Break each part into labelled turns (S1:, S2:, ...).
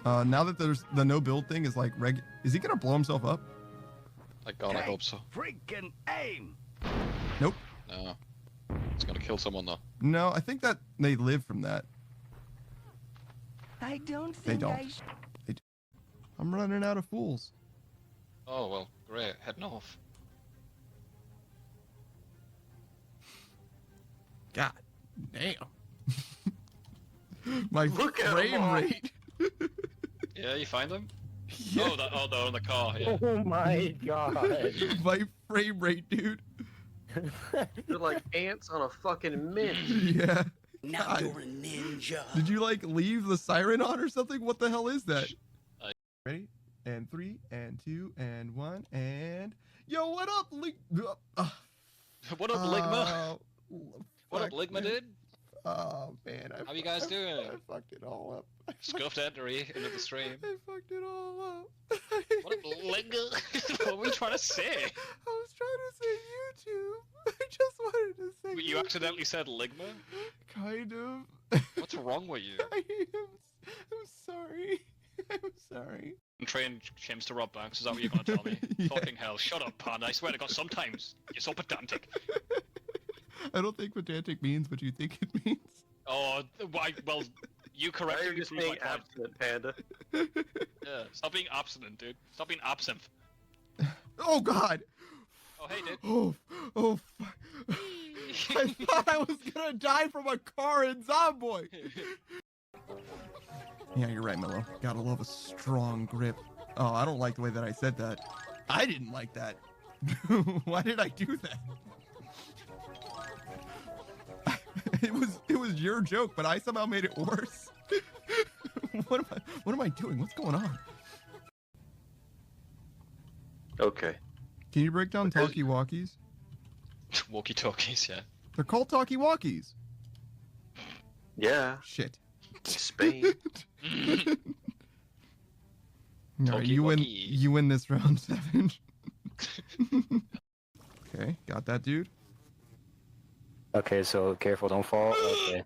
S1: Now that there's the no build thing is like is he gonna blow himself up?
S2: I hope so.
S3: Freaking aim!
S1: Nope.
S2: No. It's gonna kill someone though.
S1: No, I think that they live from that.
S3: I don't
S1: They
S3: think
S1: don't. They do. I'm running out of fools.
S2: Oh well, great. Heading off.
S1: God damn. My
S4: Look at
S1: frame
S4: them all.
S1: rate.
S2: Yeah, you find them?
S1: Yeah.
S2: Oh, they're in the car. Yeah.
S4: Oh my god.
S1: My frame rate, dude.
S4: They're like ants on a fucking mint.
S1: Yeah.
S3: Now
S1: God.
S3: you're a ninja.
S1: Did you like leave the siren on or something? What the hell is that?
S2: I-
S1: Ready? And 3 and 2 and 1 and yo, what up, Link?
S2: What up, Ligma? What up,
S1: fuck,
S2: Ligma,
S1: man.
S2: dude?
S1: Oh man,
S2: How you guys doing?
S1: I fucked it all up.
S2: Scuffed entry into the stream.
S1: I fucked it all up.
S2: What up, Ligma? What were you trying to say?
S1: I was trying to say YouTube. I just wanted to say.
S2: You
S1: YouTube.
S2: accidentally said Ligma?
S1: Kind of.
S2: What's wrong with you?
S1: I'm sorry. I'm sorry.
S2: Train James to rob banks, is that what you're gonna tell me?
S1: Yeah.
S2: Fucking hell, shut up, Pan. I swear to God, sometimes you're so pedantic.
S1: I don't think pedantic means what you think it means.
S2: Oh, why? Well, you
S4: Why
S2: correctly
S4: are you just
S2: proved
S4: being
S2: my point.
S4: abstinent, Panda?
S2: Yeah, stop being abstinent, dude. Stop being absinthe.
S1: Oh God.
S2: Oh, hey, dude.
S1: Oh. Fuck. I thought I was gonna die from a car in Zomboy. Yeah, you're right, Mello. Gotta love a strong grip. Oh, I don't like the way that I said that. I didn't like that. Why did I do that? It was your joke, but I somehow made it worse. What am I doing? What's going on?
S4: Okay.
S1: Can you break down talkie-walkies?
S2: Walkie-talkies, yeah.
S1: They're called talkie-walkies.
S4: Yeah.
S1: Shit.
S4: Spain.
S1: All right, you win.
S2: Talkie-walkie.
S1: You win this round, Savage. Okay, got that, dude.
S5: Okay, so careful, don't fall. Okay.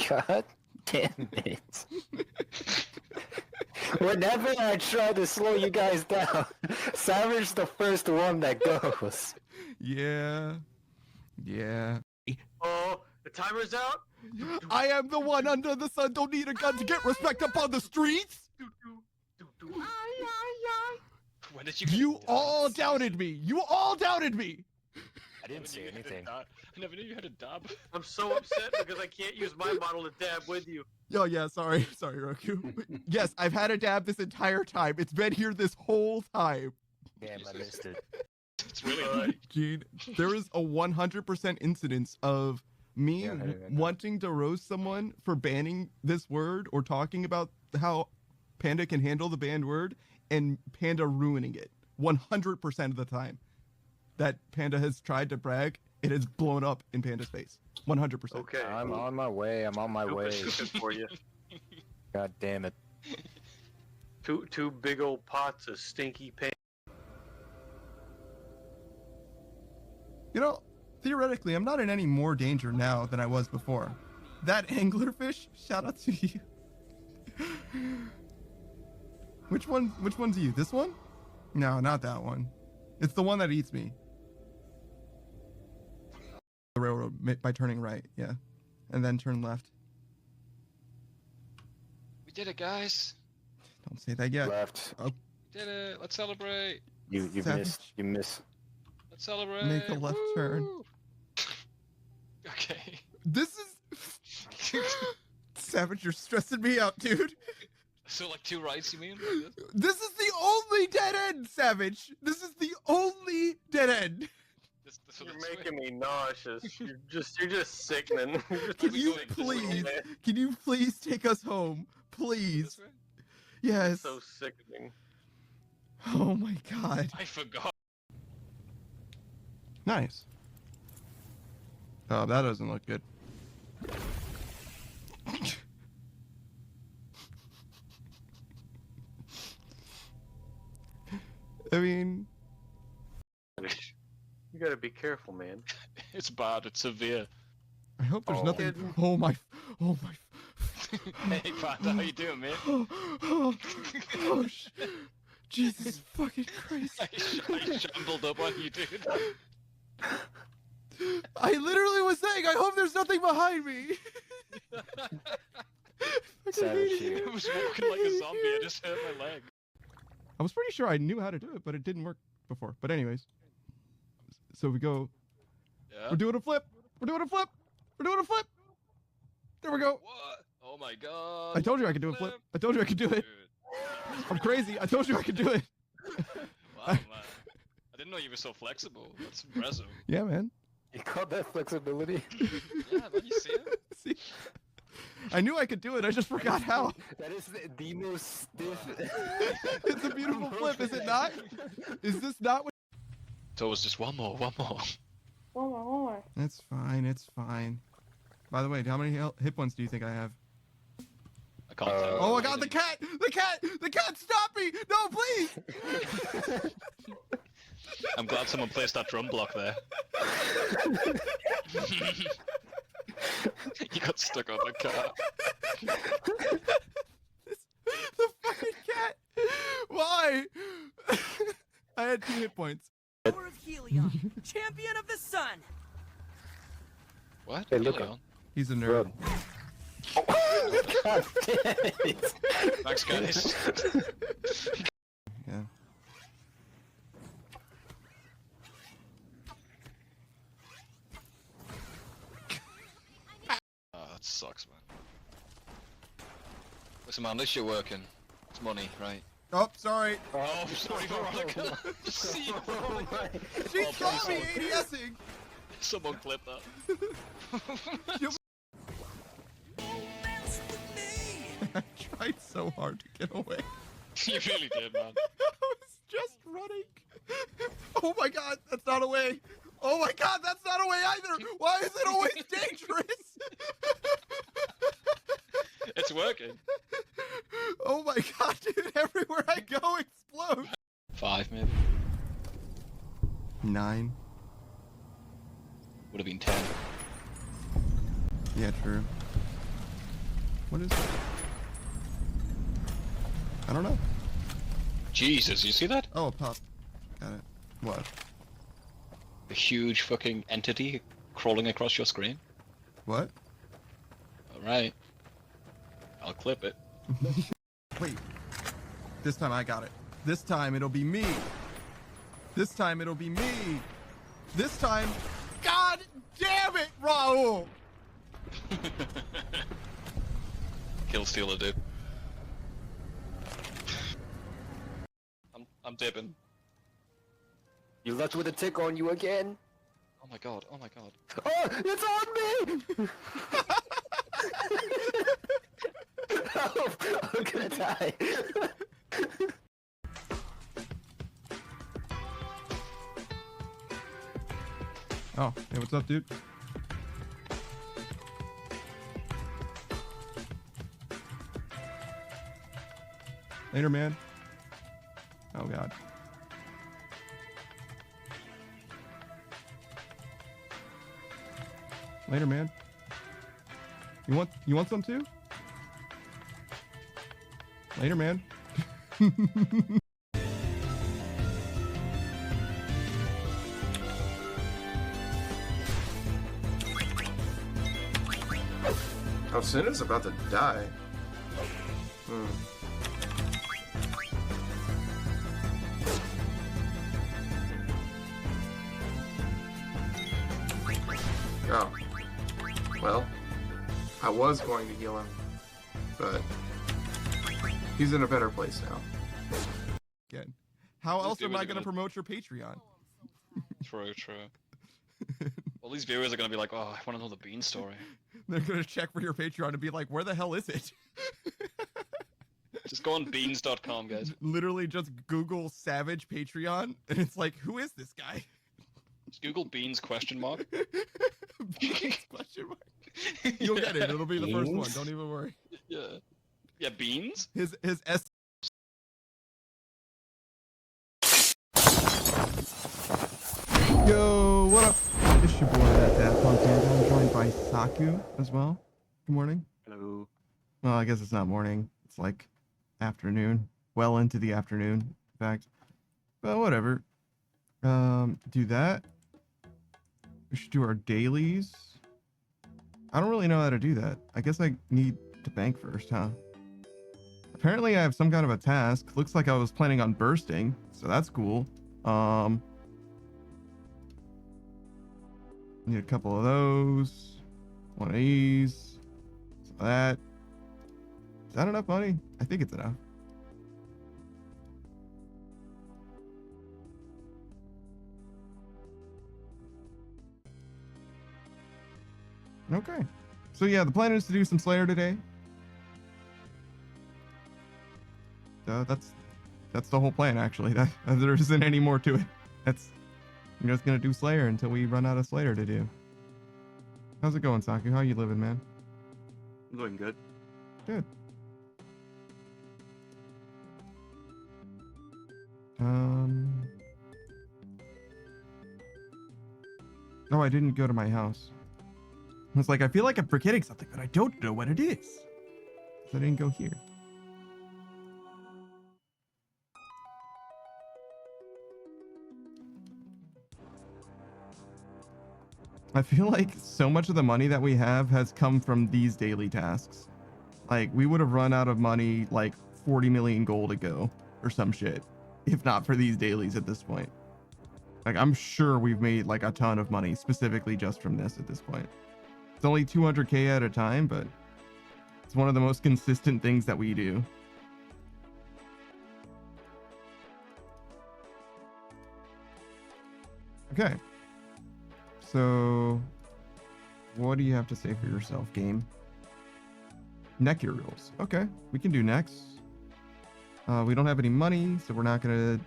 S5: God damn it. Whenever I try to slow you guys down, Savage the first one that goes.
S1: Yeah. Yeah.
S4: Oh, the timer's out.
S1: I am the one under the sun. Don't need a gun to get respect up on the streets.
S2: When did you?
S1: You all doubted me. You all doubted me.
S5: I didn't say anything.
S2: I never knew you had a dab.
S4: I'm so upset because I can't use my model to dab with you.
S1: Oh yeah, sorry, Roku. Yes, I've had a dab this entire time. It's been here this whole time.
S5: Damn, I missed it.
S2: It's really annoying.
S1: Gene, there is a 100% incidence of me
S5: Yeah, I know.
S1: wanting to roast someone for banning this word or talking about how Panda can handle the banned word and Panda ruining it 100% of the time. That Panda has tried to brag, it has blown up in Panda's face. 100%.
S4: Okay.
S5: I'm on my way. I'm on my way.
S4: Stupid for you.
S5: God damn it.
S4: Two big old pots of stinky pain.
S1: You know, theoretically, I'm not in any more danger now than I was before. That anglerfish, shout out to you. Which one's you? This one? No, not that one. It's the one that eats me. The railroad by turning right, yeah. And then turn left.
S2: We did it, guys.
S1: Don't say that yet.
S5: Left.
S2: We did it. Let's celebrate.
S5: You
S1: Savage.
S5: missed. You miss.
S2: Let's celebrate.
S1: Make a left turn.
S2: Woo! Okay.
S1: This is... Savage, you're stressing me out, dude.
S2: So like 2 rights, you mean? Like this?
S1: This is the only dead end, Savage. This is the only dead end.
S2: This
S4: You're
S2: one's
S4: making me nauseous. You're just sickening.
S1: Can
S2: we
S1: you
S2: going this way?
S1: please, can you please take us home? Please.
S2: This way?
S1: Yes.
S4: So sickening.
S1: Oh my god.
S2: I forgot.
S1: Nice. Oh, that doesn't look good. I mean,
S4: You gotta be careful, man.
S2: It's bad. It's severe.
S1: I hope there's
S5: Oh.
S1: nothing. Oh my
S2: Hey, Panda, how you doing, man?
S1: Jesus fucking Christ.
S2: I shambled up on you, dude.
S1: I literally was saying, I hope there's nothing behind me.
S5: Savage here.
S2: I was walking like a zombie. I just hurt my leg.
S1: I was pretty sure I knew how to do it, but it didn't work before. But anyways. So we go.
S2: Yeah.
S1: We're doing a flip. We're doing a flip. We're doing a flip. There we go.
S2: What? Oh my god.
S1: I told you I could do a flip. I told you I could do it.
S2: Dude.
S1: I'm crazy. I told you I could do it.
S2: Wow, man. I didn't know you were so flexible. That's impressive.
S1: Yeah, man.
S5: You call that flexibility?
S2: Yeah, man, you see it?
S1: See? I knew I could do it. I just forgot how.
S5: That is the most stiff.
S1: It's a beautiful flip, is it not? Is this not what?
S2: So it was just one more.
S6: One more.
S1: It's fine. It's fine. By the way, how many hit points do you think I have?
S2: I can't tell.
S1: Oh, I got the cat! The cat! The cat! Stop me! No, please!
S2: I'm glad someone placed that drum block there. You got stuck on the car.
S1: The fucking cat! Why? I had 2 hit points.
S7: Power of Helion, champion of the sun.
S2: What?
S5: Hey, look
S2: Helion?
S1: He's a nerd.
S5: God damn it.
S2: Thanks, guys.
S1: Yeah.
S2: Oh, that sucks, man. Listen, man, at least you're working. It's money, right?
S1: Oh, sorry.
S2: Oh, sorry, Veronica. See, Veronica.
S1: She
S2: Oh,
S1: saw
S2: please
S1: me
S2: don't.
S1: ADSing.
S2: Someone clip that.
S1: I tried so hard to get away.
S2: You really did, man.
S1: I was just running. Oh my god, that's not a way. Oh my god, that's not a way either. Why is it always dangerous?
S2: It's working.
S1: Oh my god, dude, everywhere I go explodes.
S2: 5, maybe.
S1: 9.
S2: Would have been 10.
S1: Yeah, true. What is it? I don't know.
S2: Jesus, you see that?
S1: Oh, a pup. Got it. What?
S2: A huge fucking entity crawling across your screen.
S1: What?
S2: Alright. I'll clip it.
S1: Wait. This time I got it. This time it'll be me. This time it'll be me. This time... God damn it, Raul!
S2: Kill stealer, dude. I'm dipping.
S5: You left with a tick on you again?
S2: Oh my god, oh my god.
S5: Oh, it's on me! Oh, I'm gonna die.
S1: Oh, hey, what's up, dude? Later, man. Oh god. Later, man. You want some too? Later, man.
S8: Oh, Cinna's about to die. Oh. Well, I was going to heal him, but he's in a better place now.
S1: Again. How
S2: These
S1: else am
S2: viewers
S1: I
S2: are
S1: going to
S2: gonna-
S1: promote your Patreon?
S2: True, true. All these viewers are gonna be like, oh, I wanna know the Bean story.
S1: They're going to check for your Patreon and be like, where the hell is it?
S2: Just go on beans.com, guys.
S1: Literally just Google Savage Patreon, and it's like, who is this guy?
S2: Just Google beans question mark.
S1: Beans, question mark. You'll get it. It'll be the first one.
S5: Beans?
S1: Don't even worry.
S2: Yeah. Yeah, beans?
S1: His S. Yo, what up? It's your boy, that Daft Punk Panda. I'm joined by Saku as well. Good morning.
S5: Hello.
S1: Well, I guess it's not morning. It's like afternoon. Well into the afternoon, in fact. But whatever. Do that. We should do our dailies. I don't really know how to do that. I guess I need to bank first, huh? Apparently I have some kind of a task. Looks like I was planning on bursting, so that's cool. Need a couple of those. One of these. Some of that. Is that enough money? I think it's enough. Okay. So yeah, the plan is to do some Slayer today. That's the whole plan, actually. There isn't any more to it. We're just gonna do Slayer until we run out of Slayer to do. How's it going, Saku? How you living, man?
S3: I'm doing good.
S1: Good. Oh, I didn't go to my house. I was like, I feel like I'm forgetting something, but I don't know what it is. So I didn't go here. I feel like so much of the money that we have has come from these daily tasks. Like, we would have run out of money like 40 million gold ago or some shit, if not for these dailies at this point. Like, I'm sure we've made like a ton of money specifically just from this at this point. It's only 200k at a time, but it's one of the most consistent things that we do. Okay. So, what do you have to say for yourself, game? Neck Urials. Okay, we can do next. We don't have any money, so we're not gonna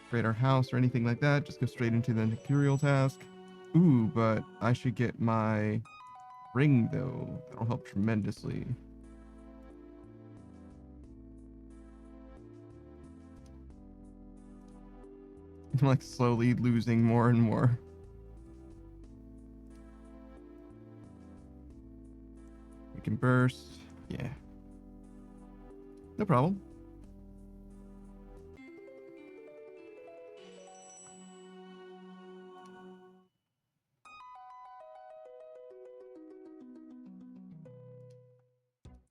S1: create our house or anything like that. Just go straight into the Neck Urial task. Ooh, but I should get my ring though. That'll help tremendously. I'm like slowly losing more and more. We can burst. Yeah. No problem.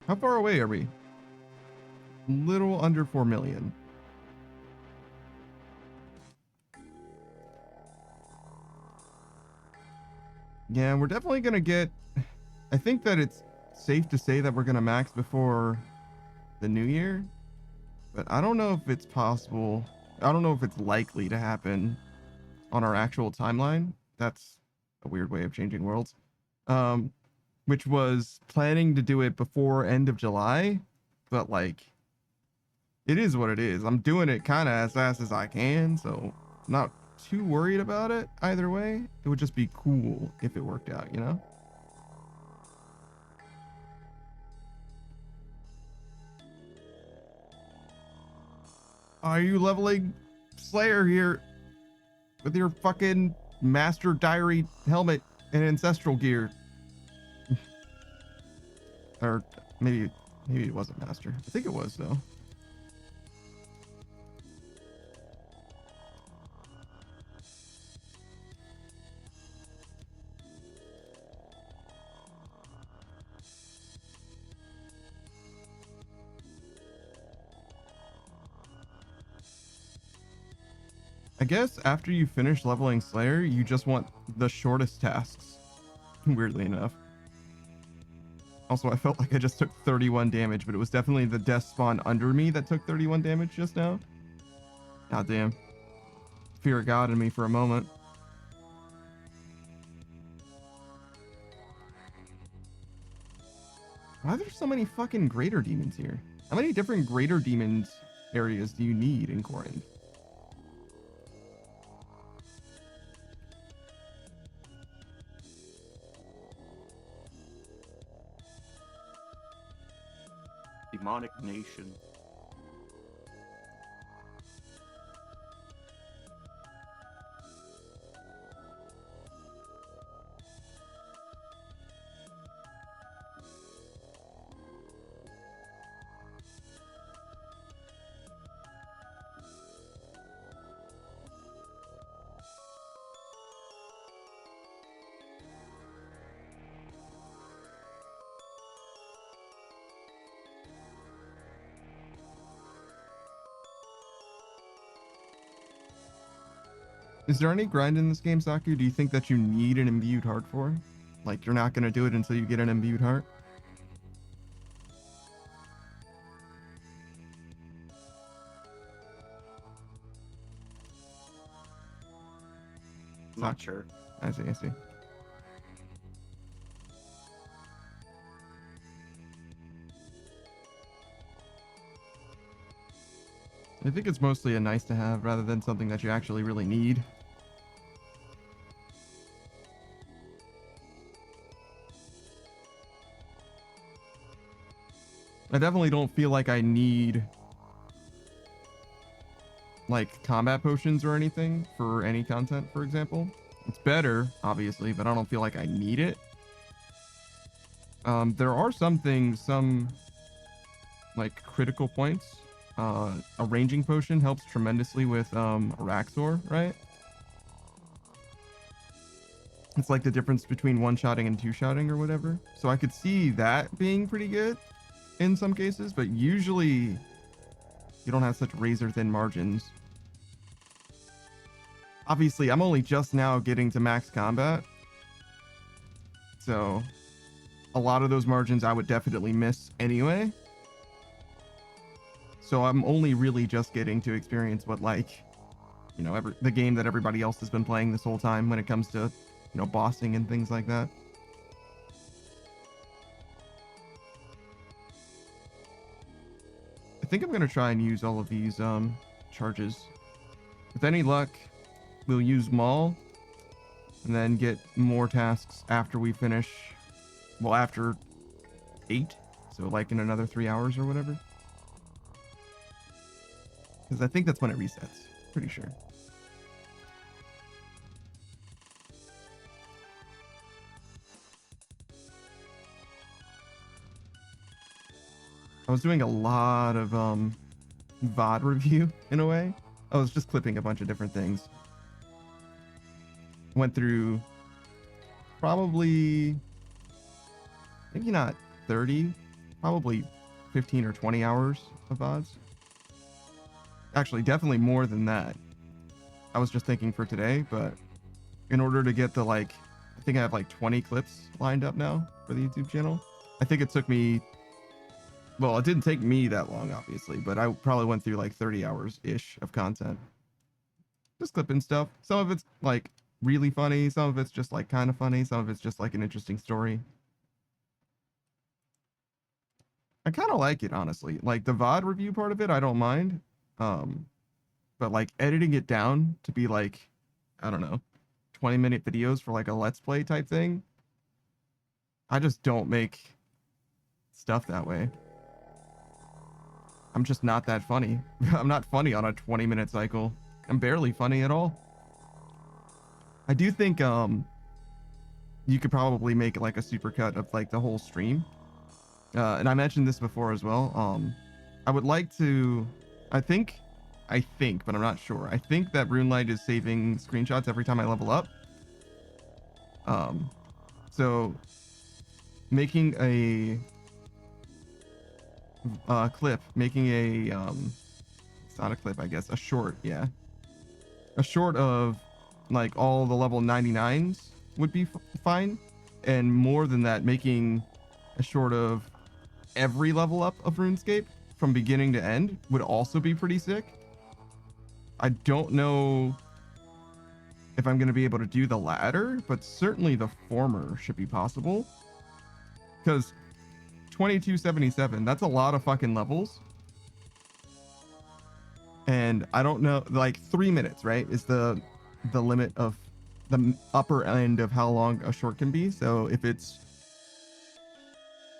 S1: How far away are we? Little under 4 million. Yeah, we're definitely gonna get... I think that it's safe to say that we're gonna max before the new year, but I don't know if it's possible. I don't know if it's likely to happen on our actual timeline. That's a weird way of changing worlds. Which was planning to do it before end of July, but like, it is what it is. I'm doing it kind of as fast as I can, so I'm not too worried about it either way. It would just be cool if it worked out, you know? Are you leveling Slayer here with your fucking Master Diary helmet and ancestral gear? Or maybe it wasn't Master. I think it was though. I guess after you finish leveling Slayer, you just want the shortest tasks, weirdly enough. Also, I felt like I just took 31 damage, but it was definitely the death spawn under me that took 31 damage just now. God damn. Fear of God in me for a moment. Why are there so many fucking greater demons here? How many different greater demons areas do you need in Corinth?
S3: Demonic Nation.
S1: Is there any grind in this game, Saku? Do you think that you need an imbued heart for? Like, you're not going to do it until you get an imbued heart?
S3: Not sure.
S1: I see, I see. I think it's mostly a nice to have rather than something that you actually really need. I definitely don't feel like I need like combat potions or anything for any content, for example. It's better, obviously, but I don't feel like I need it. There are some things, some like critical points. A ranging potion helps tremendously with Araxor, right? It's like the difference between one-shotting and two-shotting or whatever. So I could see that being pretty good in some cases, but usually you don't have such razor-thin margins. Obviously, I'm only just now getting to max combat, so a lot of those margins I would definitely miss anyway. So I'm only really just getting to experience what, like, you know, the game that everybody else has been playing this whole time when it comes to, you know, bossing and things like that. I think I'm going to try and use all of these charges. With any luck, we'll use them all and then get more tasks after we finish, well, after 8, so like in another 3 hours or whatever. Because I think that's when it resets. Pretty sure. I was doing a lot of VOD review in a way. I was just clipping a bunch of different things. Went through probably, maybe not 30, probably 15 or 20 hours of VODs. Actually, definitely more than that. I was just thinking for today, but in order to get the, like, I think I have like 20 clips lined up now for the YouTube channel. I think it took me, well, it didn't take me that long, obviously, but I probably went through like 30 hours-ish of content. Just clipping stuff. Some of it's like really funny, some of it's just like kind of funny, some of it's just like an interesting story. I kind of like it, honestly. Like the VOD review part of it, I don't mind. But like editing it down to be like, I don't know, 20-minute videos for like a let's play type thing, I just don't make stuff that way. I'm just not that funny. I'm not funny on a 20-minute cycle. I'm barely funny at all. I do think you could probably make like a supercut of like the whole stream. And I mentioned this before as well. I would like to, I think, but I'm not sure. I think that RuneLight is saving screenshots every time I level up. So making a clip, making a it's not a clip, I guess, a short, yeah, a short of like all the level 99s would be fine, and more than that, making a short of every level up of RuneScape from beginning to end would also be pretty sick. I don't know if I'm going to be able to do the latter, but certainly the former should be possible. Because 2277, that's a lot of fucking levels. And I don't know, like 3 minutes, right, is the limit of the upper end of how long a short can be. So if it's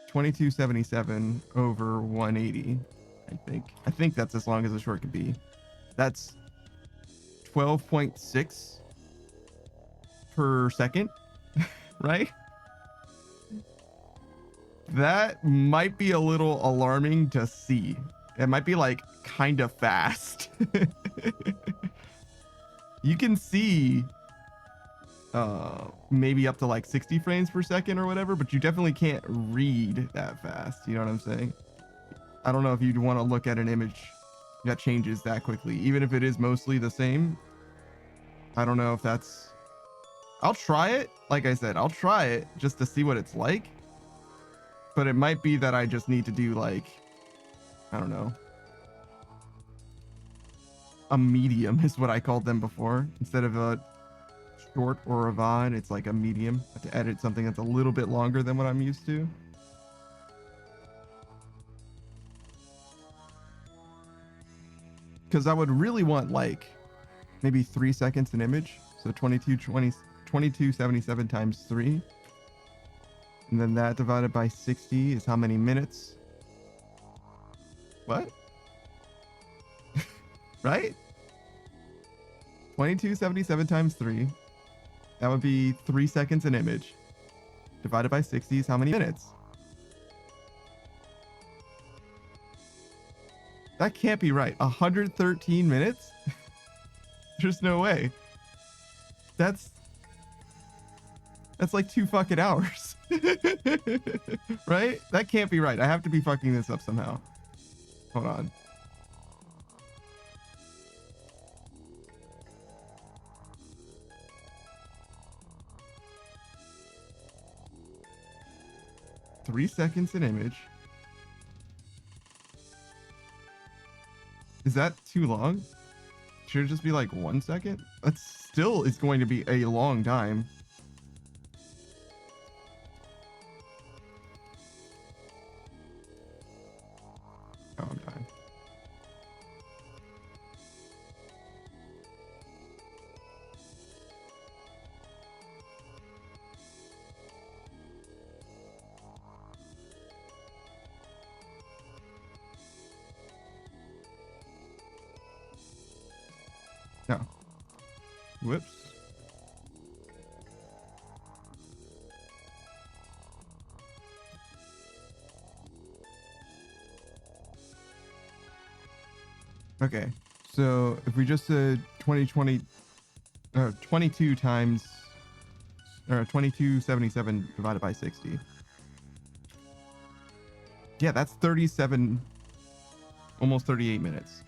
S1: 2277 over 180, I think that's as long as a short can be. That's 12.6 per second, right? That might be a little alarming to see. It might be like kind of fast. You can see maybe up to like 60 frames per second or whatever, but you definitely can't read that fast. You know what I'm saying? I don't know if you'd want to look at an image that changes that quickly, even if it is mostly the same. I don't know if that's... I'll try it. Like I said, I'll try it just to see what it's like. But it might be that I just need to do like, I don't know. A medium is what I called them before. Instead of a short or a VOD, it's like a medium. I have to edit something that's a little bit longer than what I'm used to. Because I would really want like maybe 3 seconds an image. So 2277 times 3. And then that divided by 60 is how many minutes? What? Right? 2277 times 3. That would be 3 seconds an image. Divided by 60 is how many minutes? That can't be right. 113 minutes? There's no way. That's like 2 fucking hours. Right? That can't be right. I have to be fucking this up somehow. Hold on. Three seconds an image. Is that too long? Should it just be like 1 second? That still is going to be a long time. Oh, I'm dying. No. Whoops. Okay, so if we just said 22 times, or 2277 divided by 60. Yeah, that's 37, almost 38 minutes.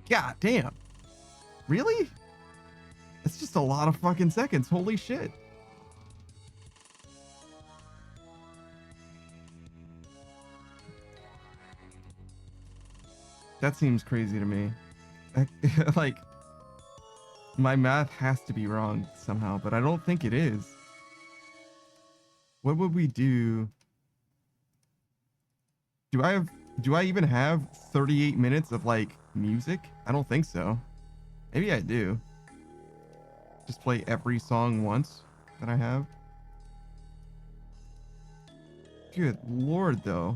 S1: God damn. Really? It's just a lot of fucking seconds. Holy shit. That seems crazy to me. Like, my math has to be wrong somehow, but I don't think it is. What would we do? Do I even have 38 minutes of like music? I don't think so. Maybe I do. Just play every song once that I have. Good lord, though.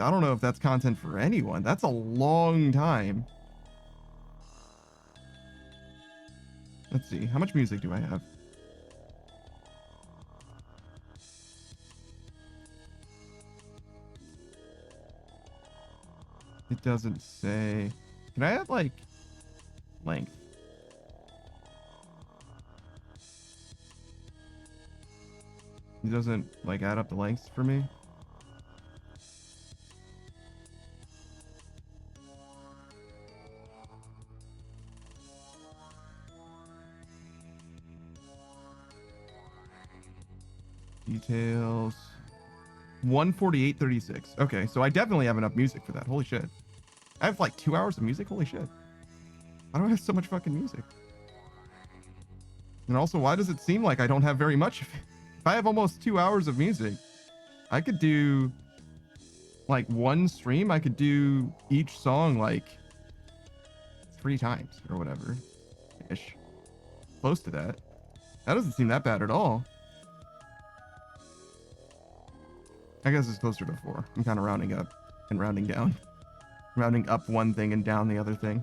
S1: I don't know if that's content for anyone. That's a long time. Let's see. How much music do I have? It doesn't say. Can I have like length? It doesn't like add up the lengths for me. Details. 148.36. Okay, so I definitely have enough music for that. Holy shit. I have like 2 hours of music? Holy shit. Why do I have so much fucking music? And also, why does it seem like I don't have very much of it? If I have almost 2 hours of music, I could do like one stream. I could do each song like 3 times or whatever. Ish. Close to that. That doesn't seem that bad at all. I guess it's closer to 4. I'm kind of rounding up and rounding down. Rounding up one thing and down the other thing.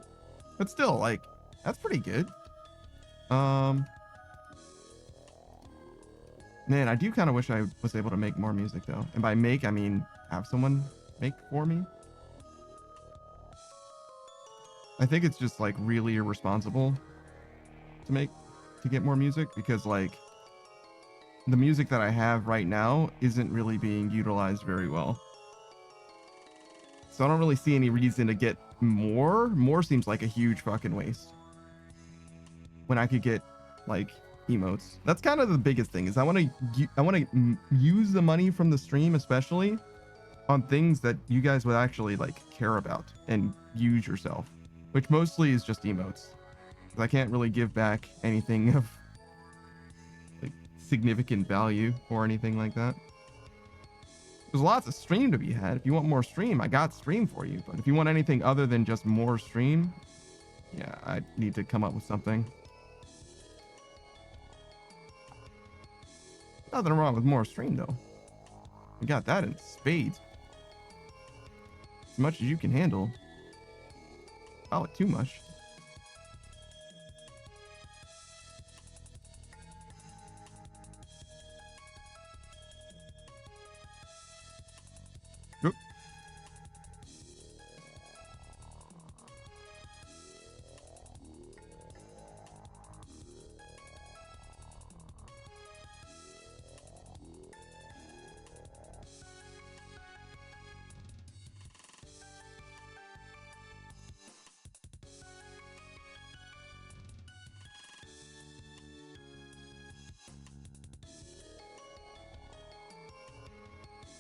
S1: But still, like, that's pretty good. Man, I do kind of wish I was able to make more music, though. And by make, I mean have someone make for me. I think it's just, like, really irresponsible to get more music. Because, like, the music that I have right now isn't really being utilized very well. So I don't really see any reason to get more. More seems like a huge fucking waste. When I could get like emotes. That's kind of the biggest thing is I want to use the money from the stream especially on things that you guys would actually like care about and use yourself, which mostly is just emotes. I can't really give back anything of like significant value or anything like that. There's lots of stream to be had. If you want more stream, I got stream for you. But if you want anything other than just more stream, yeah, I need to come up with something. Nothing wrong with more stream though. We got that in spades. As much as you can handle. Oh, too much. Oop.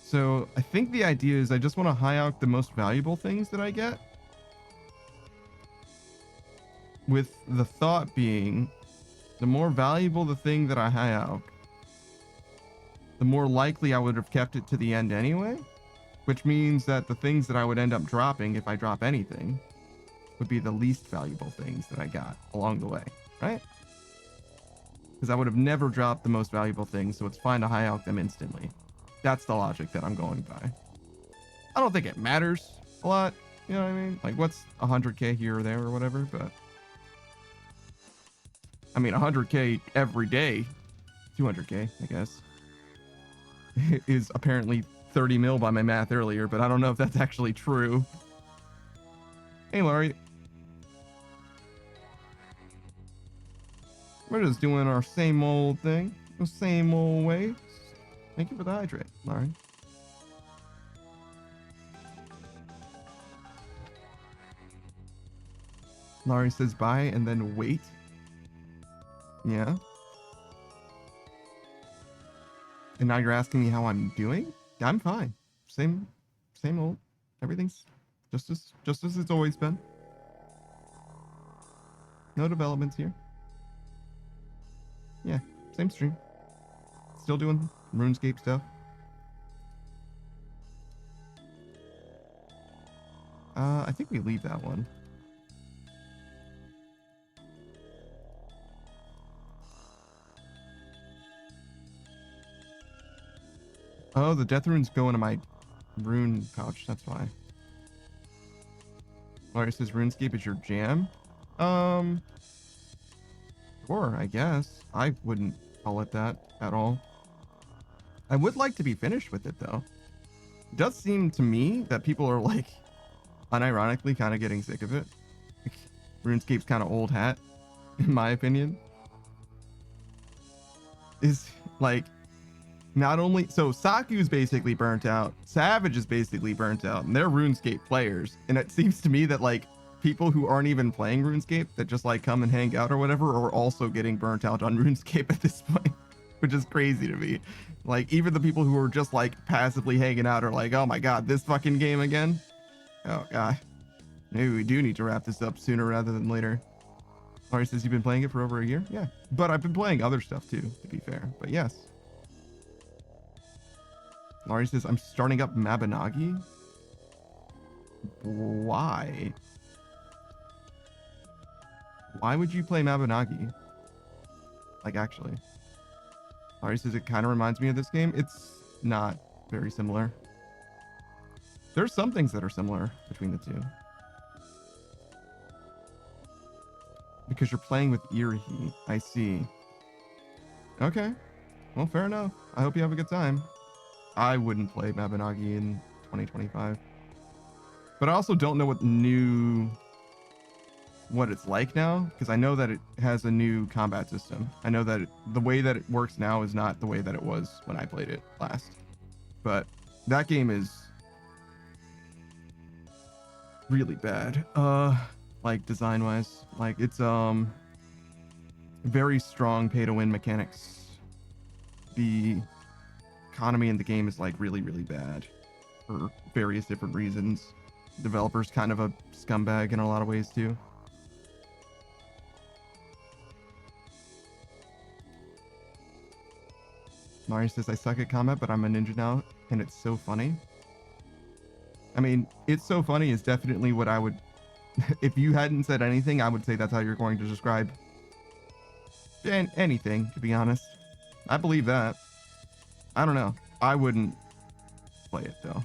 S1: So I think the idea is I just want to high out the most valuable things that I get. With the thought being, the more valuable the thing that I high out, the more likely I would have kept it to the end anyway. Which means that the things that I would end up dropping, if I drop anything, would be the least valuable things that I got along the way, right? Because I would have never dropped the most valuable things, so it's fine to high out them instantly. That's the logic that I'm going by. I don't think it matters a lot, you know what I mean? Like, what's 100k here or there or whatever, but... I mean, 100k every day, 200k, I guess, is apparently 30 mil by my math earlier, but I don't know if that's actually true. Hey, Laurie. We're just doing our same old thing, the same old way. Thank you for the hydrate, Laurie. Laurie says bye and then wait. Yeah. And now you're asking me how I'm doing? I'm fine. Same old. Everything's just as it's always been. No developments here. Yeah, same stream. Still doing RuneScape stuff. I think we leave that one. Oh, the death runes go into my rune pouch. That's why. Laurie says RuneScape is your jam. Sure, I guess. I wouldn't call it that at all. I would like to be finished with it though. It does seem to me that people are like unironically kind of getting sick of it. RuneScape's kind of old hat, in my opinion. Is like not only so Saku's basically burnt out, Savage is basically burnt out, and they're RuneScape players. And it seems to me that like people who aren't even playing RuneScape that just like come and hang out or whatever are also getting burnt out on RuneScape at this point, which is crazy to me. Like even the people who are just like passively hanging out are like, oh my god, this fucking game again. Oh god, maybe we do need to wrap this up sooner rather than later. Laurie says you've been playing it for over a year. Yeah, but I've been playing other stuff too, to be fair, but yes. Laurie says I'm starting up Mabinogi. Why would you play Mabinogi? Like actually. Laurie says it kind of reminds me of this game. It's not very similar. There's some things that are similar between the two. Because you're playing with ear heat. I see. Okay. Well, fair enough. I hope you have a good time. I wouldn't play Mabinogi in 2025. But I also don't know what it's like now, because I know that it has a new combat system. I know that the way that it works now is not the way that it was when I played it last. But that game is really bad. Like design wise, like it's very strong pay to win mechanics. The economy in the game is like really bad for various different reasons. Developer's kind of a scumbag in a lot of ways too. Mario says, I suck at combat, but I'm a ninja now, and it's so funny. I mean, it's so funny is definitely what I would... If you hadn't said anything, I would say that's how you're going to describe anything, to be honest. I believe that. I don't know. I wouldn't play it, though.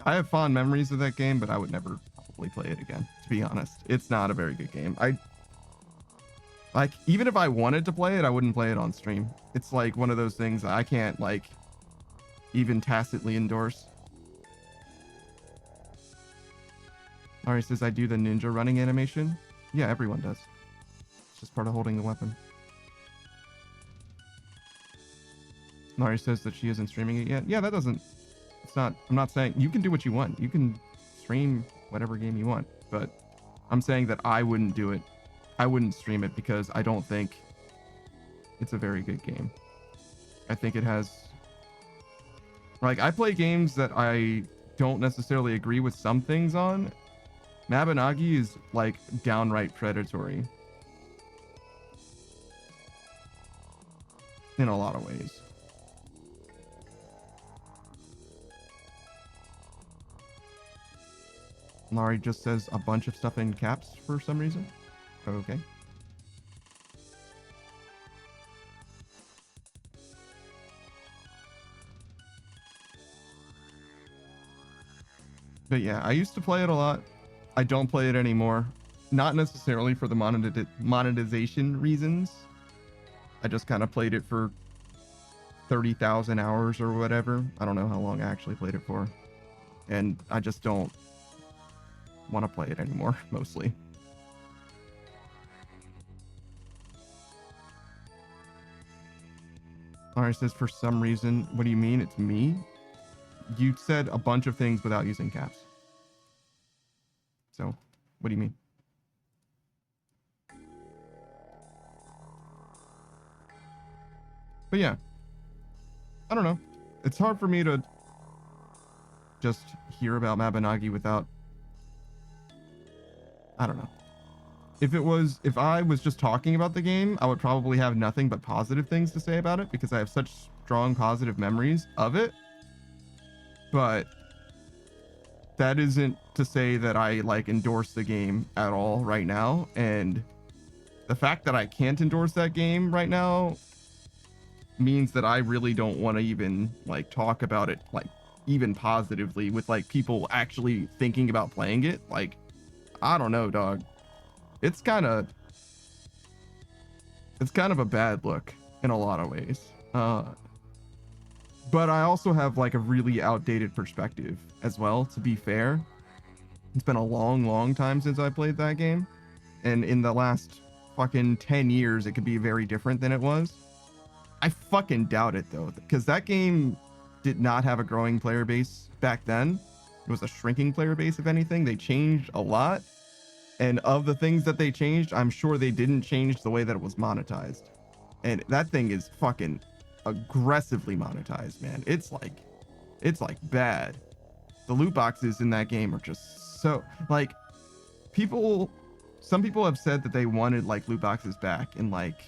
S1: I have fond memories of that game, but I would never probably play it again, to be honest. It's not a very good game. Like, even if I wanted to play it, I wouldn't play it on stream. It's like one of those things I can't, like, even tacitly endorse. Ari says, I do the ninja running animation. Yeah, everyone does. It's just part of holding the weapon. Nari says that she isn't streaming it yet. Yeah, that doesn't... It's not... I'm not saying... You can do what you want. You can stream whatever game you want. But I'm saying that I wouldn't do it. I wouldn't stream it because I don't think it's a very good game. I think it has... Like, I play games that I don't necessarily agree with some things on. Mabinagi is, like, downright predatory. In a lot of ways. Laurie just says a bunch of stuff in caps for some reason. Okay. But yeah, I used to play it a lot. I don't play it anymore. Not necessarily for the monetization reasons. I just kind of played it for 30,000 hours or whatever. I don't know how long I actually played it for. And I just don't want to play it anymore, mostly. Alright, says for some reason, what do you mean? It's me? You said a bunch of things without using caps. So, what do you mean? But yeah, I don't know. It's hard for me to just hear about Mabinagi without... I don't know. If I was just talking about the game, I would probably have nothing but positive things to say about it because I have such strong positive memories of it. But that isn't to say that I like endorse the game at all right now. And the fact that I can't endorse that game right now means that I really don't want to even like talk about it like even positively with like people actually thinking about playing it. Like, I don't know, dog. It's kind of a bad look in a lot of ways. But I also have like a really outdated perspective as well, to be fair. It's been a long time since I played that game. And in the last fucking 10 years, it could be very different than it was. I fucking doubt it though, because that game did not have a growing player base back then. It was a shrinking player base, if anything. They changed a lot. And of the things that they changed, I'm sure they didn't change the way that it was monetized. And that thing is fucking aggressively monetized, man. It's like bad. The loot boxes in that game are just so like some people have said that they wanted like loot boxes back in like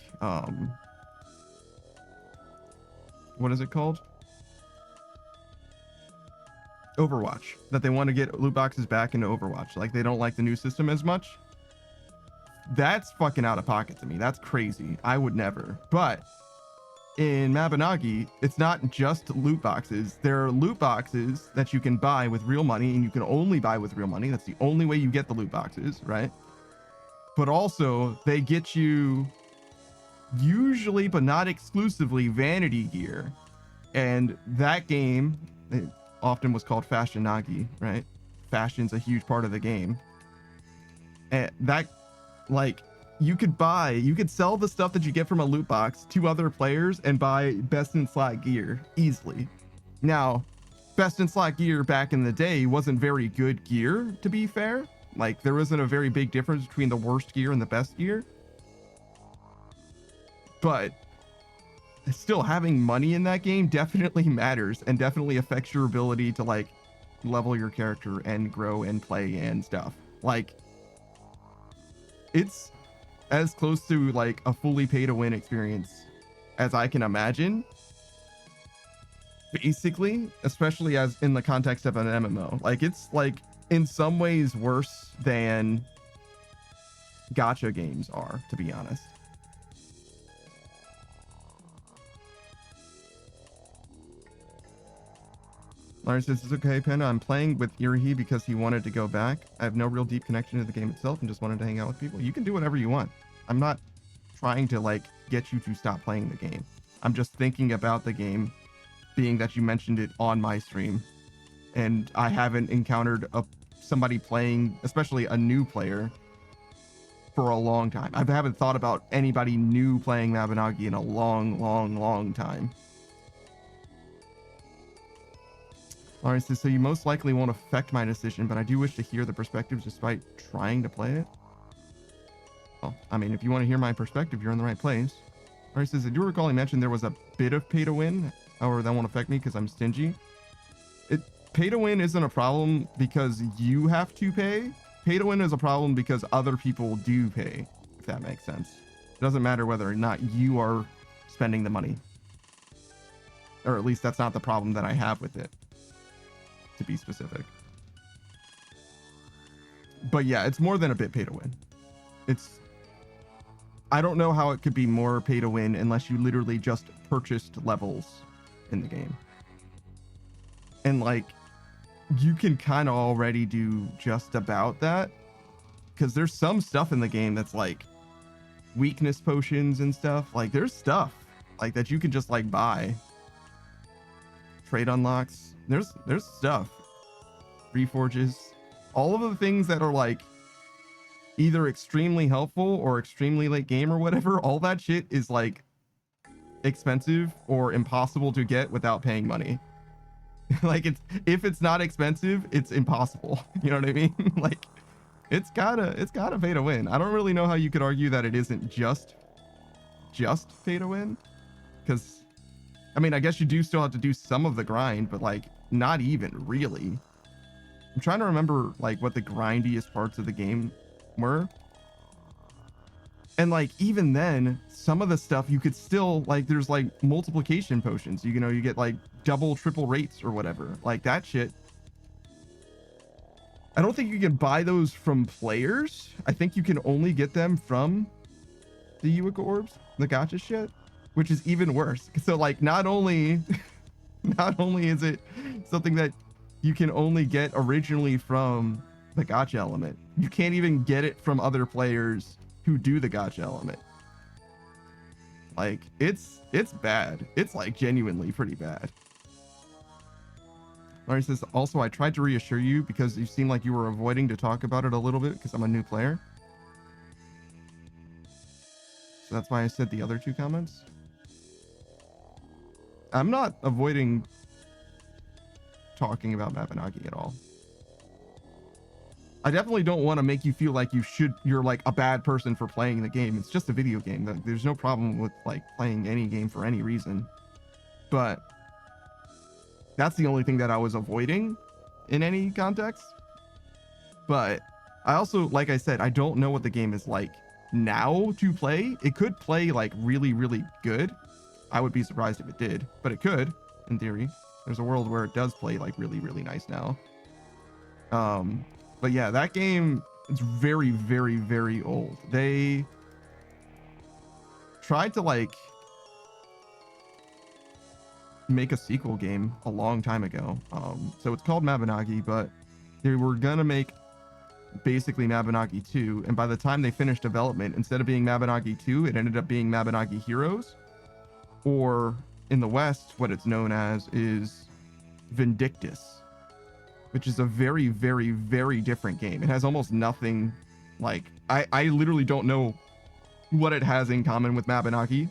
S1: what is it called? Overwatch. That they want to get loot boxes back into Overwatch. Like they don't like the new system as much. That's fucking out of pocket to me. That's crazy. I would never. But in Mabinagi, it's not just loot boxes. There are loot boxes that you can buy with real money, and you can only buy with real money. That's the only way you get the loot boxes, right? But also, they get you usually, but not exclusively, vanity gear. And that game, it often was called Fashion Nagi, right? Fashion's a huge part of the game. And that, like, you could sell the stuff that you get from a loot box to other players and buy best in slot gear easily. Now, best in slot gear back in the day wasn't very good gear, to be fair. Like, there wasn't a very big difference between the worst gear and the best gear. But still, having money in that game definitely matters and definitely affects your ability to, like, level your character and grow and play and stuff. Like, it's as close to, like, a fully pay-to-win experience as I can imagine. Basically, especially as in the context of an MMO. Like, it's, like, in some ways worse than gacha games are, to be honest. Lars says, it's okay, Panda. I'm playing with Irihi because he wanted to go back. I have no real deep connection to the game itself and just wanted to hang out with people. You can do whatever you want. I'm not trying to, like, get you to stop playing the game. I'm just thinking about the game, being that you mentioned it on my stream. And I haven't encountered somebody playing, especially a new player, for a long time. I haven't thought about anybody new playing Mabinogi in a long time. Lauren says, so you most likely won't affect my decision, but I do wish to hear the perspectives despite trying to play it. Well, I mean, if you want to hear my perspective, you're in the right place. Lauren says, I do recall he mentioned there was a bit of pay to win. However, that won't affect me because I'm stingy. Pay to win isn't a problem because you have to pay. Pay to win is a problem because other people do pay, if that makes sense. It doesn't matter whether or not you are spending the money. Or at least that's not the problem that I have with it, to be specific. But yeah, it's more than a bit pay to win. I don't know how it could be more pay to win unless you literally just purchased levels in the game. And, like, you can kind of already do just about that, because there's some stuff in the game that's like weakness potions and stuff. Like, there's stuff like that you can just, like, buy. Trade unlocks. There's stuff. Reforges. All of the things that are, like, either extremely helpful or extremely late game or whatever, all that shit is, like, expensive or impossible to get without paying money. Like, if it's not expensive, it's impossible. You know what I mean? Like, it's gotta pay to win. I don't really know how you could argue that it isn't just pay to win, because I mean, I guess you do still have to do some of the grind, but, like, not even really. I'm trying to remember, like, what the grindiest parts of the game were. And, like, even then, some of the stuff you could still, like, there's, like, multiplication potions. You know, you get, like, double, triple rates or whatever. Like, that shit. I don't think you can buy those from players. I think you can only get them from the Uica orbs, the gacha shit, which is even worse. So, like, not only is it something that you can only get originally from the gacha element, you can't even get it from other players who do the gacha element. Like, it's bad. It's, like, genuinely pretty bad. Larry says, also, I tried to reassure you because you seemed like you were avoiding to talk about it a little bit because I'm a new player. So that's why I said the other two comments. I'm not avoiding talking about Mabinogi at all. I definitely don't want to make you feel like you're like a bad person for playing the game. It's just a video game. There's no problem with, like, playing any game for any reason. But that's the only thing that I was avoiding in any context. But I also, like I said, I don't know what the game is like now to play. It could play, like, really, really good. I would be surprised if it did, but it could, in theory. There's a world where it does play, like, really, really nice now. But yeah, that game is very, very, very old. They tried to, like, make a sequel game a long time ago. So it's called Mabinogi, but they were gonna make basically Mabinogi 2, and by the time they finished development, instead of being Mabinogi 2, it ended up being Mabinogi Heroes, or in the West, what it's known as is Vindictus, which is a very, very, very different game. It has almost nothing, like, I literally don't know what it has in common with Mabinogi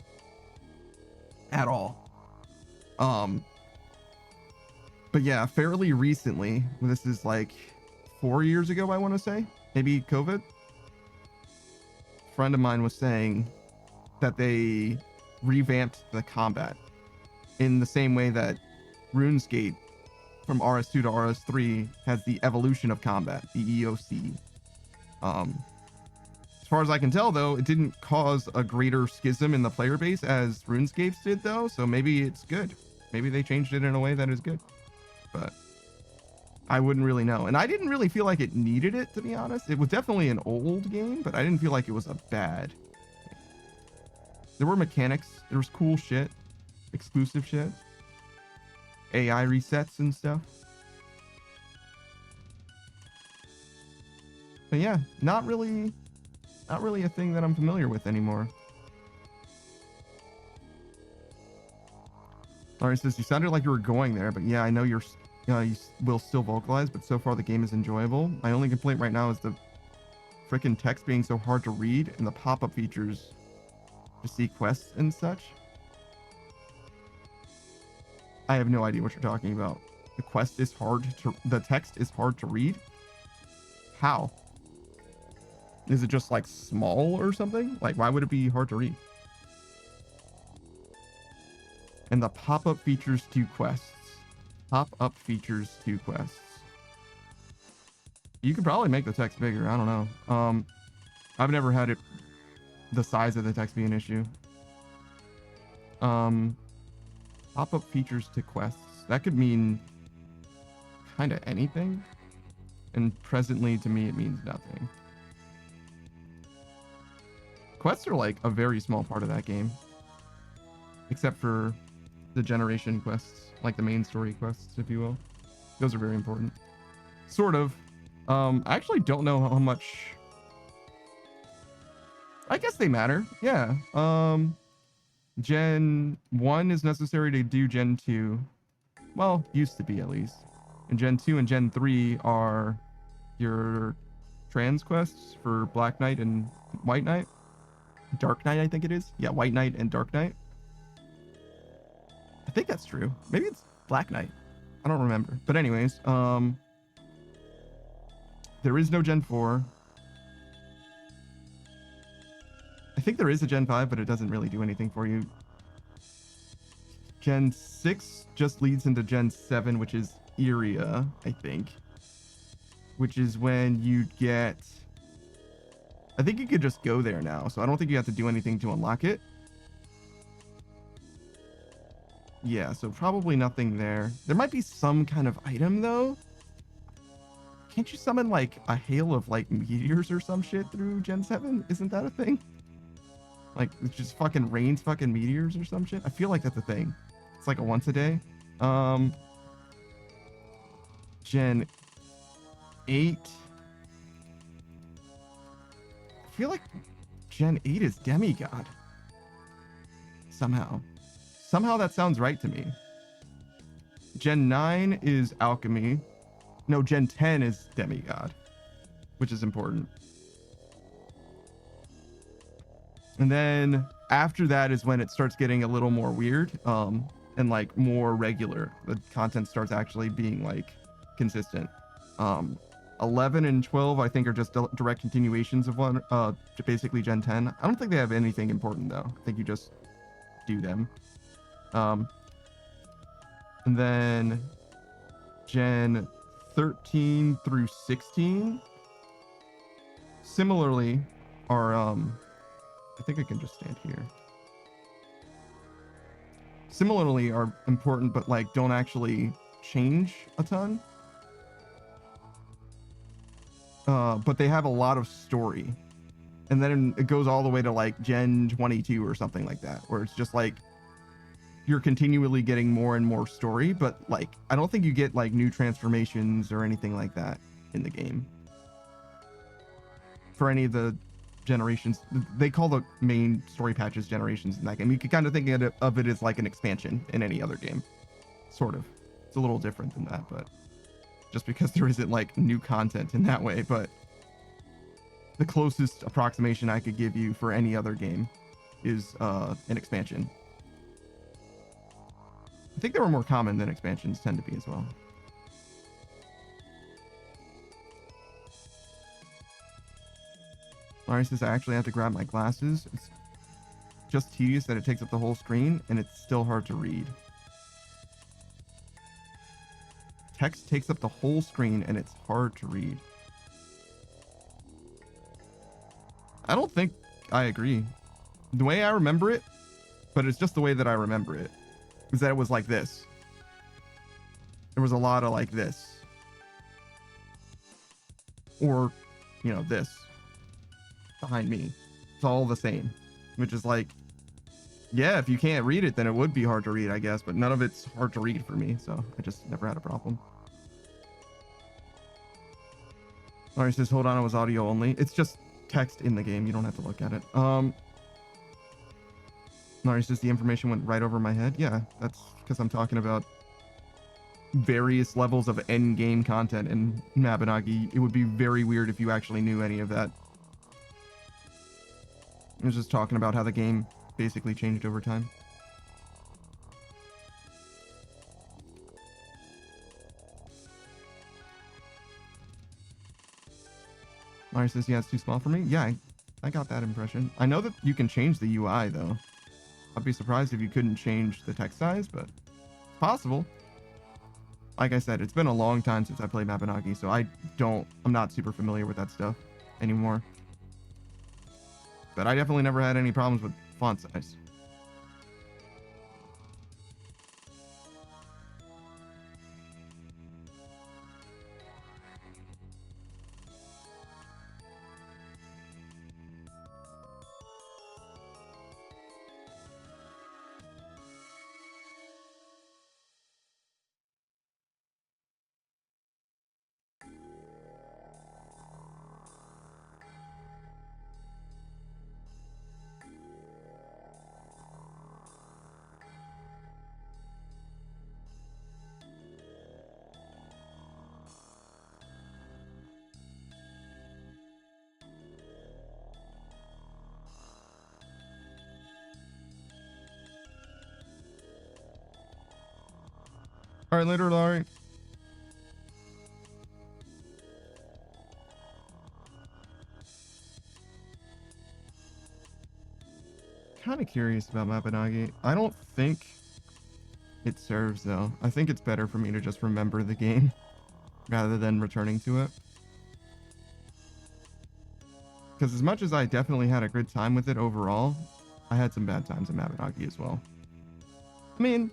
S1: at all. But yeah, fairly recently, this is like 4 years ago, I want to say, maybe COVID. A friend of mine was saying that they revamped the combat in the same way that Runescape from RS2 to RS3 has the evolution of combat, the EOC. As far as I can tell, though, it didn't cause a greater schism in the player base as RuneScape's did, though, so maybe it's good. Maybe they changed it in a way that is good. But I wouldn't really know. And I didn't really feel like it needed it, to be honest. It was definitely an old game, but I didn't feel like it was a bad. There were mechanics. There was cool shit. Exclusive shit. AI resets and stuff. But yeah, not really a thing that I'm familiar with anymore. Lauren says, you sounded like you were going there, but yeah, I know you will still vocalize, but so far the game is enjoyable. My only complaint right now is the freaking text being so hard to read and the pop-up features to see quests and such. I have no idea what you're talking about. The text is hard to read? How? Is it just like small or something? Like, why would it be hard to read? And the pop-up features to quests. Pop-up features to quests. You could probably make the text bigger. I don't know. I've never had it the size of the text be an issue. Pop-up features to quests. That could mean kind of anything. And presently, to me, it means nothing. Quests are like a very small part of that game. Except for the generation quests. Like the main story quests, if you will. Those are very important. Sort of. I actually don't know how much... I guess they matter. Yeah. Gen 1 is necessary to do Gen 2. Well, used to be at least. And Gen 2 and Gen 3 are your trans quests for Black Knight and White Knight. Dark Knight, I think it is. Yeah, White Knight and Dark Knight. I think that's true. Maybe it's Black Knight. I don't remember. But anyways, there is no Gen 4. I think there is a Gen 5, but it doesn't really do anything for you. Gen 6 just leads into Gen 7, which is Iria, I think. Which is when you get... I think you could just go there now, so I don't think you have to do anything to unlock it. Yeah, so probably nothing there. There might be some kind of item, though. Can't you summon, like, a hail of, like, meteors or some shit through Gen 7? Isn't that a thing? Like, it just fucking rains fucking meteors or some shit? I feel like that's a thing. It's like a once a day. Gen 8. I feel like Gen 8 is demigod. Somehow. Somehow that sounds right to me. Gen 9 is alchemy. No, Gen 10 is demigod, which is important. And then after that is when it starts getting a little more weird, and like more regular. The content starts actually being like consistent. 11 and 12, I think, are just direct continuations of one, basically Gen 10. I don't think they have anything important though. I think you just do them. And then Gen 13 through 16 similarly are I think I can just stand here. Similarly are important, but like don't actually change a ton. But they have a lot of story. And then it goes all the way to like Gen 22 or something like that, where it's just like you're continually getting more and more story, but like I don't think you get like new transformations or anything like that in the game. For any of the generations, they call the main story patches generations in that game. You can kind of think of it as like an expansion in any other game. Sort of. It's a little different than that, but just because there isn't like new content in that way, but the closest approximation I could give you for any other game is an expansion. I think they were more common than expansions tend to be as well. Larry says I actually have to grab my glasses. It's just tedious that it takes up the whole screen and it's still hard to read. Text takes up the whole screen and it's hard to read. I don't think I agree. The way I remember it, but it's just the way that I remember it, is that it was like this. There was a lot of like this. Or, you know, this. Behind me. It's all the same. Which is like, yeah, if you can't read it, then it would be hard to read, I guess. But none of it's hard to read for me, so I just never had a problem. Larry says, hold on, it was audio only. It's just text in the game. You don't have to look at it. Larry says, the information went right over my head. Yeah, that's because I'm talking about various levels of end game content in Mabinogi. It would be very weird if you actually knew any of that. I was just talking about how the game basically changed over time. Larry says, yeah, it's too small for me. Yeah, I got that impression. I know that you can change the UI, though. I'd be surprised if you couldn't change the text size, but it's possible. Like I said, it's been a long time since I played Mabinogi, so I'm not super familiar with that stuff anymore. But I definitely never had any problems with font size. All right, later, Larry. Kind of curious about Mabinogi. I don't think it serves, though. I think it's better for me to just remember the game rather than returning to it. Because as much as I definitely had a good time with it overall, I had some bad times in Mabinogi as well. I mean,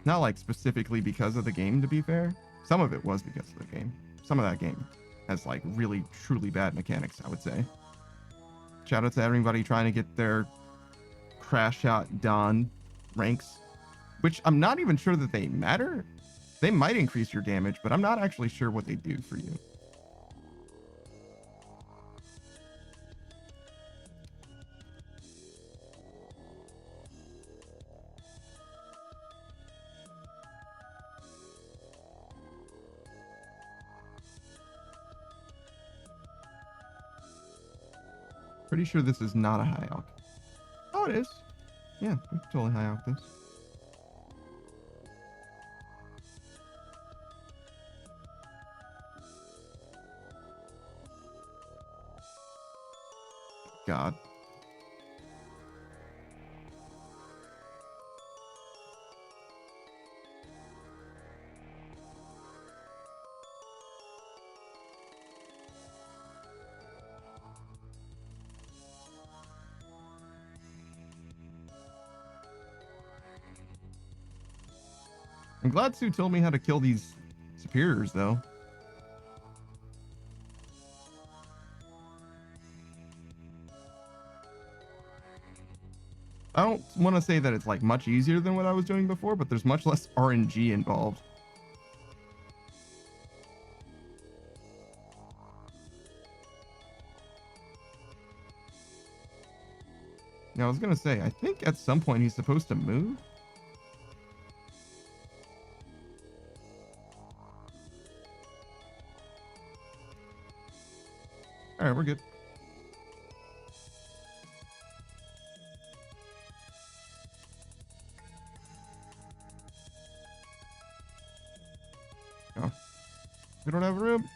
S1: not like specifically because of the game, to be fair. Some of it was because of the game. Some of that game has like really, truly bad mechanics, I would say. Shout out to everybody trying to get their Crash Shot Dawn ranks, which I'm not even sure that they matter. They might increase your damage, but I'm not actually sure what they do for you. Pretty sure this is not a high alch. Oh, it is. Yeah, we can totally high alch this. God. I'm glad Sue told me how to kill these superiors, though. I don't want to say that it's like much easier than what I was doing before, but there's much less RNG involved. Now, I was going to say, I think at some point he's supposed to move. All right, we're good. Oh, we don't have room.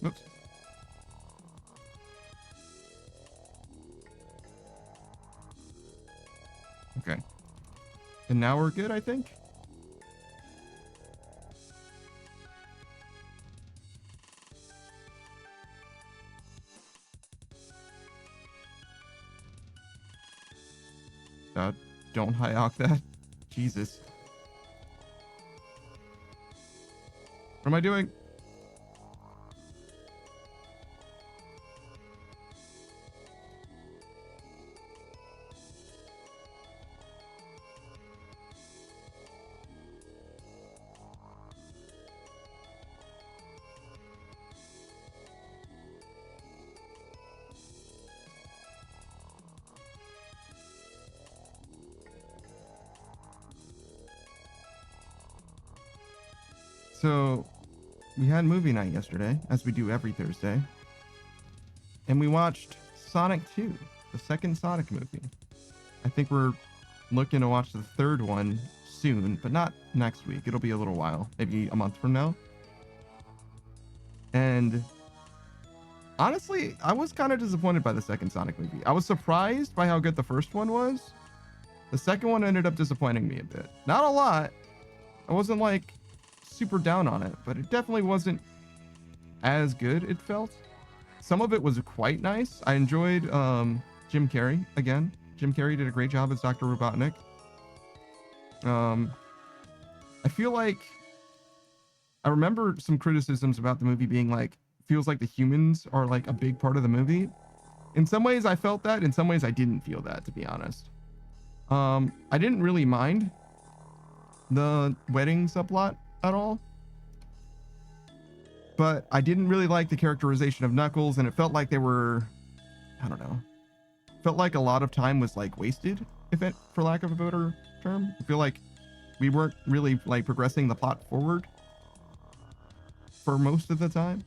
S1: Oops. And now we're good, I think. Don't high-oct that. Jesus. What am I doing? So, we had movie night yesterday, as we do every Thursday. And we watched Sonic 2, the second Sonic movie. I think we're looking to watch the third one soon, but not next week. It'll be a little while, maybe a month from now. And honestly, I was kind of disappointed by the second Sonic movie. I was surprised by how good the first one was. The second one ended up disappointing me a bit. Not a lot. I wasn't like super down on it, but it definitely wasn't as good, it felt. Some of it was quite nice. I enjoyed Jim Carrey again. Jim Carrey did a great job as Dr. Robotnik. I feel like I remember some criticisms about the movie being like, feels like the humans are like a big part of the movie. In some ways I felt that, in some ways I didn't feel that, to be honest. I didn't really mind the wedding subplot at all, but I didn't really like the characterization of Knuckles, and it felt like they were, I don't know, felt like a lot of time was like wasted, if it, for lack of a better term. I feel like we weren't really like progressing the plot forward for most of the time,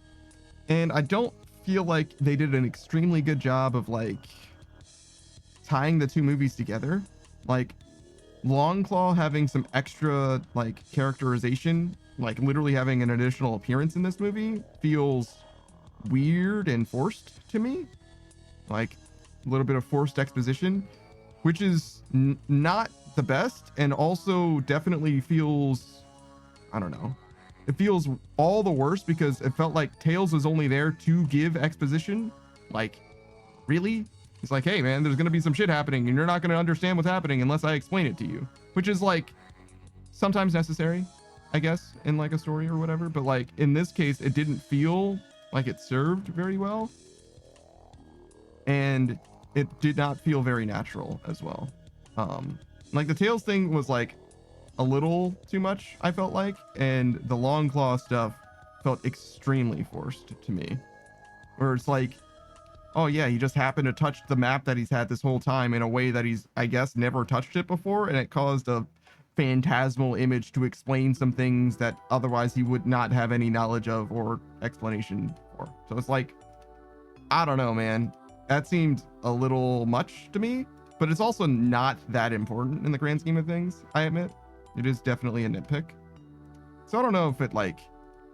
S1: and I don't feel like they did an extremely good job of like tying the two movies together. Like Longclaw having some extra like characterization, like literally having an additional appearance in this movie, feels weird and forced to me. Like a little bit of forced exposition, which is not the best, and also definitely feels, I don't know, it feels all the worse because it felt like Tails was only there to give exposition. Like, really? It's like, hey man, there's gonna be some shit happening and you're not gonna understand what's happening unless I explain it to you, which is like sometimes necessary, I guess, in like a story or whatever. But like in this case, it didn't feel like it served very well, and it did not feel very natural as well. Like the Tails thing was like a little too much, I felt like, and the Longclaw stuff felt extremely forced to me, where it's like, oh yeah, he just happened to touch the map that he's had this whole time in a way that he's, I guess, never touched it before, and it caused a phantasmal image to explain some things that otherwise he would not have any knowledge of or explanation for. So it's like, I don't know, man. That seemed a little much to me, but it's also not that important in the grand scheme of things, I admit. It is definitely a nitpick. So I don't know if it like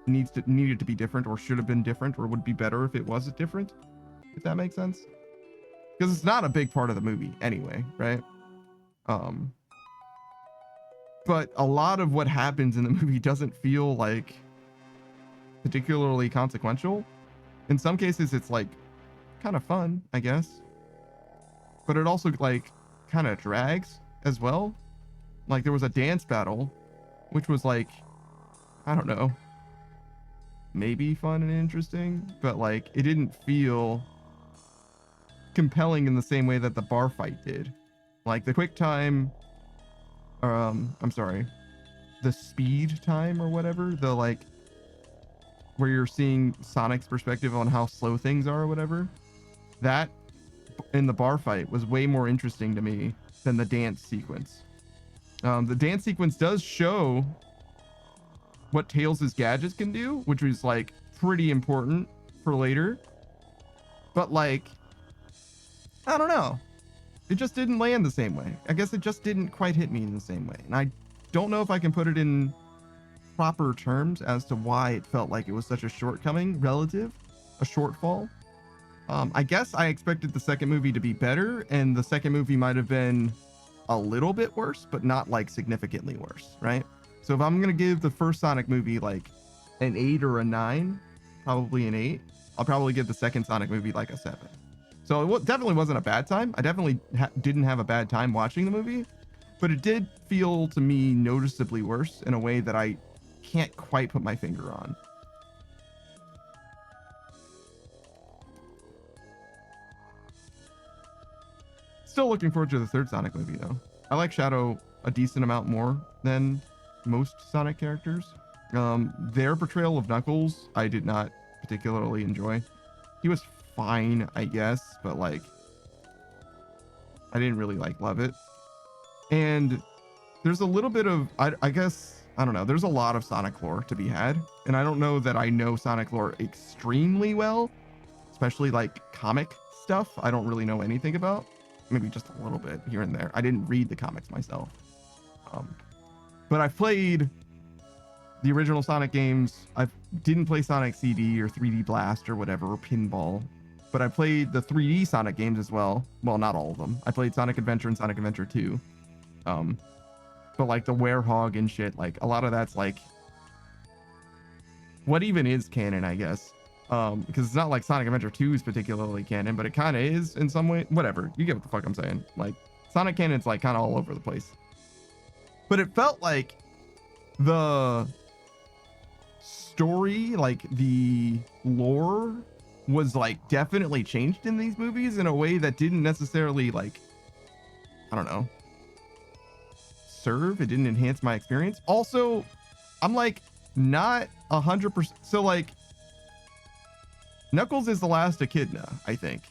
S1: needed to be different or should have been different or would be better if it was different. If that makes sense, because it's not a big part of the movie anyway, right? But a lot of what happens in the movie doesn't feel like particularly consequential. In some cases, it's like kind of fun, I guess, but it also like kind of drags as well. Like there was a dance battle, which was like, I don't know, maybe fun and interesting, but like it didn't feel compelling in the same way that the bar fight did. Like the quick time, I'm sorry, the speed time or whatever, the like where you're seeing Sonic's perspective on how slow things are or whatever, that in the bar fight was way more interesting to me than the dance sequence. The dance sequence does show what Tails' gadgets can do, which was like pretty important for later, but like, I don't know. It just didn't land the same way. I guess it just didn't quite hit me in the same way. And I don't know if I can put it in proper terms as to why it felt like it was such a shortcoming relative, a shortfall. I guess I expected the second movie to be better, and the second movie might have been a little bit worse, but not like significantly worse, right? So if I'm gonna give the first Sonic movie like an 8 or a 9, probably an 8, I'll probably give the second Sonic movie like a 7. So it definitely wasn't a bad time. I definitely didn't have a bad time watching the movie, but it did feel to me noticeably worse in a way that I can't quite put my finger on. Still looking forward to the third Sonic movie though. I like Shadow a decent amount more than most Sonic characters. Their portrayal of Knuckles, I did not particularly enjoy. He was fine, I guess, but like, I didn't really like love it. And there's a little bit of, I guess, I don't know, there's a lot of Sonic lore to be had. And I don't know that I know Sonic lore extremely well, especially like comic stuff. I don't really know anything about. Maybe just a little bit here and there. I didn't read the comics myself. But I played the original Sonic games. I didn't play Sonic CD or 3D Blast or whatever, or Pinball. But I played the 3D Sonic games as well. Well, not all of them. I played Sonic Adventure and Sonic Adventure 2. But like the Werehog and shit, like a lot of that's like, what even is canon, I guess. Because it's not like Sonic Adventure 2 is particularly canon, but it kind of is in some way. Whatever, you get what the fuck I'm saying. Like Sonic canon's like kind of all over the place. But it felt like the story, like the lore, was like definitely changed in these movies in a way that didn't necessarily like, I don't know, serve. It didn't enhance my experience. Also, I'm like not 100%. So like, Knuckles is the last Echidna, I think,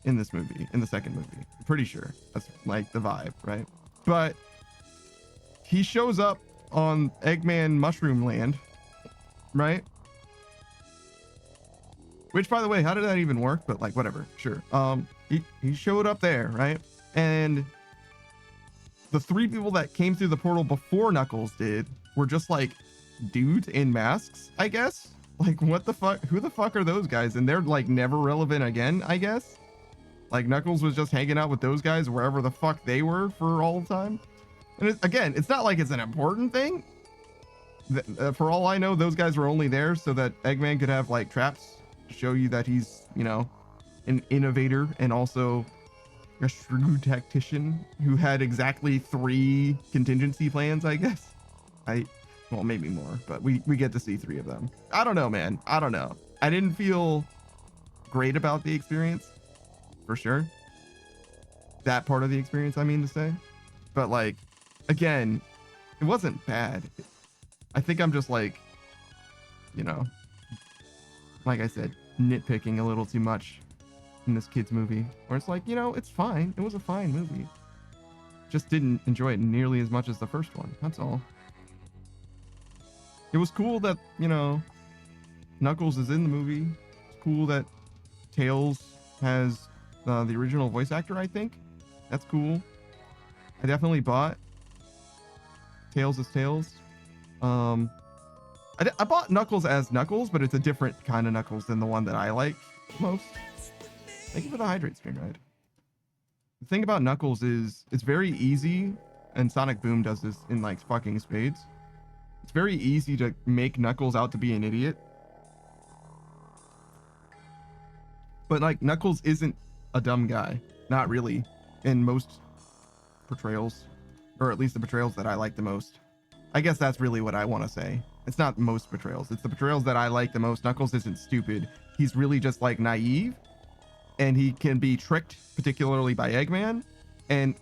S1: in this movie, in the second movie. I'm pretty sure that's like the vibe, right? But he shows up on Eggman Mushroom Land, right? Which, by the way, how did that even work? But like, whatever, sure. He showed up there, right? And the 3 people that came through the portal before Knuckles did were just like dudes in masks, I guess. Like, what the fuck? Who the fuck are those guys? And they're like never relevant again, I guess. Like Knuckles was just hanging out with those guys wherever the fuck they were for all the time. And again, it's not like it's an important thing. For all I know, those guys were only there so that Eggman could have like traps to show you that he's, you know, an innovator and also a shrewd tactician who had exactly 3 contingency plans, I guess. Well, maybe more, but we get to see 3 of them. I don't know, man. I don't know. I didn't feel great about the experience, for sure. That part of the experience, I mean to say. But like, again, it wasn't bad. I think I'm just like, you know, like I said, nitpicking a little too much in this kid's movie. Where it's like, you know, it's fine. It was a fine movie. Just didn't enjoy it nearly as much as the first one. That's all. It was cool that, you know, Knuckles is in the movie. It's cool that Tails has the original voice actor, I think. That's cool. I definitely bought Tails as Tails. I bought Knuckles as Knuckles, but it's a different kind of Knuckles than the one that I like most. Thank you for the hydrate screen ride. The thing about Knuckles is it's very easy, and Sonic Boom does this in like fucking spades. It's very easy to make Knuckles out to be an idiot. But like, Knuckles isn't a dumb guy. Not really. In most portrayals. Or at least the portrayals that I like the most. I guess that's really what I want to say. It's not most portrayals. It's the portrayals that I like the most. Knuckles isn't stupid. He's really just like naive. And he can be tricked, particularly by Eggman. And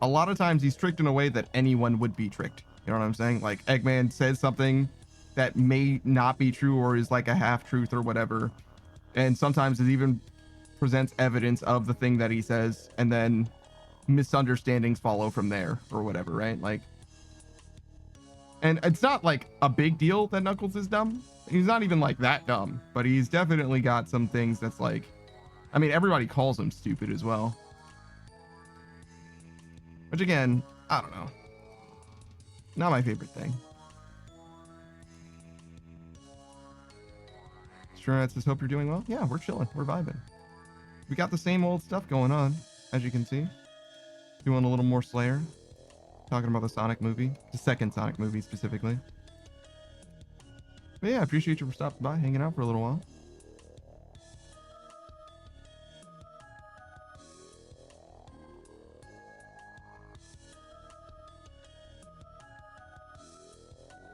S1: a lot of times he's tricked in a way that anyone would be tricked. You know what I'm saying? Like, Eggman says something that may not be true or is like a half-truth or whatever. And sometimes it even presents evidence of the thing that he says, and then misunderstandings follow from there or whatever, right? Like, and it's not like a big deal that Knuckles is dumb. He's not even like that dumb, but he's definitely got some things that's like, I mean, everybody calls him stupid as well. Which again, I don't know. Not my favorite thing. Sure, says, hope you're doing well. Yeah, we're chilling. We're vibing. We got the same old stuff going on, as you can see. Doing a little more Slayer. talking about the Sonic movie, the second Sonic movie specifically. But yeah, I appreciate you for stopping by, hanging out for a little while.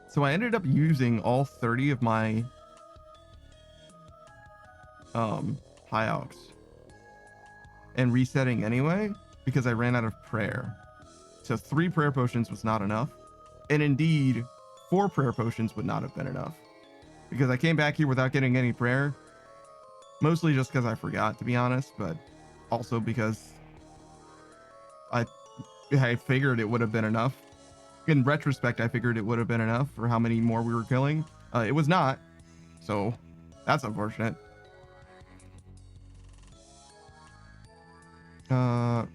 S1: So I ended up using all 30 of my high ox and resetting anyway because I ran out of prayer. So 3 prayer potions was not enough. And indeed, 4 prayer potions would not have been enough. Because I came back here without getting any prayer. Mostly just because I forgot, to be honest, but also because I figured it would have been enough. In retrospect, I figured it would have been enough for how many more we were killing. It was not. So that's unfortunate.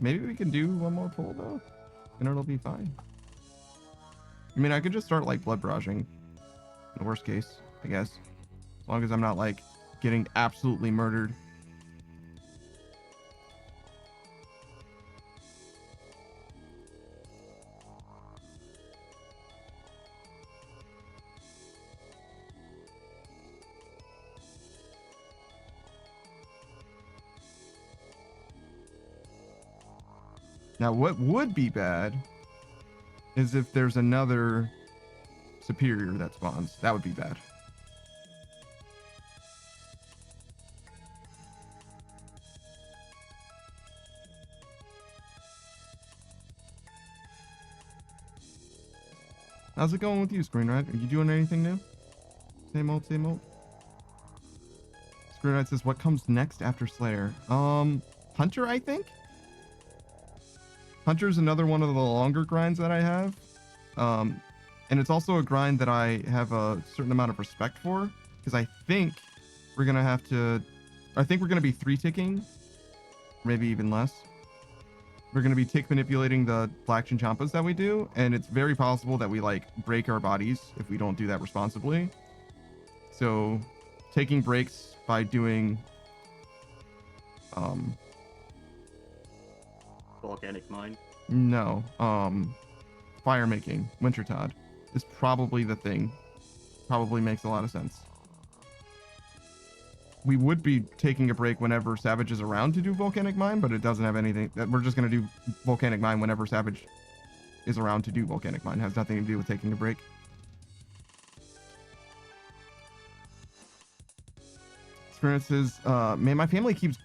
S1: Maybe we can do one more pull though, and it'll be fine. I mean, I could just start like blood barraging. In the worst case, I guess. As long as I'm not like getting absolutely murdered. Now, what would be bad is if there's another superior that spawns. That would be bad. How's it going with you, Screenride? Are you doing anything new? Same old, same old. Screenride says, what comes next after Slayer? Hunter, I think? Hunter's another one of the longer grinds that I have. And it's also a grind that I have a certain amount of respect for, because I think we're going to have to... I think we're going to be 3-ticking, maybe even less. We're going to be tick manipulating the black chinchompas that we do, and it's very possible that we like break our bodies if we don't do that responsibly. So taking breaks by doing
S3: Volcanic mine.
S1: no fire making Wintertod is probably the thing. Probably makes a lot of sense. We would be taking a break whenever Savage is around to do Volcanic Mine, but it doesn't have anything. We're just going to do Volcanic Mine whenever Savage is around to do Volcanic Mine. It has nothing to do with taking a break. Experiences, man, my family keeps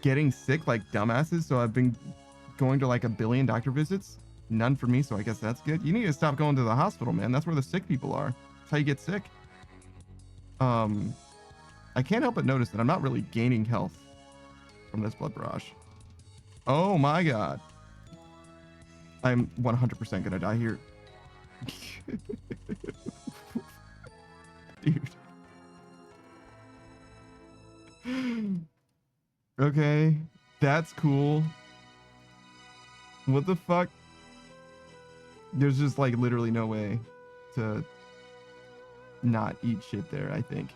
S1: getting sick like dumbasses, so I've been going to like 1 billion doctor visits. None for me, so I guess that's good. You need to stop going to the hospital, man. That's where the sick people are. That's how you get sick. I can't help but notice that I'm not really gaining health from this blood barrage. Oh my god. I'm 100% gonna die here. Dude. Okay, that's cool. What the fuck? There's just like literally no way to not eat shit there, I think.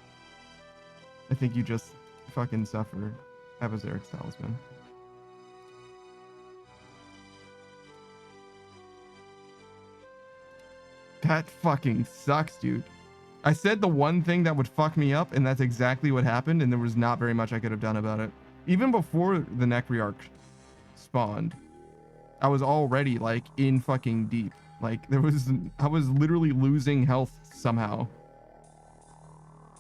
S1: I think you just fucking suffer. Have a Xerix Talisman. That fucking sucks, dude. I said the one thing that would fuck me up, and that's exactly what happened, and there was not very much I could have done about it. Even before the Necryarch spawned, I was already like in fucking deep. Like I was literally losing health somehow.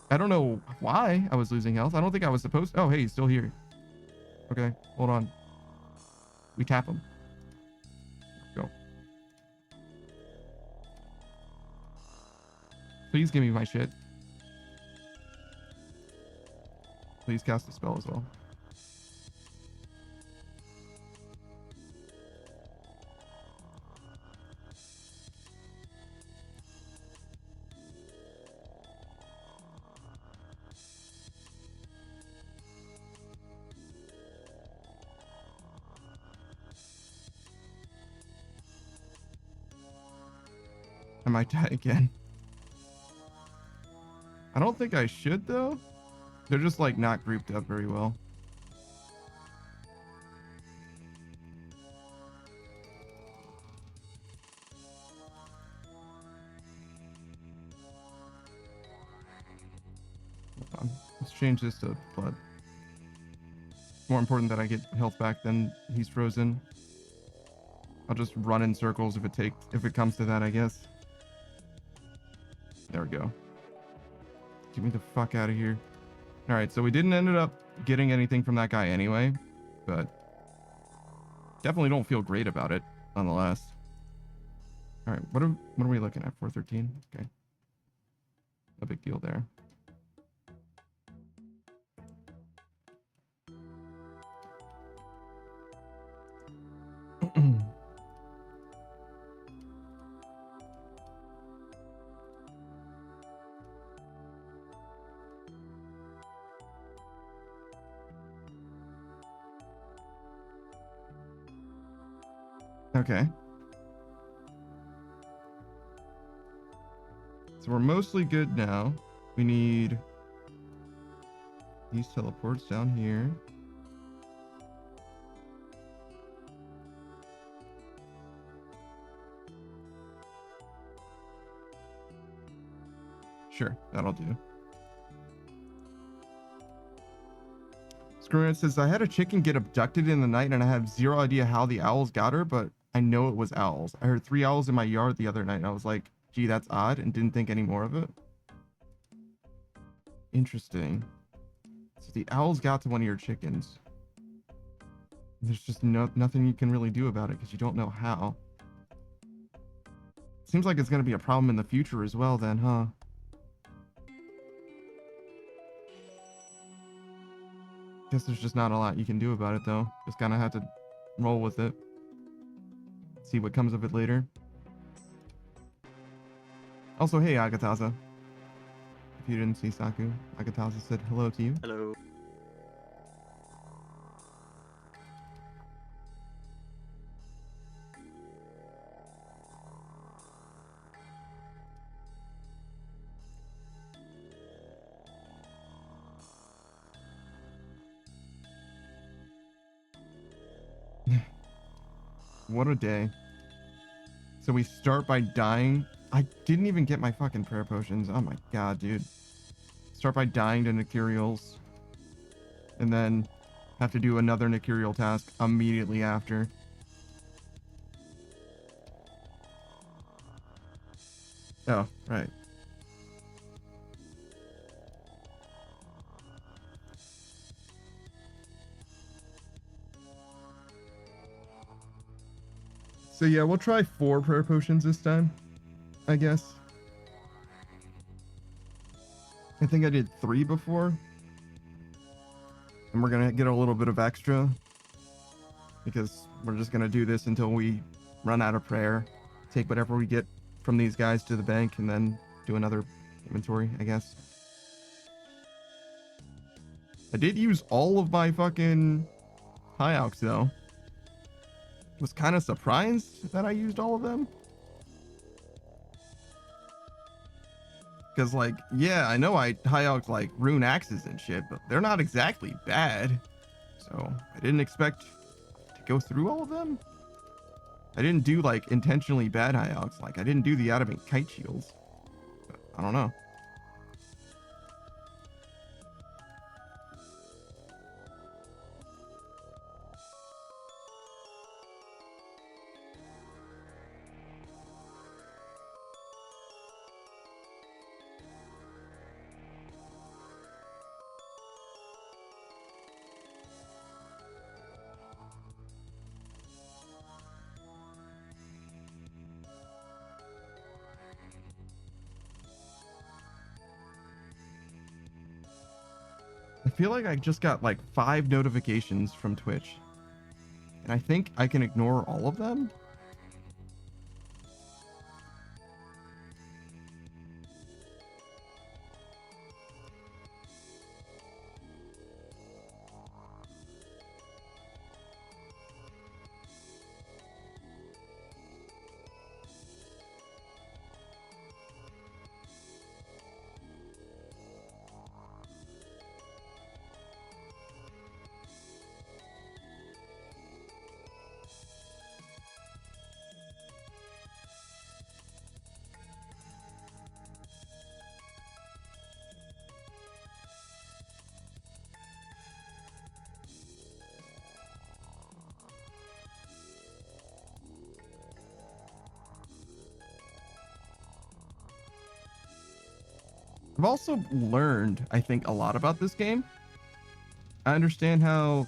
S1: I don't know why I was losing health. I don't think I was supposed to. Oh, hey, he's still here. Okay, hold on. We tap him. Go. Please give me my shit. Please cast a spell as well. I might die again. I don't think I should though. They're just like not grouped up very well. Let's change this to blood. More important that I get health back than he's frozen. I'll just run in circles if it comes to that, I guess. There we go. Get me the fuck out of here. All right, so we didn't end up getting anything from that guy anyway, but definitely don't feel great about it nonetheless. All right, what are we looking at? 413. Okay, no big deal there. Okay. So we're mostly good now. We need these teleports down here. Sure, that'll do. Screwin says, I had a chicken get abducted in the night and I have zero idea how the owls got her, but I know it was owls. I heard 3 owls in my yard the other night and I was like, gee, that's odd, and didn't think any more of it. Interesting. So the owls got to one of your chickens. There's just nothing you can really do about it because you don't know how. Seems like it's going to be a problem in the future as well then, huh? Guess there's just not a lot you can do about it though. Just kind of have to roll with it. See what comes of it later. Also, hey Agataza. If you didn't see Saku, Agataza said hello to you.
S3: Hello.
S1: What a day. So we start by dying. I didn't even get my fucking prayer potions. Oh my god, dude. Start by dying to Nicurials. And then have to do another Nicurial task immediately after. Oh, right. So yeah, we'll try 4 prayer potions this time, I guess. I think I did 3 before. And we're gonna get a little bit of extra. Because we're just gonna do this until we run out of prayer. Take whatever we get from these guys to the bank and then do another inventory, I guess. I did use all of my fucking high alks though. Was kind of surprised that I used all of them. Because, like, yeah, I know I high alked like rune axes and shit, but they're not exactly bad. So I didn't expect to go through all of them. I didn't do like intentionally bad high alks. Like I didn't do the adamant kite shields. But I don't know. I feel like I just got like 5 notifications from Twitch. And I think I can ignore all of them. I've also learned, I think, a lot about this game. I understand how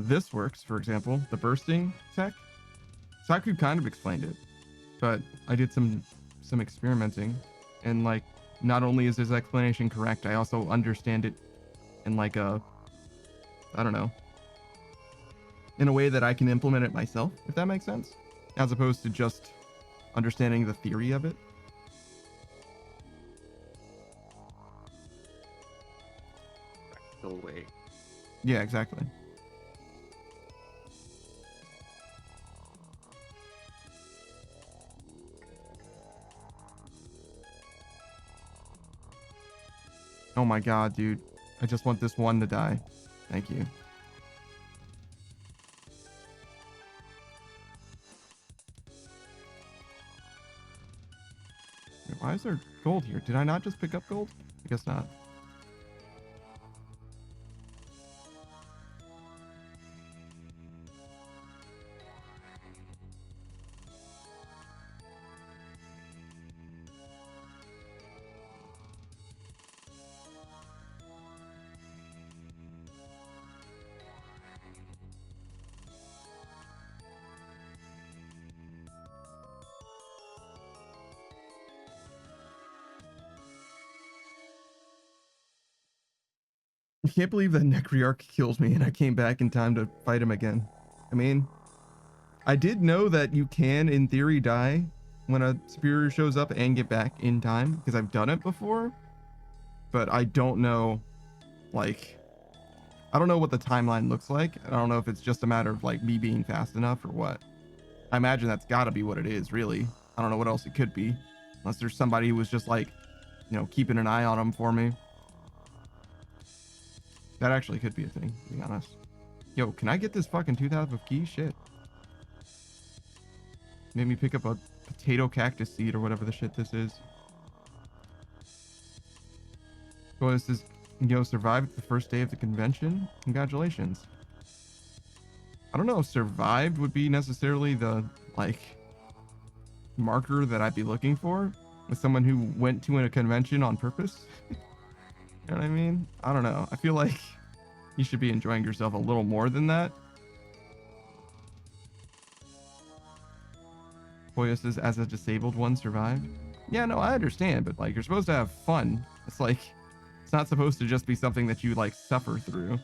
S1: this works, for example, the bursting tech. Saku kind of explained it, but I did some experimenting, and like, not only is his explanation correct, I also understand it in like a, I don't know, in a way that I can implement it myself, if that makes sense, as opposed to just understanding the theory of it.
S3: Go away.
S1: Yeah, exactly. Oh my god, dude. I just want this one to die. Thank you. Wait, why is there gold here? Did I not just pick up gold? I guess not. I can't believe that Necryarch killed me and I came back in time to fight him again. I mean, I did know that you can, in theory, die when a superior shows up and get back in time, because I've done it before. But I don't know, like, I don't know what the timeline looks like. I don't know if it's just a matter of, like, me being fast enough or what. I imagine that's gotta be what it is, really. I don't know what else it could be. Unless there's somebody who was just, like, you know, keeping an eye on him for me. That actually could be a thing, to be honest. Yo, can I get this fucking 2,000 of keys? Shit. Made me pick up a potato cactus seed or whatever the shit this is. So this is, survived the first day of the convention. Congratulations. I don't know if survived would be necessarily the, like, marker that I'd be looking for with someone who went to a convention on purpose. You know what I mean? I don't know. I feel like you should be enjoying yourself a little more than that. Hoya says, as a disabled one, survived. Yeah, no, I understand, but like, you're supposed to have fun. It's like, it's not supposed to just be something that you like suffer through.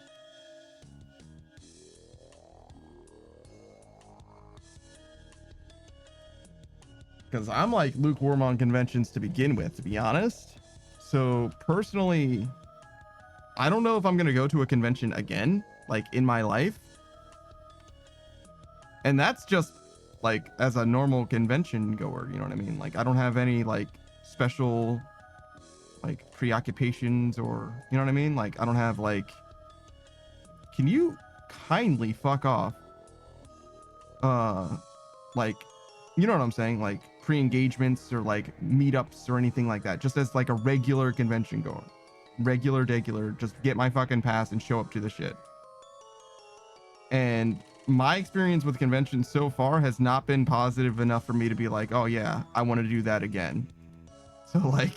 S1: Because I'm like lukewarm on conventions to begin with, to be honest. So personally, I don't know if I'm going to go to a convention again, like in my life. And that's just like as a normal convention goer, you know what I mean? Like I don't have any like special like preoccupations or, you know what I mean? Like I don't have like, can you kindly fuck off? Like, you know what I'm saying? Like pre-engagements or like meetups or anything like that, just as like a regular convention goer. Regular, just get my fucking pass and show up to the shit. And my experience with conventions so far has not been positive enough for me to be like, oh yeah, I want to do that again. So like,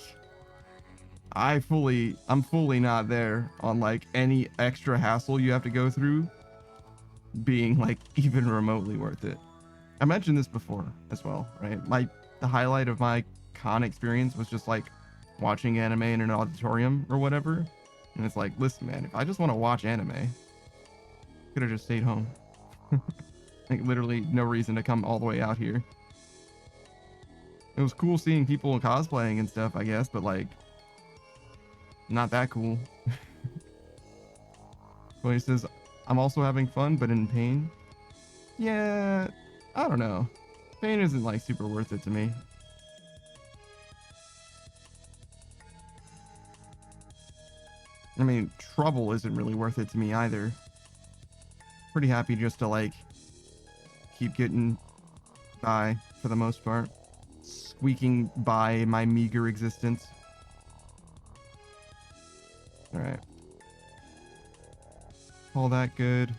S1: I'm fully not there on like any extra hassle you have to go through being like even remotely worth it. I mentioned this before as well, right? The highlight of my con experience was just like watching anime in an auditorium or whatever. And it's like, listen, man, if I just want to watch anime, could have just stayed home. Like literally no reason to come all the way out here. It was cool seeing people cosplaying and stuff, I guess, but like, not that cool. Well, he says, I'm also having fun, but in pain. Yeah, I don't know. Pain isn't like super worth it to me. I mean, trouble isn't really worth it to me either. Pretty happy just to like keep getting by for the most part. Squeaking by my meager existence. Alright. All that good.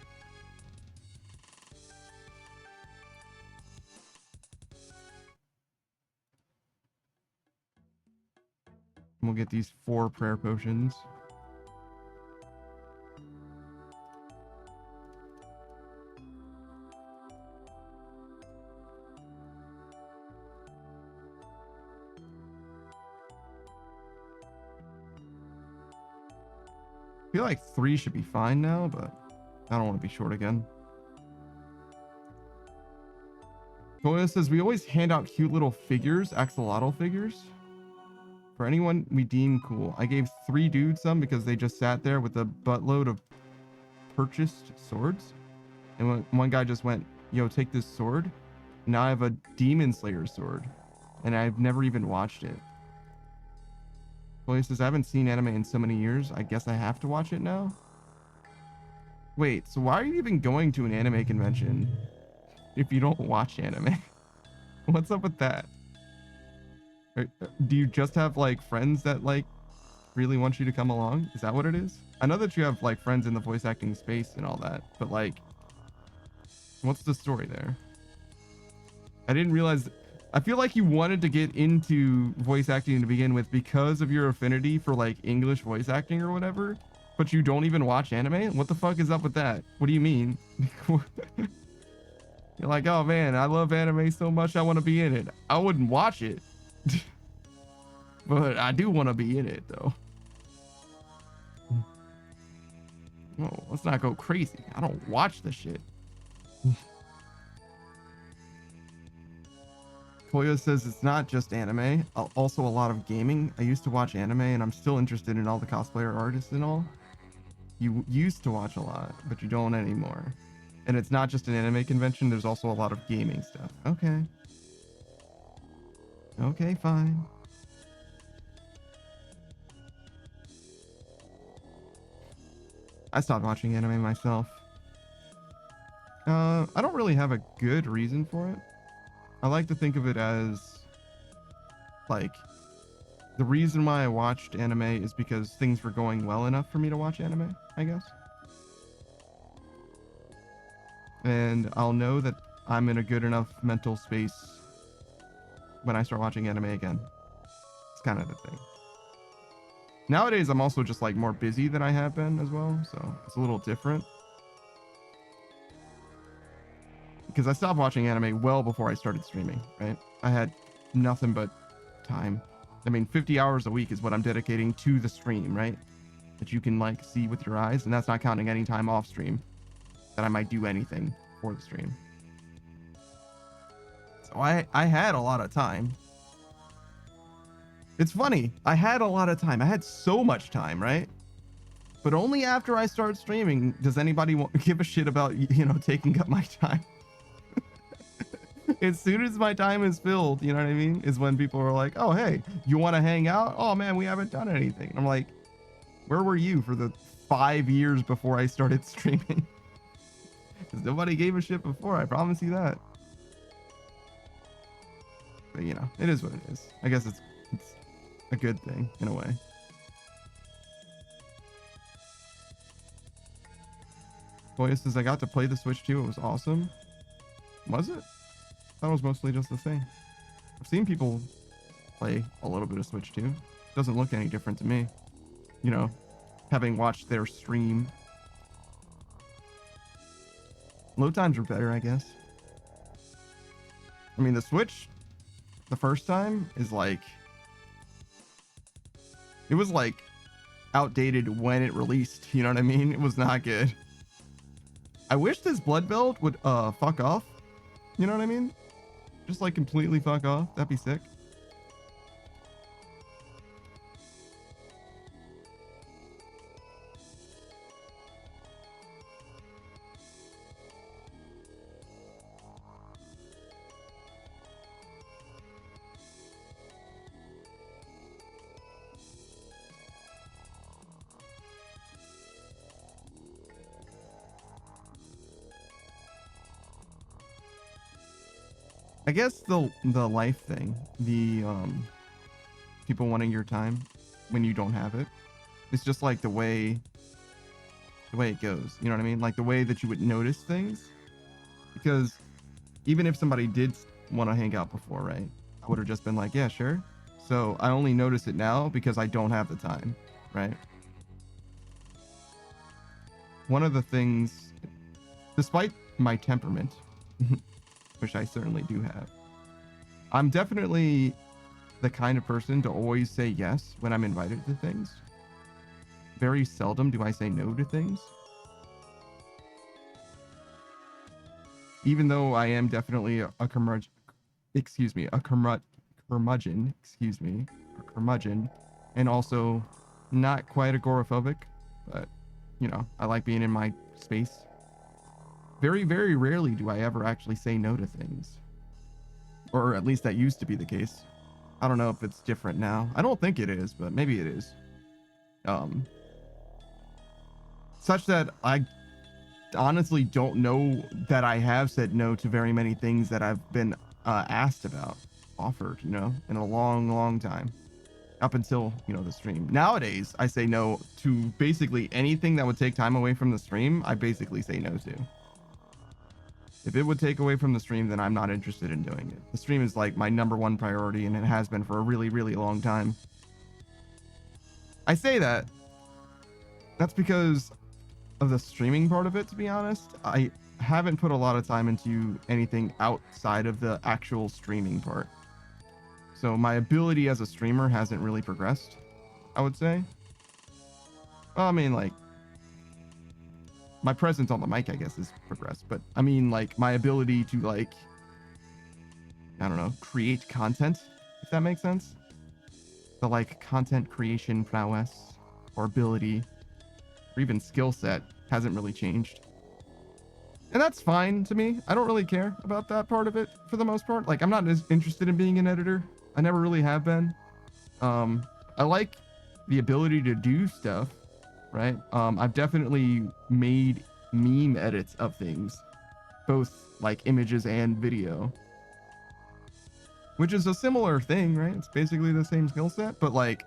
S1: We'll get these 4 prayer potions. I feel like 3 should be fine now, but I don't want to be short again. Toya says, we always hand out cute little figures, axolotl figures, for anyone we deem cool. I gave 3 dudes some because they just sat there with a buttload of purchased swords. And one guy just went, yo, take this sword. Now I have a Demon Slayer sword. And I've never even watched it. Toya says, I haven't seen anime in so many years. I guess I have to watch it now. Wait, so why are you even going to an anime convention if you don't watch anime? What's up with that? Do you just have like friends that like really want you to come along? Is that what it is? I know that you have like friends in the voice acting space and all that, but like, what's the story there? I didn't realize. I feel like you wanted to get into voice acting to begin with because of your affinity for like English voice acting or whatever, but you don't even watch anime? What the fuck is up with that? What do you mean? You're like, oh man, I love anime so much I want to be in it. I wouldn't watch it, but I do want to be in it though. Oh, let's not go crazy. I don't watch the shit. Toya says it's not just anime, also a lot of gaming. I used to watch anime and I'm still interested in all the cosplayer artists and all. You used to watch a lot, but you don't anymore. And it's not just an anime convention, there's also a lot of gaming stuff. Okay. Okay, fine. I stopped watching anime myself. I don't really have a good reason for it. I like to think of it as like the reason why I watched anime is because things were going well enough for me to watch anime, I guess. And I'll know that I'm in a good enough mental space when I start watching anime again. It's kind of the thing. Nowadays, I'm also just like more busy than I have been as well, so it's a little different. Because I stopped watching anime well before I started streaming, right? I had nothing but time. I mean, 50 hours a week is what I'm dedicating to the stream, right? That you can like see with your eyes, and that's not counting any time off stream that I might do anything for the stream. So I had a lot of time. It's funny. I had a lot of time. I had so much time, right? But only after I start streaming does anybody give a shit about, you know, taking up my time. As soon as my time is filled, you know what I mean, is when people are like, oh, hey, you want to hang out? Oh, man, we haven't done anything. I'm like, where were you for the 5 years before I started streaming? Because nobody gave a shit before, I promise you that. But, you know, it is what it is. I guess it's a good thing, in a way. Boya says, I got to play the Switch too. It was awesome. Was it? I thought it was mostly just the thing. I've seen people play a little bit of Switch too. Doesn't look any different to me. You know, having watched their stream. Load times are better, I guess. I mean, the Switch, the first time, is like... It was like outdated when it released, you know what I mean? It was not good. I wish this blood belt would fuck off. You know what I mean? Just like completely fuck off. That'd be sick. I guess the life thing, the people wanting your time when you don't have it, it's just like the way it goes. You know what I mean? Like the way that you would notice things. Because even if somebody did want to hang out before, right? I would have just been like, yeah, sure. So I only notice it now because I don't have the time, right? One of the things, despite my temperament, which I certainly do have, I'm definitely the kind of person to always say yes when I'm invited to things. Very seldom do I say no to things. Even though I am definitely a curmudgeon, and also not quite agoraphobic, but you know, I like being in my space. Very, very rarely do I ever actually say no to things. Or at least that used to be the case. I don't know if it's different now. I don't think it is, but maybe it is. Such that I honestly don't know that I have said no to very many things that I've been asked about, offered, you know, in a long, long time. Up until, you know, the stream. Nowadays, I say no to basically anything that would take time away from the stream. I basically say no to. If it would take away from the stream, then I'm not interested in doing it. The stream is like my #1 priority, and it has been for a really, really long time. I say that. That's because of the streaming part of it, to be honest. I haven't put a lot of time into anything outside of the actual streaming part. So my ability as a streamer hasn't really progressed, I would say. Well, I mean, like, my presence on the mic, I guess, has progressed. But I mean, like, my ability to, like, I don't know, create content, if that makes sense. The, like, content creation prowess or ability or even skill set hasn't really changed. And that's fine to me. I don't really care about that part of it for the most part. Like, I'm not as interested in being an editor. I never really have been. I like the ability to do stuff, right? I've definitely made meme edits of things, both like images and video, which is a similar thing, right? It's basically the same skill set, but like,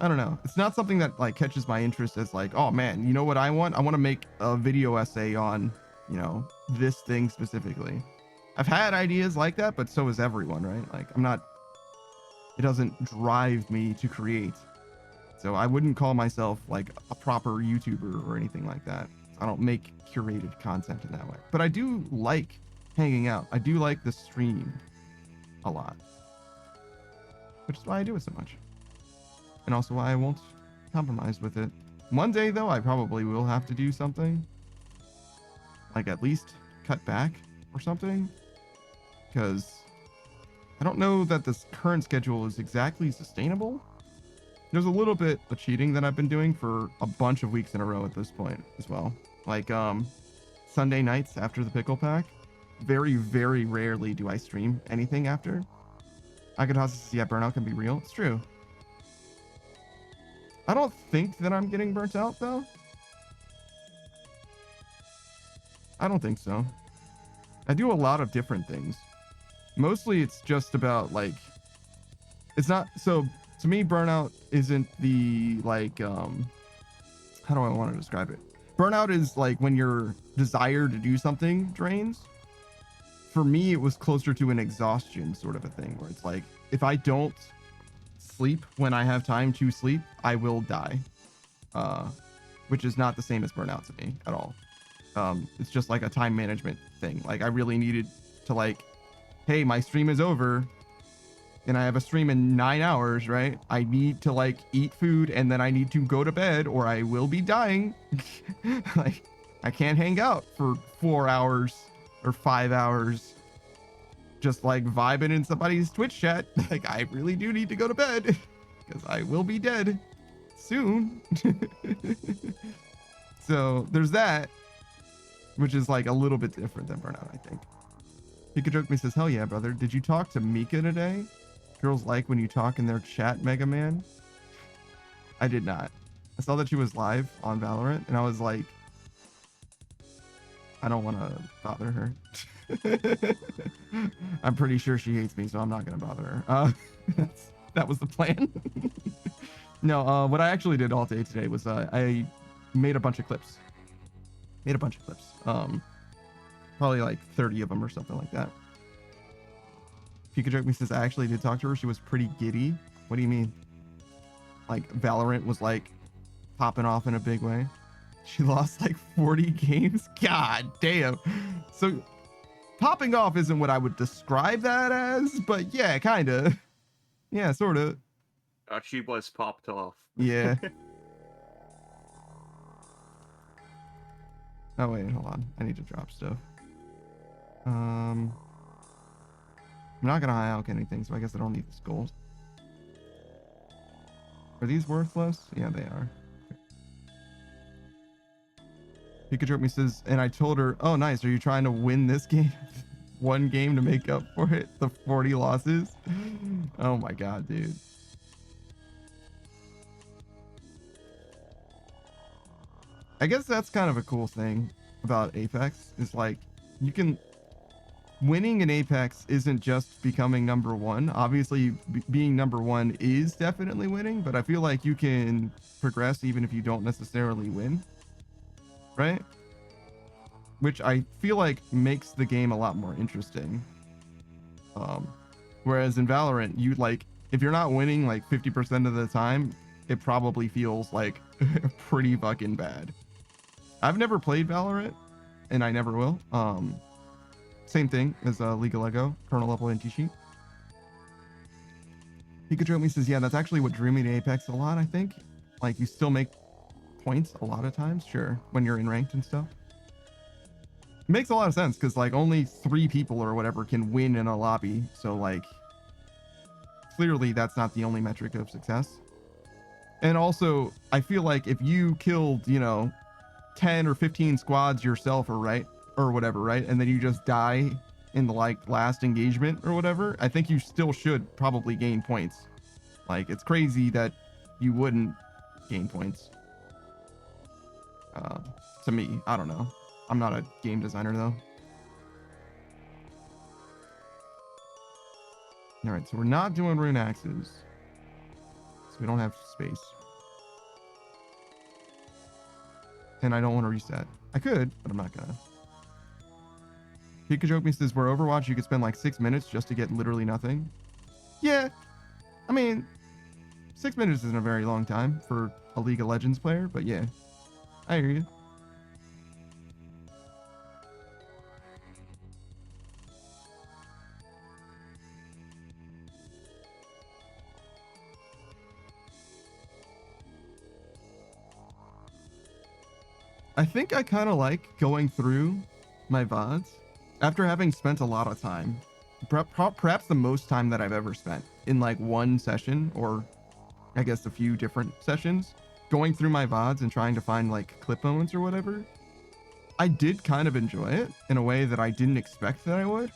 S1: I don't know. It's not something that like catches my interest as like, oh man, you know what I want? I want to make a video essay on, you know, this thing specifically. I've had ideas like that, but so is everyone, right? Like, it doesn't drive me to create. So I wouldn't call myself like a proper YouTuber or anything like that. I don't make curated content in that way. But I do like hanging out. I do like the stream a lot, which is why I do it so much. And also why I won't compromise with it. One day, though, I probably will have to do something. Like, at least cut back or something. Because I don't know that this current schedule is exactly sustainable. There's a little bit of cheating that I've been doing for a bunch of weeks in a row at this point as well. Like, Sunday nights after the pickle pack. Very, very rarely do I stream anything after. I could also see, yeah, burnout can be real. It's true. I don't think that I'm getting burnt out, though. I don't think so. I do a lot of different things. Mostly it's just about, like, it's not, so to me, burnout isn't the, like, how do I want to describe it? Burnout is like when your desire to do something drains. For me, it was closer to an exhaustion sort of a thing, where it's like, if I don't sleep when I have time to sleep, I will die. Which is not the same as burnout to me at all. It's just like a time management thing. Like, I really needed to, like, hey, my stream is over and I have a stream in 9 hours, right? I need to, like, eat food and then I need to go to bed or I will be dying. Like, I can't hang out for 4 hours or 5 hours just, like, vibing in somebody's Twitch chat. Like, I really do need to go to bed because I will be dead soon. So there's that, which is, like, a little bit different than burnout, I think. Pikajoke says, hell yeah, brother. Did you talk to Mika today? Girls like when you talk in their chat, Mega Man. I did not. I saw that she was live on Valorant, and I was like, I don't want to bother her. I'm pretty sure she hates me, so I'm not going to bother her. That was the plan. No, what I actually did all day today was I made a bunch of clips. Probably like 30 of them or something like that. Pikachu says, I actually did talk to her. She was pretty giddy. What do you mean? Like Valorant was like popping off in a big way. She lost like 40 games. God damn. So popping off isn't what I would describe that as, but yeah, kind of. Yeah, sort of.
S3: She was popped off.
S1: Yeah. Oh wait, hold on. I need to drop stuff. I'm not gonna high alch anything, so I guess I don't need this gold. Are these worthless? Yeah, they are. Pikachu says, and I told her, oh nice, are you trying to win this game? One game to make up for it? The 40 losses? Oh my god, dude. I guess that's kind of a cool thing about Apex, is like, you can... Winning in Apex isn't just becoming number one. Obviously, being number one is definitely winning, but I feel like you can progress even if you don't necessarily win. Right? Which I feel like makes the game a lot more interesting. Whereas in Valorant, you like, if you're not winning like 50% of the time, it probably feels like pretty fucking bad. I've never played Valorant, and I never will. Same thing as League of Lego, kernel level NT sheet. Pikachu says, yeah, that's actually what drew me to Apex a lot, I think. Like, you still make points a lot of times, sure, when you're in ranked and stuff. It makes a lot of sense, because, like, only 3 people or whatever can win in a lobby. So, like, clearly that's not the only metric of success. And also, I feel like if you killed, you know, 10 or 15 squads yourself or whatever, right? And then you just die in the like last engagement or whatever, I think you still should probably gain points. Like, it's crazy that you wouldn't gain points. To me, I don't know. I'm not a game designer though. All right, so we're not doing rune axes, so we don't have space. And I don't want to reset. I could, but I'm not gonna. Pikachu says, where Overwatch you could spend like 6 minutes just to get literally nothing. Yeah, I mean, 6 minutes isn't a very long time for a League of Legends player, but yeah, I hear you. I think I kind of like going through my VODs after having spent a lot of time, perhaps the most time that I've ever spent in like one session, or I guess a few different sessions, going through my VODs and trying to find like clip moments or whatever. I did kind of enjoy it in a way that I didn't expect that I would.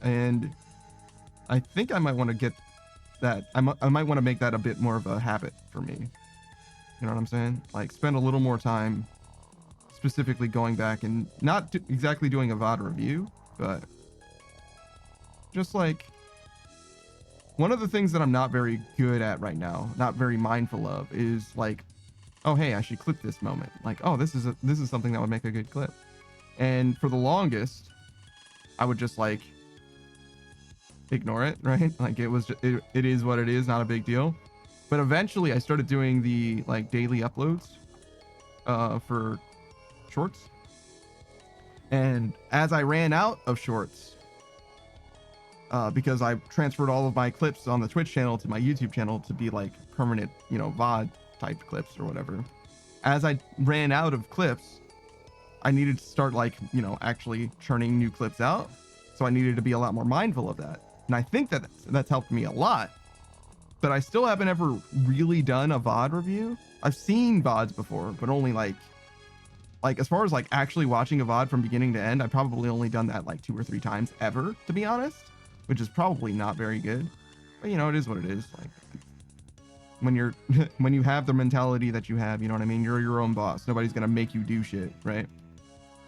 S1: And I think I might want to get that. I might want to make that a bit more of a habit for me. You know what I'm saying? Like, spend a little more time specifically going back and not exactly doing a VOD review, but just like, one of the things that I'm not very good at right now, not very mindful of, is like, oh hey, I should clip this moment. Like, oh, this is something that would make a good clip. And for the longest, I would just like ignore it, right? Like, it is what it is, not a big deal. But eventually I started doing the like daily uploads for shorts. And as I ran out of shorts, because I transferred all of my clips on the Twitch channel to my YouTube channel to be like permanent, you know, VOD type clips or whatever. As I ran out of clips, I needed to start like, you know, actually churning new clips out. So I needed to be a lot more mindful of that. And I think that that's helped me a lot. But I still haven't ever really done a VOD review. I've seen VODs before, but only like as far as like actually watching a VOD from beginning to end, I've probably only done that like 2 or 3 times ever, to be honest, which is probably not very good. But you know, it is what it is. Like, when you're when you have the mentality that you have, you know what I mean? You're your own boss. Nobody's gonna make you do shit, right?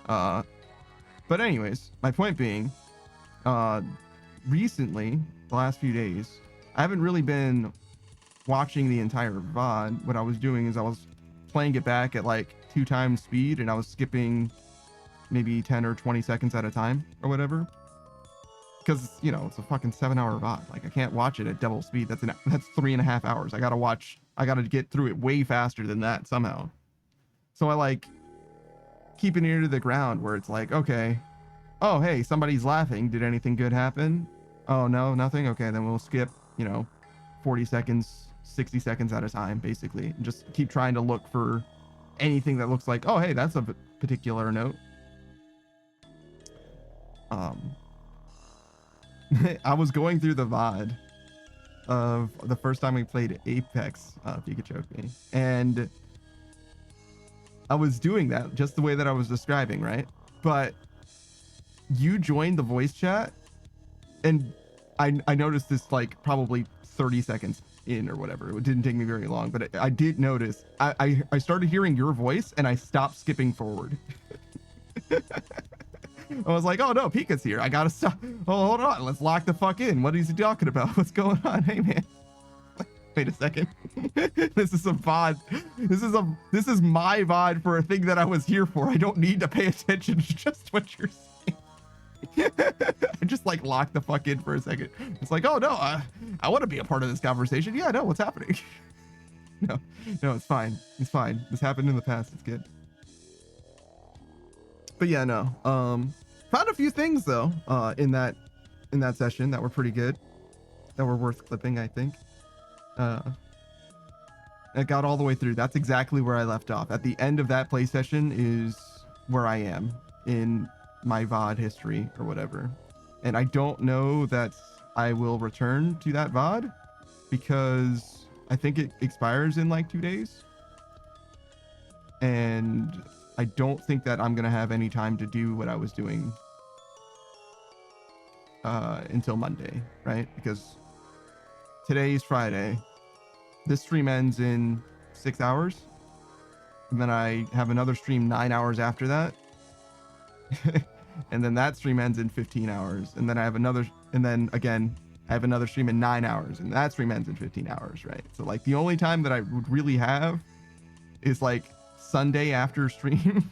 S1: But anyways, my point being, recently, the last few days, I haven't really been watching the entire VOD. What I was doing is I was playing it back at like 2 times speed, and I was skipping maybe 10 or 20 seconds at a time or whatever. because you know it's a fucking 7-hour VOD. Like I can't watch it at double speed. That's 3.5 hours. I gotta get through it way faster than that somehow. So I like keep an ear to the ground where it's like, okay, oh hey, somebody's laughing. Did anything good happen? Oh no, nothing. Okay, then we'll skip, you know, 40 seconds, 60 seconds at a time, basically, and just keep trying to look for anything that looks like, oh hey, that's a particular note. I was going through the VOD of the first time we played Apex, if you could choke me, and I was doing that just the way that I was describing, right? But you joined the voice chat, and I noticed this like probably 30 seconds in or whatever. It didn't take me very long, but I did notice I started hearing your voice and I stopped skipping forward. I was like, oh no, Pika's here. I gotta stop. Oh, hold on. Let's lock the fuck in. What is he talking about? What's going on? Hey man. Wait a second. This is a VOD. This is my VOD for a thing that I was here for. I don't need to pay attention to just what you're saying. I just like locked the fuck in for a second. It's like, oh no, I want to be a part of this conversation. Yeah, no, what's happening? No, it's fine. It's fine. This happened in the past. It's good. But yeah, no. Found a few things though, in that session that were pretty good, that were worth clipping, I think. I got all the way through. That's exactly where I left off. At the end of that play session is where I am in my VOD history or whatever. And I don't know that I will return to that VOD because I think it expires in like 2 days. And I don't think that I'm going to have any time to do what I was doing until Monday, right? Because today's Friday. This stream ends in 6 hours. And then I have another stream 9 hours after that. And then that stream ends in 15 hours. And then I have another, and then again, I have another stream in 9 hours. And that stream ends in 15 hours, right? So like the only time that I would really have is like Sunday after stream.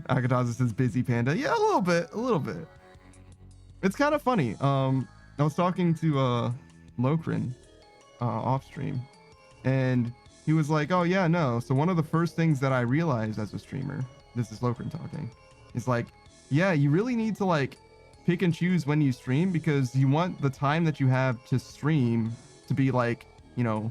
S1: Akataza says busy panda. Yeah, a little bit. It's kind of funny. I was talking to Lokrin off stream, and he was like, oh yeah, no. So one of the first things that I realized as a streamer, this is Lokrin talking, is like, yeah, you really need to like pick and choose when you stream, because you want the time that you have to stream to be like, you know,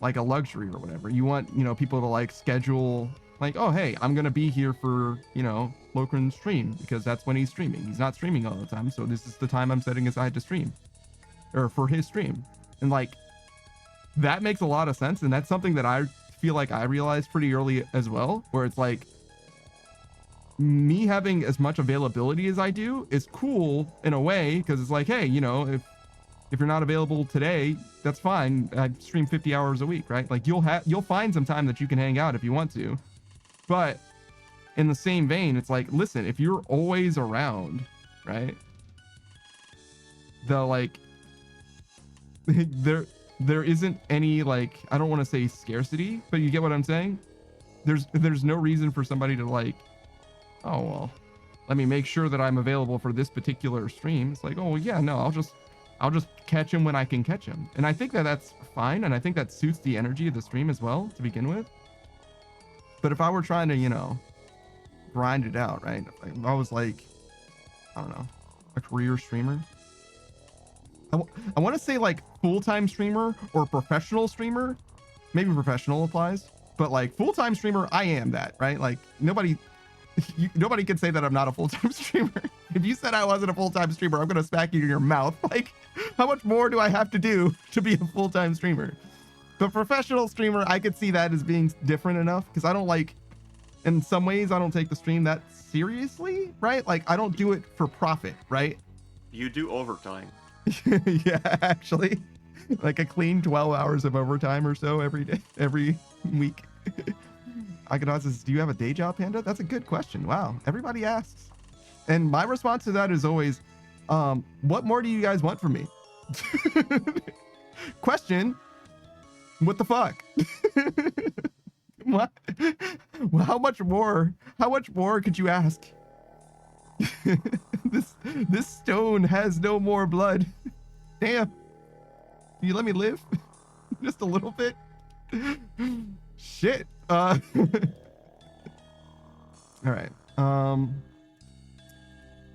S1: like a luxury or whatever. You want, you know, people to like schedule like, oh, hey, I'm going to be here for, you know, Lokrin's stream because that's when he's streaming. He's not streaming all the time. So this is the time I'm setting aside to stream or for his stream. And like, that makes a lot of sense. And that's something that I feel like I realized pretty early as well, where it's like me having as much availability as I do is cool in a way. Because it's like, hey, you know, if you're not available today, that's fine. I stream 50 hours a week, right? Like you'll find some time that you can hang out if you want to. But in the same vein, it's like, listen, if you're always around, right? Like there isn't any, like, I don't want to say scarcity, but you get what I'm saying? There's no reason for somebody to like, oh well, let me make sure that I'm available for this particular stream. It's like, oh yeah, no, I'll just catch him when I can catch him. And I think that that's fine. And I think that suits the energy of the stream as well to begin with. But if I were trying to, you know, grind it out, right? If I was like, I don't know, a career streamer. I want to say like full-time streamer or professional streamer. Maybe professional applies. But like full-time streamer, I am that, right? Like nobody can say that I'm not a full-time streamer. If you said I wasn't a full-time streamer, I'm going to smack you in your mouth. Like, how much more do I have to do to be a full-time streamer? But professional streamer, I could see that as being different enough, because I don't like, in some ways, I don't take the stream that seriously, right? Like, I don't do it for profit, right?
S3: You do overtime.
S1: Yeah, actually. Like a clean 12 hours of overtime or so every day, every week. Akadaz says, do you have a day job, Panda? That's a good question. Wow. Everybody asks. And my response to that is always, what more do you guys want from me? Question, what the fuck? What? How much more could you ask? This stone has no more blood. Damn. Can you let me live? Just a little bit? Shit. All right.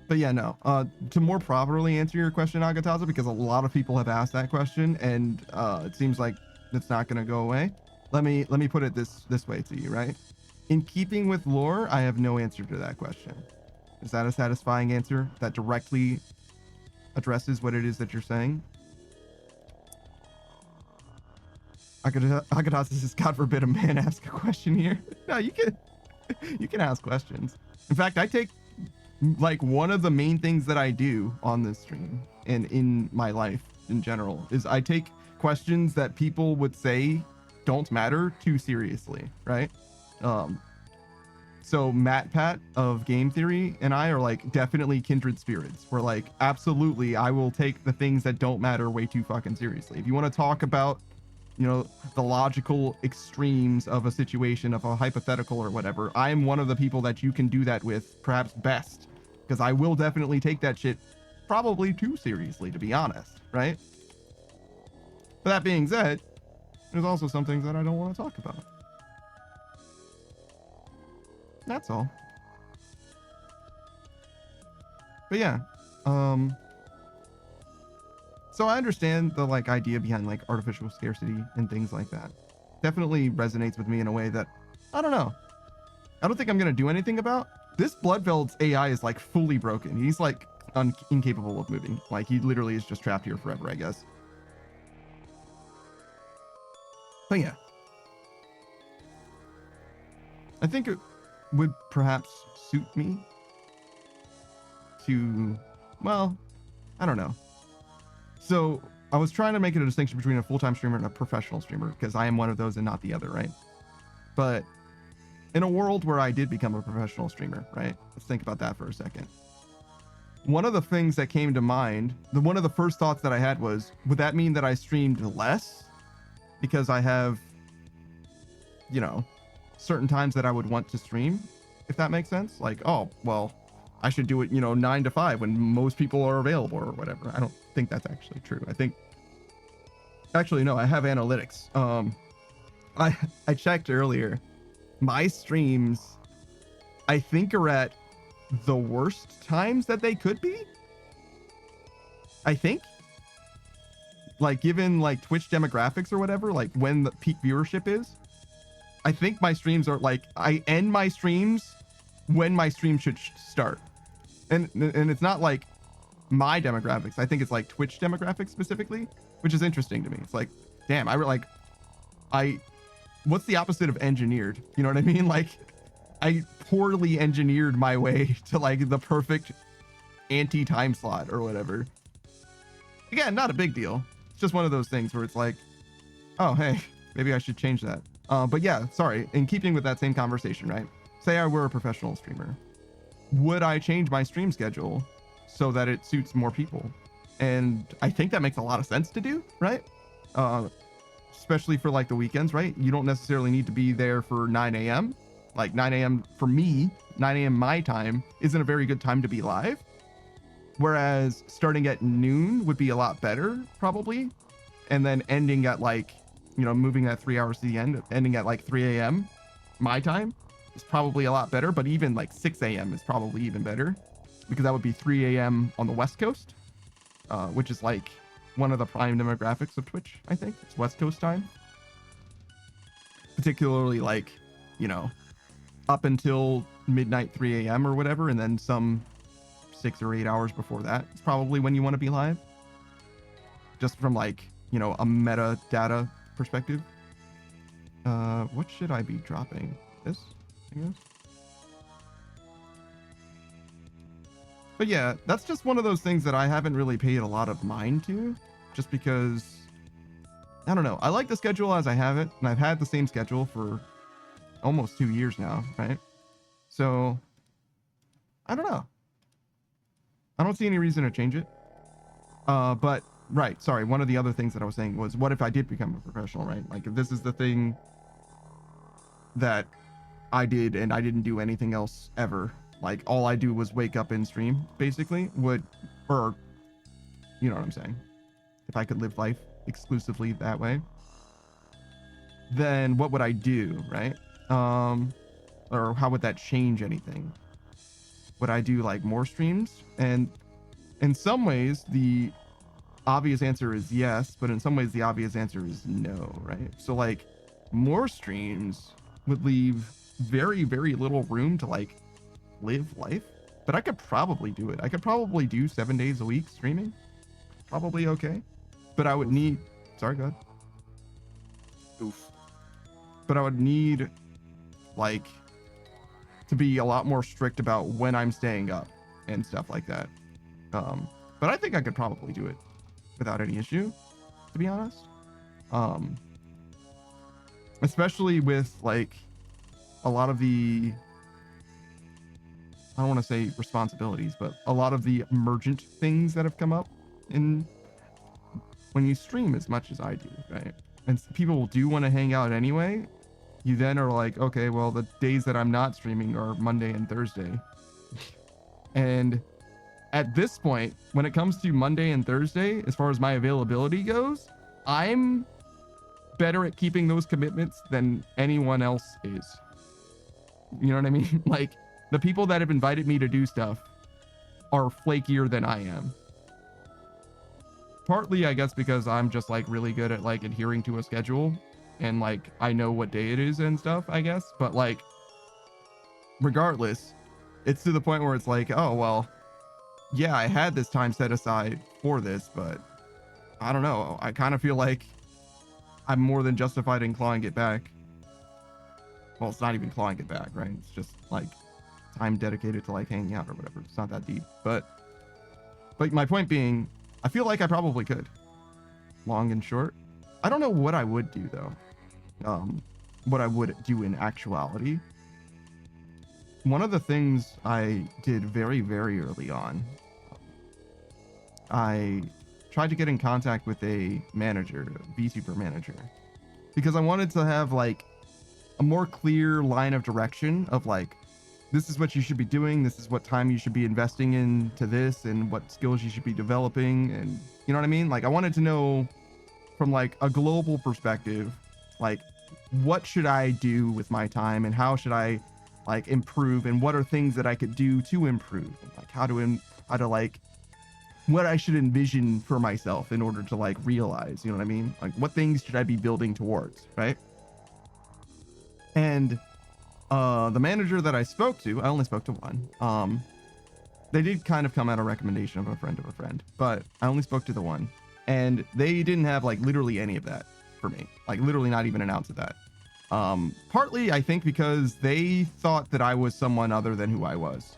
S1: But yeah, no. To more properly answer your question, Agataza, because a lot of people have asked that question, and it seems like it's not going to go away. Let me put it this way to you, right? In keeping with lore, I have no answer to that question. Is that a satisfying answer that directly addresses what it is that you're saying? Agataza says, God forbid a man ask a question here. No, you can ask questions. In fact, I take like one of the main things that I do on this stream and in my life in general is I take questions that people would say don't matter too seriously, right? So Matt Pat of Game Theory and I are like definitely kindred spirits. We're like, absolutely, I will take the things that don't matter way too fucking seriously. If you want to talk about, you know, the logical extremes of a situation, of a hypothetical or whatever, I'm one of the people that you can do that with perhaps best, because I will definitely take that shit probably too seriously, to be honest, right? But that being said, there's also some things that I don't want to talk about. That's all. But yeah, so I understand the like idea behind like artificial scarcity and things like that. Definitely resonates with me in a way that, I don't know. I don't think I'm going to do anything about. This Bloodveld's AI is like fully broken. He's like incapable of moving. Like he literally is just trapped here forever, I guess. But yeah. I think it would perhaps suit me to, well, I don't know. So I was trying to make it a distinction between a full-time streamer and a professional streamer, because I am one of those and not the other, right? But in a world where I did become a professional streamer, right? Let's think about that for a second. One of the things that came to mind, one of the first thoughts that I had was, would that mean that I streamed less? Because I have, you know, certain times that I would want to stream, if that makes sense. Like, oh, well, I should do it, you know, 9 to 5 when most people are available or whatever. I don't think that's actually true. I think, actually, no, I have analytics. I checked earlier. My streams, I think, are at the worst times that they could be. I think. Like, given like Twitch demographics or whatever, like when the peak viewership is, I think my streams are like, I end my streams when my stream should start. And it's not like my demographics. I think it's like Twitch demographics specifically, which is interesting to me. It's like, damn, what's the opposite of engineered? You know what I mean? Like, I poorly engineered my way to like the perfect anti-time slot or whatever. Again, not a big deal. It's just one of those things where it's like, oh, hey, maybe I should change that. But yeah, sorry, in keeping with that same conversation, right? Say I were a professional streamer. Would I change my stream schedule so that it suits more people? And I think that makes a lot of sense to do, right? Especially for like the weekends, right? You don't necessarily need to be there for 9 a.m. Like 9 a.m. for me, 9 a.m. my time isn't a very good time to be live. Whereas starting at noon would be a lot better, probably. And then ending at like, you know, moving that 3 hours to the end, ending at like 3 a.m. my time is probably a lot better. But even like 6 a.m. is probably even better, because that would be 3 a.m. on the West Coast, which is like one of the prime demographics of Twitch, I think. It's West Coast time. Particularly like, you know, up until midnight, 3 a.m. or whatever, and then some 6 or 8 hours before that. It's probably when you want to be live. Just from like, you know, a metadata perspective. What should I be dropping? This, I guess. But yeah, that's just one of those things that I haven't really paid a lot of mind to, just because, I don't know. I like the schedule as I have it, and I've had the same schedule for almost 2 years now, right? So, I don't know. I don't see any reason to change it. But, right, sorry, one of the other things that I was saying was, what if I did become a professional, right? Like, if this is the thing that I did and I didn't do anything else ever, like all I do was wake up and stream, basically, or you know what I'm saying? If I could live life exclusively that way, then what would I do, right? Or how would that change anything? Would I do like more streams? And in some ways, the obvious answer is yes, but in some ways, the obvious answer is no, right? So like more streams would leave very, very little room to like live life, but I could probably do it. I could probably do 7 days a week streaming. Probably okay. But I would need, sorry, go ahead.
S3: Oof.
S1: But I would need like to be a lot more strict about when I'm staying up and stuff like that. But I think I could probably do it without any issue, to be honest. Especially with like a lot of the, I don't want to say responsibilities, but a lot of the emergent things that have come up in when you stream as much as I do, right? And people do want to hang out anyway. You then are like, okay, well, the days that I'm not streaming are Monday and Thursday. And at this point, when it comes to Monday and Thursday, as far as my availability goes, I'm better at keeping those commitments than anyone else is. You know what I mean? Like, the people that have invited me to do stuff are flakier than I am. Partly, I guess, because I'm just like really good at like adhering to a schedule and like I know what day it is and stuff, I guess. But like, regardless, it's to the point where it's like, oh, well, yeah, I had this time set aside for this, but I don't know. I kind of feel like I'm more than justified in clawing it back. Well, it's not even clawing it back, right? It's just like time dedicated to like hanging out or whatever. It's not that deep. But my point being, I feel like I probably could. Long and short. I don't know what I would do though. What I would do in actuality. One of the things I did very, very early on, I tried to get in contact with a manager, a VTuber manager, because I wanted to have like a more clear line of direction of like, this is what you should be doing, this is what time you should be investing into this, and what skills you should be developing, and you know what I mean? Like, I wanted to know from like a global perspective, like, what should I do with my time, and how should I like improve, and what are things that I could do to improve, and like how to like what I should envision for myself in order to like realize, you know what I mean? Like, what things should I be building towards, right? And the manager that I spoke to, I only spoke to one. They did kind of come at a recommendation of a friend, but I only spoke to the one, and they didn't have like literally any of that for me, like literally not even an ounce of that. Partly I think because they thought that I was someone other than who I was,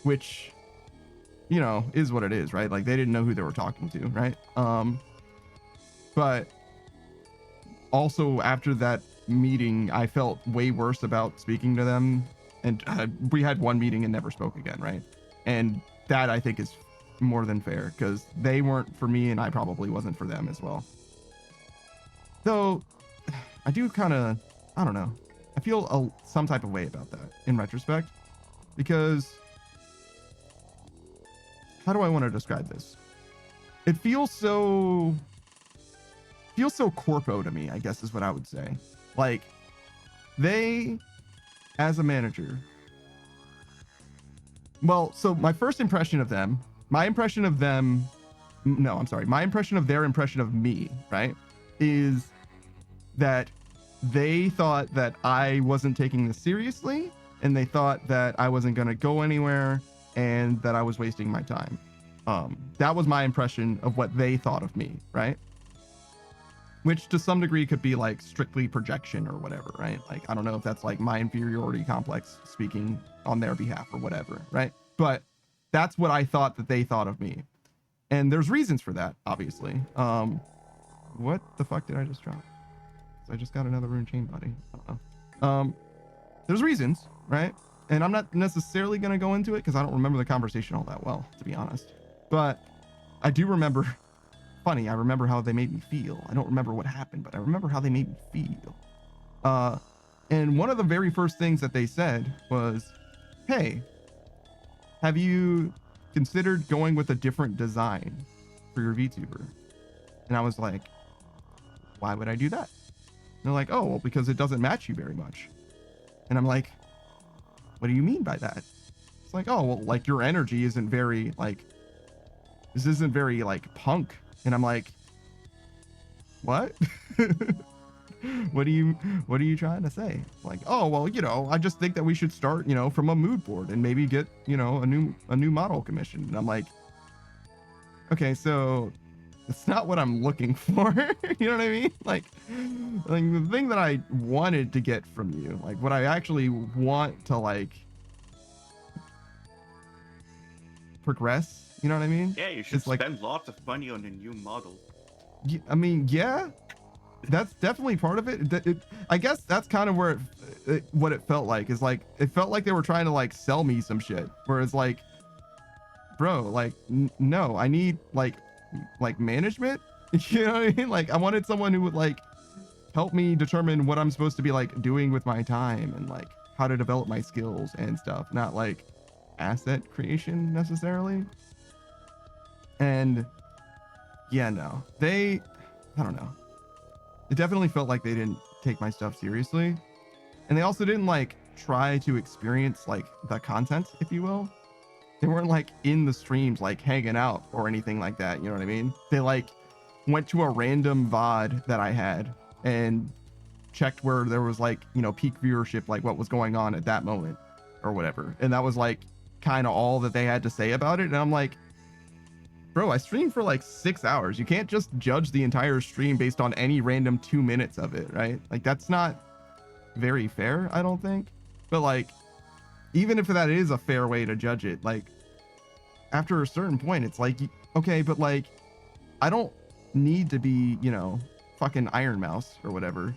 S1: which, you know, is what it is, right? Like, they didn't know who they were talking to, right? But also after that meeting, I felt way worse about speaking to them, and we had one meeting and never spoke again, right? And that I think is more than fair, because they weren't for me and I probably wasn't for them as well. So I do kind of, I don't know, I feel some type of way about that in retrospect, because how do I want to describe this? It feels so corpo to me, I guess is what I would say. Like, they, as a manager, well, so my impression of their impression of me, right, is that they thought that I wasn't taking this seriously, and they thought that I wasn't going to go anywhere, and that I was wasting my time. That was my impression of what they thought of me, right? Which to some degree could be like strictly projection or whatever, right? Like, I don't know if that's like my inferiority complex speaking on their behalf or whatever, right? But that's what I thought that they thought of me. And there's reasons for that, obviously. What the fuck did I just drop? I just got another rune chain body. I don't know. There's reasons, right? And I'm not necessarily going to go into it because I don't remember the conversation all that well, to be honest. But I do remember, funny, I remember how they made me feel. I don't remember what happened, but I remember how they made me feel. And one of the very first things that they said was, hey, have you considered going with a different design for your VTuber? And I was like, why would I do that? And they're like, oh, well, because it doesn't match you very much. And I'm like, what do you mean by that? It's like, oh, well, like your energy isn't very like, this isn't very like punk. And I'm like, what? What are you trying to say? Like, oh, well, you know, I just think that we should start, you know, from a mood board and maybe get, you know, a new model commissioned. And I'm like, okay, so it's not what I'm looking for. You know what I mean? Like the thing that I wanted to get from you, like what I actually want to like progress, you know what I mean?
S3: Yeah, you should
S1: It's like,
S3: spend lots of money on a new model.
S1: I mean, yeah, that's definitely part of it. I guess that's kind of where what it felt like is like, it felt like they were trying to like sell me some shit where it's like, bro, like, no, I need like management. You know what I mean? Like I wanted someone who would like help me determine what I'm supposed to be like doing with my time and like how to develop my skills and stuff, not like asset creation necessarily. And yeah, no, I don't know. It definitely felt like they didn't take my stuff seriously. And they also didn't like try to experience like the content, if you will. They weren't like in the streams, like hanging out or anything like that. You know what I mean? They like went to a random VOD that I had and checked where there was like, you know, peak viewership, like what was going on at that moment or whatever. And that was like kind of all that they had to say about it. And I'm like, bro, I streamed for like 6 hours. You can't just judge the entire stream based on any random 2 minutes of it, right? Like that's not very fair, I don't think. But like, even if that is a fair way to judge it, like after a certain point, it's like, okay, but like, I don't need to be, you know, fucking Iron Mouse or whatever.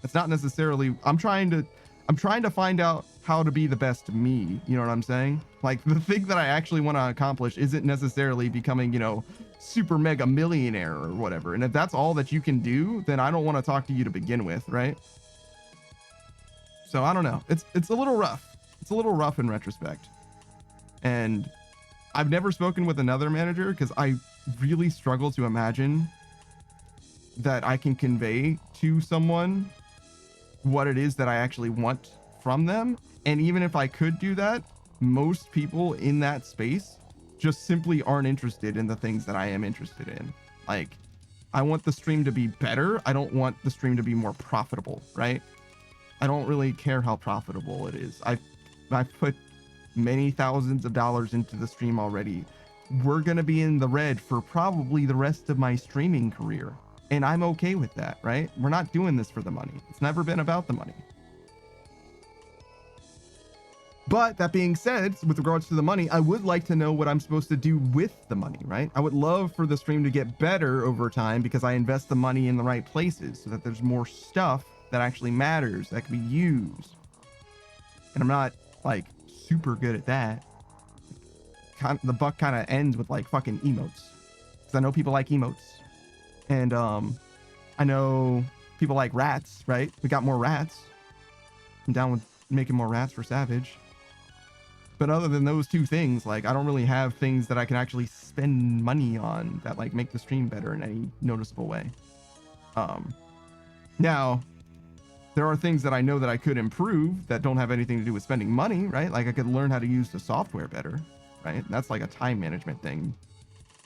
S1: It's not necessarily, I'm trying to find out how to be the best me. You know what I'm saying? Like the thing that I actually want to accomplish isn't necessarily becoming, you know, super mega millionaire or whatever. And if that's all that you can do, then I don't want to talk to you to begin with, right? So I don't know. It's a little rough. It's a little rough in retrospect. And I've never spoken with another manager because I really struggle to imagine that I can convey to someone what it is that I actually want from them. And even if I could do that, most people in that space just simply aren't interested in the things that I am interested in. Like, I want the stream to be better. I don't want the stream to be more profitable, right? I don't really care how profitable it is. I've put many thousands of dollars into the stream already. We're going to be in the red for probably the rest of my streaming career. And I'm okay with that, right? We're not doing this for the money. It's never been about the money. But that being said, with regards to the money, I would like to know what I'm supposed to do with the money, right? I would love for the stream to get better over time because I invest the money in the right places so that there's more stuff that actually matters that can be used. And I'm not like super good at that. The buck kind of ends with like fucking emotes, because I know people like emotes, and I know people like rats, right? We got more rats. I'm down with making more rats for Savage. But other than those two things, like I don't really have things that I can actually spend money on that like make the stream better in any noticeable way. Now there are things that I know that I could improve that don't have anything to do with spending money, right? Like I could learn how to use the software better, right? And that's like a time management thing,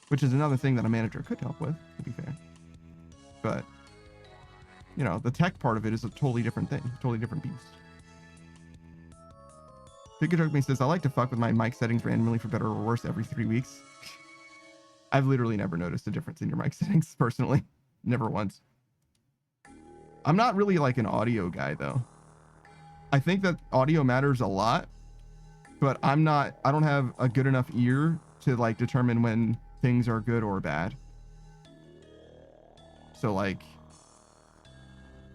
S1: which is another thing that a manager could help with, to be fair. But, you know, the tech part of it is a totally different thing, totally different beast. Pickatook says, I like to fuck with my mic settings randomly for better or worse every 3 weeks. I've literally never noticed a difference in your mic settings, personally. Never once. I'm not really like an audio guy though. I think that audio matters a lot, but I don't have a good enough ear to like determine when things are good or bad. So like,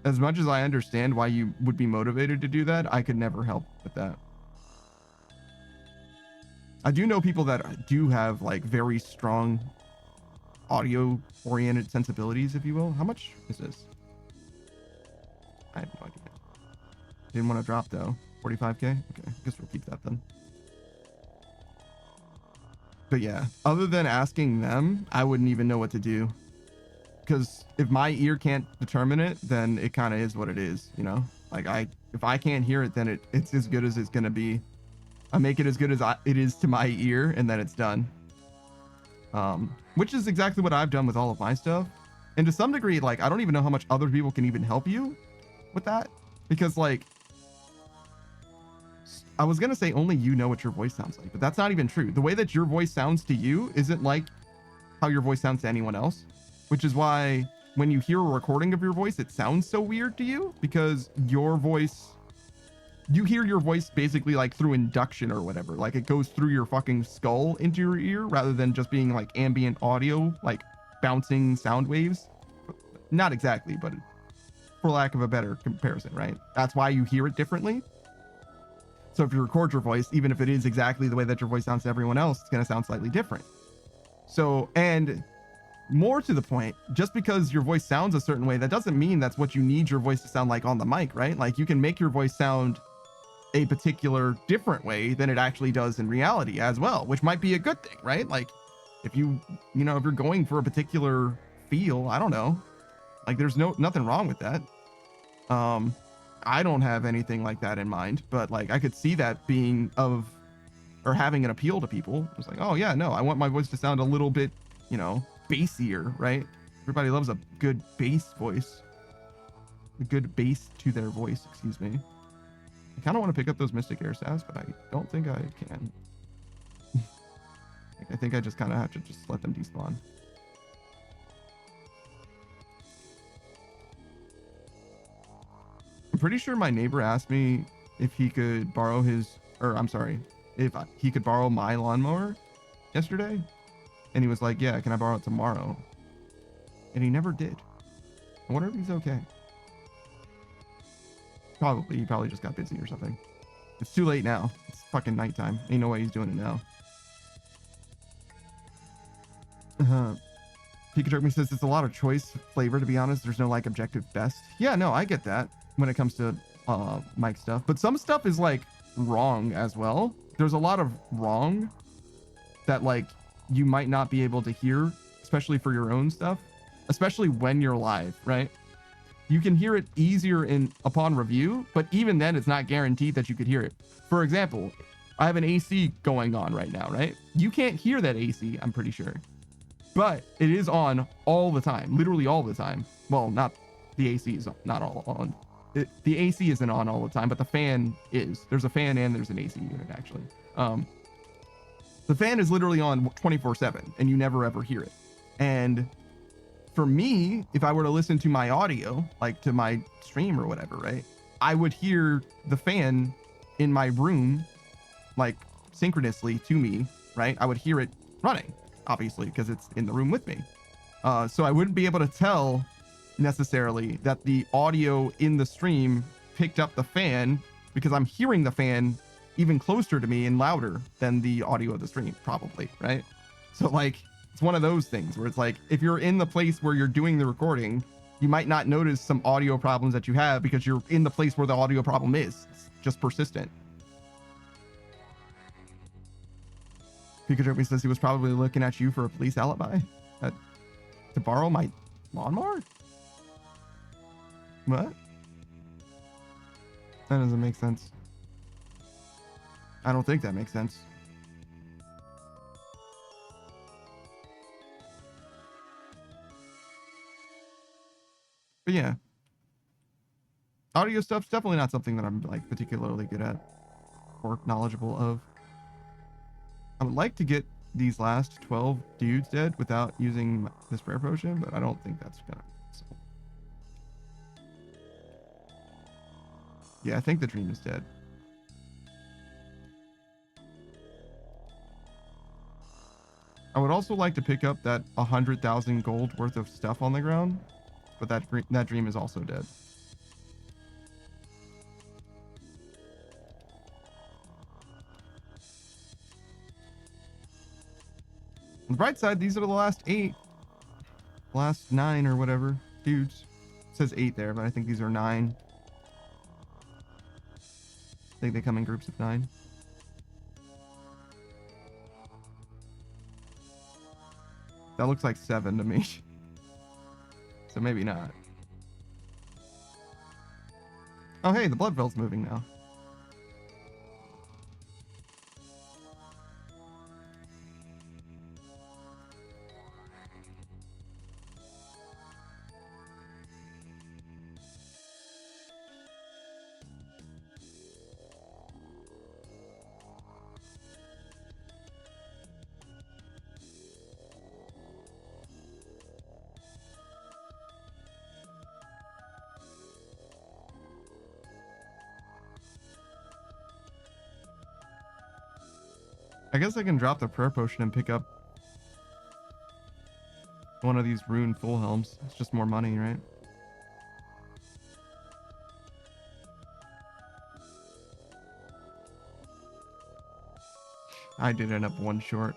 S1: as much as I understand why you would be motivated to do that, I could never help with that. I do know people that do have like very strong audio oriented sensibilities, if you will. How much is this? I have no idea. Didn't want to drop though. 45k? Okay, I guess we'll keep that then. But yeah, other than asking them, I wouldn't even know what to do. Because if my ear can't determine it, then it kind of is what it is, you know? Like if I can't hear it, then it's as good as it's gonna be. I make it as good as it is to my ear, and then it's done. Which is exactly what I've done with all of my stuff. And to some degree, like, I don't even know how much other people can even help you with that. Because, like, I was gonna say only you know what your voice sounds like, but that's not even true. The way that your voice sounds to you isn't like how your voice sounds to anyone else, which is why when you hear a recording of your voice, it sounds so weird to you, because your voice, you hear your voice basically like through induction or whatever. Like it goes through your fucking skull into your ear rather than just being like ambient audio, like bouncing sound waves. Not exactly, but for lack of a better comparison, right? That's why you hear it differently. So if you record your voice, even if it is exactly the way that your voice sounds to everyone else, it's going to sound slightly different. So, and more to the point, just because your voice sounds a certain way, that doesn't mean that's what you need your voice to sound like on the mic, right? Like you can make your voice sound a particular different way than it actually does in reality as well, which might be a good thing, right? Like if you know, if you're going for a particular feel, I don't know, like there's nothing wrong with that. I don't have anything like that in mind, but like I could see that being of, or having an appeal to people. It's like, oh yeah, no, I want my voice to sound a little bit, you know, bassier, right? Everybody loves a good bass voice, a good bass to their voice, excuse me. I kind of want to pick up those Mystic Air Staffs, but I don't think I can. I think I just kind of have to just let them despawn. I'm pretty sure my neighbor asked me if he could borrow his, or I'm sorry, if he could borrow my lawnmower yesterday. And he was like, yeah, can I borrow it tomorrow? And he never did. I wonder if he's okay. Probably. He probably just got busy or something. It's too late now. It's fucking nighttime. Ain't no way he's doing it now. Pikachu says it's a lot of choice flavor, to be honest. There's no like objective best. Yeah, no, I get that when it comes to mic stuff. But some stuff is like wrong as well. There's a lot of wrong that like you might not be able to hear, especially for your own stuff, especially when you're live, right? You can hear it easier upon review, but even then it's not guaranteed that you could hear it. For example, I have an AC going on right now, right? You can't hear that AC, I'm pretty sure, but it is on all the time, literally all the time. Well, not the AC is not all on. The AC isn't on all the time, but the fan is. There's a fan and there's an AC unit actually. The fan is literally on 24/7 and you never ever hear it. And for me, if I were to listen to my audio, like to my stream or whatever, right, I would hear the fan in my room, like synchronously to me, right? I would hear it running, obviously, because it's in the room with me. So I wouldn't be able to tell necessarily that the audio in the stream picked up the fan, because I'm hearing the fan even closer to me and louder than the audio of the stream, probably, right? So like, it's one of those things where it's like, if you're in the place where you're doing the recording, you might not notice some audio problems that you have because you're in the place where the audio problem is. It's just persistent. Pikachu says he was probably looking at you for a police alibi to borrow my lawnmower. What? That doesn't make sense. I don't think that makes sense. But yeah, audio stuff's definitely not something that I'm like particularly good at or knowledgeable of. I would like to get these last 12 dudes dead without using this prayer potion, but I don't think that's gonna be possible. Yeah, I think the dream is dead. I would also like to pick up that 100,000 gold worth of stuff on the ground, but that dream is also dead. On the bright side, these are the last 9 or whatever dudes. It says 8 there, but I think these are 9. think they come in groups of 9. That looks like 7 to me. So maybe not. Oh, hey, the Bloodville's moving now. I guess I can drop the prayer potion and pick up one of these rune full helms. It's just more money, right? I did end up 1 short.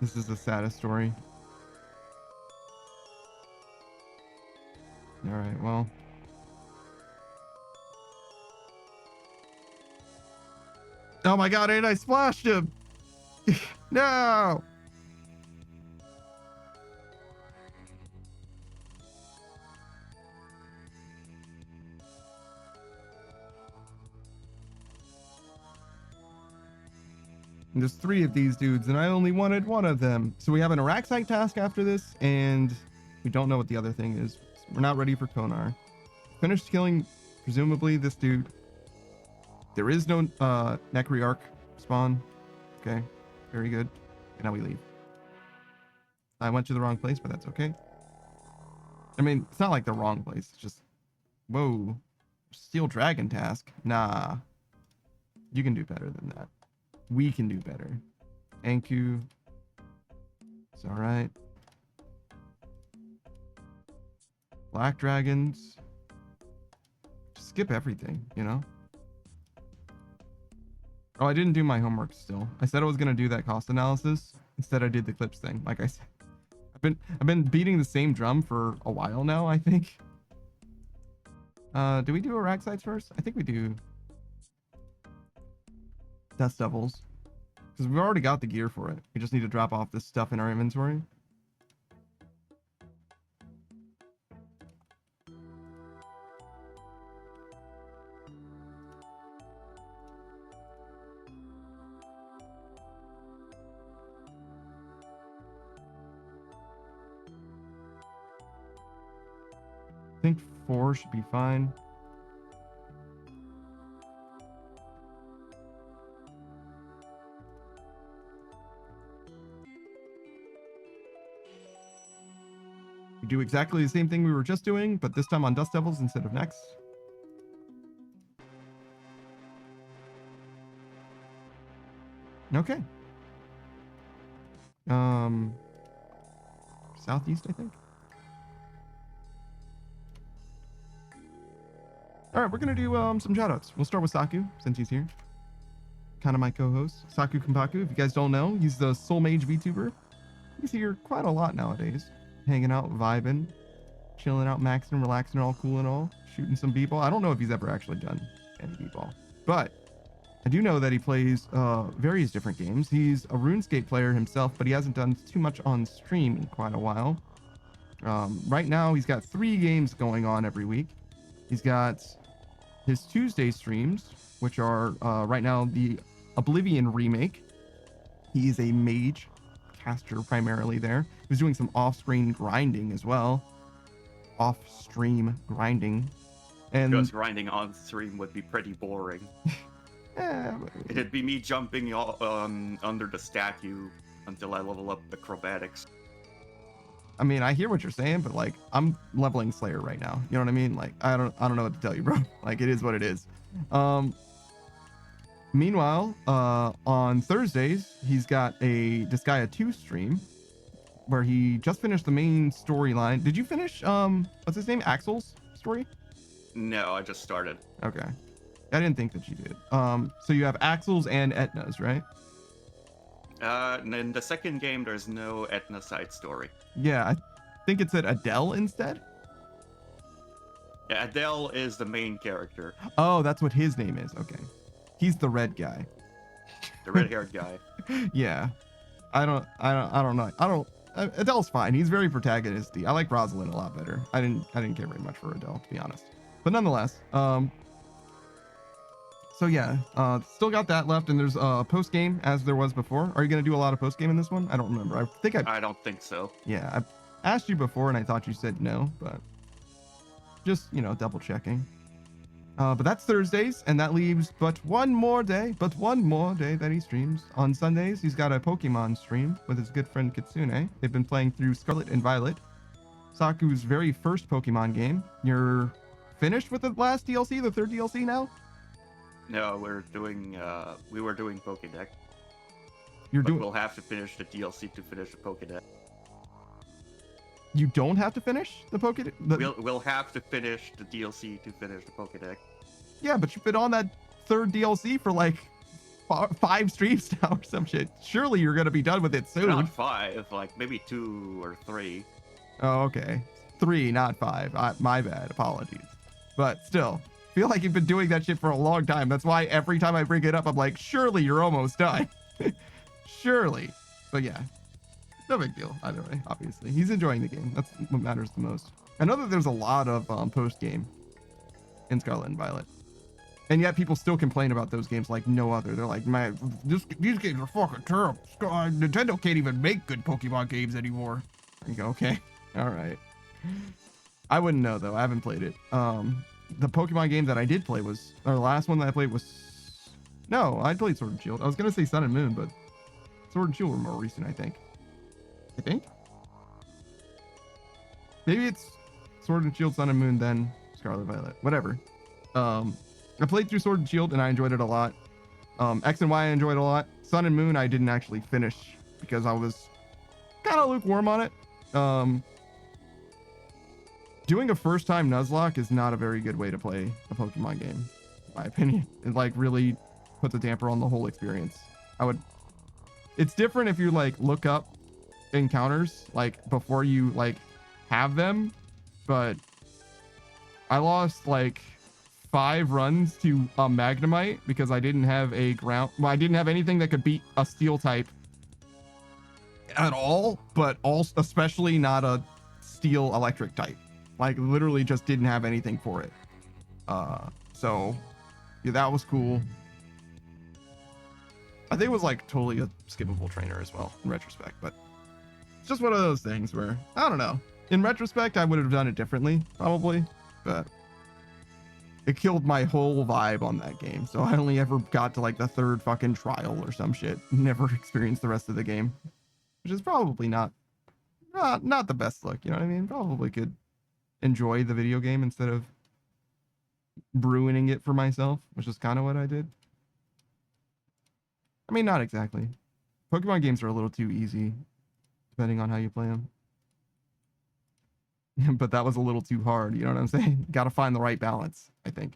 S1: This is the saddest story. Alright, well. Oh my god, and I splashed him! No! And there's 3 of these dudes, and I only wanted 1 of them. So we have an Iraq site task after this, and we don't know what the other thing is. We're not ready for Konar. Finished killing, presumably, this dude. There is no Necryarch spawn. Okay, very good. And now we leave. I went to the wrong place, but that's okay. I mean, it's not like the wrong place. It's just, whoa. Steel Dragon task? Nah. You can do better than that. We can do better. Anku. It's alright. Black Dragons. Just skip everything, you know? Oh, I didn't do my homework still. I said I was gonna do that cost analysis. Instead, I did the clips thing. Like I said, I've been beating the same drum for a while now, I think. Do we do Iraq sites first? I think we do. Dust Devils. Because we've already got the gear for it. We just need to drop off this stuff in our inventory. I think 4 should be fine. We do exactly the same thing we were just doing, but this time on Dust Devils instead of next. Okay. Southeast, I think. All right, we're gonna do some shoutouts. We'll start with Saku since he's here. Kind of my co-host, Saku Kampaku. If you guys don't know, he's the Soul Mage VTuber. He's here quite a lot nowadays, hanging out, vibing, chilling out, maxing, relaxing, all cool and all, shooting some b-ball. I don't know if he's ever actually done any b-ball, but I do know that he plays various different games. He's a Runescape player himself, but he hasn't done too much on stream in quite a while. Right now, he's got 3 games going on every week. He's got his Tuesday streams, which are right now the Oblivion remake. He is a mage caster primarily there. He was doing some off-screen grinding as well. Off-stream grinding. And
S3: Because grinding on stream would be pretty boring. It'd be me jumping under the statue until I level up acrobatics.
S1: I mean, I hear what you're saying, but like, I'm leveling Slayer right now. You know what I mean? Like, I don't know what to tell you, bro. Like, it is what it is. Meanwhile, on Thursdays, he's got a Disgaea 2 stream where he just finished the main storyline. Did you finish, what's his name? Axel's story?
S3: No, I just started.
S1: Okay. I didn't think that you did. So you have Axel's and Etna's, right?
S3: In the second game, there's no Etna side story.
S1: Yeah, I think it said Adele instead.
S3: Yeah, Adele is the main character,
S1: Oh, that's what his name is. Okay. He's the red guy.
S3: the red-haired guy.
S1: Yeah. I don't know. Adele's fine. He's very protagonisty. I like Rosalind a lot better. I didn't care very much for Adele, to be honest. But nonetheless, so yeah, still got that left, and there's a post game as there was before. Are you gonna do a lot of post game in this one? I don't remember. I think
S3: I don't think so.
S1: yeah, I asked you before, and I thought you said no, but just double checking. But that's Thursdays, and that leaves but one more day that he streams. On Sundays, he's got a Pokemon stream with his good friend Kitsune. They've been playing through Scarlet and Violet, Saku's very first Pokemon game. You're finished with the last DLC, the third DLC now?
S3: No, we were doing Pokédex.
S1: You're
S3: But
S1: doing.
S3: we'll have to finish the DLC to finish the Pokédex.
S1: You don't have to finish the Pokédex.
S3: We'll have to finish the DLC to finish the Pokédex.
S1: Yeah, but you've been on that third DLC for like 5 streams now or some shit. Surely you're gonna be done with it soon.
S3: Not 5, like maybe 2 or 3.
S1: Oh, okay. 3, not 5. My bad. Apologies. But still, feel like you've been doing that shit for a long time. That's why every time I bring it up, I'm like, surely you're almost done. Surely. But yeah, no big deal. Either way, obviously. He's enjoying the game. That's what matters the most. I know that there's a lot of post-game in Scarlet and Violet. And yet people still complain about those games like no other. They're like, man, these games are fucking terrible. Nintendo can't even make good Pokemon games anymore. And you go, okay. All right. I wouldn't know, though. I haven't played it. The Pokemon game that I did play was... Or the last one that I played was... No, I played Sword and Shield. I was going to say Sun and Moon, but Sword and Shield were more recent, I think. Maybe it's Sword and Shield, Sun and Moon, then Scarlet Violet. Whatever. I played through Sword and Shield, and I enjoyed it a lot. X and Y I enjoyed a lot. Sun and Moon I didn't actually finish because I was kind of lukewarm on it. Doing a first-time Nuzlocke is not a very good way to play a Pokemon game, in my opinion. It like really puts a damper on the whole experience. It's different if you like look up encounters like before you like have them, but I lost like 5 runs to a Magnemite because I didn't have a ground. Well, I didn't have anything that could beat a Steel type at all, but also especially not a Steel Electric type. Like literally just didn't have anything for it. So yeah, that was cool. I think it was like totally a skippable trainer as well in retrospect, but it's just one of those things where I don't know. In retrospect, I would have done it differently probably, but it killed my whole vibe on that game. So I only ever got to like the 3rd fucking trial or some shit. Never experienced the rest of the game, which is probably not the best look. You know what I mean? Probably could enjoy the video game instead of ruining it for myself, which is kind of what I did. I mean, not exactly. Pokemon games are a little too easy, depending on how you play them. But that was a little too hard, you know what I'm saying? Got to find the right balance, I think.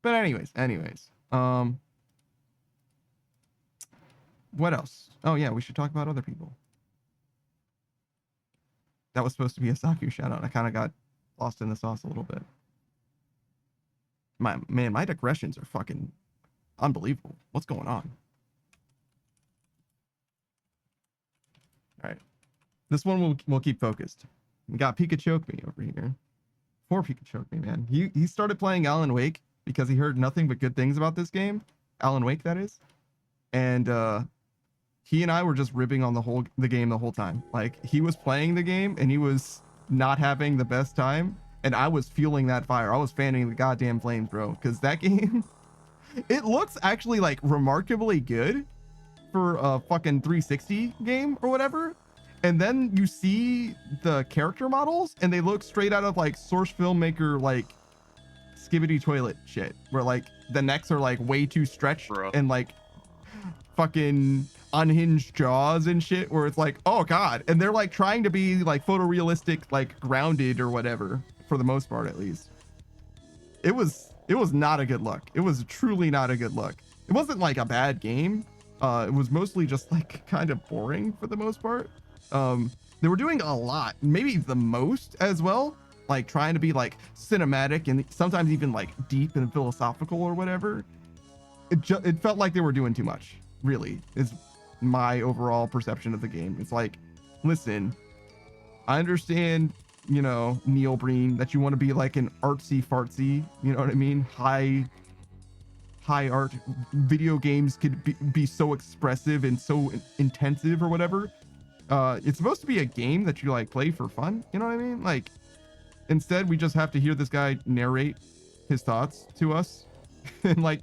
S1: But anyways. What else? Oh yeah, we should talk about other people. That was supposed to be a Saku shout out. I kind of got lost in the sauce a little bit. My digressions are fucking unbelievable. What's going on? All right. This one we'll keep focused. We got Pikachu over here. Poor Pikachu, man. He started playing Alan Wake because he heard nothing but good things about this game. Alan Wake, that is. And he and I were just ribbing on the game the whole time. Like he was playing the game and he was not having the best time, and I was fueling that fire. I was fanning the goddamn flames, bro. Because that game, it looks actually like remarkably good for a fucking 360 game or whatever. And then you see the character models and they look straight out of like Source filmmaker like Skibbity Toilet shit, where like the necks are like way too stretched, bro, and like fucking unhinged jaws and shit, where it's like, oh god. And they're like trying to be like photorealistic, like grounded or whatever, for the most part at least. It was not a good look. It was truly not a good look. It wasn't like a bad game. It was mostly just like kind of boring for the most part. They were doing a lot, maybe the most as well. like trying to be like cinematic and sometimes even like deep and philosophical or whatever, it felt like they were doing too much. Really, is my overall perception of the game. It's like, listen, I understand, you know, Neil Breen, that you want to be like an artsy fartsy, you know what I mean? High art. Video games could be so expressive and so intensive or whatever. It's supposed to be a game that you like play for fun, you know what I mean? Like, instead we just have to hear this guy narrate his thoughts to us in like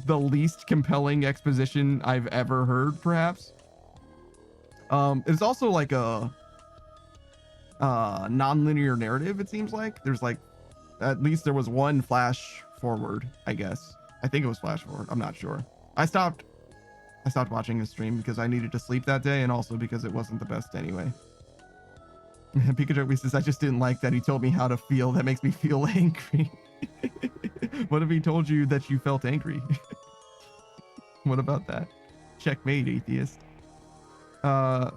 S1: the least compelling exposition I've ever heard, perhaps. It's also like a non-linear narrative, it seems like. There's like, at least there was one flash forward, I guess. I think it was flash forward, I'm not sure. I stopped watching his stream because I needed to sleep that day, and also because it wasn't the best anyway. Pikachu says, I just didn't like that he told me how to feel. That makes me feel angry. What if he told you that you felt angry? What about that? Checkmate, atheist. But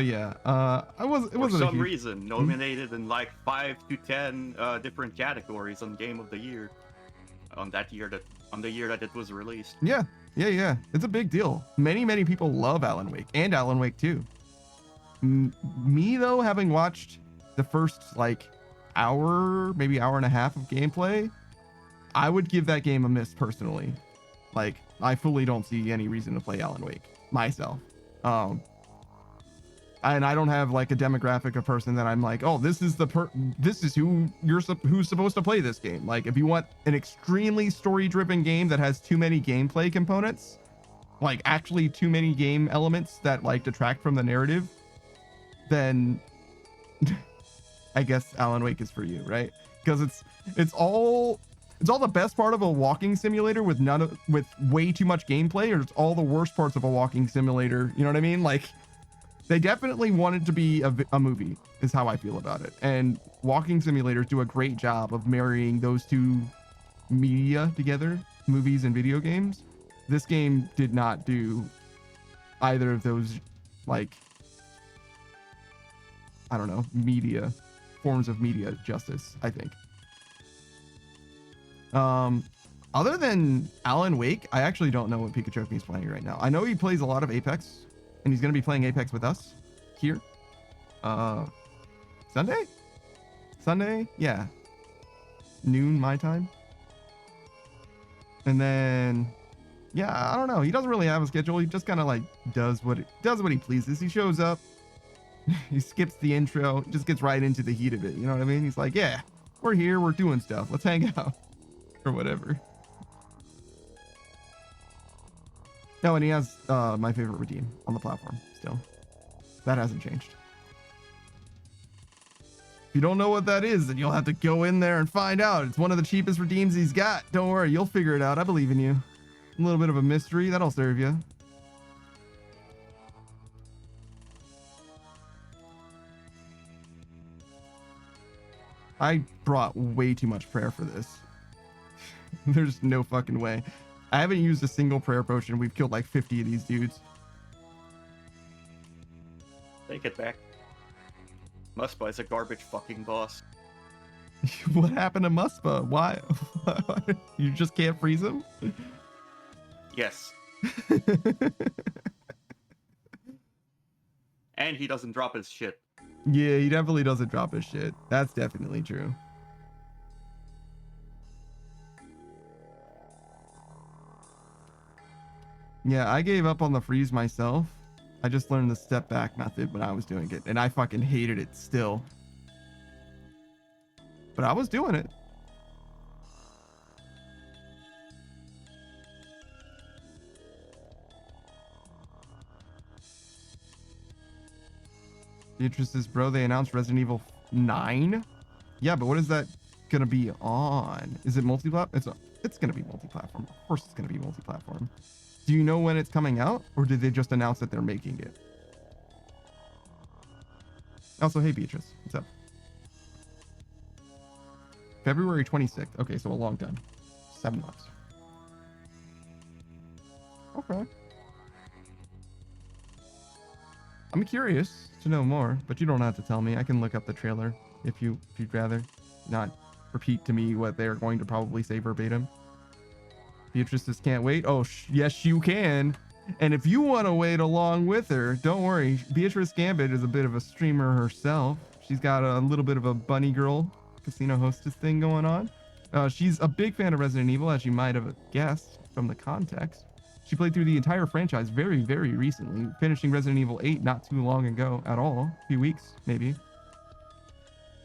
S1: yeah, it wasn't
S3: For some
S1: a huge...
S3: reason nominated in like 5 to 10 different categories on Game of the Year on the year that it was released.
S1: Yeah. It's a big deal. Many people love Alan Wake and Alan Wake 2. Me though, having watched the first like hour, maybe hour and a half of gameplay, I would give that game a miss personally. Like, I fully don't see any reason to play Alan Wake myself. And I don't have like a demographic of person that I'm like, oh, this is who's supposed to play this game. Like, if you want an extremely story-driven game that has too many gameplay components, like actually too many game elements that like detract from the narrative, then I guess Alan Wake is for you, right? Because it's all the best part of a walking simulator with way too much gameplay, or it's all the worst parts of a walking simulator. You know what I mean? Like, they definitely wanted to be a movie, is how I feel about it. And walking simulators do a great job of marrying those two media together, movies and video games. This game did not do either of those, like, I don't know, forms of media justice, I think. Other than Alan Wake, I actually don't know what Pikachu is playing right now. I know he plays a lot of Apex, and he's going to be playing Apex with us here. Sunday? Yeah. Noon my time. And then, yeah, I don't know. He doesn't really have a schedule. He just kind of like does what he pleases. He shows up, he skips the intro, just gets right into the heat of it. You know what I mean? He's like, yeah, we're here, we're doing stuff. Let's hang out or whatever. Oh, and he has my favorite redeem on the platform still. That hasn't changed. If you don't know what that is, then you'll have to go in there and find out. It's one of the cheapest redeems he's got. Don't worry, you'll figure it out. I believe in you. A little bit of a mystery, that'll serve you. I brought way too much prayer for this. There's no fucking way. I haven't used a single prayer potion. We've killed like 50 of these dudes.
S3: Take it back. Muspa is a garbage fucking boss.
S1: What happened to Muspa? Why? You just can't freeze him?
S3: Yes. And he doesn't drop his shit.
S1: Yeah, he definitely doesn't drop his shit. That's definitely true. Yeah, I gave up on the freeze myself. I just learned the step back method when I was doing it, and I fucking hated it still. But I was doing it. Beatrice is, bro, they announced Resident Evil 9? Yeah, but what is that gonna be on? Is it multi-platform? It's gonna be multi-platform. Of course it's gonna be multi-platform. Do you know when it's coming out, or did they just announce that they're making it? Also, hey Beatrice, what's up? February 26th. Okay, so a long time. 7 months. Okay. I'm curious to know more, but you don't have to tell me. I can look up the trailer if you'd rather not repeat to me what they're going to probably say verbatim. Beatrice just can't wait. Oh, yes, you can. And if you want to wait along with her, don't worry. Beatrice Gambit is a bit of a streamer herself. She's got a little bit of a bunny girl casino hostess thing going on. She's a big fan of Resident Evil, as you might have guessed from the context. She played through the entire franchise very, very recently, finishing Resident Evil 8 not too long ago at all. A few weeks, maybe.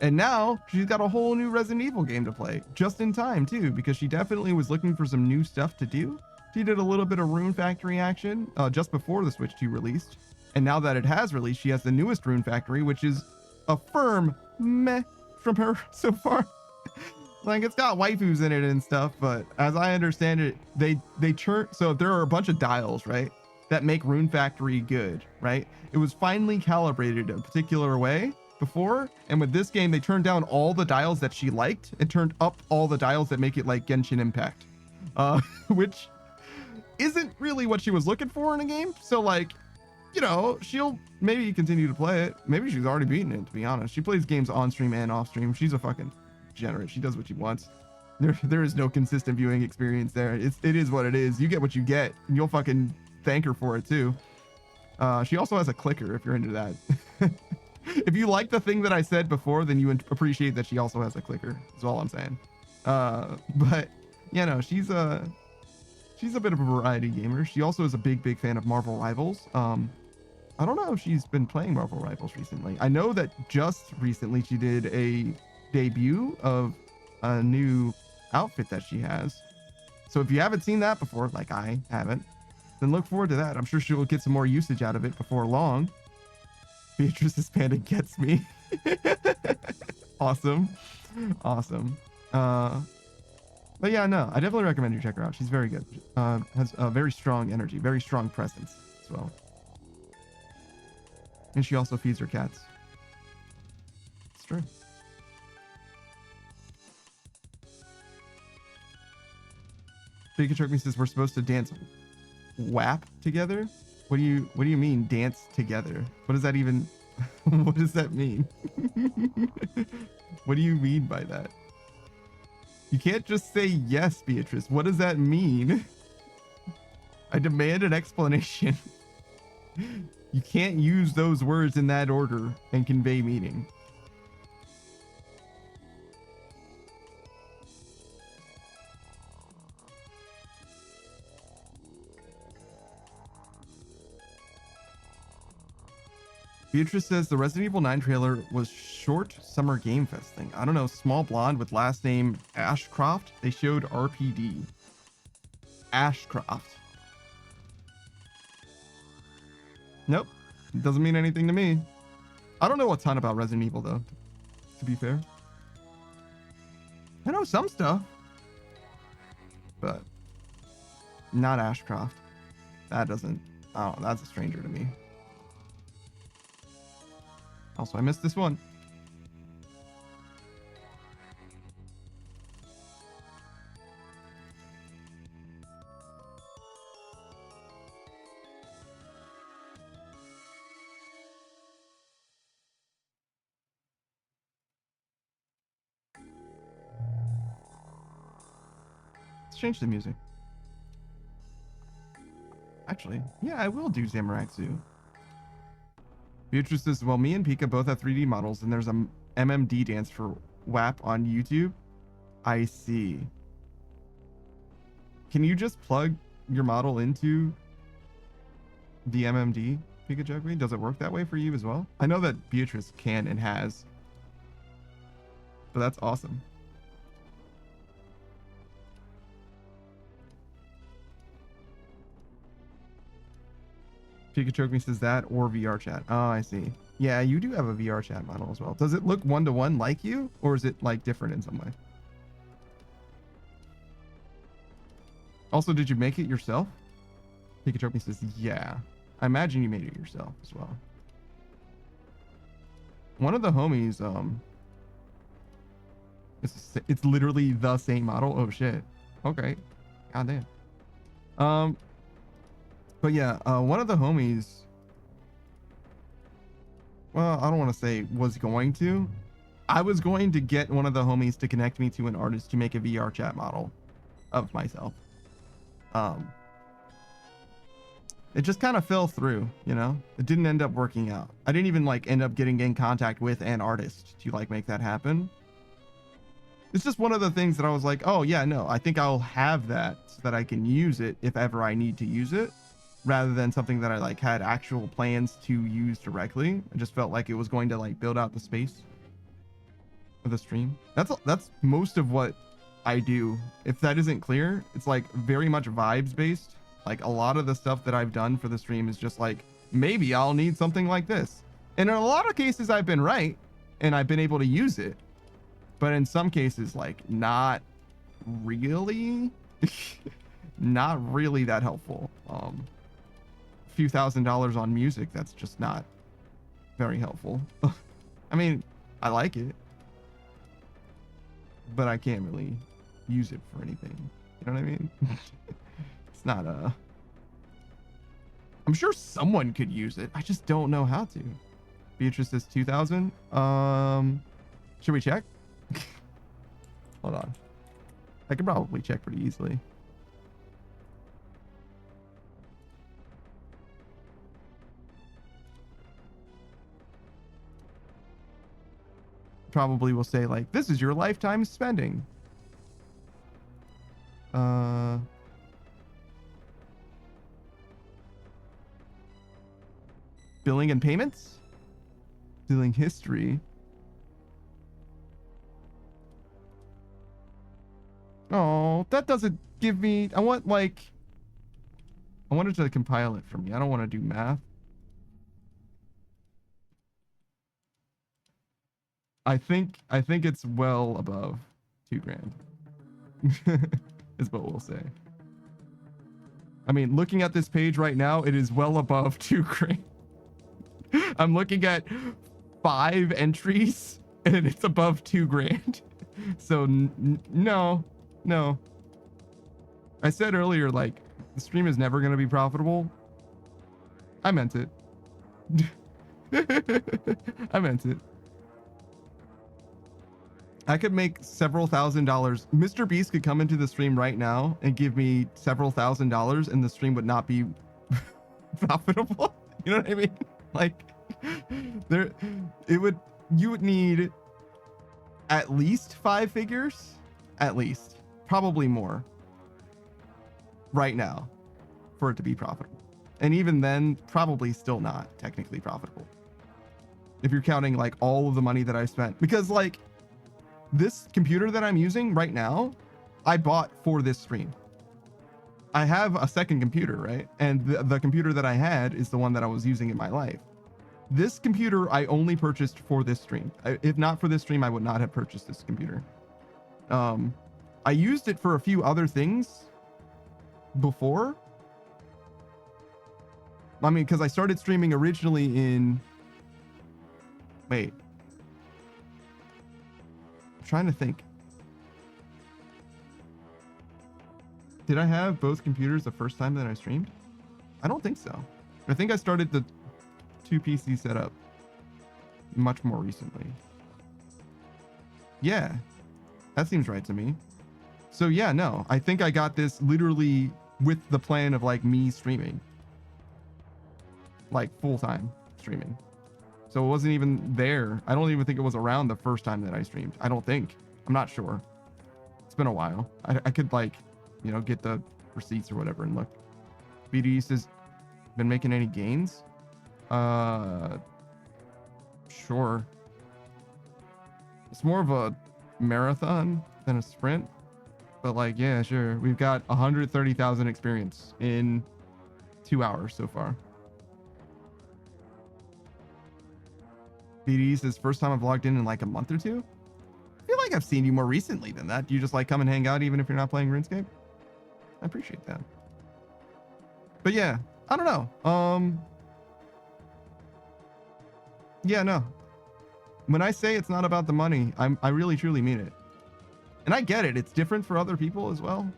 S1: And now she's got a whole new Resident Evil game to play, just in time too, because she definitely was looking for some new stuff to do. She did a little bit of Rune Factory action just before the Switch 2 released. And now that it has released, she has the newest Rune Factory, which is a firm meh from her so far. Like, it's got waifus in it and stuff, but as I understand it, they turn, so there are a bunch of dials, right, that make Rune Factory good, right? It was finely calibrated a particular way before, and with this game, they turned down all the dials that she liked and turned up all the dials that make it like Genshin Impact, which isn't really what she was looking for in a game. So, like, you know, she'll maybe continue to play it. Maybe she's already beaten it, to be honest. She plays games on stream and off stream. She's a fucking generous. She does what she wants. There is no consistent viewing experience there. It is what it is. You get what you get, and you'll fucking thank her for it too. She also has a clicker if you're into that. If you like the thing that I said before, then you appreciate that she also has a clicker. Is all I'm saying. But you know, she's a bit of a variety gamer. She also is a big fan of Marvel Rivals. I don't know if she's been playing Marvel Rivals recently. I know that just recently she did a debut of a new outfit that she has. So if you haven't seen that before, like I haven't, then look forward to that. I'm sure she'll get some more usage out of it before long. Beatrice's panda gets me. Awesome. But yeah, no, I definitely recommend you check her out. She's very good. Has a very strong energy, very strong presence as well. And she also feeds her cats. It's true. Pikachu says we're supposed to dance WAP together. What do you mean dance together? What does that even what does that mean? What do you mean by that? You can't just say yes, Beatrice. What does that mean? I demand an explanation. You can't use those words in that order and convey meaning. Beatrice says the Resident Evil 9 trailer was short summer game fest thing. I don't know, small blonde with last name Ashcroft. They showed RPD. Ashcroft. Nope. It doesn't mean anything to me. I don't know a ton about Resident Evil though, to be fair. I know some stuff, but not Ashcroft. That doesn't, oh, that's a stranger to me. Also, I missed this one. Let's change the music. Actually, yeah, I will do Zamoraxu. Beatrice says, well, me and Pika both have 3D models, and there's a MMD dance for WAP on YouTube. I see. Can you just plug your model into the MMD, Pikachu? Does it work that way for you as well? I know that Beatrice can and has, but that's awesome. Pikachu says that or VR chat. Oh, I see. Yeah, you do have a VR chat model as well. Does it look one-to-one like you, or is it like different in some way? Also, did you make it yourself? Pikachu says, yeah. I imagine you made it yourself as well. One of the homies, it's literally the same model. Oh shit. Okay. God damn. But yeah, one of the homies well, I don't want to say was going to. I was going to get one of the homies to connect me to an artist to make a VR chat model of myself. It just kind of fell through, you know? It didn't end up working out. I didn't even like end up getting in contact with an artist to like make that happen. It's just one of the things that I was like, oh yeah, no, I think I'll have that so that I can use it if ever I need to use it, rather than something that I like had actual plans to use directly. I just felt like it was going to like build out the space for the stream. That's most of what I do. If that isn't clear, it's like very much vibes based. Like a lot of the stuff that I've done for the stream is just like, maybe I'll need something like this. And in a lot of cases I've been right and I've been able to use it. But in some cases, like not really, not really that helpful. A few $1,000s on music, that's just not very helpful. I mean, I like it, but I can't really use it for anything. You know what I mean? It's not I'm sure someone could use it. I just don't know how to. Beatrice is 2,000. Should we check? Hold on. I could probably check pretty easily. Probably will say like, this is your lifetime spending. Billing and payments? Billing history. Oh, that doesn't give me... I want, like... I wanted to compile it for me. I don't want to do math. I think it's well above $2,000. Is what we'll say. I mean, looking at this page right now, it is well above $2,000. I'm looking at 5 entries, and it's above $2,000. So, no. No. I said earlier, like, the stream is never going to be profitable. I meant it. I meant it. I could make several $1,000s. Mr. Beast could come into the stream right now and give me several $1,000s and the stream would not be profitable. You know what I mean? Like, you would need at least 5 figures. At least. Probably more right now for it to be profitable. And even then, probably still not technically profitable. If you're counting like all of the money that I spent. Because like this computer that I'm using right now, I bought for this stream. I have a second computer, right? And the computer that I had is the one that I was using in my life. This computer I only purchased for this stream. If not for this stream, I would not have purchased this computer. I used it for a few other things before. I mean, because I started streaming originally in... Wait. I'm trying to think. Did I have both computers the first time that I streamed? I don't think so. I think I started the 2 PC setup much more recently. Yeah, that seems right to me. So yeah, no, I think I got this literally with the plan of like me streaming. Like full-time streaming. So it wasn't even there. I don't even think it was around the first time that I streamed. I don't think. I'm not sure. It's been a while. I could like, you know, get the receipts or whatever and look. BD says, been making any gains? Sure. It's more of a marathon than a sprint. But like, yeah, sure. We've got 130,000 experience in 2 hours so far. BD says, first time I've logged in like a month or 2. I feel like I've seen you more recently than that. Do you just like come and hang out even if you're not playing RuneScape? I appreciate that. But yeah, I don't know. Yeah, no. When I say it's not about the money, I really truly mean it. And I get it. It's different for other people as well.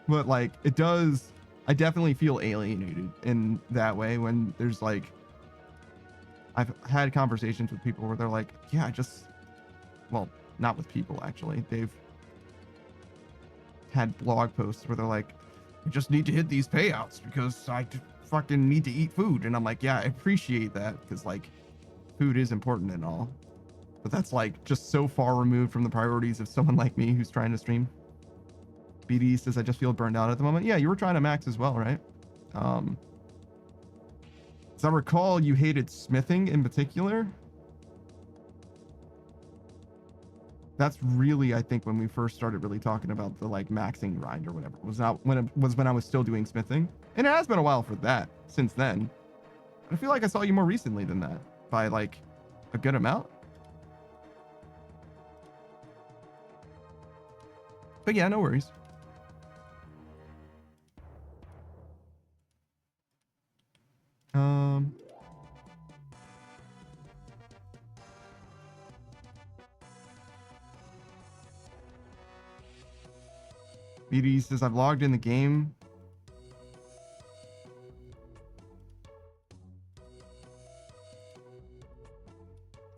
S1: But like it does, I definitely feel alienated in that way when there's like I've had conversations with people where they're like, yeah, well, not with people actually. They've had blog posts where they're like, we just need to hit these payouts because fucking need to eat food. And I'm like, yeah, I appreciate that because like food is important and all. But that's like just so far removed from the priorities of someone like me who's trying to stream. BD says, I just feel burned out at the moment. Yeah, you were trying to max as well, right? As I recall, you hated smithing in particular. That's really, I think, when we first started really talking about the like maxing grind or whatever. It was not when I was still doing smithing. And it has been a while for that since then. I feel like I saw you more recently than that by like a good amount. But yeah, no worries. BD says, I've logged in the game.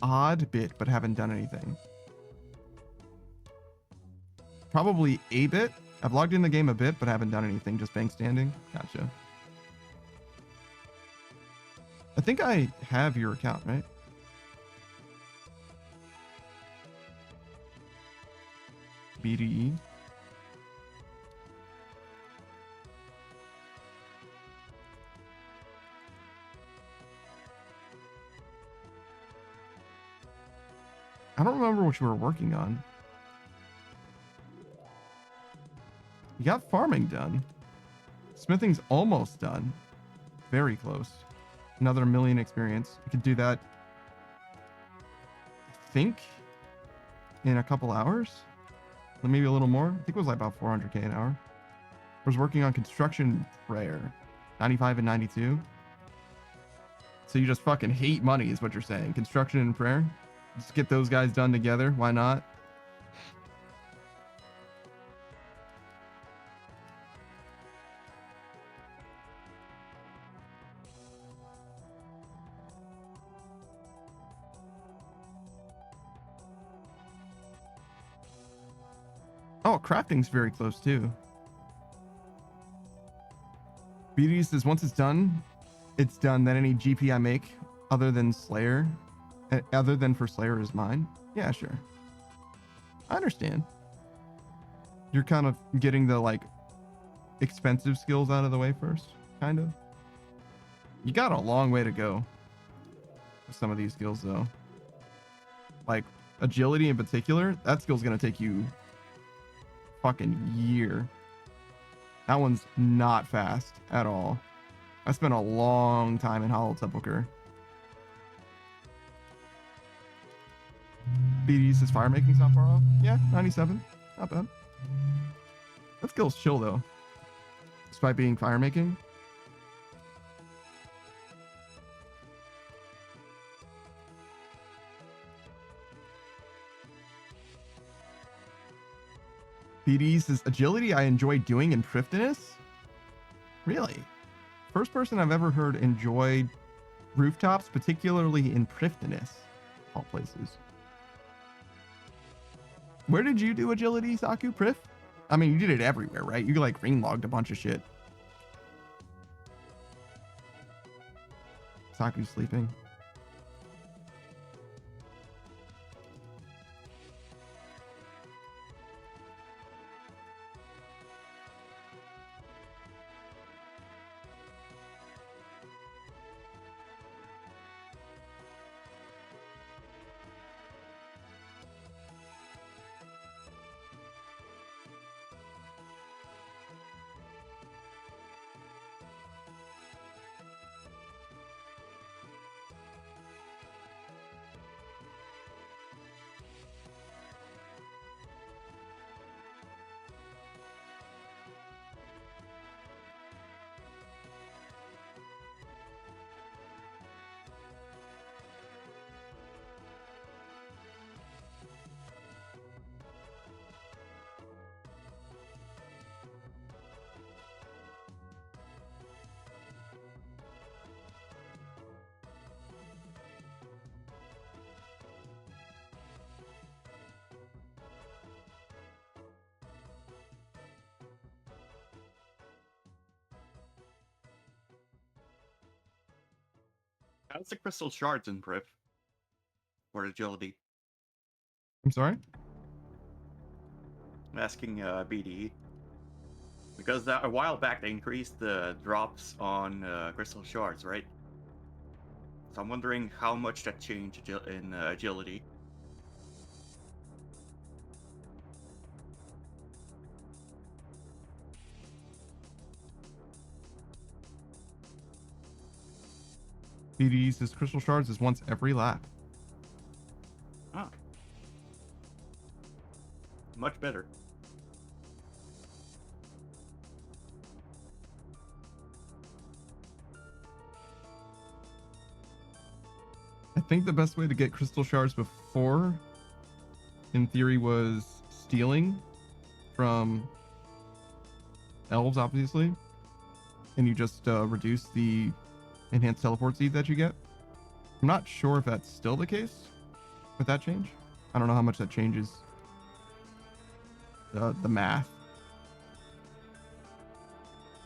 S1: Odd bit, but haven't done anything. Probably a bit. I've logged in the game a bit, but haven't done anything. Just bank standing. Gotcha. I think I have your account, right? BDE. I don't remember what you were working on. You got farming done. Smithing's almost done. Very close. Another 1 million experience. You could do that, I think, in a couple hours. Maybe a little more. I think it was like about 400k an hour. I was working on construction prayer. 95 and 92. So you just fucking hate money is what you're saying. Construction and prayer. Just get those guys done together. Why not? Oh, crafting's very close too. BD says once it's done. Then any GP I make other than Slayer, other than for Slayer is mine. Yeah, sure. I understand. You're kind of getting the like expensive skills out of the way first, kind of. You got a long way to go with some of these skills though. Like agility in particular, that skill's gonna take you fucking year. That one's not fast at all. I spent a long time in Hollow Sepulchre. BD says fire making's not far off. Yeah, 97. Not bad. That skill's chill though. Despite being fire making. BD says agility I enjoy doing in Prifdinous? Really? First person I've ever heard enjoy rooftops, particularly in Prifdinous, all places. Where did you do agility, Saku? Prif? I mean, you did it everywhere, right? You like green logged a bunch of shit. Saku's sleeping.
S3: How's the crystal shards in Priv? Or agility?
S1: I'm sorry?
S3: I'm asking BDE. Because a while back they increased the drops on crystal shards, right? So I'm wondering how much that changed in agility.
S1: BD says crystal shards is once every lap.
S3: Ah. Much better.
S1: I think the best way to get crystal shards before, in theory, was stealing from elves, obviously. And you just reduce the enhanced teleport seed that you get. I'm not sure if that's still the case with that change. I don't know how much that changes the math.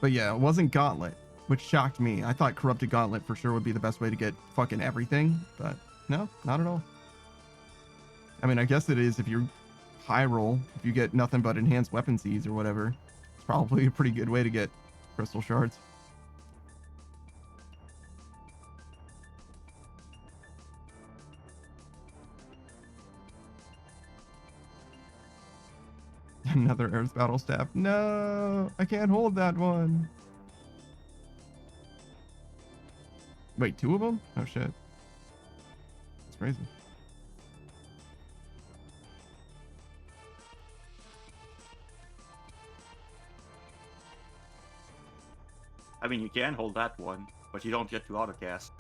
S1: But yeah, it wasn't Gauntlet, which shocked me. I thought Corrupted Gauntlet for sure would be the best way to get fucking everything, but no, not at all. I mean, I guess it is if you're high roll, if you get nothing but enhanced weapon seeds or whatever, it's probably a pretty good way to get crystal shards. Another Earth Battle Staff. No, I can't hold that one. Wait, 2 of them? Oh shit. That's crazy.
S3: I mean, you can hold that one, but you don't get to autocast.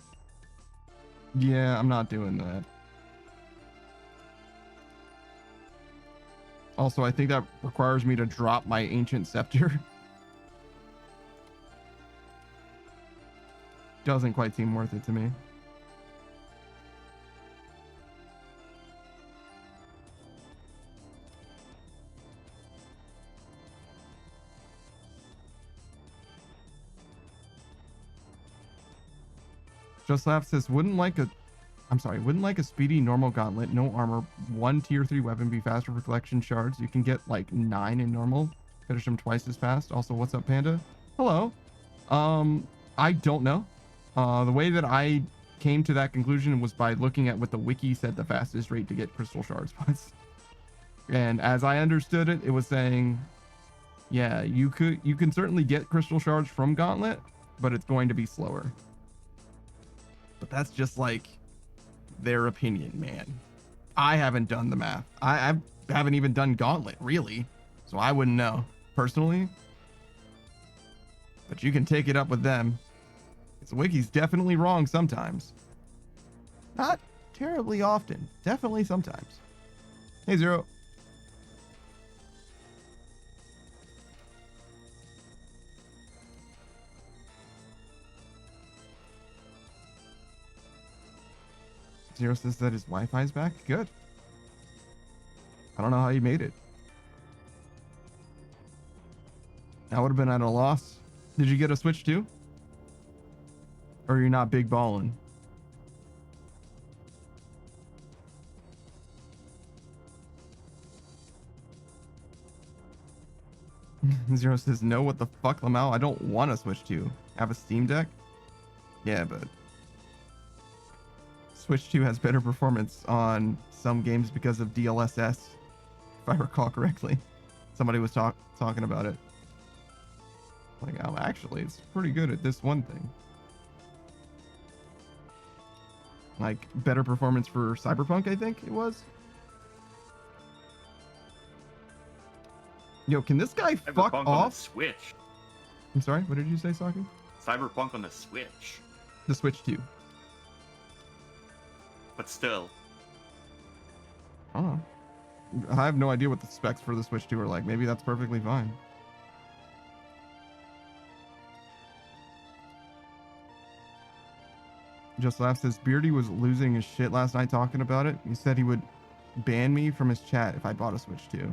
S1: Yeah, I'm not doing that. Also, I think that requires me to drop my Ancient Scepter. Doesn't quite seem worth it to me. Just Laugh says, wouldn't like a speedy normal gauntlet, no armor, 1 tier 3 weapon be faster for collection shards? You can get like 9 in normal, finish them twice as fast. Also, what's up, Panda? Hello. I don't know. The way that I came to that conclusion was by looking at what the wiki said the fastest rate to get crystal shards was. And as I understood it, it was saying, yeah, you can certainly get crystal shards from Gauntlet, but it's going to be slower. But that's just like their opinion, man. I haven't done the math. I haven't even done Gauntlet, really. So I wouldn't know, personally. But you can take it up with them. The wiki's definitely wrong sometimes. Not terribly often. Definitely sometimes. Hey, Zero. Zero says that his Wi-Fi's back. Good. I don't know how he made it. I would have been at a loss. Did you get a Switch too? Or you're not big ballin'? Zero says, no, what the fuck, Lamau? I don't want to Switch 2. Have a Steam Deck? Yeah, but Switch 2 has better performance on some games because of DLSS, if I recall correctly. Somebody was talking about it. Like, oh, actually, it's pretty good at this one thing. Like, better performance for Cyberpunk, I think it was. Yo, can this guy fuck
S3: Cyberpunk on
S1: off?
S3: the Switch.
S1: I'm sorry, what did you say, Saki?
S3: Cyberpunk on the Switch.
S1: The Switch 2.
S3: But still.
S1: I don't know. I have no idea what the specs for the Switch 2 are like. Maybe that's perfectly fine. Just Laugh says, Beardy was losing his shit last night talking about it. He said he would ban me from his chat if I bought a Switch 2.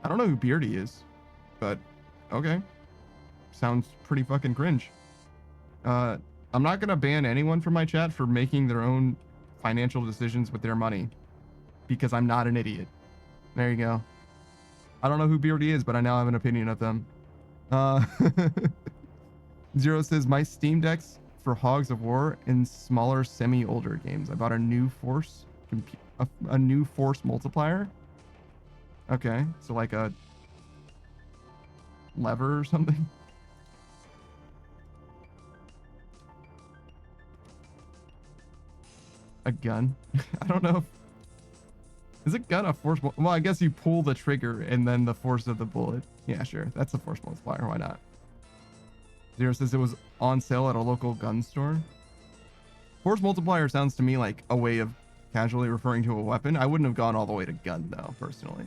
S1: I don't know who Beardy is, but okay. Sounds pretty fucking cringe. I'm not gonna ban anyone from my chat for making their own financial decisions with their money, because I'm not an idiot. There you go. I don't know who Beardy is, but I now have an opinion of them. Zero says, my Steam Deck's for Hogs of War and smaller semi-older games. I bought a new force a new force multiplier. Okay, so like a lever or something. A gun. I don't know if... Is a gun a force... Well, I guess you pull the trigger and then the force of the bullet. Yeah, sure. That's a force multiplier. Why not? Zero says it was on sale at a local gun store. Force multiplier sounds to me like a way of casually referring to a weapon. I wouldn't have gone all the way to gun, though, personally.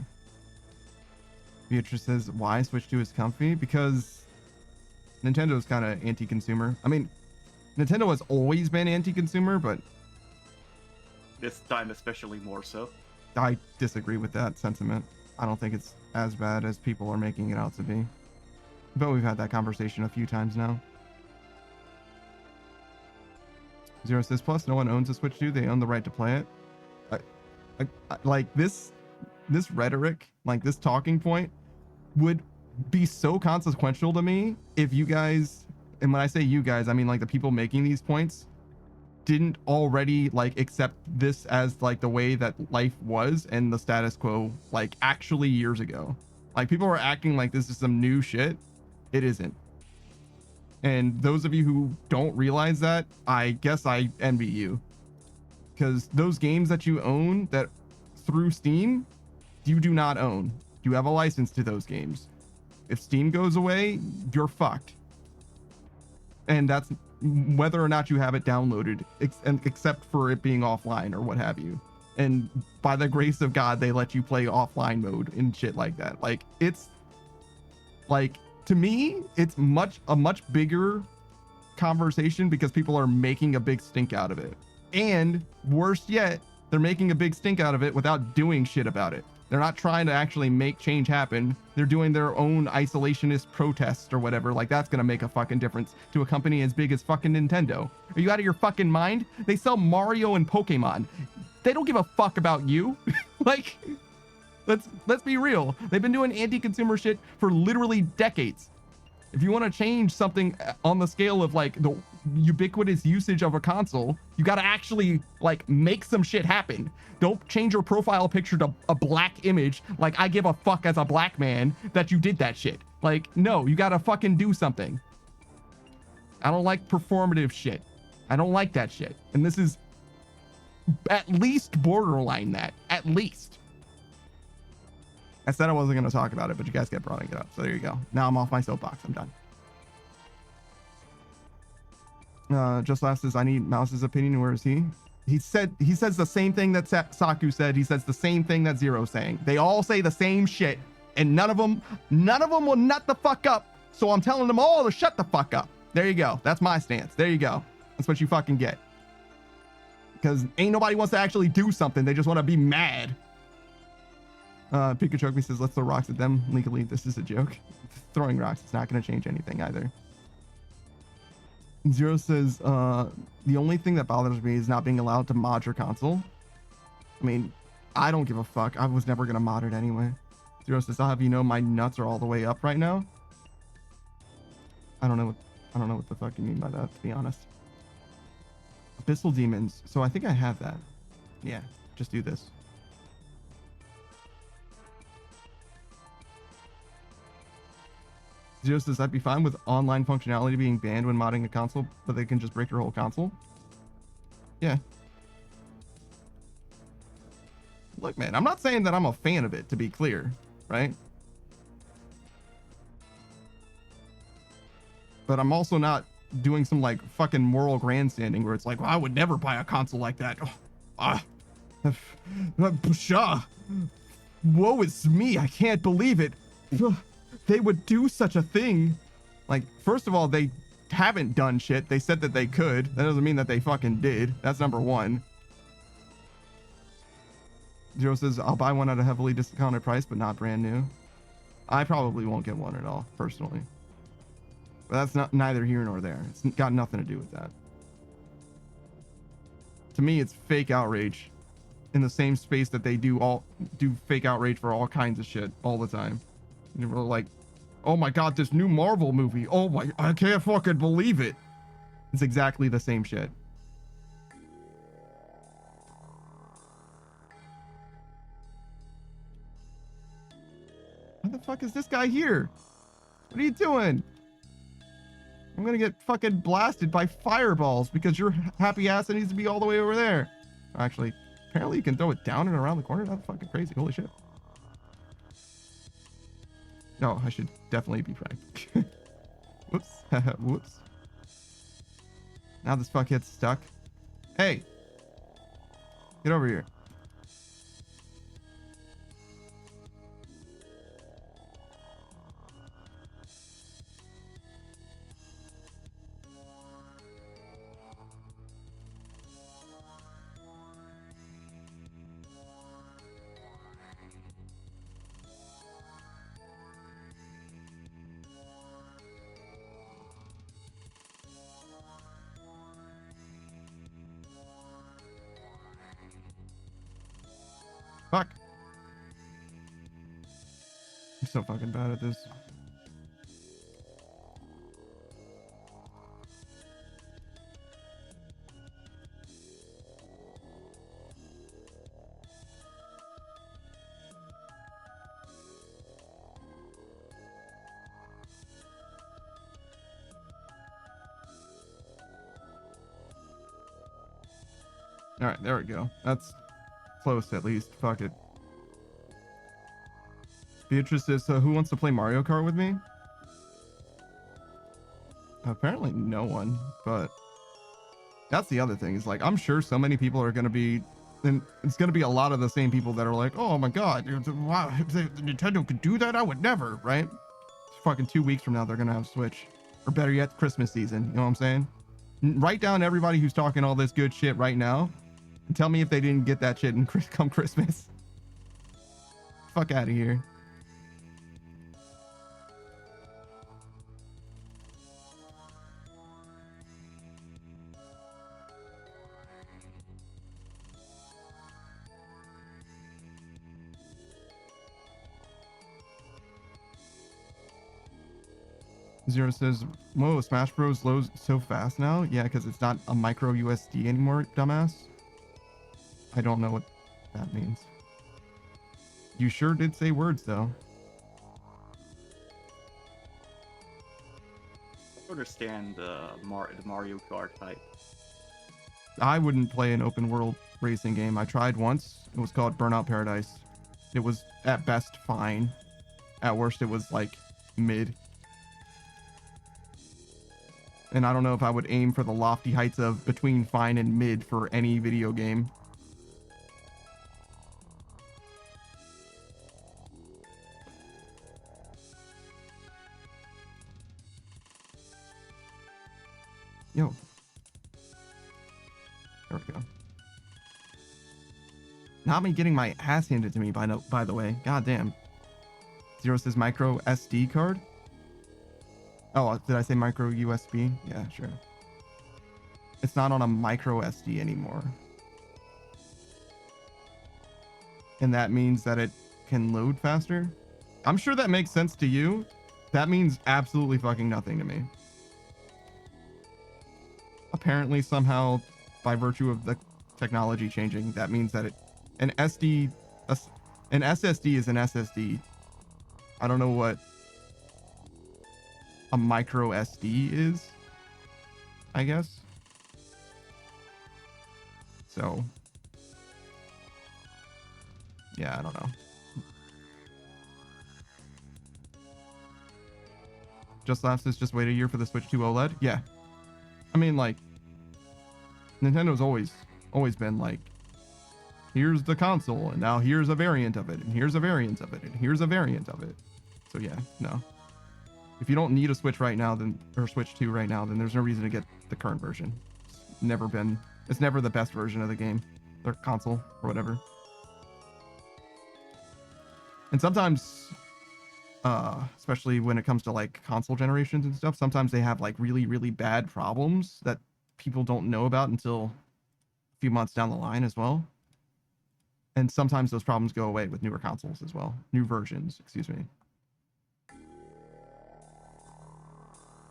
S1: Beatrice says, why switch to is comfy? Because Nintendo is kind of anti-consumer. I mean, Nintendo has always been anti-consumer, but
S3: This time especially more so.
S1: I disagree with that sentiment. I don't think it's as bad as people are making it out to be. But we've had that conversation a few times now. Zero says, plus no one owns a Switch 2. They own the right to play it. Like this rhetoric, like this talking point would be so consequential to me if you guys, and when I say you guys, I mean like the people making these points, didn't already like accept this as like the way that life was and the status quo like actually years ago. Like people are acting like this is some new shit. It isn't. And those of you who don't realize that, I guess I envy you, because those games that you own that through Steam, you do not own. You have a license to those games. If Steam goes away, you're fucked. And that's whether or not you have it downloaded, except for it being offline or what have you. And by the grace of God, they let you play offline mode and shit like that. Like, it's like, to me, it's a much bigger conversation because people are making a big stink out of it. And worse yet, they're making a big stink out of it without doing shit about it. They're not trying to actually make change happen. They're doing their own isolationist protests or whatever. Like, that's gonna make a fucking difference to a company as big as fucking Nintendo. Are you out of your fucking mind? They sell Mario and Pokemon. They don't give a fuck about you. Like, let's be real. They've been doing anti-consumer shit for literally decades. If you want to change something on the scale of like the ubiquitous usage of a console, you got to actually like make some shit happen. Don't change your profile picture to a black image like I give a fuck as a black man that you did that shit. Like, no, you got to fucking do something. I don't like performative shit. I don't like that shit. And this is at least borderline that. At least. I said I wasn't going to talk about it, but you guys kept bringing it up. So there you go. Now I'm off my soapbox. I'm done. Just last says, I need Mouse's opinion. Where is he? He says the same thing that Saku said. He says the same thing that Zero's saying. They all say the same shit, and none of them will nut the fuck up. So I'm telling them all to shut the fuck up. There you go. That's my stance. There you go. That's what you fucking get. Because ain't nobody wants to actually do something. They just want to be mad. Pikachu says, let's throw rocks at them legally. This is a joke. Throwing rocks, it's not going to change anything either. Zero says, the only thing that bothers me is not being allowed to mod your console. I mean, I don't give a fuck. I was never going to mod it anyway. Zero says, I'll have you know my nuts are all the way up right now. I don't know what the fuck you mean by that, to be honest. Abyssal Demons. So I think I have that. Yeah, just do this. Zero says, I'd be fine with online functionality being banned when modding a console, but they can just break your whole console. Yeah. Look, man, I'm not saying that I'm a fan of it, to be clear, right? But I'm also not doing some like fucking moral grandstanding where it's like, well, I would never buy a console like that. Woe is me. I can't believe it. They would do such a thing. Like, first of all, they haven't done shit. They said that they could. That doesn't mean that they fucking did. That's number one. Zero says, I'll buy one at a heavily discounted price, but not brand new. I probably won't get one at all, personally. But that's not neither here nor there. It's got nothing to do with that. To me, it's fake outrage in the same space that they do fake outrage for all kinds of shit all the time. And we're like, oh my god, this new Marvel movie. Oh my, I can't fucking believe it. It's exactly the same shit. Why the fuck is this guy here? What are you doing? I'm gonna get fucking blasted by fireballs because your happy ass needs to be all the way over there. Actually, apparently you can throw it down and around the corner. That's fucking crazy. Holy shit. No, I should definitely be pranked. Whoops. Whoops. Now this fuckhead's stuck. Hey! Get over here. Fuck. I'm so fucking bad at this. All right, there we go. That's close at least. Fuck it. Beatrice says, so who wants to play Mario Kart with me? Apparently no one, but that's the other thing is like, I'm sure so many people are going to be, and it's going to be a lot of the same people that are like, oh my god, wow, if Nintendo could do that, I would never, right? Fucking 2 weeks from now, they're going to have Switch, or better yet, Christmas season. You know what I'm saying? Write down everybody who's talking all this good shit right now and tell me if they didn't get that shit in come Christmas. Fuck out of here. Zero says, whoa, Smash Bros. Loads so fast now? Yeah, because it's not a micro USD anymore, dumbass. I don't know what that means. You sure did say words, though.
S3: I understand the Mario Kart type.
S1: I wouldn't play an open world racing game. I tried once. It was called Burnout Paradise. It was, at best, fine. At worst, it was, like, mid. And I don't know if I would aim for the lofty heights of between fine and mid for any video game. Yo. There we go. Not me getting my ass handed to me, by the way. God damn. Zero says micro SD card. Oh, did I say micro USB? Yeah, sure. It's not on a micro SD anymore. And that means that it can load faster? I'm sure that makes sense to you. That means absolutely fucking nothing to me. Apparently, somehow, by virtue of the technology changing, that means that an SSD is an SSD. I don't know what a micro SD is, I guess. So, yeah, I don't know. Just Laughs says, just wait a year for the Switch 2 OLED. Yeah. I mean, like, Nintendo's always been like, here's the console, and now here's a variant of it, and here's a variant of it, and here's a variant of it. So yeah, no. If you don't need a Switch right now, then, or Switch 2 right now, then there's no reason to get the current version. It's never the best version of the game, or console, or whatever. And sometimes, especially when it comes to like console generations and stuff, sometimes they have like really, really bad problems that people don't know about until few months down the line as well. And sometimes those problems go away with newer consoles as well. New versions, excuse me.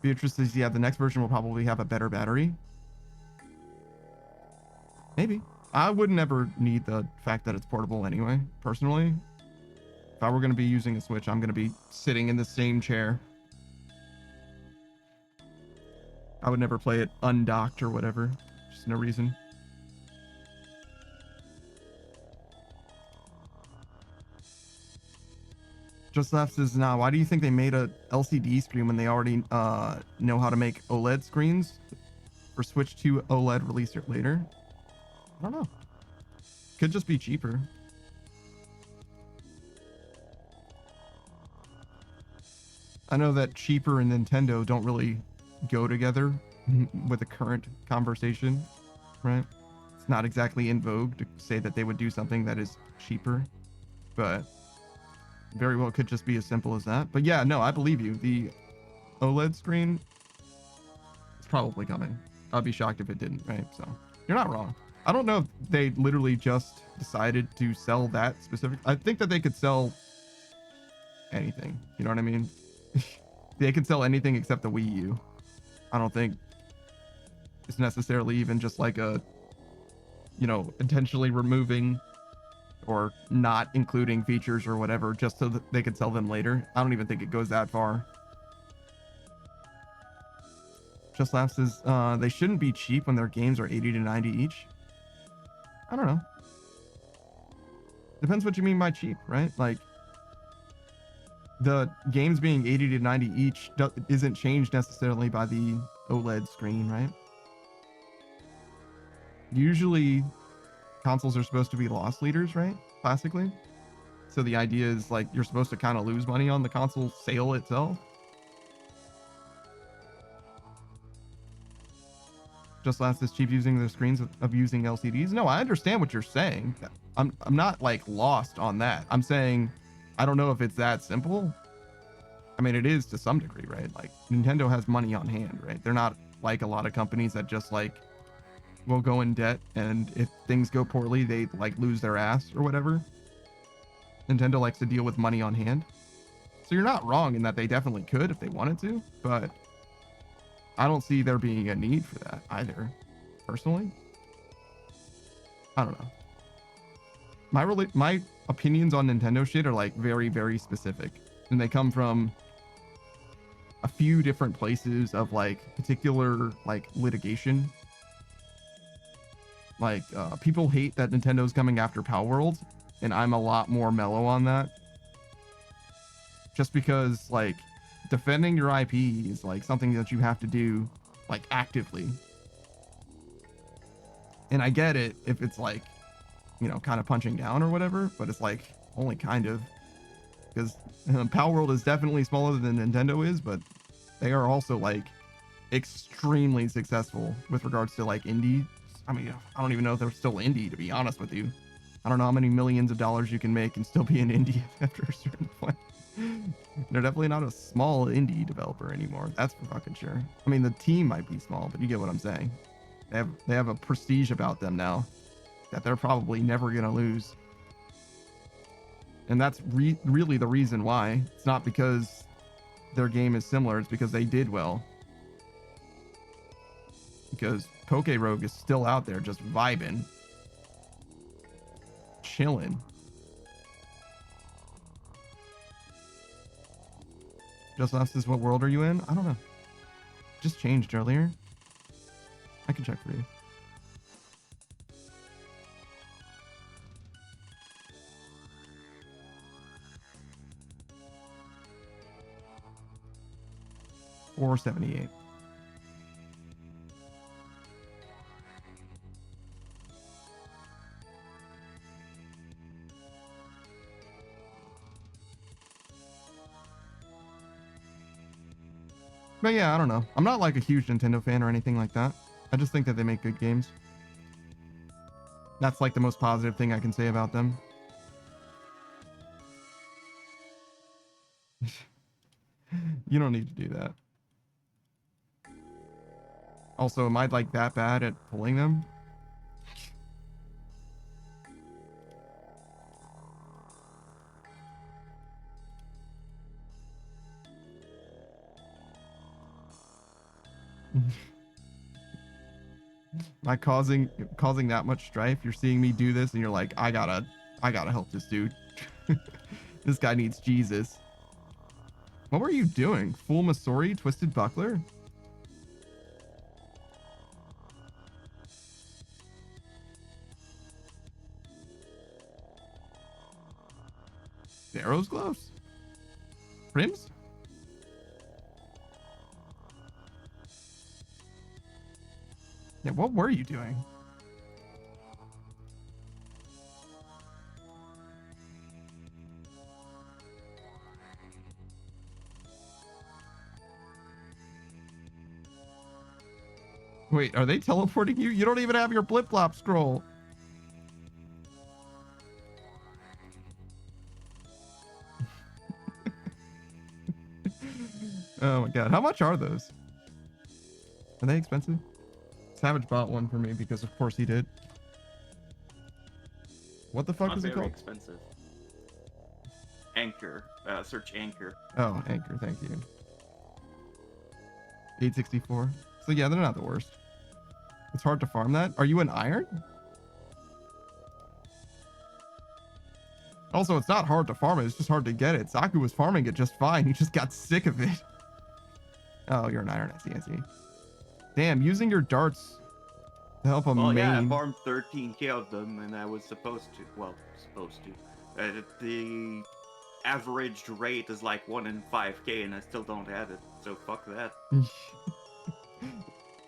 S1: Beatrice says, yeah, the next version will probably have a better battery. Maybe. I wouldn't ever need the fact that it's portable anyway, personally. If I were going to be using a Switch, I'm going to be sitting in the same chair. I would never play it undocked or whatever. Just no reason. Just Left says, nah, why do you think they made a LCD screen when they already know how to make OLED screens? Or switch to OLED release it later? I don't know. Could just be cheaper. I know that cheaper and Nintendo don't really go together with the current conversation, right? It's not exactly in vogue to say that they would do something that is cheaper, but very well could just be as simple as that. But yeah, no, I believe you. The OLED screen is probably coming. I'd be shocked if it didn't, right? So you're not wrong. I don't know if they literally just decided to sell that specific. I think that they could sell anything. You know what I mean? They could sell anything except the Wii U. I don't think it's necessarily even just like a, you know, intentionally removing or not including features or whatever just so that they could sell them later. I don't even think it goes that far. Just Laugh says, they shouldn't be cheap when their games are 80 to 90 each. I don't know. Depends what you mean by cheap, right? Like, the games being 80 to 90 each isn't changed necessarily by the OLED screen, right? Usually, consoles are supposed to be loss leaders, right? Classically. So the idea is like you're supposed to kind of lose money on the console sale itself. Just Last is cheap using the screens of using LCDs. No, I understand what you're saying. I'm not like lost on that. I'm saying I don't know if it's that simple. I mean, it is to some degree, right? Like Nintendo has money on hand, right? They're not like a lot of companies that just like will go in debt, and if things go poorly, they like lose their ass or whatever. Nintendo likes to deal with money on hand. So you're not wrong in that they definitely could if they wanted to, but I don't see there being a need for that either, personally. I don't know. My opinions on Nintendo shit are like very, very specific, and they come from a few different places of like particular like litigation. Like people hate that Nintendo's coming after Power World, and I'm a lot more mellow on that. Just because like defending your IP is like something that you have to do like actively. And I get it if it's like, you know, kind of punching down or whatever, but it's like only kind of, because Power World is definitely smaller than Nintendo is, but they are also like extremely successful with regards to like indie. I mean, I don't even know if they're still indie, to be honest with you. I don't know how many millions of dollars you can make and still be an indie after a certain point. They're definitely not a small indie developer anymore. That's for fucking sure. I mean, the team might be small, but you get what I'm saying. They have a prestige about them now that they're probably never going to lose. And that's really the reason why. It's not because their game is similar. It's because they did well. Because Poke Rogue is still out there just vibing. Chilling. Just asked us, what world are you in? I don't know. Just changed earlier. I can check for you. $478. But yeah, I don't know. I'm not like a huge Nintendo fan or anything like that. I just think that they make good games. That's like the most positive thing I can say about them. You don't need to do that. Also, am I like that bad at pulling them? Not causing that much strife. You're seeing me do this and you're like, I gotta help this dude. This guy needs Jesus. What were you doing? Full Masori, Twisted Buckler? Arrows gloves? Rims? Yeah, what were you doing? Wait, are they teleporting you? You don't even have your blip-flop scroll. Oh my god. How much are those? Are they expensive? Savage bought one for me because of course he did. What the fuck
S3: Not
S1: is it
S3: very
S1: called?
S3: expensive. Anchor. Search Anchor.
S1: Oh, Anchor, thank you. 864. So yeah, they're not the worst. It's hard to farm that. Are you an iron? Also, it's not hard to farm it. It's just hard to get it. Saku was farming it just fine. He just got sick of it. Oh, you're an iron. I see, I see. Damn, using your darts to help a
S3: Well,
S1: main.
S3: yeah, I farmed 13k of them, and I was supposed to. Well, supposed to. The averaged rate is like 1 in 5k, and I still don't have it. So fuck that.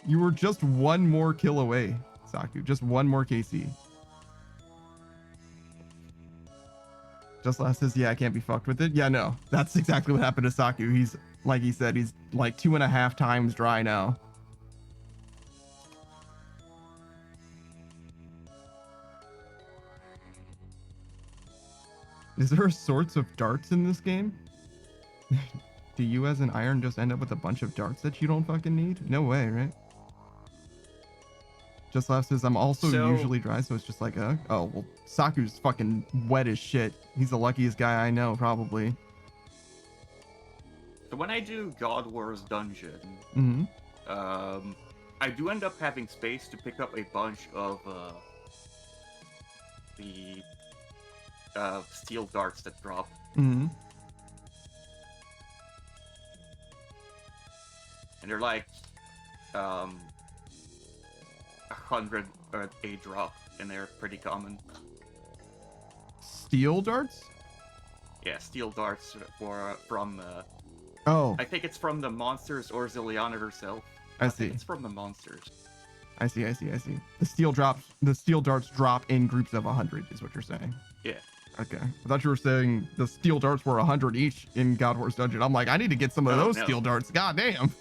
S1: You were just one more kill away, Saku. Just one more KC. Just last says, yeah, I can't be fucked with it. Yeah, no, that's exactly what happened to Saku. He's, like he said, he's like 2.5 times dry now. Is there sorts of darts in this game? Do you as an iron just end up with a bunch of darts that you don't fucking need? No way, right? Just left says, I'm also usually dry, so it's just like a... Oh, well, Saku's fucking wet as shit. He's the luckiest guy I know, probably.
S3: So when I do God Wars Dungeon,
S1: Mm-hmm.
S3: I do end up having space to pick up a bunch of the steel darts that drop.
S1: Mm-hmm.
S3: And they're like 100 a drop, and they're pretty common.
S1: Steel darts?
S3: Yeah, steel darts from
S1: Oh,
S3: I think it's from the monsters or Zilliana herself.
S1: I
S3: think
S1: see.
S3: it's from the monsters.
S1: I see. The steel darts drop in groups of 100 is what you're saying.
S3: Yeah.
S1: Okay. I thought you were saying the steel darts were 100 each in God Wars Dungeon. I'm like, I need to get some of those
S3: no.
S1: steel darts. God damn.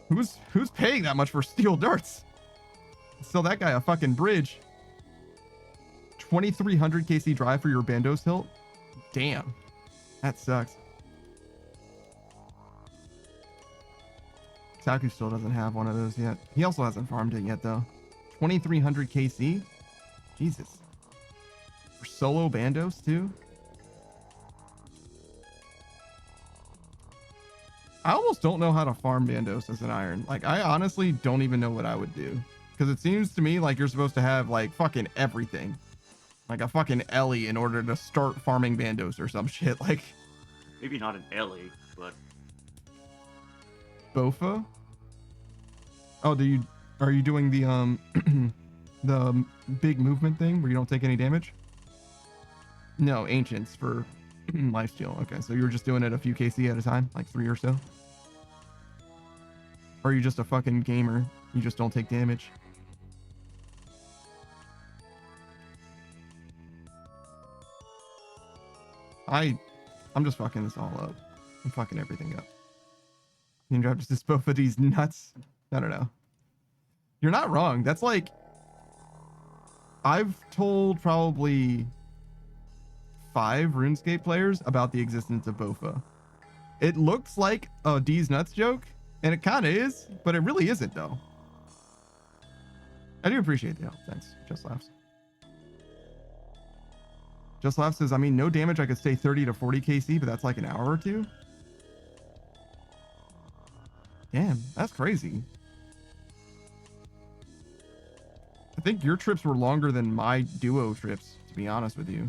S1: Who's paying that much for steel darts? Sell that guy a fucking bridge. 2300 KC drive for your Bandos hilt? Damn. That sucks. Saku still doesn't have one of those yet. He also hasn't farmed it yet, though. 2300 KC? Jesus. For solo Bandos, too? I almost don't know how to farm Bandos as an iron. Like, I honestly don't even know what I would do. Because it seems to me like you're supposed to have, like, fucking everything. Like a fucking Ellie in order to start farming Bandos or some shit. Like,
S3: Maybe not an Ellie, but
S1: Bofa? Oh, are you doing the the big movement thing where you don't take any damage? No, ancients for lifesteal. Okay, so you're just doing it a few KC at a time, like 3 or so? Or are you just a fucking gamer? You just don't take damage? I'm just fucking this all up. I'm fucking everything up. You drive just both of these nuts. I don't know. You're not wrong. That's like, I've told probably 5 RuneScape players about the existence of Bofa. It looks like a D's nuts joke, and it kind of is, but it really isn't though. I do appreciate the help. Thanks. Just laughs. Just Laugh says, I mean, no damage. I could stay 30 to 40 KC, but that's like an hour or two. Damn, that's crazy. I think your trips were longer than my duo trips, to be honest with you.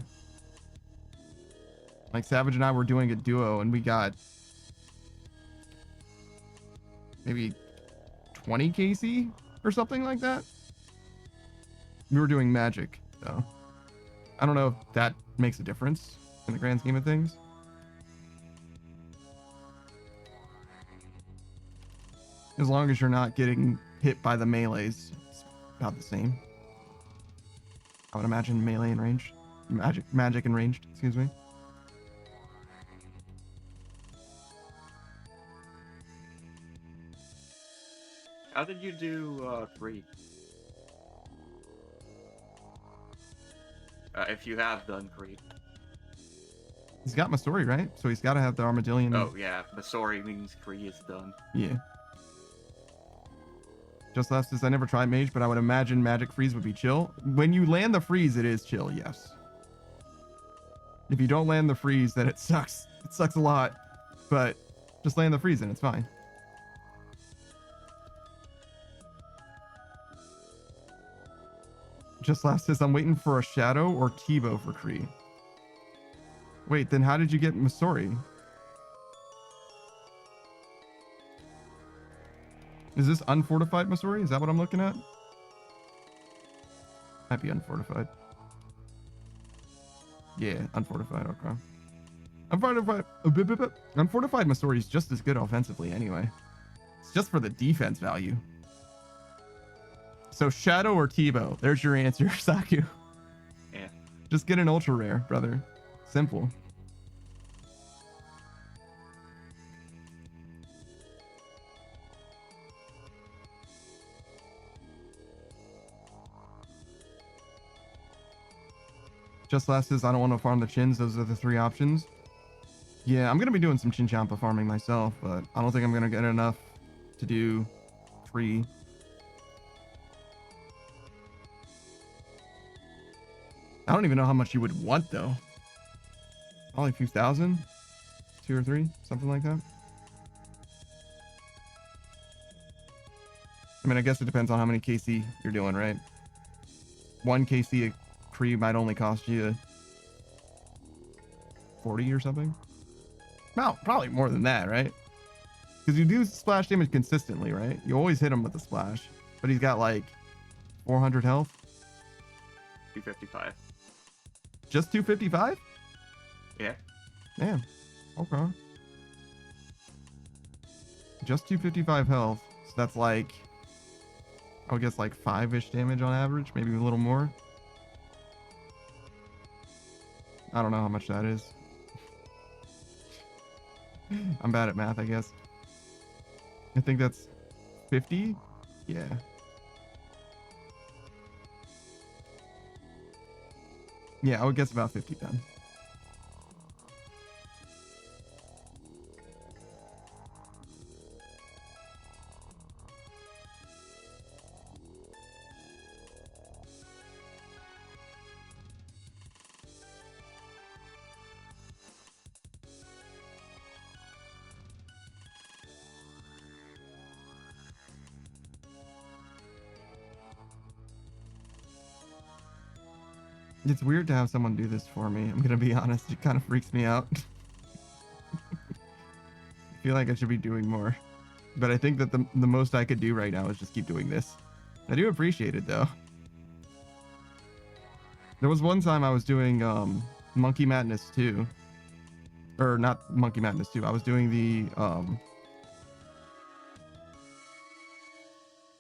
S1: Like Savage and I were doing a duo and we got maybe 20 KC or something like that. We were doing magic, though. I don't know if that makes a difference in the grand scheme of things. As long as you're not getting hit by the melees, it's about the same. I would imagine melee and ranged. Magic and ranged, excuse me.
S3: How did you do Kree? If you have done Kree.
S1: He's got Masori, right? So he's got to have the Armadillion.
S3: Oh yeah, Masori means Kree is done.
S1: Yeah. Just last says I never tried mage, but I would imagine magic freeze would be chill. When you land the freeze, it is chill, yes. If you don't land the freeze, then it sucks. It sucks a lot. But just land the freeze and it's fine. Just last says I'm waiting for a Shadow or Tebow for Kree. Wait, then how did you get Masori? Is this unfortified Masori? Is that what I'm looking at? Might be unfortified. Yeah, unfortified, okay. Unfortified Masori is just as good offensively anyway. It's just for the defense value. So Shadow or Tebow? There's your answer, Saku.
S3: Yeah.
S1: Just get an ultra rare, brother. Simple. Just last says I don't want to farm the chins. Those are the three options. Yeah, I'm going to be doing some Chinchompa farming myself, but I don't think I'm going to get enough to do 3. I don't even know how much you would want, though. Probably a few thousand? 2 or 3? Something like that? I mean, I guess it depends on how many KC you're doing, right? 1 KC a Kree might only cost you 40 or something? No, probably more than that, right? Because you do splash damage consistently, right? You always hit him with the splash. But he's got like 400 health.
S3: 255.
S1: Just 255?
S3: Yeah.
S1: Damn. Okay. Just 255 health. So that's like, I would guess like 5-ish damage on average, maybe a little more. I don't know how much that is. I'm bad at math, I guess. I think that's 50? Yeah. Yeah, I would guess about 50 then. It's weird to have someone do this for me. I'm gonna be honest, it kind of freaks me out. I feel like I should be doing more. But I think that the most I could do right now is just keep doing this. I do appreciate it though. There was one time I was doing Monkey Madness 2. Or not Monkey Madness 2. I was doing the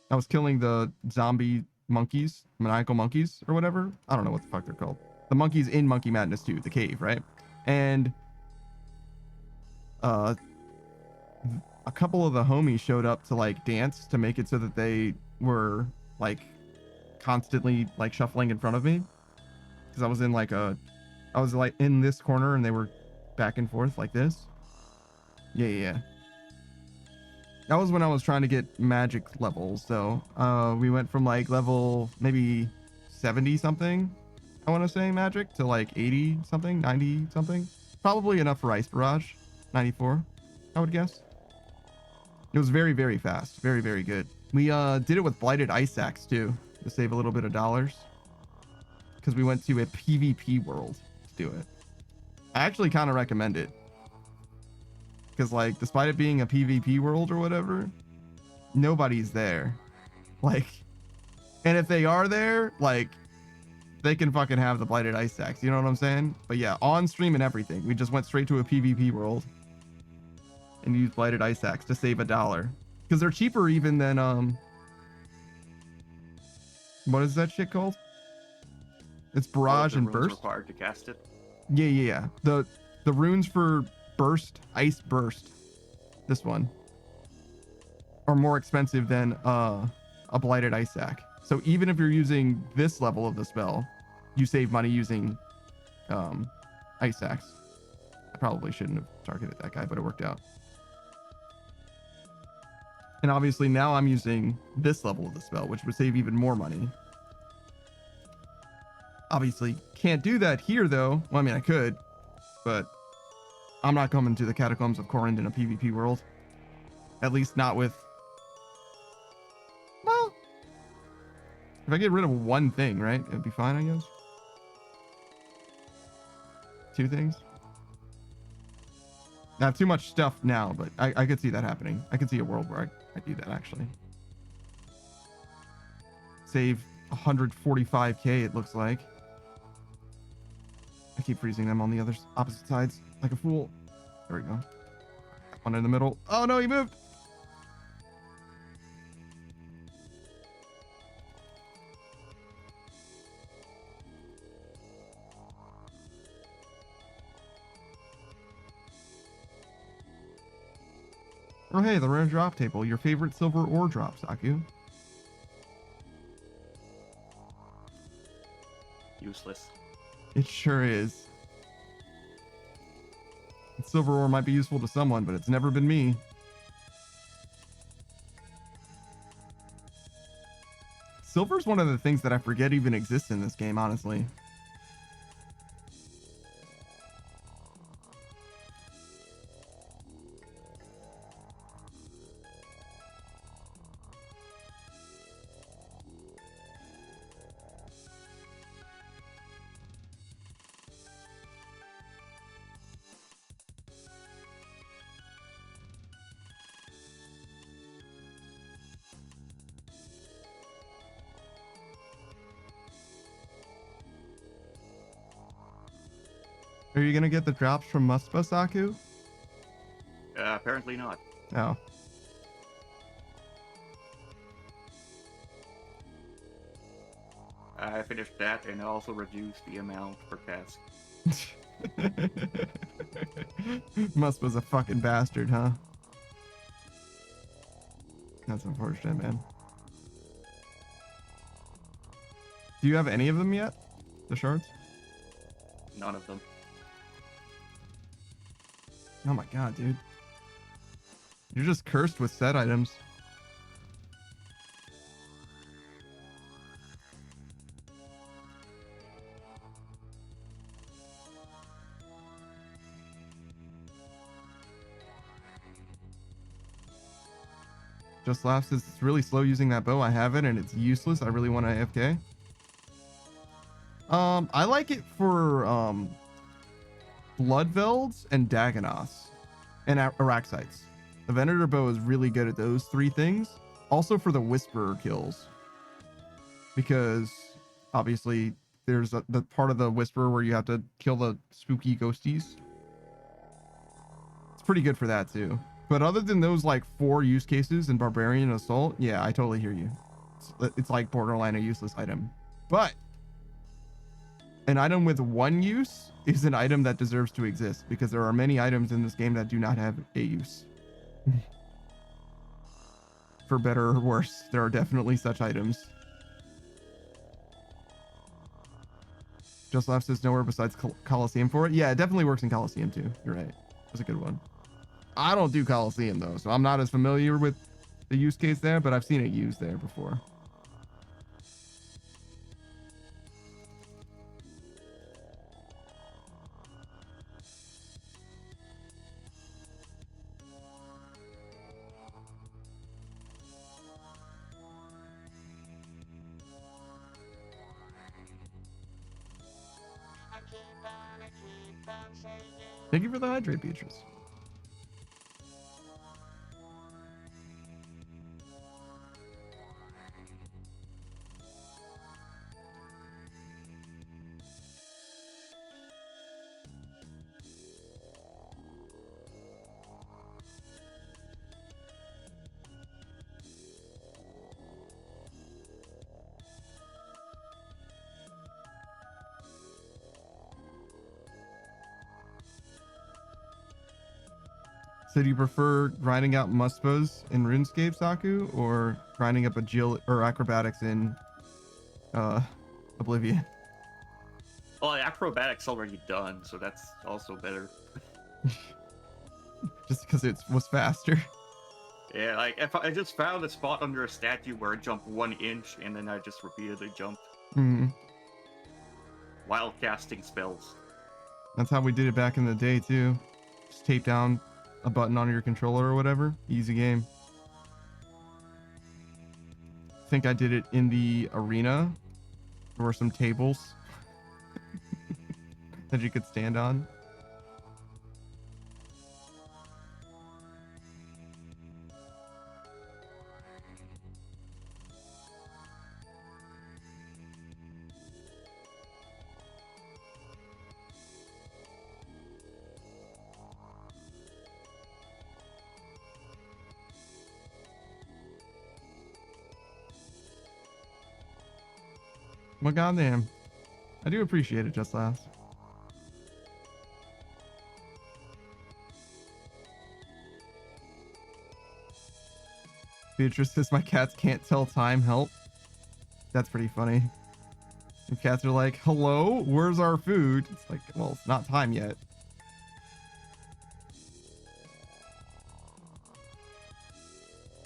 S1: I was killing the zombie monkeys, maniacal monkeys or whatever. I don't know what the fuck they're called. The monkeys in Monkey Madness 2, the cave, right? And a couple of the homies showed up to like dance to make it so that they were like constantly like shuffling in front of me, because I was in like I was like in this corner and they were back and forth like this. Yeah. That was when I was trying to get magic levels. So we went from like level maybe 70 something, I want to say, magic, to like 80 something, 90 something. Probably enough for Ice Barrage. 94, I would guess. It was very, very fast. Very, very good. We did it with Blighted Ice Axe too to save a little bit of dollars because we went to a PvP world to do it. I actually kind of recommend it because, like, despite it being a PvP world or whatever, nobody's there. Like, and if they are there, like, they can fucking have the Blighted Ice Axe. You know what I'm saying? But yeah, on stream and everything, we just went straight to a PvP world and used Blighted Ice Axe to save $1 because they're cheaper even than what is that shit called? It's Barrage and Burst.
S3: Required to cast it.
S1: Yeah. The runes for Burst, Ice Burst, this one, are more expensive than a Blighted Ice Axe. So even if you're using this level of the spell, you save money using Ice Axe. I probably shouldn't have targeted that guy, but it worked out. And obviously now I'm using this level of the spell, which would save even more money. Obviously can't do that here though. Well, I mean, I could, but I'm not coming to the Catacombs of Korund in a PvP world. At least not with... Well, if I get rid of one thing, right? It'd be fine, I guess. 2 things. I have too much stuff now, but I could see that happening. I could see a world where I do that, actually. Save 145k, it looks like. I keep freezing them on the other opposite sides like a fool. There we go. One in the middle. Oh no, he moved! Oh hey, the rare drop table. Your favorite silver ore drop, Saku.
S3: Useless.
S1: It sure is. Silver ore might be useful to someone, but it's never been me. Silver's one of the things that I forget even exists in this game, honestly. Are you gonna get the drops from Muspa, Saku?
S3: Apparently not.
S1: Oh.
S3: I finished that and also reduced the amount per task.
S1: Muspa's a fucking bastard, huh? That's unfortunate, man. Do you have any of them yet? The shards?
S3: None of them.
S1: Oh my god, dude. You're just cursed with set items. Just Laugh says it's really slow using that bow. I have it and it's useless. I really want to AFK. I like it for Bloodvelds and Dagonoths and Araxites. The Venator bow is really good at those 3 things. Also for the Whisperer kills. Because obviously there's the part of the Whisperer where you have to kill the spooky ghosties. It's pretty good for that too. But other than those like 4 use cases in Barbarian and Assault, yeah, I totally hear you. It's like borderline a useless item. But an item with 1 use is an item that deserves to exist because there are many items in this game that do not have a use. For better or worse, there are definitely such items. Just Laugh says nowhere besides Coliseum for it. Yeah, it definitely works in Coliseum too. You're right. That's a good one. I don't do Coliseum though, so I'm not as familiar with the use case there, but I've seen it used there before. Thank you for the hydrate, Beatrice. So do you prefer grinding out muspos in RuneScape, Saku, or grinding up agility or acrobatics in Oblivion?
S3: Well, acrobatics already done, so that's also better.
S1: Just because it was faster.
S3: Yeah, like if I just found a spot under a statue where I jump 1 inch and then I just repeatedly jump while casting spells.
S1: That's how we did it back in the day too. Just tape down a button on your controller or whatever. Easy game. I think I did it in the arena. There were some tables that you could stand on. Well, goddamn. I do appreciate it, Just Last. Beatrice says my cats can't tell time. Help. That's pretty funny. The cats are like, hello, where's our food? It's like, well, it's not time yet.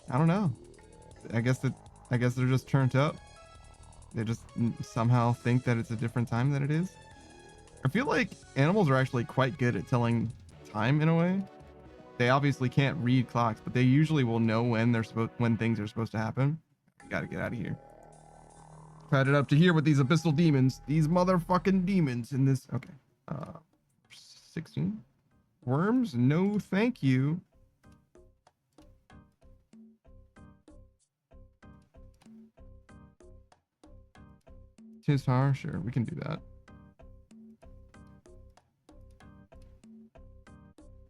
S1: I don't know. I guess they're just turned up. They just somehow think that it's a different time than it is. I feel like animals are actually quite good at telling time in a way. They obviously can't read clocks, but they usually will know when things are supposed to happen. Gotta get out of here. Tied it up to here with these abyssal demons. These motherfucking demons in this. Okay. 16 worms. No, thank you. Tizhar, sure, we can do that.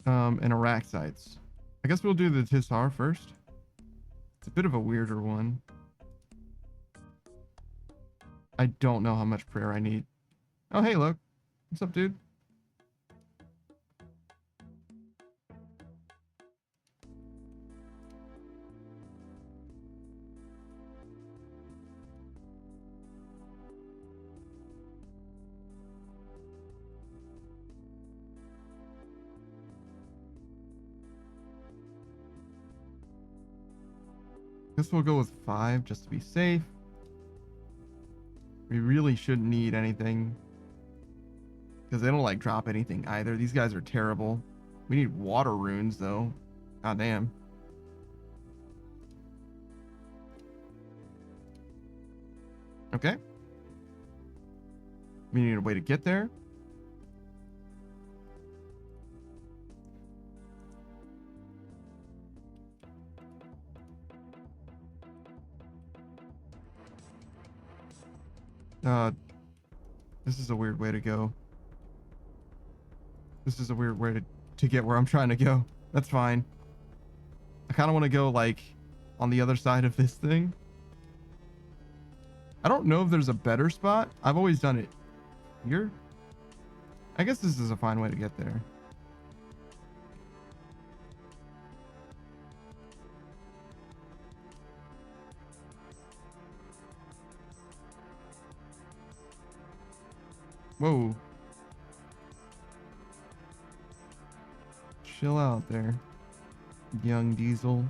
S1: And Araxites. I guess we'll do the Tizhar first. It's a bit of a weirder one. I don't know how much prayer I need. Oh, hey, look. What's up, dude? Guess we'll go with 5 just to be safe. We really shouldn't need anything because they don't like drop anything either. These guys are terrible. We need water runes though. God damn. Okay. We need a way to get there. This is a weird way to go. This is a weird way to get where I'm trying to go. That's fine. I kind of want to go like on the other side of this thing. I don't know if there's a better spot. I've always done it here. I guess this is a fine way to get there. Whoa. Chill out there, young Diesel.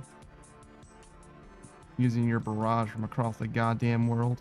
S1: Using your barrage from across the goddamn world.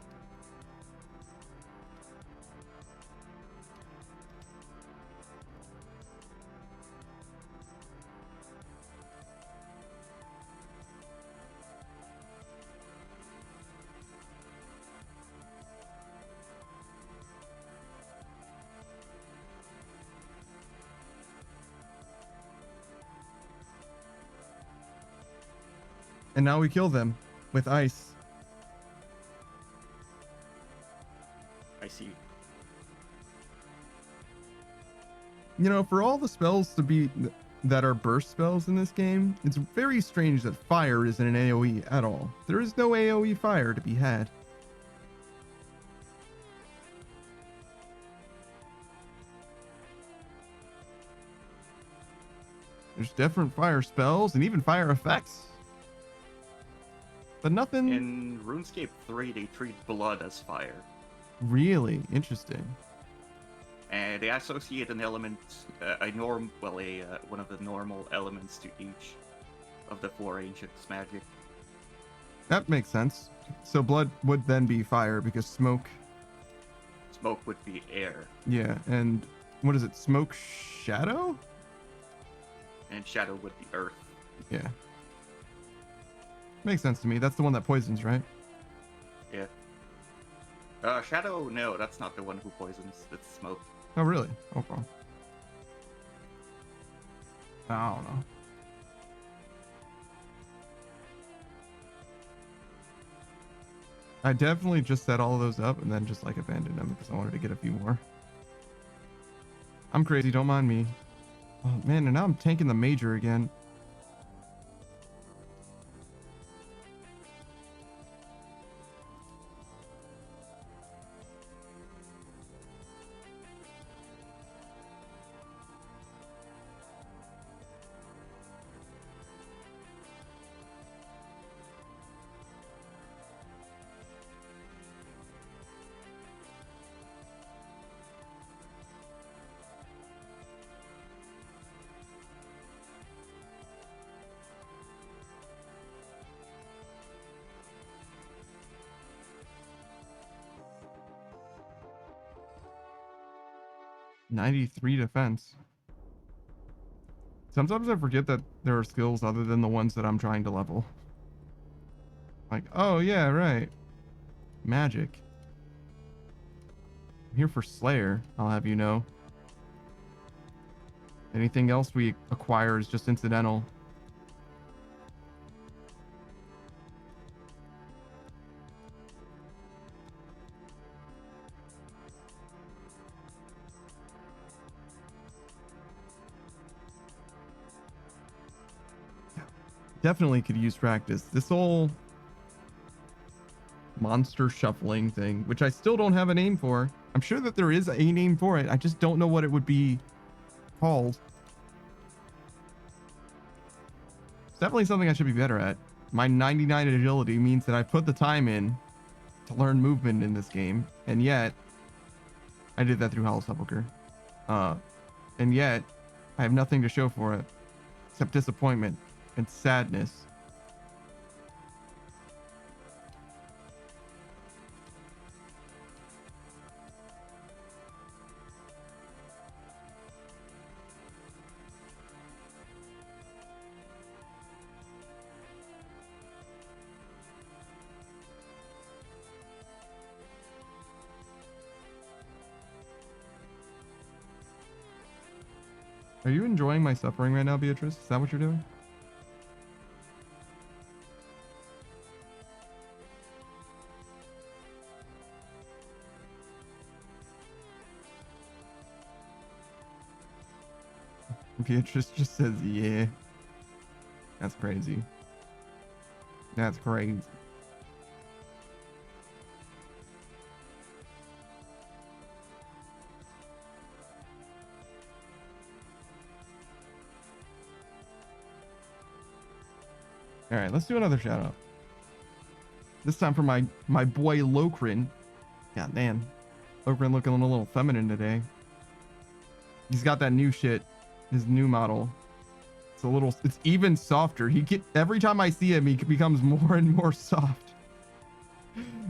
S1: And now we kill them with ice.
S3: I see.
S1: You know, for all the spells to be that are burst spells in this game, it's very strange that fire isn't an AoE at all. There is no AoE fire to be had. There's different fire spells and even fire effects. But nothing
S3: In RuneScape 3, they treat blood as fire.
S1: really interesting.
S3: And they associate an element, one of the normal elements to each of the 4 ancients' magic.
S1: That makes sense. So blood would then be fire because smoke.
S3: Smoke would be air,
S1: Yeah, and what is it? Smoke shadow?
S3: and shadow would be earth.
S1: Yeah. Makes sense to me. That's the one that poisons, right?
S3: Yeah. Shadow, no, that's not the one who poisons. It's smoke.
S1: Oh, really? Okay. I don't know. I definitely just set all of those up and then just like abandoned them because I wanted to get a few more. I'm crazy, don't mind me. Oh man, and now I'm tanking the major again. .93 defense. Sometimes I forget that there are skills other than the ones that I'm trying to level. Like, oh yeah, right. Magic. I'm here for Slayer, I'll have you know. Anything else we acquire is just incidental. Definitely could use practice. This whole monster shuffling thing, which I still don't have a name for. I'm sure that there is a name for it. I just don't know what it would be called. It's definitely something I should be better at. My 99 agility means that I put the time in to learn movement in this game, and yet I did that through Hollow Sepulchre. And yet I have nothing to show for it except disappointment and sadness. Are you enjoying my suffering right now, Beatrice? Is that what you're doing? Beatrice just says, yeah. That's crazy. That's crazy. All right, let's do another shout out. This time for my boy Lokrin. God damn. Lokrin looking a little feminine today. He's got that new shit. His new model. It's even softer. Every time I see him, he becomes more and more soft.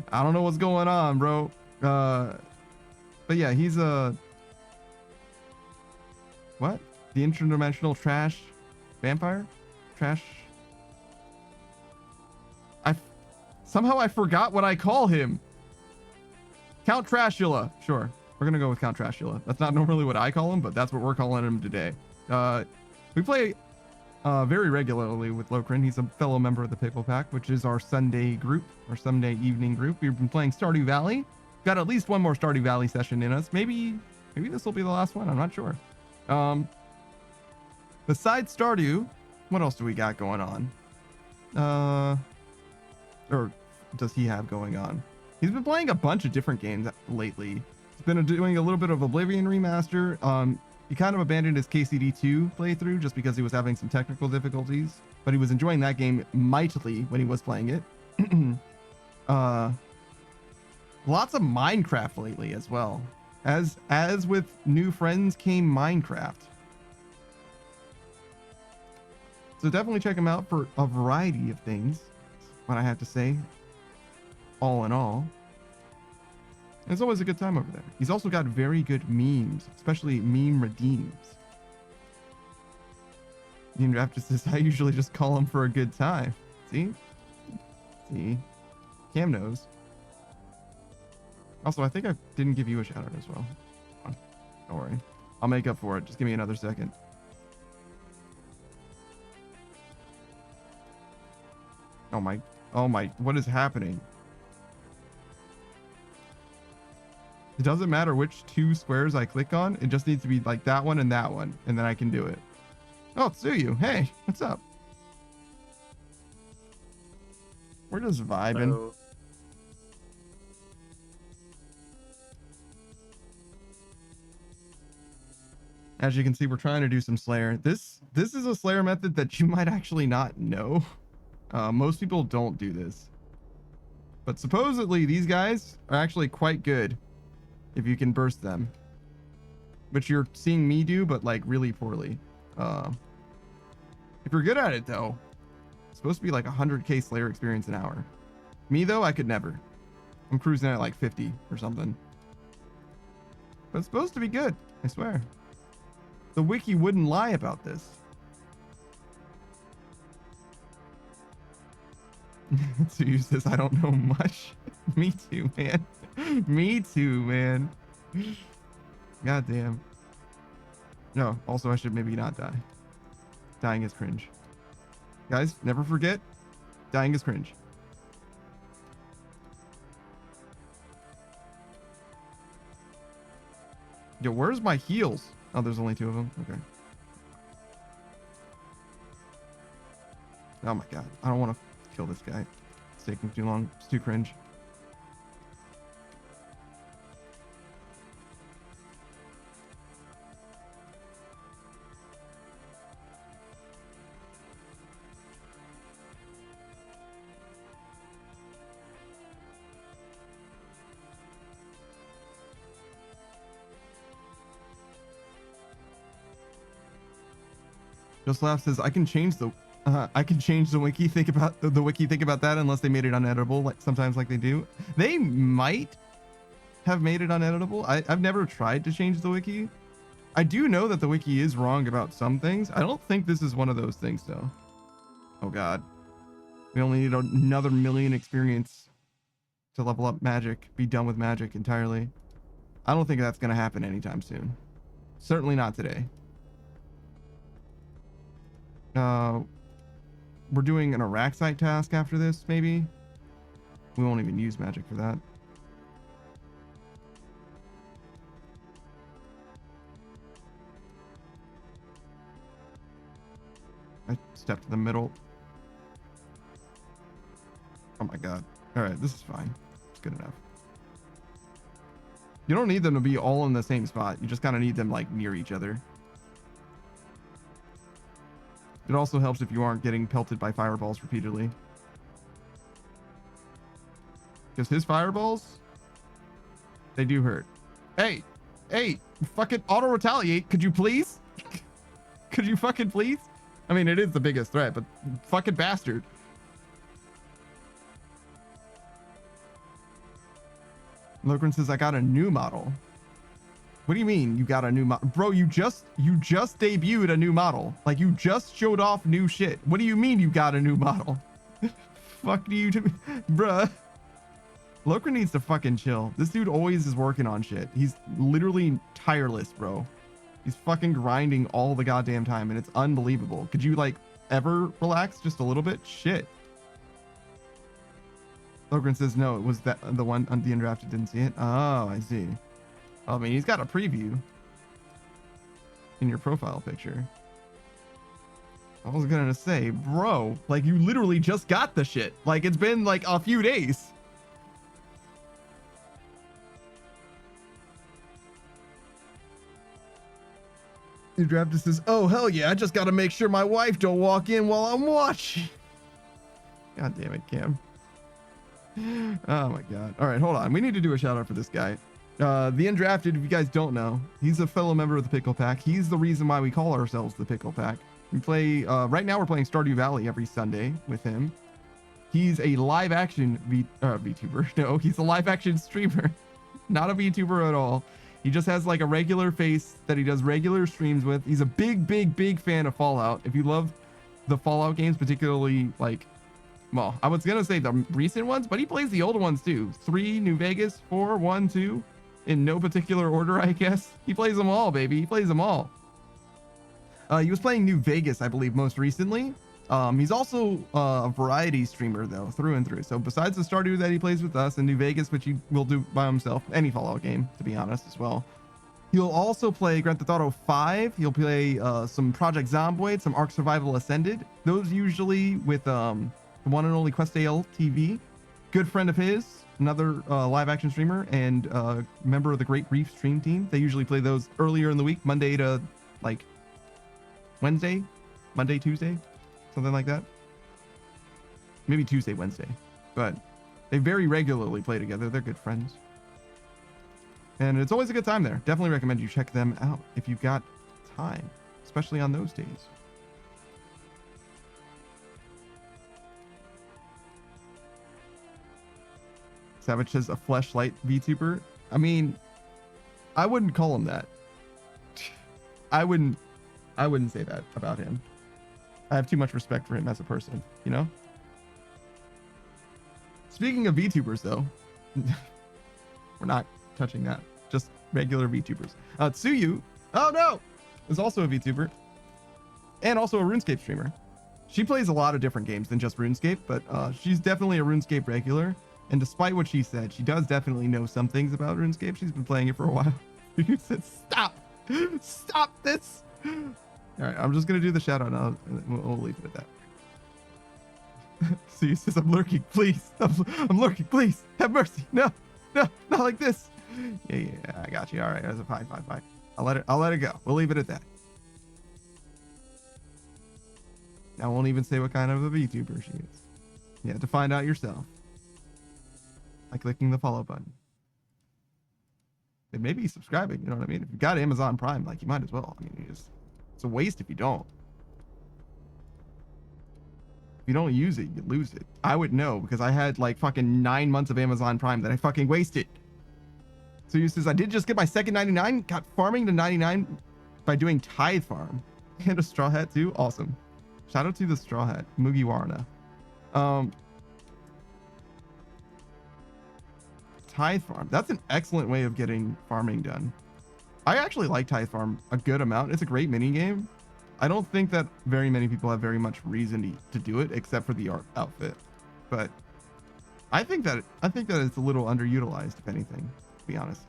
S1: I don't know what's going on, bro. But yeah, he's what? The interdimensional trash vampire? Trash. Somehow I forgot what I call him. Count Trashula. Sure. We're gonna go with Count Trashula. That's not normally what I call him, but that's what we're calling him today. We play very regularly with Lokrin. He's a fellow member of the Pickle Pack, which is our Sunday group, our Sunday evening group. We've been playing Stardew Valley. Got at least one more Stardew Valley session in us. Maybe this will be the last one. I'm not sure. Besides Stardew, what else do we got going on? Or does he have going on? He's been playing a bunch of different games lately. He's been doing a little bit of Oblivion Remaster. He kind of abandoned his KCD2 playthrough just because he was having some technical difficulties, but he was enjoying that game mightily when he was playing it. Lots of Minecraft lately as well. As with new friends came Minecraft. So definitely check him out for a variety of things, what I have to say, all in all. It's always a good time over there. He's also got very good memes, especially meme redeems. Dean Raptor says, I usually just call him for a good time. See? Cam knows. Also, I think I didn't give you a shout out as well. Don't worry. I'll make up for it. Just give me another second. Oh my, what is happening? It doesn't matter which two squares I click on. It just needs to be like that one, and then I can do it. Oh, Tsuyu. Hey, what's up? We're just vibing.
S4: So,
S1: As you can see, we're trying to do some Slayer. This is a Slayer method that you might actually not know. Most people don't do this. But supposedly these guys are actually quite good if you can burst them. Which you're seeing me do, but like really poorly. If you're good at it though, it's supposed to be like 100k Slayer experience an hour. Me though, I could never. I'm cruising at like 50 or something. But it's supposed to be good, I swear. The wiki wouldn't lie about this. Tsuyu says, I don't know much. Me too, man. Me too, man. Goddamn. No, also I should maybe not die. Dying is cringe. Guys, never forget, dying is cringe. Yo, where's my heals? Oh, there's only 2 of them. Okay. Oh my god. I don't want to kill this guy. It's taking too long. It's too cringe. Just Laugh says, I can change the wiki. Think about that unless they made it uneditable, like sometimes like they do. They might have made it uneditable. I've never tried to change the wiki. I do know that the wiki is wrong about some things. I don't think this is one of those things though. Oh god. We only need another 1,000,000 experience to level up magic, be done with magic entirely. I don't think that's gonna happen anytime soon. Certainly not today. We're doing an Araxite task after this, maybe? We won't even use magic for that. I stepped to the middle. Oh my god. Alright, this is fine. It's good enough. You don't need them to be all in the same spot. You just kind of need them like near each other. It also helps if you aren't getting pelted by fireballs repeatedly. Because his fireballs, they do hurt. Hey, fucking auto retaliate. Could you please? Could you fucking please? I mean, it is the biggest threat, but fucking bastard. Lokrin says, I got a new model. What do you mean you got a new model? Bro, you just debuted a new model. Like, you just showed off new shit. What do you mean you got a new model? Fuck do you do? Bruh. Lokrin needs to fucking chill. This dude always is working on shit. He's literally tireless, bro. He's fucking grinding all the goddamn time, and it's unbelievable. Could you, like, ever relax just a little bit? Shit. Logren says no, it was that the one on the undrafted didn't see it. Oh, I see. I mean, he's got a preview in your profile picture. I was gonna say, bro, like you literally just got the shit. Like it's been like a few days. Your draft says, oh hell yeah, I just gotta make sure my wife don't walk in while I'm watching. God damn it, Cam. Oh my god. All right, hold on. We need to do a shout out for this guy. The Undrafted, if you guys don't know, he's a fellow member of the Pickle Pack. He's the reason why we call ourselves the Pickle Pack. We play, right now we're playing Stardew Valley every Sunday with him. He's a live action VTuber. No, he's a live action streamer. Not a VTuber at all. He just has like a regular face that he does regular streams with. He's a big fan of Fallout. If you love the Fallout games, particularly like, well, I was gonna say the recent ones, but he plays the old ones too. 3, New Vegas, 4, 1, 2, in no particular order, I guess. He plays them all, baby. He plays them all. He was playing New Vegas, I believe, most recently. He's also a variety streamer though, through and through. So besides the Stardew that he plays with us and New Vegas, which he will do by himself, any Fallout game, to be honest, as well. He'll also play Grand Theft Auto 5. He'll play some Project Zomboid, some Ark Survival Ascended. Those usually with the one and only QuestAL TV. Good friend of his, another live action streamer and member of the Great Reef stream team. They usually play those earlier in the week, Monday to like Wednesday, Monday, Tuesday, something like that. Maybe Tuesday, Wednesday, but they very regularly play together. They're good friends. And it's always a good time there. Definitely recommend you check them out if you've got time, especially on those days. Savage says a fleshlight VTuber. I mean, I wouldn't call him that. I wouldn't say that about him. I have too much respect for him as a person, you know? Speaking of VTubers though, we're not touching that. Just regular VTubers. Tsuyu, oh no, is also a VTuber and also a RuneScape streamer. She plays a lot of different games than just RuneScape, but she's definitely a RuneScape regular. And despite what she said, she does definitely know some things about RuneScape. She's been playing it for a while. You said, stop this. All right, I'm just going to do the shout out now. We'll leave it at that. So he says, I'm lurking, please. I'm lurking, please. Have mercy. No, not like this. Yeah, I got you. All right, that's a fine. I'll let it go. We'll leave it at that. I won't even say what kind of a VTuber she is. You have to find out yourself. By clicking the follow button. And maybe subscribing, you know what I mean? If you've got Amazon Prime, like you might as well. I mean, it's a waste if you don't. If you don't use it, you lose it. I would know because I had like fucking 9 months of Amazon Prime that I fucking wasted. So he says, I did just get my second 99, got farming to 99 by doing Tithe Farm. And a straw hat too. Awesome. Shout out to the straw hat, Mugiwarna. Tithe Farm. That's an excellent way of getting farming done. I actually like Tithe Farm a good amount. It's a great mini game. I don't think that very many people have very much reason to do it except for the art outfit. But I think that it's a little underutilized, if anything, to be honest.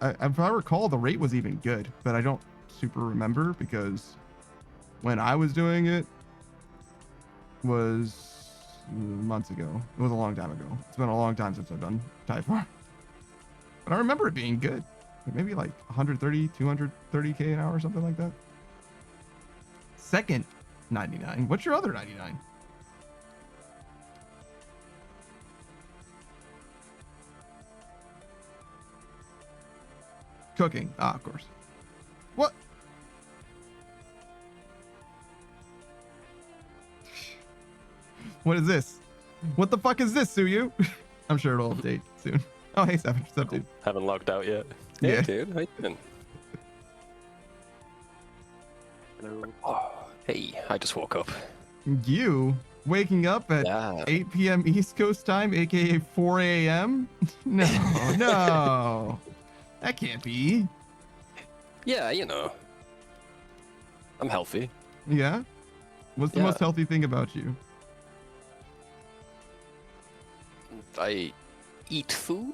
S1: If I recall, the rate was even good, but I don't super remember because when I was doing it was months ago. It was a long time ago. It's been a long time since I've done Tithe Farm. But I remember it being good. Maybe like 130, 230k an hour or something like that. Second 99. What's your other 99? Cooking. Ah, of course. What? What is this? What the fuck is this, Suyu? I'm sure it'll update soon. Oh, hey, Savage. What's up, dude?
S5: Haven't logged out yet.
S1: Yeah.
S5: Hey, dude. How you doing? Hello. Oh, hey, I just woke up.
S1: You waking up at 8 p.m. East Coast time, aka 4 a.m.? No. That can't be.
S5: Yeah, you know. I'm healthy.
S1: Yeah? What's the most healthy thing about you?
S9: I eat food.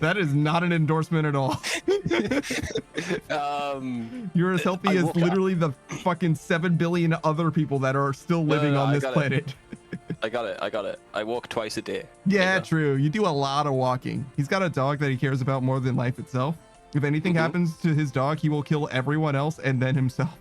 S1: That is not an endorsement at all. You're as healthy as literally the fucking 7 billion other people that are still living on this planet.
S9: I got it. I walk twice a day.
S1: Yeah, true. You do a lot of walking. He's got a dog that he cares about more than life itself. If anything happens to his dog, he will kill everyone else and then himself.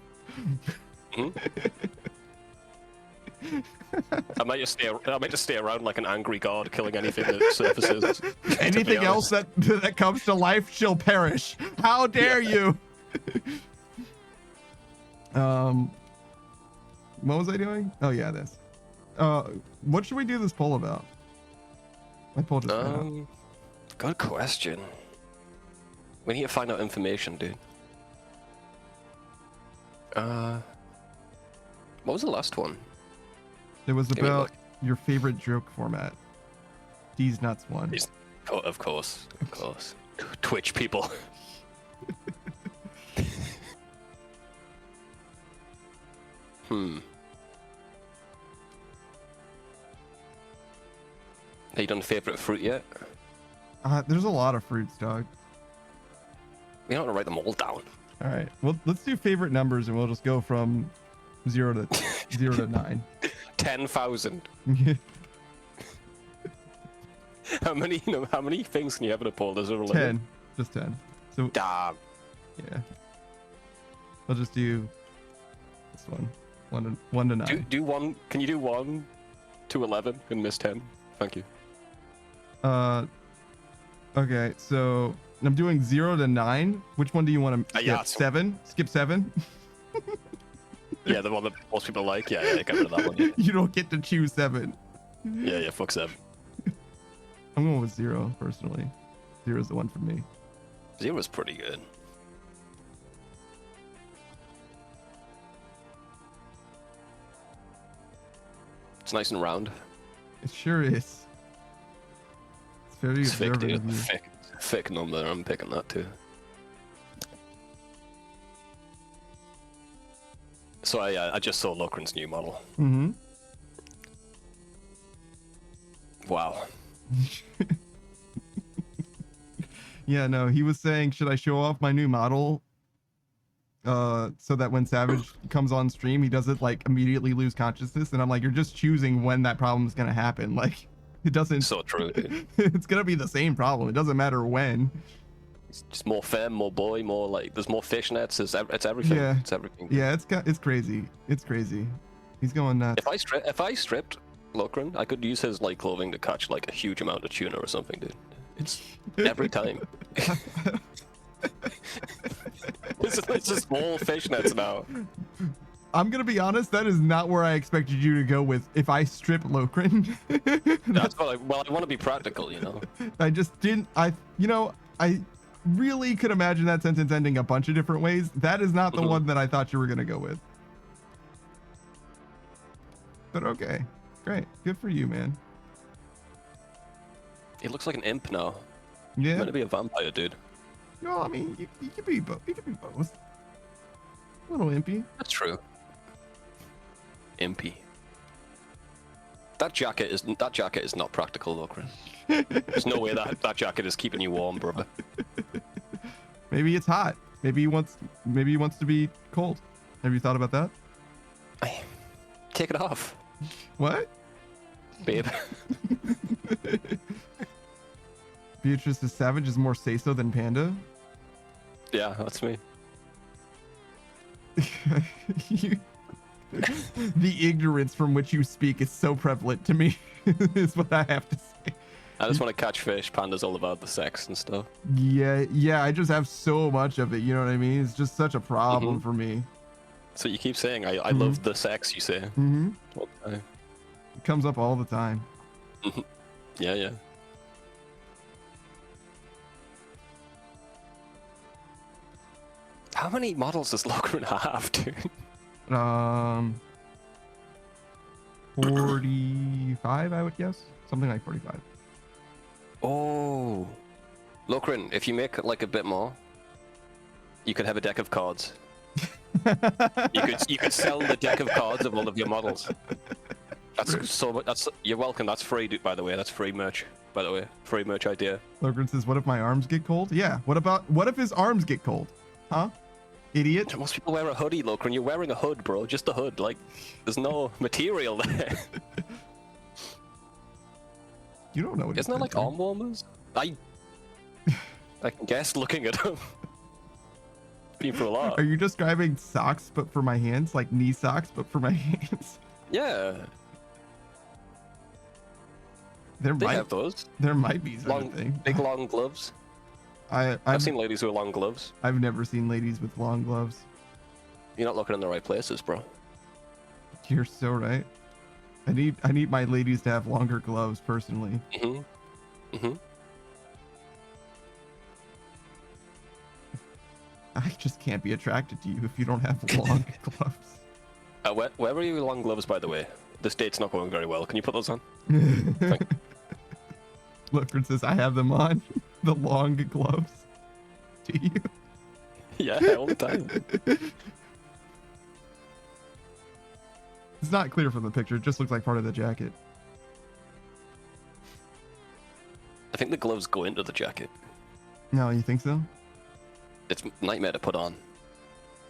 S9: I might just stay around like an angry god, killing anything that surfaces.
S1: Anything else that comes to life shall perish. How dare you? What was I doing? Oh yeah, this. What should we do this poll about? My poll just went up.
S9: Good question. We need to find out information, dude. What was the last one?
S1: It was about your favorite joke format. D's Nuts one.
S9: Of course. Twitch people. Have you done favorite fruit yet?
S1: There's a lot of fruits, dog.
S9: We don't want to write them all down.
S1: All right. Well, let's do favorite numbers, and we'll just go from 0 to 9.
S9: 10,000. How many things can you have in a poll? There's a limit.
S1: 10. Just 10. So.
S9: Damn.
S1: Yeah. I'll just do this one. 1 to 9.
S9: Do one. Can you do 1 to 11 and miss 10? Thank you.
S1: Okay, so I'm doing 0 to 9. Which one do you want to skip? 7? Skip 7?
S9: Yeah, the one that most people like. Yeah, get rid of that one. Yeah.
S1: You don't get to choose 7.
S9: Yeah, fuck 7.
S1: I'm going with 0, personally. 0 is the one for me.
S9: 0 is pretty good. It's nice and round.
S1: It sure is. It's very observant of you.
S9: Thick number. I'm picking that too. So I just saw Lokren's new model.
S1: Mm-hmm.
S9: Wow.
S1: Yeah, no, he was saying, should I show off my new model? So that when Savage comes on stream, he doesn't like immediately lose consciousness. And I'm like, you're just choosing when that problem is gonna happen. Like, it doesn't.
S9: So true, dude.
S1: It's gonna be the same problem. It doesn't matter when.
S9: It's just more femme, more boy, more like there's more fishnets. It's everything.
S1: Yeah.
S9: It's everything.
S1: Yeah, it's crazy. It's crazy. He's going nuts.
S9: If I stripped Lokren, I could use his light clothing to catch like a huge amount of tuna or something, dude. It's every time. It's just all fishnets now.
S1: I'm gonna be honest, that is not where I expected you to go with if I strip Lokren.
S9: That's what I want to be practical, you know.
S1: I just didn't. I really could imagine that sentence ending a bunch of different ways. That is not the one that I thought you were gonna go with. But okay, great, good for you, man.
S9: He looks like an imp now.
S1: Yeah.
S9: He's meant to be a vampire, dude.
S1: No, I mean you could be both. You could be both. A little impy.
S9: That's true. Impy. That jacket is not practical, Lokren. There's no way that jacket is keeping you warm, brother.
S1: Maybe it's hot. Maybe he wants to be cold. Have you thought about that?
S9: Take it off.
S1: What?
S9: Babe.
S1: Beatrice is Savage is more say-so than Panda?
S9: Yeah, that's me.
S1: The ignorance from which you speak is so prevalent to me, is what I have to say.
S9: I just want to catch fish. Panda's all about the sex and stuff.
S1: Yeah, I just have so much of it, you know what I mean? It's just such a problem for me.
S9: So you keep saying, I love the sex, you say.
S1: Mm-hmm.
S9: All the time.
S1: It comes up all the time.
S9: Yeah. How many models does Lokren have, dude?
S1: 45, I would guess. Something like 45.
S9: Oh. Lokren, if you make like a bit more, you could have a deck of cards. You could sell the deck of cards of all of your models. That's so much. You're welcome. That's free, by the way. That's free merch, by the way. Free merch idea.
S1: Logren says, "What if my arms get cold?" Yeah. What if his arms get cold? Huh? Idiot.
S9: Most people wear a hoodie, Logren. You're wearing a hood, bro. Just a hood. Like, there's no material there.
S1: You don't know what.
S9: Isn't that like arm warmers? I can guess looking at them. People are.
S1: Are you describing socks but for my hands, like knee socks but for my hands?
S9: Yeah. They have those.
S1: There might be such a
S9: Long,
S1: thing.
S9: big long gloves. I've seen ladies with long gloves.
S1: I've never seen ladies with long gloves.
S9: You're not looking in the right places, bro.
S1: You're so right. I need my ladies to have longer gloves personally. I just can't be attracted to you if you don't have long gloves.
S9: Where are your long gloves, by the way? This date's not going very well. Can you put those on?
S1: Look, Princess, I have them on. The long gloves. Do you?
S9: Yeah, all the time.
S1: It's not clear from the picture. It just looks like part of the jacket.
S9: I think the gloves go into the jacket.
S1: No, you think so?
S9: It's a nightmare to put on.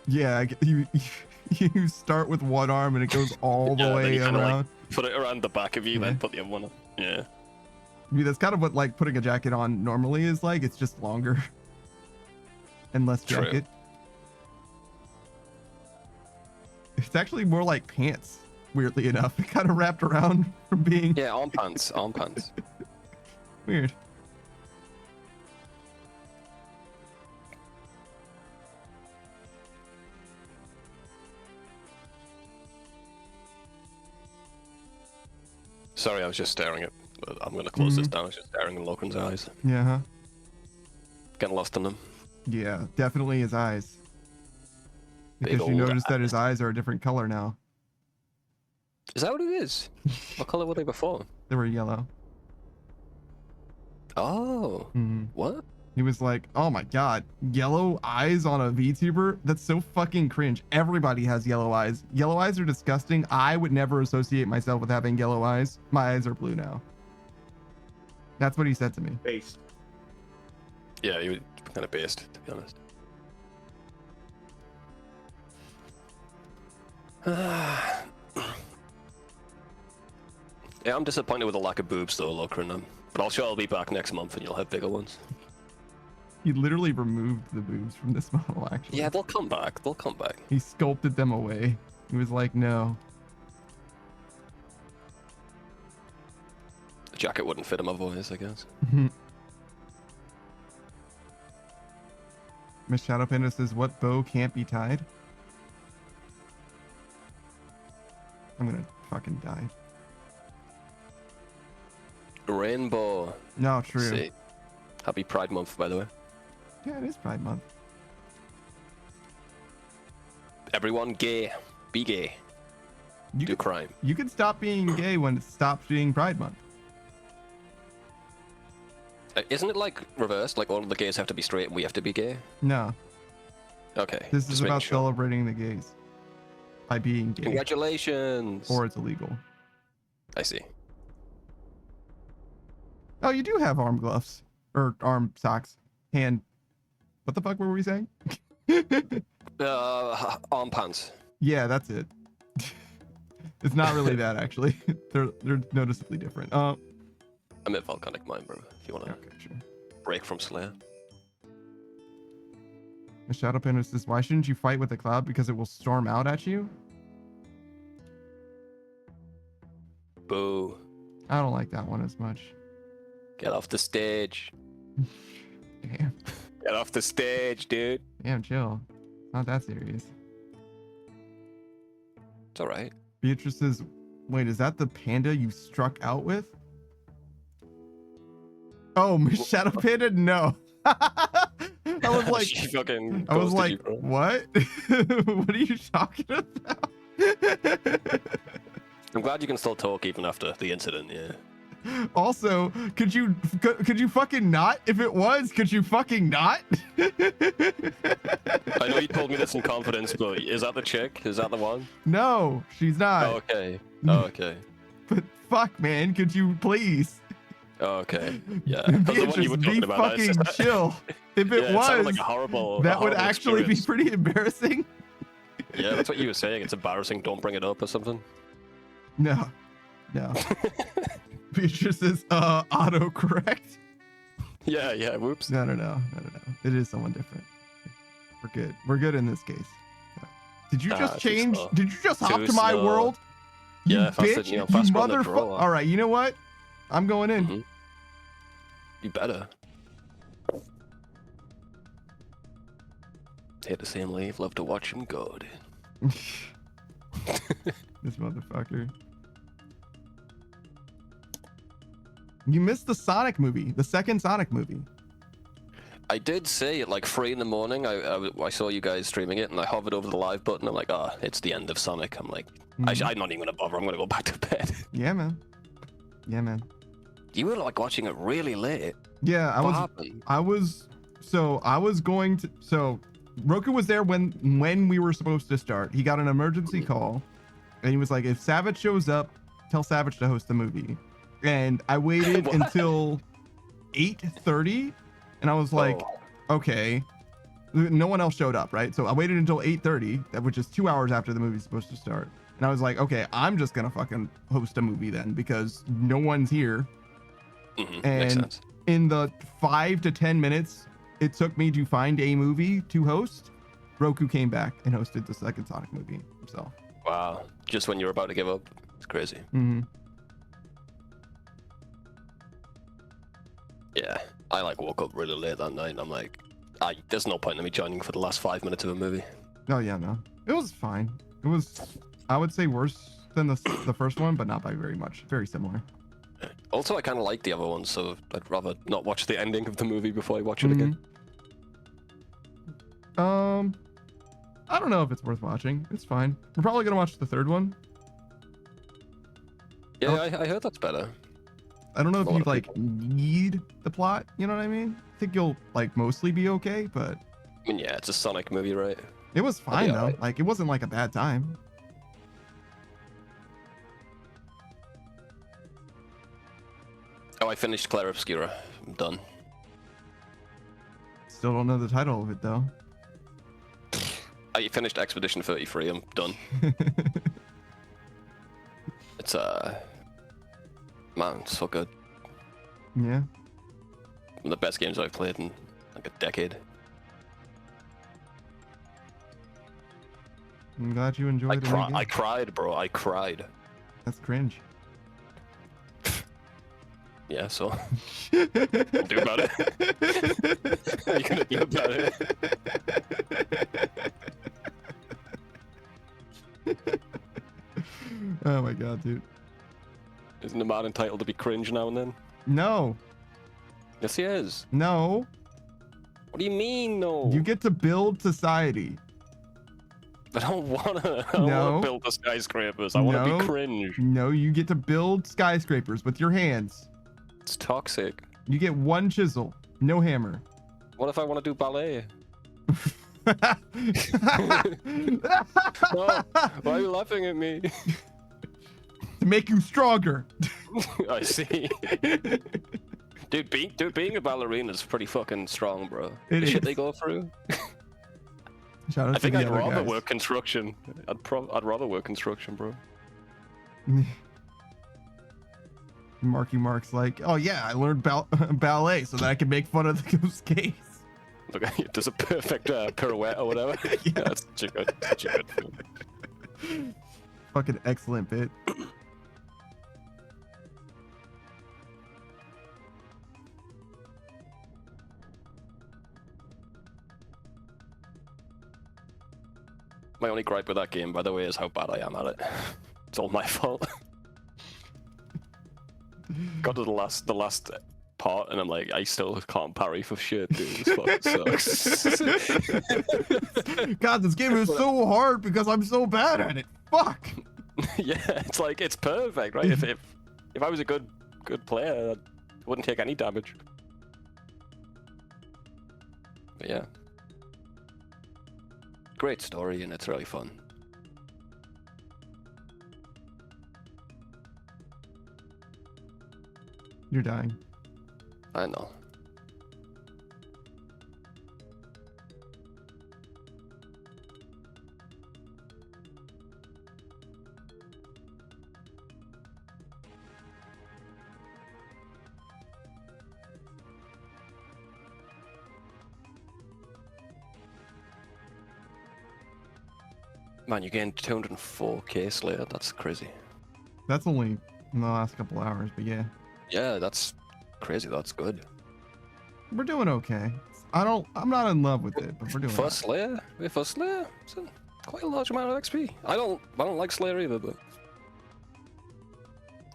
S1: Yeah, you start with one arm and it goes all the way
S9: then you
S1: around.
S9: like, put it around the back of you, then put the other one on. Yeah.
S1: I mean, that's kind of what like putting a jacket on normally is like. It's just longer and less jacket. It's actually more like pants, weirdly enough. It kind of wrapped around from being...
S9: Yeah, arm pants. Arm pants.
S1: Weird.
S9: Sorry, I was just staring at... I'm going to close this down. I was just staring in Logren's eyes.
S1: Yeah, huh?
S9: Getting lost in them.
S1: Yeah, definitely his eyes.
S9: Big
S1: Because you
S9: old
S1: noticed that his eyes are a different color now.
S9: Is that what it is? What color were they before?
S1: They were yellow.
S9: Oh. What?
S1: He was like, oh my god, yellow eyes on a VTuber? That's so fucking cringe. Everybody has yellow eyes. Yellow eyes are disgusting. I would never associate myself with having yellow eyes. My eyes are blue now. That's what he said to me.
S3: Based.
S9: Yeah, you were kind of based, to be honest. Yeah, I'm disappointed with the lack of boobs though, Logren. But I'm sure I'll be back next month and you'll have bigger ones.
S1: He literally removed the boobs from this model, actually.
S9: Yeah, they'll come back. They'll come back.
S1: He sculpted them away. He was like, no.
S9: The jacket wouldn't fit him otherwise, I guess.
S1: Miss Shadow Panda says, what bow can't be tied? I'm gonna fucking die.
S9: Rainbow.
S1: No, true.
S9: See. Happy Pride Month, by the way.
S1: Yeah, it is Pride Month.
S9: Everyone gay. Be gay. Do crime.
S1: You can stop being gay when it stops being Pride Month.
S9: Isn't it like reversed? Like all of the gays have to be straight and we have to be gay?
S1: No.
S9: Okay.
S1: This is
S9: just making
S1: about
S9: sure.
S1: celebrating the gays. By being gay.
S9: Congratulations.
S1: Or it's illegal.
S9: I see.
S1: Oh, you do have arm gloves. Or arm socks. Hand. What the fuck were we saying?
S9: Arm pants.
S1: Yeah, that's it. It's not really that, actually. They're noticeably different.
S9: I'm at Volcanic Mine, bro. If you want to
S1: sure.
S9: break from Slayer.
S1: The Shadow Panda says, why shouldn't you fight with the cloud? Because it will storm out at you?
S9: Boo.
S1: I don't like that one as much.
S9: Get off the stage.
S1: Damn.
S9: Get off the stage, dude.
S1: Damn, chill. Not that serious.
S9: It's alright.
S1: Beatrice says, wait, is that the panda you struck out with? Oh, Miss Shadow Panda? No. I was like,
S9: She fucking
S1: I was
S9: ghosted
S1: like,
S9: you, bro.
S1: what? What are you talking about?
S9: I'm glad you can still talk even after the incident, yeah.
S1: Also, could you fucking not? If it was, could you fucking not?
S9: I know know you told me this in confidence, but is that the chick? Is that the one?
S1: No, she's not.
S9: Oh, okay. Oh, okay.
S1: But fuck, man, could you please?
S9: Oh, okay. Yeah. That's the one
S1: Beatrice,
S9: you were
S1: be
S9: talking about.
S1: fucking chill. If it
S9: Yeah, sounded
S1: was,
S9: like a horrible,
S1: that would
S9: horrible
S1: actually
S9: experience.
S1: be pretty embarrassing.
S9: Yeah, that's what you were saying. It's embarrassing. Don't bring it up or something.
S1: No, no. Beatrice is autocorrect.
S9: Yeah, yeah. Whoops.
S1: No. It is someone different. We're good. We're good in this case. Did you just
S9: too
S1: change?
S9: slow.
S1: Did you just hop
S9: Too
S1: to my
S9: slow.
S1: world? You
S9: Yeah, faster-
S1: bitch!
S9: you know,
S1: You
S9: faster on the
S1: motherfucker!
S9: draw.
S1: All right, you know what? I'm going in.
S9: Mhm. You better. Hate to see him leave. Love to watch him go, dude.
S1: This motherfucker. You missed the Sonic movie, the second Sonic movie.
S9: I did say at like 3 in the morning. I saw you guys streaming it, and I hovered over the live button. I'm like, ah, it's the end of Sonic. I'm like,
S1: Mhm.
S9: I'm not even gonna bother. I'm gonna go back to bed.
S1: Yeah, man. Yeah, man.
S9: You were like watching it really late.
S1: Yeah,
S9: What happened?
S1: I was going to. So Roku was there when we were supposed to start. He got an emergency call, and he was like, "If Savage shows up, tell Savage to host the movie." And I waited
S9: What?
S1: until 8:30, and I was like,
S9: Oh.
S1: "Okay." No one else showed up, right? So I waited until 8:30, which is 2 hours after the movie's supposed to start. And I was like, "Okay, I'm just gonna fucking host a movie then because no one's here."
S9: Mhm, makes
S1: And
S9: sense.
S1: in the 5 to 10 minutes it took me to find a movie to host, Roku came back and hosted the second Sonic movie himself.
S9: Wow. Just when you were about to give up. It's crazy.
S1: Mm-hmm.
S9: Yeah. I like woke up really late that night, and I'm like, there's no point in me joining for the last 5 minutes of a movie.
S1: Oh yeah, no, it was fine. It was, I would say, worse than the first one, but not by very much. Very similar.
S9: Also, I kind of like the other one, so I'd rather not watch the ending of the movie before I watch it again.
S1: I don't know if it's worth watching. It's fine. We're probably gonna watch the third one.
S9: Yeah, I heard that's better.
S1: I don't know if
S9: A lot
S1: you
S9: of
S1: like
S9: people.
S1: need the plot. You know what I mean? I think you'll like mostly be okay, but
S9: I mean, yeah, it's a Sonic movie, right?
S1: it was fine though.
S9: alright.
S1: Like it wasn't like a bad time.
S9: Oh, I finished Claire Obscura. I'm done.
S1: Still don't know the title of it though.
S9: I finished Expedition 33. I'm done. It's man, it's so good.
S1: Yeah.
S9: One of the best games I've played in like a decade.
S1: I'm glad you enjoyed it.
S9: I cried, bro. I cried.
S1: That's cringe.
S9: Yeah, so what do about it? What are you gonna do about it?
S1: Oh my god, dude.
S9: Isn't a man entitled to be cringe now and then?
S1: No,
S9: Yes, he is.
S1: no.
S9: What do you mean, no?
S1: You get to build society.
S9: I don't wanna. I don't
S1: No.
S9: wanna build the skyscrapers. I wanna
S1: No.
S9: be cringe.
S1: No, you get to build skyscrapers with your hands.
S9: It's toxic.
S1: You get one chisel, no hammer.
S9: What if I want to do ballet? No, why are you laughing at me?
S1: To make you stronger.
S9: I see. Dude, being a ballerina is pretty fucking strong, bro.
S1: It
S9: The shit
S1: is.
S9: they go through.
S1: Shout out
S9: I
S1: to
S9: think
S1: the
S9: I'd
S1: other
S9: rather
S1: guys.
S9: work construction. I'd rather work construction, bro.
S1: Marky Mark's like, oh yeah, I learned ballet so that I can make fun of those gays.
S9: Look, he does a perfect pirouette or whatever.
S1: Yeah.
S9: That's such a good film.
S1: Fucking excellent bit.
S9: My only gripe with that game, by the way, is how bad I am at it. It's all my fault. Got to the last part, and I'm like, I still can't parry for shit, dude. This fucking sucks.
S1: God, this game is so hard because I'm so bad at it. Fuck.
S9: Yeah, it's like it's perfect, right? If I was a good player, I wouldn't take any damage. But yeah. great story and it's really fun.
S1: You're dying.
S9: I know. Man, you gained 204k Slayer. That's crazy.
S1: That's only in the last couple hours, but yeah.
S9: Yeah, that's crazy. That's good.
S1: We're doing okay. I'm not in love with it, but we're doing
S9: For
S1: alright.
S9: Slayer? Yeah, for Slayer? It's quite a large amount of XP. I don't like Slayer either, but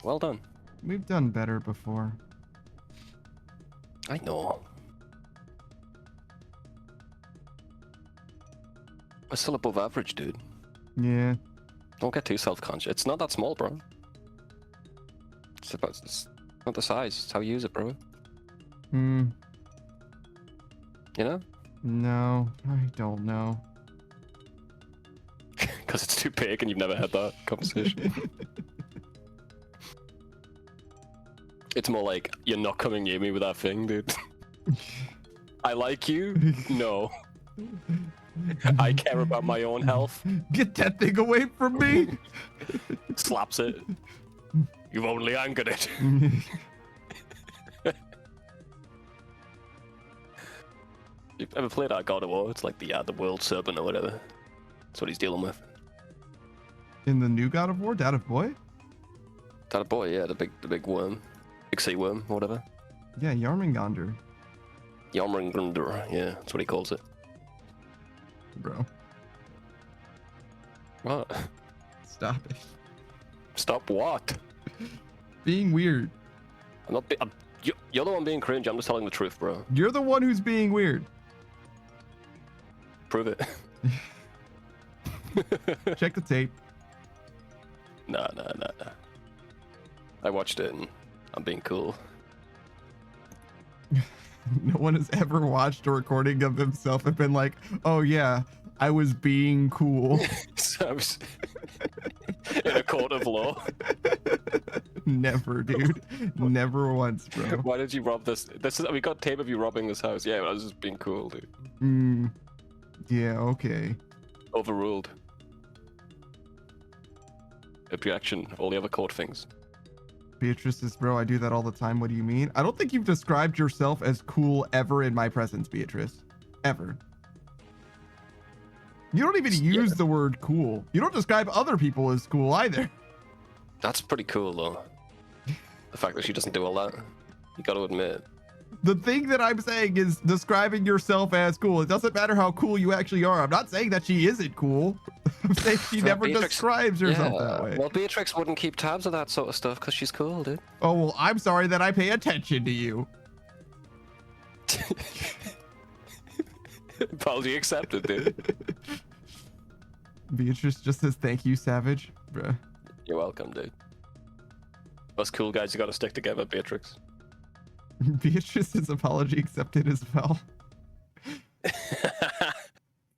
S9: well done.
S1: We've done better before.
S9: I know. We're still above average, dude.
S1: Yeah.
S9: Don't get too self-conscious. It's not that small, bro. It's not the size. It's how you use it, bro.
S1: Hmm.
S9: You know?
S1: No, I don't know.
S9: Because it's too big and you've never had that conversation. It's more like, you're not coming near me with that thing, dude. I like you? No. I care about my own health.
S1: Get that thing away from me!
S9: Slaps it. You've only angered it. You've ever played that God of War? It's like the world serpent or whatever. That's what he's dealing with.
S1: In the new God of War, Dad of Boy?
S9: That a boy, yeah, the big worm. Big sea worm, or whatever.
S1: Yeah, Yarmingonder.
S9: Yarmingrunder, yeah, that's what he calls it.
S1: Bro,
S9: What?
S1: stop it.
S9: Stop what?
S1: Being weird.
S9: I'm not. You're the one being cringe. I'm just telling the truth, bro.
S1: You're the one who's being weird.
S9: Prove it.
S1: Check the tape.
S9: Nah. I watched it and I'm being cool.
S1: No one has ever watched a recording of himself and been like, oh yeah, I was being cool.
S9: So I was in a court of law.
S1: Never, dude. Never once, bro.
S9: Why did you rob this? We got tape of you robbing this house. Yeah, I was just being cool, dude.
S1: Yeah, okay.
S9: Overruled. Objection. All the other court things.
S1: Beatrice is, bro, I do that all the time. What do you mean? I don't think you've described yourself as cool ever in my presence, Beatrice. Ever. You don't even use the word cool. You don't describe other people as cool either.
S9: That's pretty cool, though. The fact that she doesn't do all that. You gotta admit.
S1: The thing that I'm saying is describing yourself as cool. It doesn't matter how cool you actually are. I'm not saying that she isn't cool. I'm saying she never describes herself that way.
S9: Well, Beatrix wouldn't keep tabs of that sort of stuff because she's cool, dude.
S1: Oh, well, I'm sorry that I pay attention to you.
S9: Apology accepted, dude.
S1: Beatrice just says, thank you, Savage. Bruh.
S9: You're welcome, dude. Us cool guys, you gotta stick together, Beatrix.
S1: Beatrice's apology accepted as well.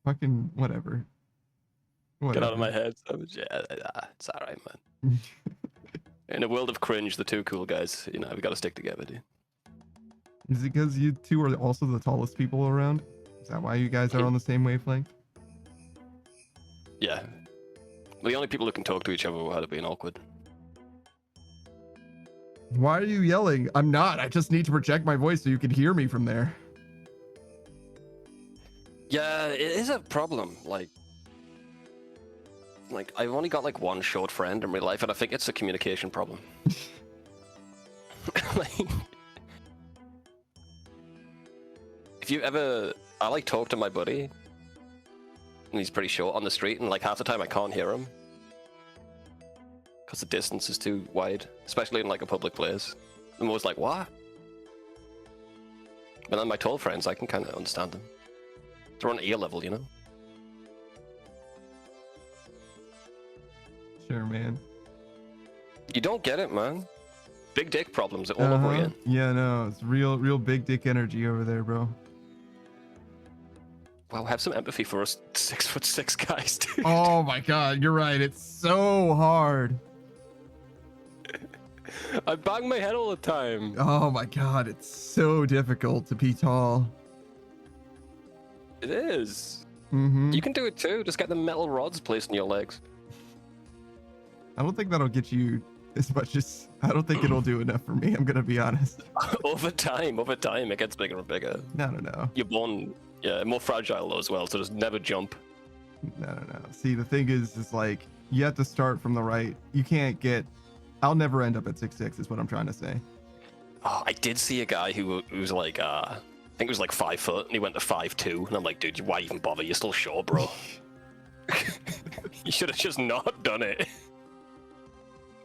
S1: Fucking whatever.
S9: Get out of my head, Savage. Yeah, it's alright, man. In a world of cringe, the two cool guys, you know, we gotta stick together, dude.
S1: Is it because you two are also the tallest people around? Is that why you guys are on the same wavelength?
S9: Yeah. We're the only people who can talk to each other without it being awkward.
S1: Why are you yelling? I'm not. I just need to project my voice so you can hear me from there.
S9: Yeah, it is a problem. Like I've only got like one short friend in real life, and I think it's a communication problem. Like, if you ever, I like talk to my buddy, and he's pretty short on the street, and like half the time I can't hear him because the distance is too wide, especially in like a public place. I'm always like, what? But then my tall friends, I can kind of understand them. They're on ear level, you know?
S1: Sure, man.
S9: You don't get it, man. Big dick problems all over again.
S1: Yeah, no, it's real big dick energy over there, bro.
S9: Wow, have some empathy for us 6'6" guys, dude.
S1: Oh my god, you're right. It's so hard.
S9: I bang my head all the time.
S1: Oh my god, it's so difficult to be tall.
S9: It is.
S1: Mm-hmm.
S9: You can do it too. Just get the metal rods placed in your legs.
S1: I don't think that'll get you as much as... I don't think it'll do enough for me, I'm gonna be honest.
S9: over time, it gets bigger and bigger.
S1: No.
S9: You're born, more fragile though as well, so just never jump.
S1: No. See, the thing is like, you have to start from the right. You can't get... I'll never end up at 6'6", is what I'm trying to say.
S9: Oh, I did see a guy who was like, I think it was like 5 foot, and he went to 5'2", and I'm like, dude, why even bother? You're still short, bro. You should have just not done it.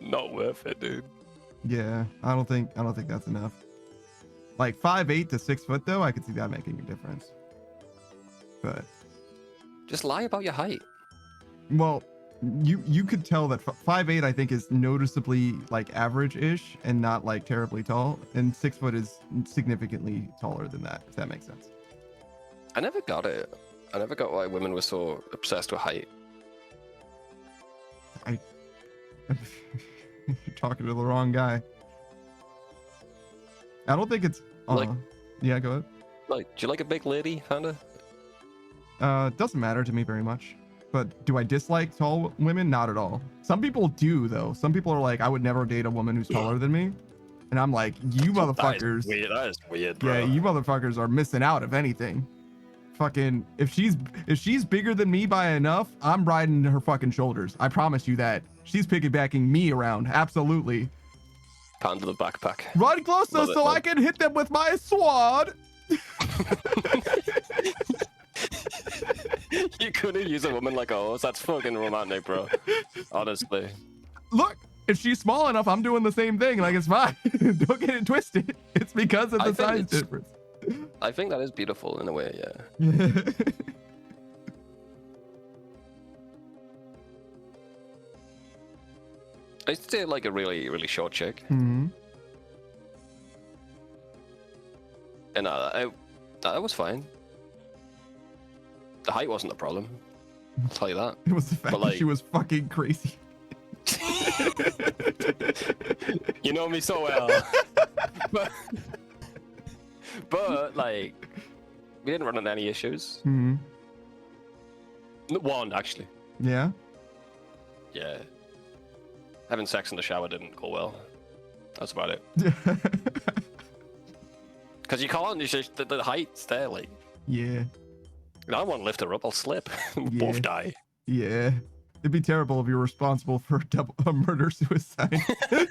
S9: Not worth it, dude.
S1: Yeah, I don't think that's enough. Like 5'8" to 6 foot though, I could see that making a difference. But
S9: just lie about your height.
S1: Well, you could tell that 5'8" I think is noticeably like average-ish and not like terribly tall, and 6 foot is significantly taller than that, if that makes sense.
S9: I never got it. I never got why women were so obsessed with height.
S1: You're talking to the wrong guy. I don't think it's yeah, go ahead.
S9: Like, do you like a big lady, Panda?
S1: Doesn't matter to me very much. But do I dislike tall women? Not at all. Some people do, though. Some people are like, I would never date a woman who's taller than me. And I'm like, you motherfuckers.
S9: That is weird, bro.
S1: Yeah, you motherfuckers are missing out, if anything. Fucking, if she's bigger than me by enough, I'm riding her fucking shoulders. I promise you that. She's piggybacking me around. Absolutely.
S9: Panda the backpack.
S1: Run closer so I can hit them with my sword.
S9: You couldn't use a woman like a horse. That's fucking romantic, bro. Honestly.
S1: Look, if she's small enough, I'm doing the same thing. Like, it's fine. Don't get it twisted. It's because of the size difference.
S9: I think that is beautiful in a way, yeah. I used to date like a really, really short chick.
S1: Mm-hmm.
S9: And that was fine. The height wasn't the problem. I'll tell you that.
S1: It was the fact that she was fucking crazy.
S9: You know me so well. but like, we didn't run into any issues.
S1: Mm-hmm.
S9: One, actually.
S1: Yeah?
S9: Yeah. Having sex in the shower didn't go well. That's about it. Because you can't, it's just the height's there, like.
S1: Yeah.
S9: I don't want to lift her up, I'll slip. We'll
S1: Yeah.
S9: both die.
S1: Yeah. It'd be terrible if you're responsible for a murder-suicide.
S9: I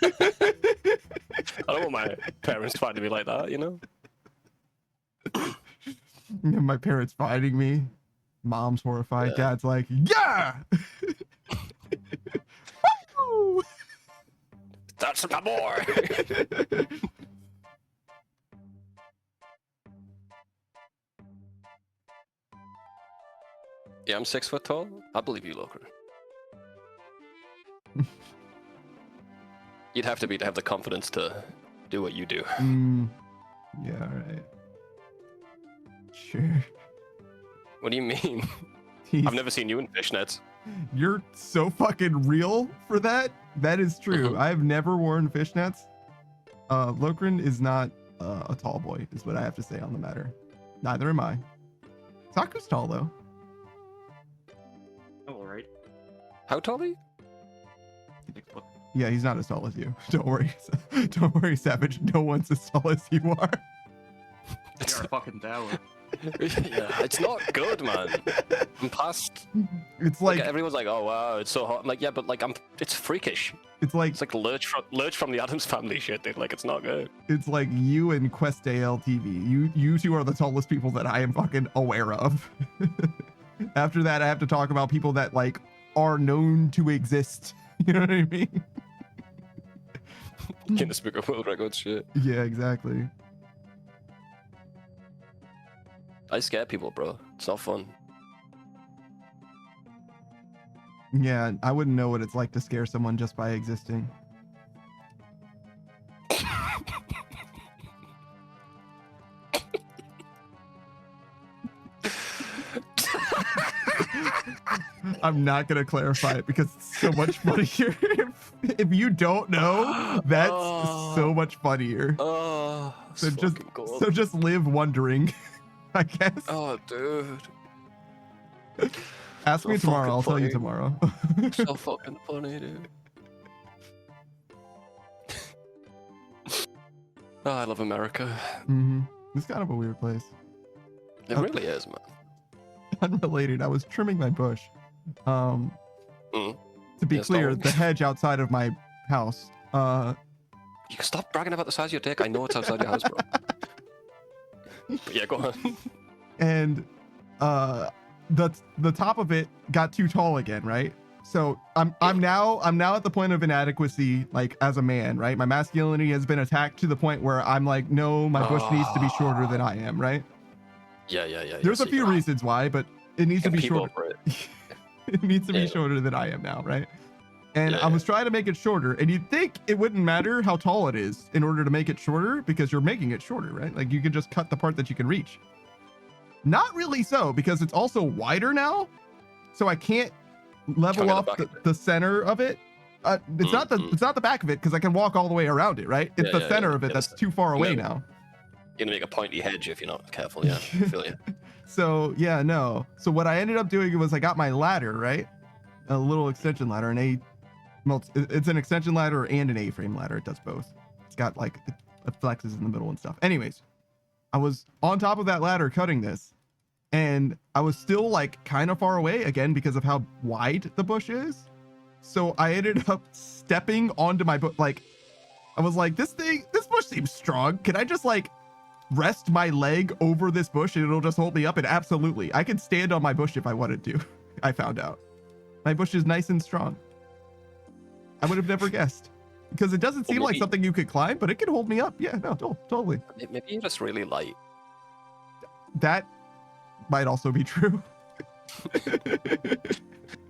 S9: don't want my parents to find me like that, you know?
S1: My parents fighting me. Mom's horrified.
S9: Yeah.
S1: Dad's like, yeah! Woo!
S9: That's some more! Yeah, I'm 6 foot tall. I believe you, Loker. You'd have to be to have the confidence to do what you do.
S1: Yeah, alright. Sure.
S9: What do you mean? I've never seen you in fishnets.
S1: You're so fucking real for that. That is true. I've never worn fishnets. Lokrin is not a tall boy, is what I have to say on the matter. Neither am I. Saku's tall, though.
S3: All right.
S9: How tall are you?
S1: Yeah, he's not as tall as you. Don't worry. Don't worry, Savage. No one's as tall as you are.
S3: You're a fucking tower.
S9: Yeah, it's not good, man. I'm past.
S1: It's like
S9: everyone's like, oh wow, it's so hot. I'm like, yeah, but like it's freakish.
S1: It's like
S9: Lurch from the Addams Family shit, dude. Like, it's not good.
S1: It's like you and Quest AL TV. You two are the tallest people that I am fucking aware of. After that, I have to talk about people that like are known to exist. You know what I mean?
S9: Guinness Book of World Records shit.
S1: Yeah, exactly.
S9: I scare people, bro. It's not fun.
S1: Yeah, I wouldn't know what it's like to scare someone just by existing. I'm not gonna clarify it because it's so much funnier. If you don't know, that's so much funnier.
S9: Oh,
S1: So
S9: that's
S1: just
S9: fucking gold.
S1: so just live wondering, I guess.
S9: Oh, dude.
S1: Ask me
S9: so
S1: tomorrow.
S9: fucking
S1: I'll tell you
S9: funny.
S1: tomorrow.
S9: So fucking funny, dude. Oh, I love America.
S1: hmm It's kind of a weird place.
S9: It really is, man.
S1: Unrelated. I was trimming my bush. To be
S9: Yes,
S1: clear,
S9: dog.
S1: the hedge outside of my house.
S9: You can stop bragging about the size of your dick. I know it's outside your house, bro. But yeah, go on.
S1: And the top of it got too tall again, right? So I'm now at the point of inadequacy, like as a man, right? My masculinity has been attacked to the point where I'm like, no, my bush needs to be shorter than I am, right?
S9: Yeah.
S1: There's a
S9: so
S1: few
S9: you
S1: reasons why, but it needs to
S9: can
S1: be
S9: people
S1: shorter.
S9: for it.
S1: It needs to be
S9: Yeah.
S1: shorter than I am now, right? And
S9: Yeah,
S1: I was trying to make it shorter, and you'd think it wouldn't matter how tall it is in order to make it shorter because you're making it shorter, right? Like you can just cut the part that you can reach. Not really so, because it's also wider now, so I can't level
S9: Chunk at
S1: off
S9: the back of
S1: the center of it. It's not the back of it because I can walk all the way around it, right? It's
S9: Yeah,
S1: the center of it
S9: yeah,
S1: that's
S9: so-
S1: too far away
S9: Yeah.
S1: now.
S9: You're gonna make a pointy hedge if you're not careful. Yeah, I feel you.
S1: So yeah, no. So what I ended up doing was I got my ladder, right? A little extension ladder, it's an extension ladder and an A-frame ladder. It does both. It's got like it flexes in the middle and stuff. Anyways, I was on top of that ladder cutting this, and I was still like kind of far away again because of how wide the bush is. So I ended up stepping onto my bush. Like I was like, this bush seems strong. Can I just like rest my leg over this bush and it'll just hold me up? And absolutely, I could stand on my bush if I wanted to. I found out my bush is nice and strong. I would have never guessed because it doesn't seem like
S9: maybe-
S1: something you could climb, but it can hold me up. Yeah, no, totally.
S9: Maybe you're just really light.
S1: That might also be true.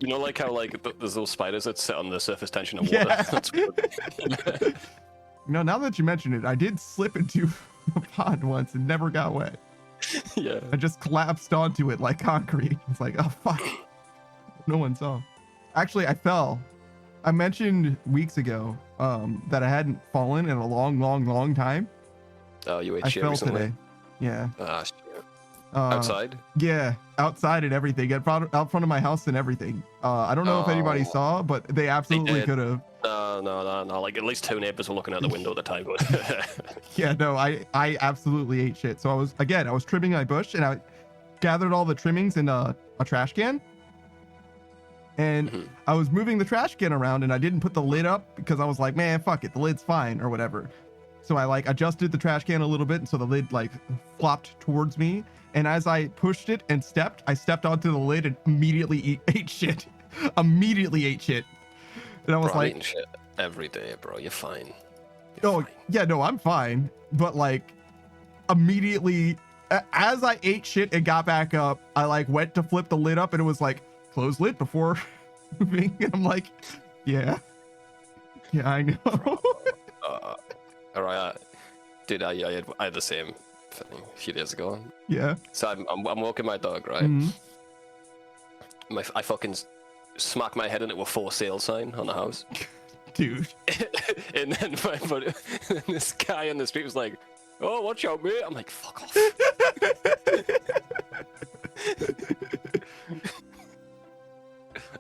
S9: You know, like how like there's those spiders that sit on the surface tension of water.
S1: Yeah.
S9: That's what-
S1: Now that you mention it, I did slip into a pond once and never got wet.
S9: yeah.
S1: I just collapsed onto it like concrete. It's like, oh fuck. No one saw. Actually, I fell. I mentioned weeks ago that I hadn't fallen in a long time.
S9: Oh, you ate
S1: I
S9: shit
S1: fell
S9: recently.
S1: today. Yeah.
S9: Ah, shit.
S1: Uh,
S9: Outside.
S1: Yeah, outside and everything, out front of my house and everything. I don't know if anybody
S9: Oh.
S1: saw, but they absolutely
S9: did.
S1: could have.
S9: No. Like at least 2 neighbors were looking out the window at the time.
S1: Yeah, no, I absolutely ate shit. So I was trimming my bush and I gathered all the trimmings in a trash can. And
S9: Mhm.
S1: I was moving the trash can around and I didn't put the lid up because I was like, man, fuck it, the lid's fine or whatever. So I like adjusted the trash can a little bit, and so the lid like flopped towards me. And as I pushed it and I stepped onto the lid and immediately ate shit. Immediately ate shit. And I was
S9: Bro, I'm
S1: like,
S9: eating shit every day, bro. You're fine.
S1: oh,
S9: fine.
S1: yeah, no, I'm fine. But like immediately as I ate shit and got back up, I like went to flip the lid up and it was like, close lid before moving. And I'm like, yeah, I know.
S9: All right, dude. I had the same thing a few days ago.
S1: Yeah.
S9: So I'm walking my dog, right?
S1: Mhm.
S9: I fucking smack my head into a for sale sign on the house,
S1: Dude.
S9: and then this guy on the street was like, "Oh, watch out, mate!" I'm like, "Fuck off."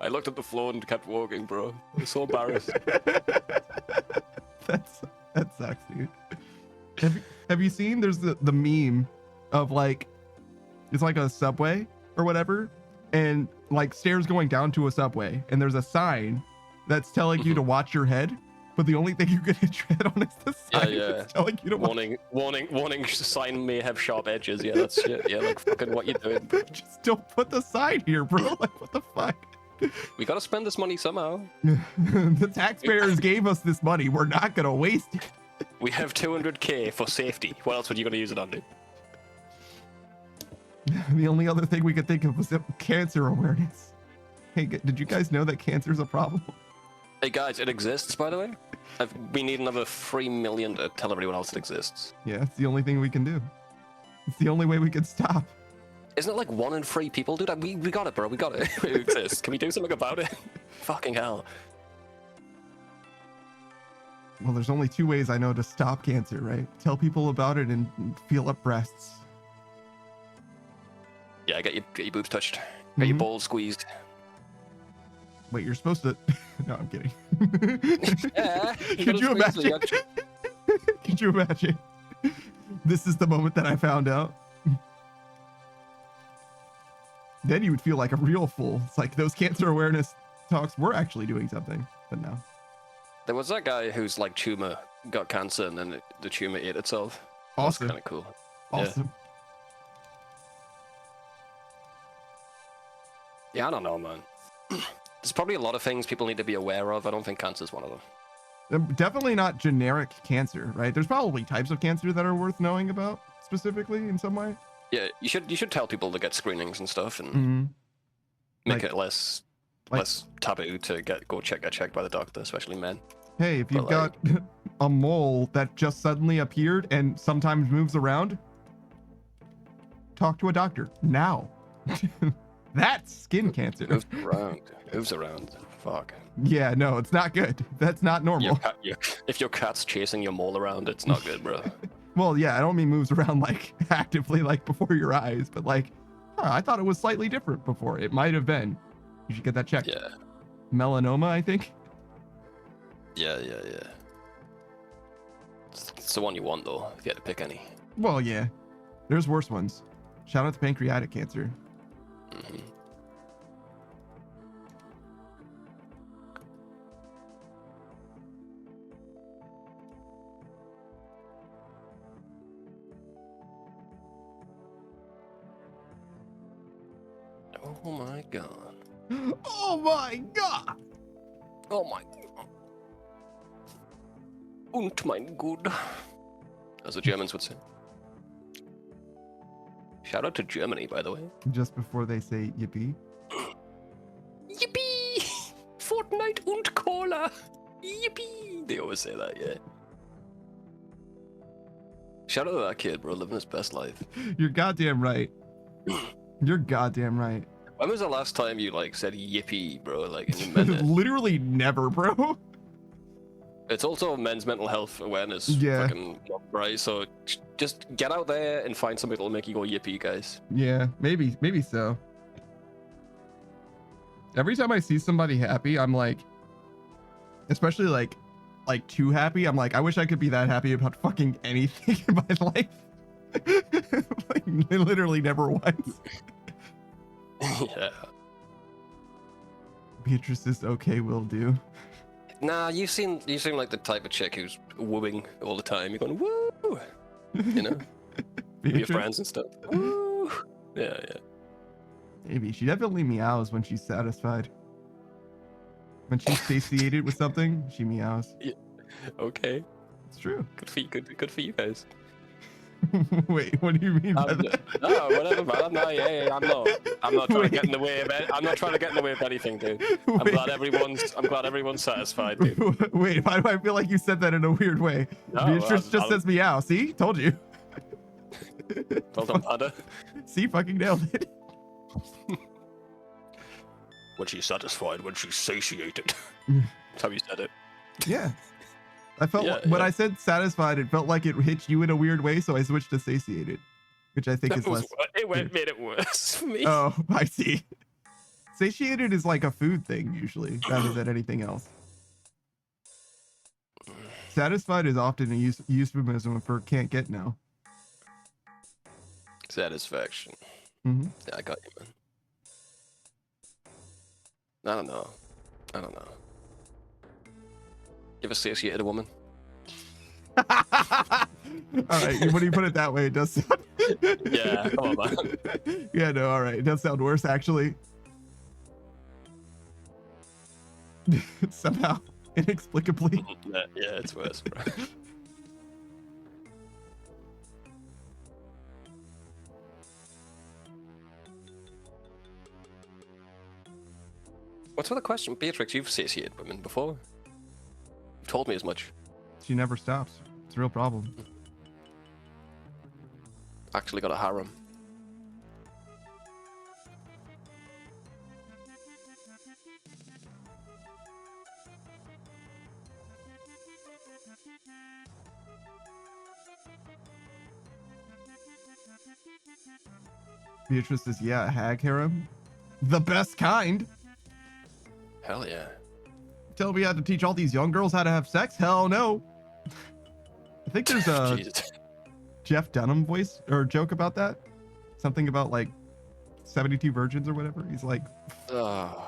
S9: I looked at the floor and kept walking, bro. I was so embarrassed.
S1: That sucks, dude. Have you seen there's the meme of like it's like a subway or whatever, and like stairs going down to a subway, and there's a sign that's telling you to watch your head, but the only thing you get to tread on is the sign
S9: Yeah.
S1: that's telling you to watch.
S9: Warning, sign may have sharp edges. Yeah, that's shit. Yeah, like fucking what you doing, bro?
S1: Just don't put the sign here, bro. Like what the fuck?
S9: We gotta spend this money somehow.
S1: The taxpayers gave us this money. We're not gonna waste it.
S9: We have 200k for safety. What else would you gonna use it on, dude?
S1: The only other thing we could think of was cancer awareness. Hey, did you guys know that cancer is a problem?
S9: Hey guys, it exists, by the way. We need another 3 million to tell everyone else it exists.
S1: Yeah, it's the only thing we can do. It's the only way we can stop.
S9: Isn't it like 1 in 3 people do that? We got it, bro. We got it. It exists. Can we do something about it? Fucking hell.
S1: Well, there's only 2 ways I know to stop cancer, right? Tell people about it and feel up breasts.
S9: Yeah, get your boobs touched. Get your
S1: Mhm.
S9: balls squeezed.
S1: Wait, you're supposed to... No, I'm kidding.
S9: Yeah.
S1: Could you imagine? Could you imagine? This is the moment that I found out. Then you would feel like a real fool. It's like those cancer awareness talks were actually doing something, but no.
S9: There was that guy whose like tumor got cancer and then the tumor ate itself.
S1: Awesome.
S9: That's kind of cool.
S1: Awesome.
S9: Yeah, I don't know, man. There's probably a lot of things people need to be aware of. I don't think cancer's one of them.
S1: Definitely not generic cancer, right? There's probably types of cancer that are worth knowing about specifically in some way.
S9: Yeah, you should tell people to get screenings and stuff and
S1: Mm-hmm.
S9: make
S1: Like-
S9: it less taboo to get checked by the doctor, especially men.
S1: Hey, if you've
S9: But,
S1: got a mole that just suddenly appeared and sometimes moves around, talk to a doctor now. That's skin cancer.
S9: Moves around. Fuck.
S1: Yeah, no, it's not good. That's not normal.
S9: If your cat's chasing your mole around, it's not good, bro.
S1: Well, yeah, I don't mean moves around like actively like before your eyes, but like, I thought it was slightly different before. It might have been. You should get that checked.
S9: Yeah.
S1: Melanoma, I think.
S9: Yeah. It's the one you want, though, if you had to pick any.
S1: Well, yeah. There's worse ones. Shout out to pancreatic cancer.
S9: Mm-hmm. Oh my god.
S1: Oh my god!
S9: Oh my. Und mein Gut. As the Germans would say. Shout out to Germany, by the way.
S1: Just before they say yippee.
S9: Yippee! Fortnite und Cola! Yippee! They always say that, yeah. Shout out to that kid, bro, living his best life.
S1: You're goddamn right. You're goddamn right.
S9: When was the last time you, like, said yippee, bro? Like, and you meant it?
S1: Literally never, bro.
S9: It's also men's mental health awareness.
S1: Yeah.
S9: Fucking, right? So just get out there and find something that'll make you go yippee, guys.
S1: Yeah, maybe so. Every time I see somebody happy, I'm like, especially like too happy, I'm like, I wish I could be that happy about fucking anything in my life. Like literally never once.
S9: Yeah.
S1: Beatrice's okay will do.
S9: Nah, you seem like the type of chick who's wooing all the time. You're going woo, you know, with your friends and stuff. Woo. Yeah.
S1: Maybe she definitely meows when she's satisfied. When she's satiated with something, she meows.
S9: Yeah. Okay.
S1: It's true.
S9: Good for you. Good for you guys.
S1: Wait, what do you mean by that?
S9: No, whatever, man. I'm not trying to get in the way of it. I'm not trying to get in the way of anything, dude. I'm glad everyone's satisfied, dude.
S1: Wait, why do I feel like you said that in a weird way?
S9: No,
S1: Beatrice just says meow. See? Told you.
S9: Well done, Panda.
S1: See? Fucking nailed it.
S9: When she's satisfied, when she's satiated. That's how you said it.
S1: Yeah. I felt when I said satisfied, it felt like it hit you in a weird way, so I switched to satiated, which I think is less.
S9: Made it worse for me.
S1: Oh, I see. Satiated is like a food thing usually, rather than anything else. Satisfied is often a euphemism for can't get now.
S9: Satisfaction.
S1: Mm-hmm.
S9: Yeah, I got you, man. I don't know. You ever satiated a woman?
S1: All right, when you put it that way, it does sound.
S9: Yeah, come on, man.
S1: Yeah, no, all right. It does sound worse, actually. Somehow, inexplicably.
S9: Yeah, it's worse, bro. What's with the question? Beatrix, you've satiated women before. You've told me as much.
S1: She never stops. It's a real problem.
S9: Actually got a harem.
S1: Beatrice says, yeah, hag harem. The best kind.
S9: Hell yeah.
S1: Tell me you had to teach all these young girls how to have sex? Hell no. I think there's a
S9: Jesus.
S1: Jeff Dunham voice or joke about that. Something about like 72 virgins or whatever. He's like,
S9: Oh.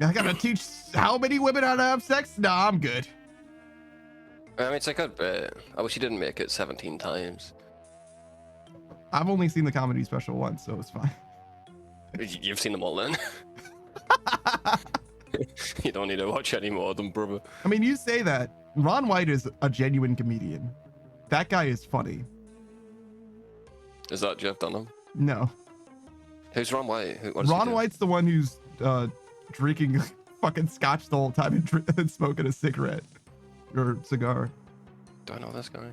S1: I gotta teach how many women how to have sex? Nah, I'm good.
S9: I mean, it's a good bit. I wish you didn't make it 17 times.
S1: I've only seen the comedy special once, so it's fine.
S9: You've seen them all then. You don't need to watch any more of them, brother.
S1: I mean, you say that. Ron White is a genuine comedian. That guy is funny.
S9: Is that Jeff Dunham?
S1: No.
S9: Who's Ron White? What does he
S1: Ron
S9: do?
S1: White's the one who's drinking fucking scotch the whole time and smoking a cigarette or cigar.
S9: Do I know this guy?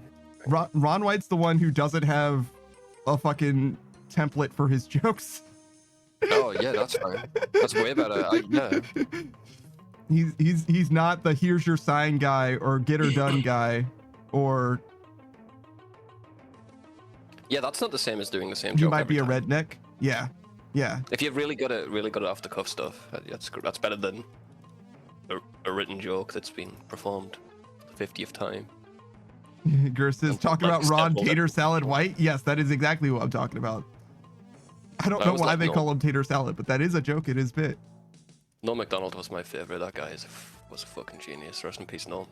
S1: Ron White's the one who doesn't have a fucking template for his jokes.
S9: Oh yeah, that's fine. That's way better. Yeah.
S1: He's not the here's your sign guy or get her done guy or
S9: Yeah, that's not the same as doing the same
S1: you
S9: joke.
S1: might
S9: every
S1: be a
S9: time.
S1: redneck. Yeah. Yeah.
S9: If you're really good at off the cuff stuff, that's better than a written joke that's been performed the 50th time.
S1: Gerst is
S9: Like
S1: talking about Ron
S9: Stepple.
S1: Tater Salad White. Yes, that is exactly what I'm talking about. I don't
S9: I
S1: know
S9: was
S1: why
S9: like,
S1: they
S9: no.
S1: call him Tater Salad, but that is a joke. It is bit.
S9: Noel McDonald was my favorite. That guy was a fucking genius. Rest in peace, Noel.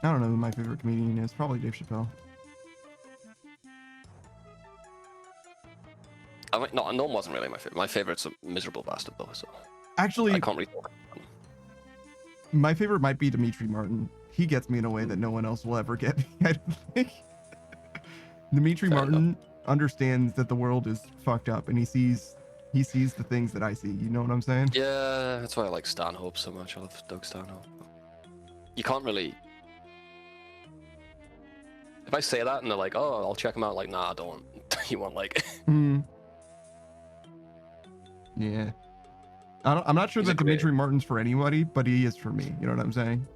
S1: I don't know who my favorite comedian is. Probably Dave Chappelle.
S9: I mean, no, Noel wasn't really my favorite. My favorite's a miserable bastard though, so
S1: Actually,
S9: I can't really talk.
S1: my favorite might be Dimitri Martin. He gets me in a way that no one else will ever get me, I don't think. Dimitri
S9: Fair
S1: Martin understands that the world is fucked up and he sees the things that I see. You know what I'm saying?
S9: Yeah, that's why I like Stanhope so much. I love Doug Stanhope. You can't really. If I say that and they're like, "Oh, I'll check him out," like, nah, I don't. You want like.
S1: Hmm. Yeah. I'm not sure
S9: He's a
S1: that
S9: great-
S1: Dimitri Martin's for anybody, but he is for me. You know what I'm saying?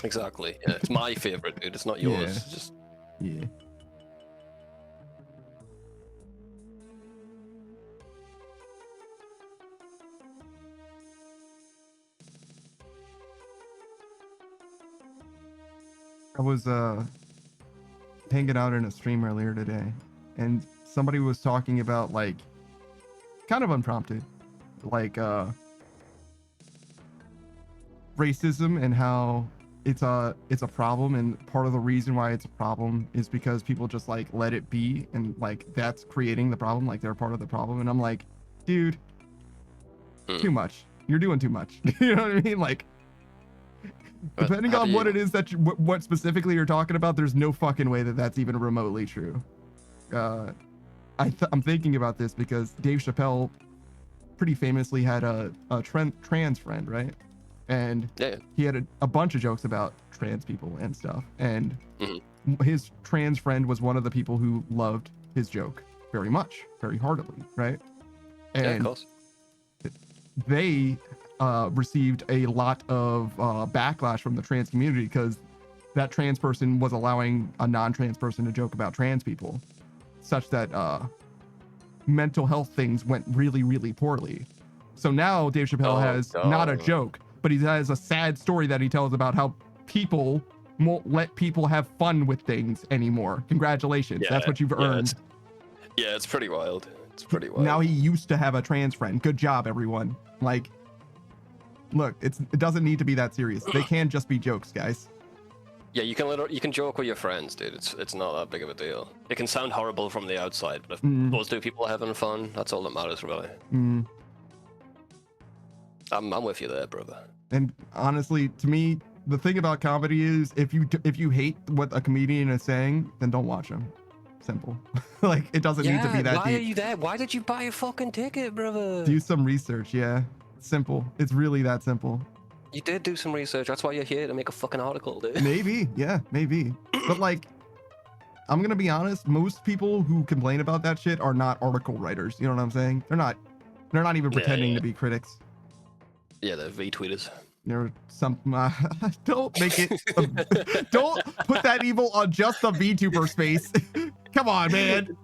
S9: Exactly. Yeah, it's my favorite, dude. It's not yours.
S1: Yeah.
S9: It's just
S1: Yeah. I was hanging out in a stream earlier today and somebody was talking about like kind of unprompted like racism and how it's a problem, and part of the reason why it's a problem is because people just like let it be, and like that's creating the problem, like they're part of the problem. And I'm like, dude, too much. You're doing too much. You know what I mean? Like,
S9: But
S1: depending
S9: how
S1: on
S9: do
S1: what
S9: you-
S1: it is that what specifically you're talking about, there's no fucking way that that's even remotely true. I'm thinking about this because Dave Chappelle pretty famously had a trans friend, right? And
S9: yeah.
S1: he had a bunch of jokes about trans people and stuff. And
S9: Mhm.
S1: his trans friend was one of the people who loved his joke very much, very heartily, right?
S9: Yeah, of
S1: And
S9: course.
S1: they received a lot of backlash from the trans community because that trans person was allowing a non-trans person to joke about trans people, such that mental health things went really, really poorly. So now Dave Chappelle
S9: Oh,
S1: has not a
S9: God.
S1: joke, but he has a sad story that he tells about how people won't let people have fun with things anymore. Congratulations, that's what you've
S9: yeah,
S1: earned.
S9: It's pretty wild. It's pretty wild.
S1: Now he used to have a trans friend. Good job, everyone. Like, look, it doesn't need to be that serious. They can just be jokes, guys.
S9: Yeah, you can joke with your friends, dude. It's not that big of a deal. It can sound horrible from the outside, but if those two people are having fun, that's all that matters, really.
S1: Mm.
S9: I'm with you there, brother.
S1: And honestly, to me, the thing about comedy is if you hate what a comedian is saying, then don't watch him. Simple. Like, it doesn't need to be that
S9: why
S1: deep.
S9: are you there? Why did you buy a fucking ticket, brother?
S1: Do some research, yeah. Simple. It's really that simple.
S9: You did do some research. That's why you're here, to make a fucking article, dude.
S1: Maybe, yeah, maybe. But like, I'm gonna be honest, most people who complain about that shit are not article writers. You know what I'm saying? They're not even pretending
S9: yeah.
S1: to be critics.
S9: Yeah, they're V-tweeters.
S1: They're some don't make it don't put that evil on just the VTuber space. Come on, man.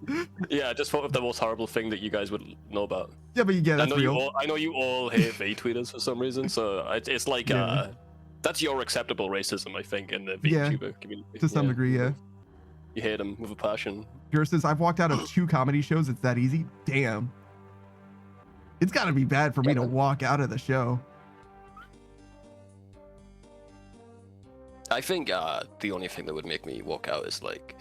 S9: Yeah, I just thought of the most horrible thing that you guys would know about.
S1: Yeah, but yeah, that's real.
S9: I know you all hate V-tweeters for some reason, so it's like
S1: Yeah.
S9: that's your acceptable racism, I think, in the
S1: Yeah,
S9: VTuber community.
S1: To some degree, yeah.
S9: You hate them with a passion.
S1: Yours says, I've walked out of 2 comedy shows. It's that easy. Damn. It's got to be bad for me to walk out of the show.
S9: I think the only thing that would make me walk out is like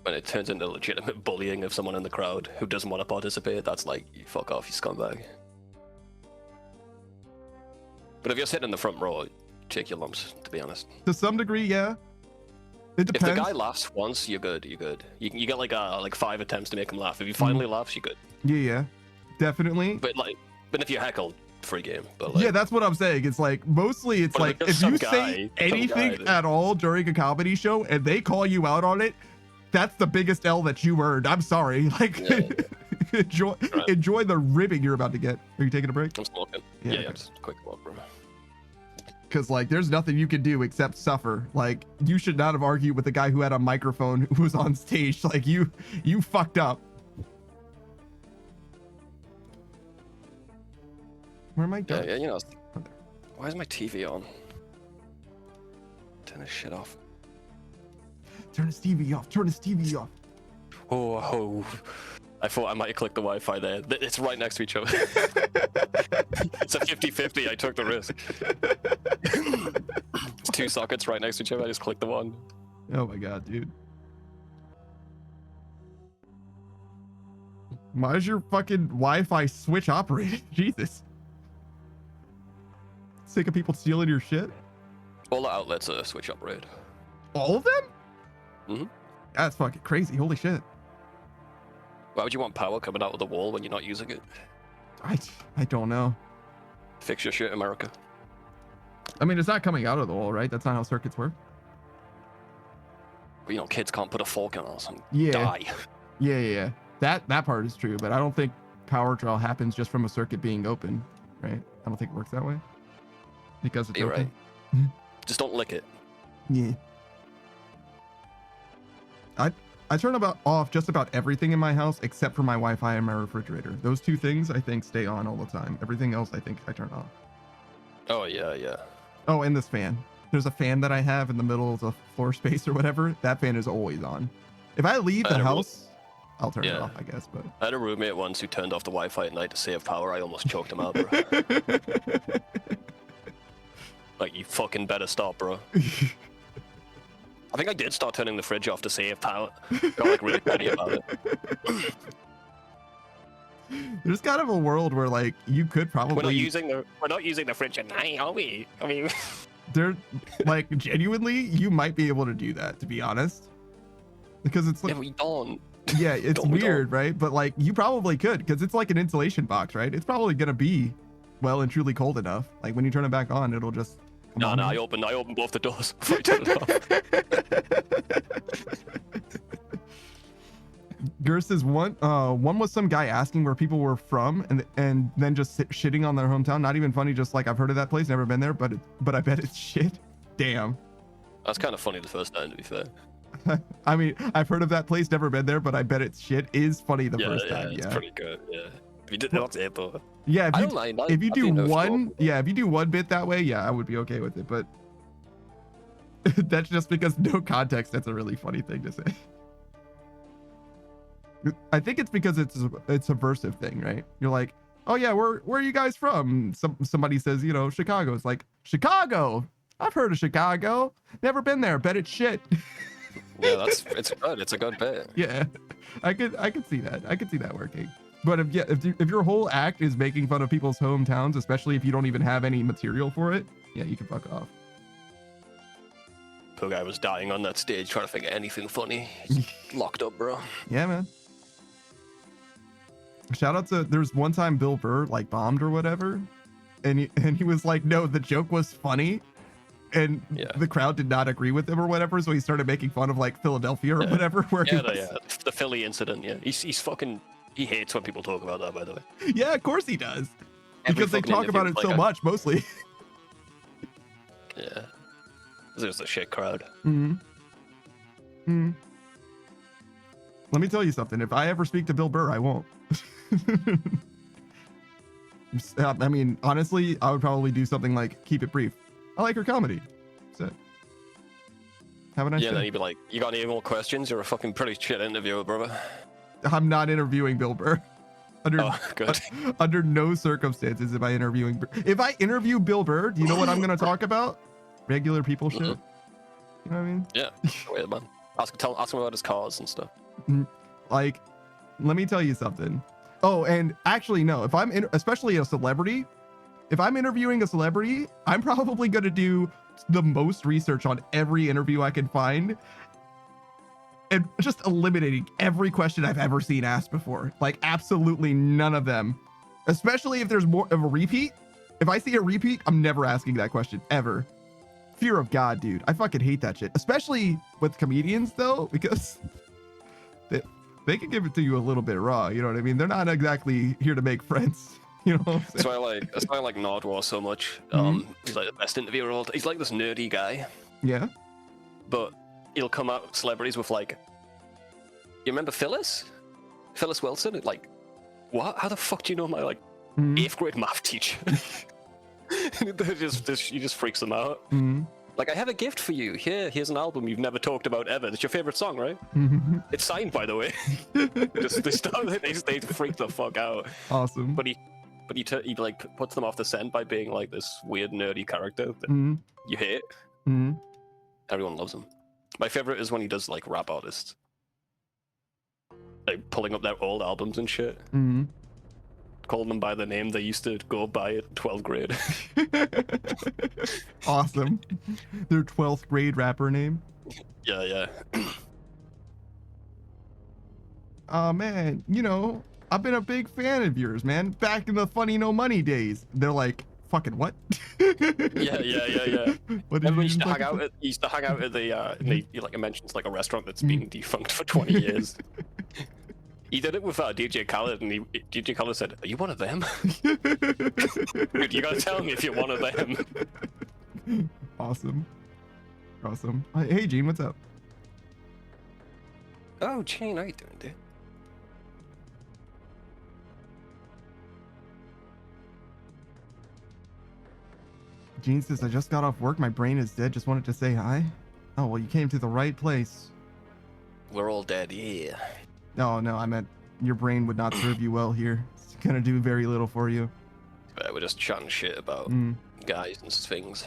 S9: when it turns into legitimate bullying of someone in the crowd who doesn't want to participate. That's like, you fuck off, you scumbag. But if you're sitting in the front row, take your lumps, to be honest.
S1: To some degree, yeah. It
S9: If
S1: depends.
S9: the guy laughs once, you're good. You're good. You get like 5 attempts to make him laugh. If he finally laughs, you're good.
S1: Yeah, definitely.
S9: But if you heckle, free game. But like,
S1: Yeah, that's what I'm saying. It's like mostly it's
S9: But
S1: like
S9: if
S1: if
S9: some
S1: you
S9: guy-
S1: say
S9: some
S1: anything
S9: guy that-
S1: at all during a comedy show and they call you out on it, that's the biggest L that you earned. I'm sorry. Like
S9: Yeah.
S1: enjoy the ribbing you're about to get. Are you taking a break?
S9: I'm smoking.
S1: Yeah,
S9: Yeah,
S1: okay.
S9: just a quick walk, bro.
S1: Because like there's nothing you can do except suffer. Like you should not have argued with the guy who had a microphone who was on stage. Like you fucked up. Where am I
S9: Yeah,
S1: going?
S9: yeah, you know. Why is my TV on? Turn this shit off.
S1: Turn his TV off. Turn his TV off.
S9: Oh. I thought I might have clicked the Wi-Fi there. It's right next to each other. It's a 50-50. I took the risk. It's 2 sockets right next to each other. I just clicked the one.
S1: Oh my god, dude. Why is your fucking Wi-Fi switch operated? Jesus. Sick of people stealing your shit?
S9: All the outlets are switch operated.
S1: All of them?
S9: Mhm.
S1: That's fucking crazy. Holy shit.
S9: Why would you want power coming out of the wall when you're not using it?
S1: I don't know.
S9: Fix your shit, America.
S1: I mean, it's not coming out of the wall, right? That's not how circuits work.
S9: But, you know, kids can't put a fork in us and
S1: Yeah.
S9: die.
S1: Yeah. That part is true, but I don't think power draw happens just from a circuit being open, right? I don't think it works that way. Because it's
S9: You're
S1: open.
S9: right. Just don't lick it.
S1: Yeah. I turn off just about everything in my house except for my Wi-Fi and my refrigerator. Those 2 things I think stay on all the time. Everything else I think I turn off.
S9: Oh, yeah.
S1: Oh, and this fan. There's a fan that I have in the middle of the floor space or whatever. That fan is always on. If I leave the house, I'll turn it
S9: Yeah.
S1: off, I guess. But
S9: I had a roommate once who turned off the Wi-Fi at night to save power. I almost choked him out, bro. Like, you fucking better stop, bro. I think I did start turning the fridge off to save power. Got like really petty about it.
S1: there's kind of a world where like you could probably
S9: We're not using the fridge at night, are we? I mean,
S1: there like genuinely you might be able to do that, to be honest. Because it's like
S9: yeah, we don't.
S1: yeah, it's
S9: Don't we
S1: weird, right? But like you probably could because it's like an insulation box, right? It's probably gonna be well and truly cold enough. Like when you turn it back on, it'll just come
S9: No,
S1: on.
S9: I opened both the doors before I turned it off.
S1: Gur says one was some guy asking where people were from and then just shitting on their hometown. Not even funny, just like I've heard of that place, never been there, but I bet it's shit. Damn.
S9: That's kind of funny the first time, to be fair.
S1: I mean, I've heard of that place, never been there, but I bet it's shit is funny the first time.
S9: It's
S1: Yeah.
S9: pretty good. Yeah. If you did not say it though.
S1: Yeah,
S9: I don't mind.
S1: if you
S9: I'd
S1: do
S9: be no
S1: one,
S9: scope.
S1: yeah, if you do one bit that way, yeah, I would be okay with it. But that's just because no context. That's a really funny thing to say. I think it's because it's a subversive thing, right? You're like, oh yeah, where are you guys from? Somebody says, you know, Chicago. It's like Chicago. I've heard of Chicago. Never been there. Bet it's shit.
S9: Yeah, it's good. It's a good bit.
S1: Yeah, I could see that. I could see that working. But if your whole act is making fun of people's hometowns, especially if you don't even have any material for it, yeah, you can fuck off.
S9: Poor guy was dying on that stage trying to figure anything funny. He's locked up, bro.
S1: Yeah, man. Shout out to there's one time Bill Burr like bombed or whatever, and he was like, no, the joke was funny, and
S9: Yeah.
S1: the crowd did not agree with him or whatever, so he started making fun of like Philadelphia or whatever. Where he was-
S9: The Philly incident. Yeah, he's fucking. He hates when people talk about that. By the way.
S1: yeah, of course he does,
S9: Every
S1: because they
S9: fucking
S1: talk about it
S9: interview,
S1: so
S9: like,
S1: much mostly.
S9: Yeah. There's a shit crowd.
S1: Mm-hmm. Mm-hmm. Let me tell you something. If I ever speak to Bill Burr, I won't. I mean, honestly, I would probably do something like keep it brief. I like her comedy. That's it. Have a nice
S9: Yeah,
S1: day.
S9: then you'd be like, you got any more questions? You're a fucking pretty shit interviewer, brother.
S1: I'm not interviewing Bill Burr.
S9: Oh, good.
S1: Under no circumstances am I interviewing. If I interview Bill Burr, do you know what I'm going to talk about? Regular people shit. You know what I mean?
S9: Yeah. Wait, man. Ask him about his cars and stuff.
S1: Like, let me tell you something. Oh, and actually, no. If I'm especially a celebrity, if I'm interviewing a celebrity, I'm probably going to do the most research on every interview I can find, and just eliminating every question I've ever seen asked before. Like, absolutely none of them. Especially if there's more of a repeat. If I see a repeat, I'm never asking that question, ever. Fear of God, dude. I fucking hate that shit. Especially with comedians, though, because they can give it to you a little bit raw. You know what I mean? They're not exactly here to make friends. You know what I'm saying?
S9: That's why I like Nardwar so much. He's like the best interviewer of all. He's like this nerdy guy.
S1: Yeah.
S9: But he'll come out with celebrities with like, you remember Phyllis Wilson? Like, what? How the fuck do you know my like 8th grade math teacher? He just freaks them out. Like, I have a gift for you. Here's an album you've never talked about ever. It's your favorite song, right? It's signed, by the way. They freak the fuck out.
S1: Awesome.
S9: But he like puts them off the scent by being like this weird nerdy character that you hate. Everyone loves him. My favorite is when he does like rap artists, like pulling up their old albums and shit, calling them by the name they used to go by at 12th grade.
S1: Awesome. Their 12th grade rapper name.
S9: Yeah.
S1: Oh man, you know, I've been a big fan of yours, man. Back in the Funny No Money days. They're like, fucking what?
S9: Yeah.
S1: What
S9: Remember, he used to hang out at the he like mentions like a restaurant that's been defunct for 20 years. He did it with DJ Khaled, and DJ Khaled said, "Are you one of them?" Dude, you gotta tell me if you're one of them.
S1: Awesome. Hey, Gene, what's up?
S9: Oh, Gene, how you doing, dude?
S1: Gene says, I just got off work. My brain is dead. Just wanted to say hi. Oh, well, you came to the right place.
S9: We're all dead, yeah.
S1: No, I meant your brain would not serve you well here. It's gonna do very little for you.
S9: But we're just chatting shit about guys and things.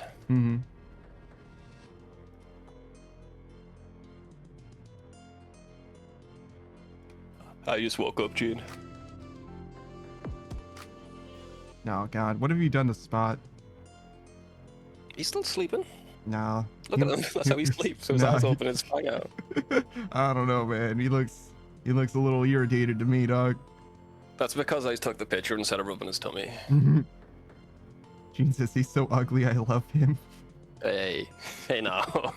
S9: I just woke up, Gene.
S1: No, God, what have you done to Spot?
S9: He's still sleeping.
S1: No.
S9: Look at him. That's how he sleeps. So his eyes open and his fang out.
S1: I don't know, man. He looks a little irritated to me, dog.
S9: That's because I took the picture instead of rubbing his tummy.
S1: Gene says he's so ugly. I love him.
S9: Hey now.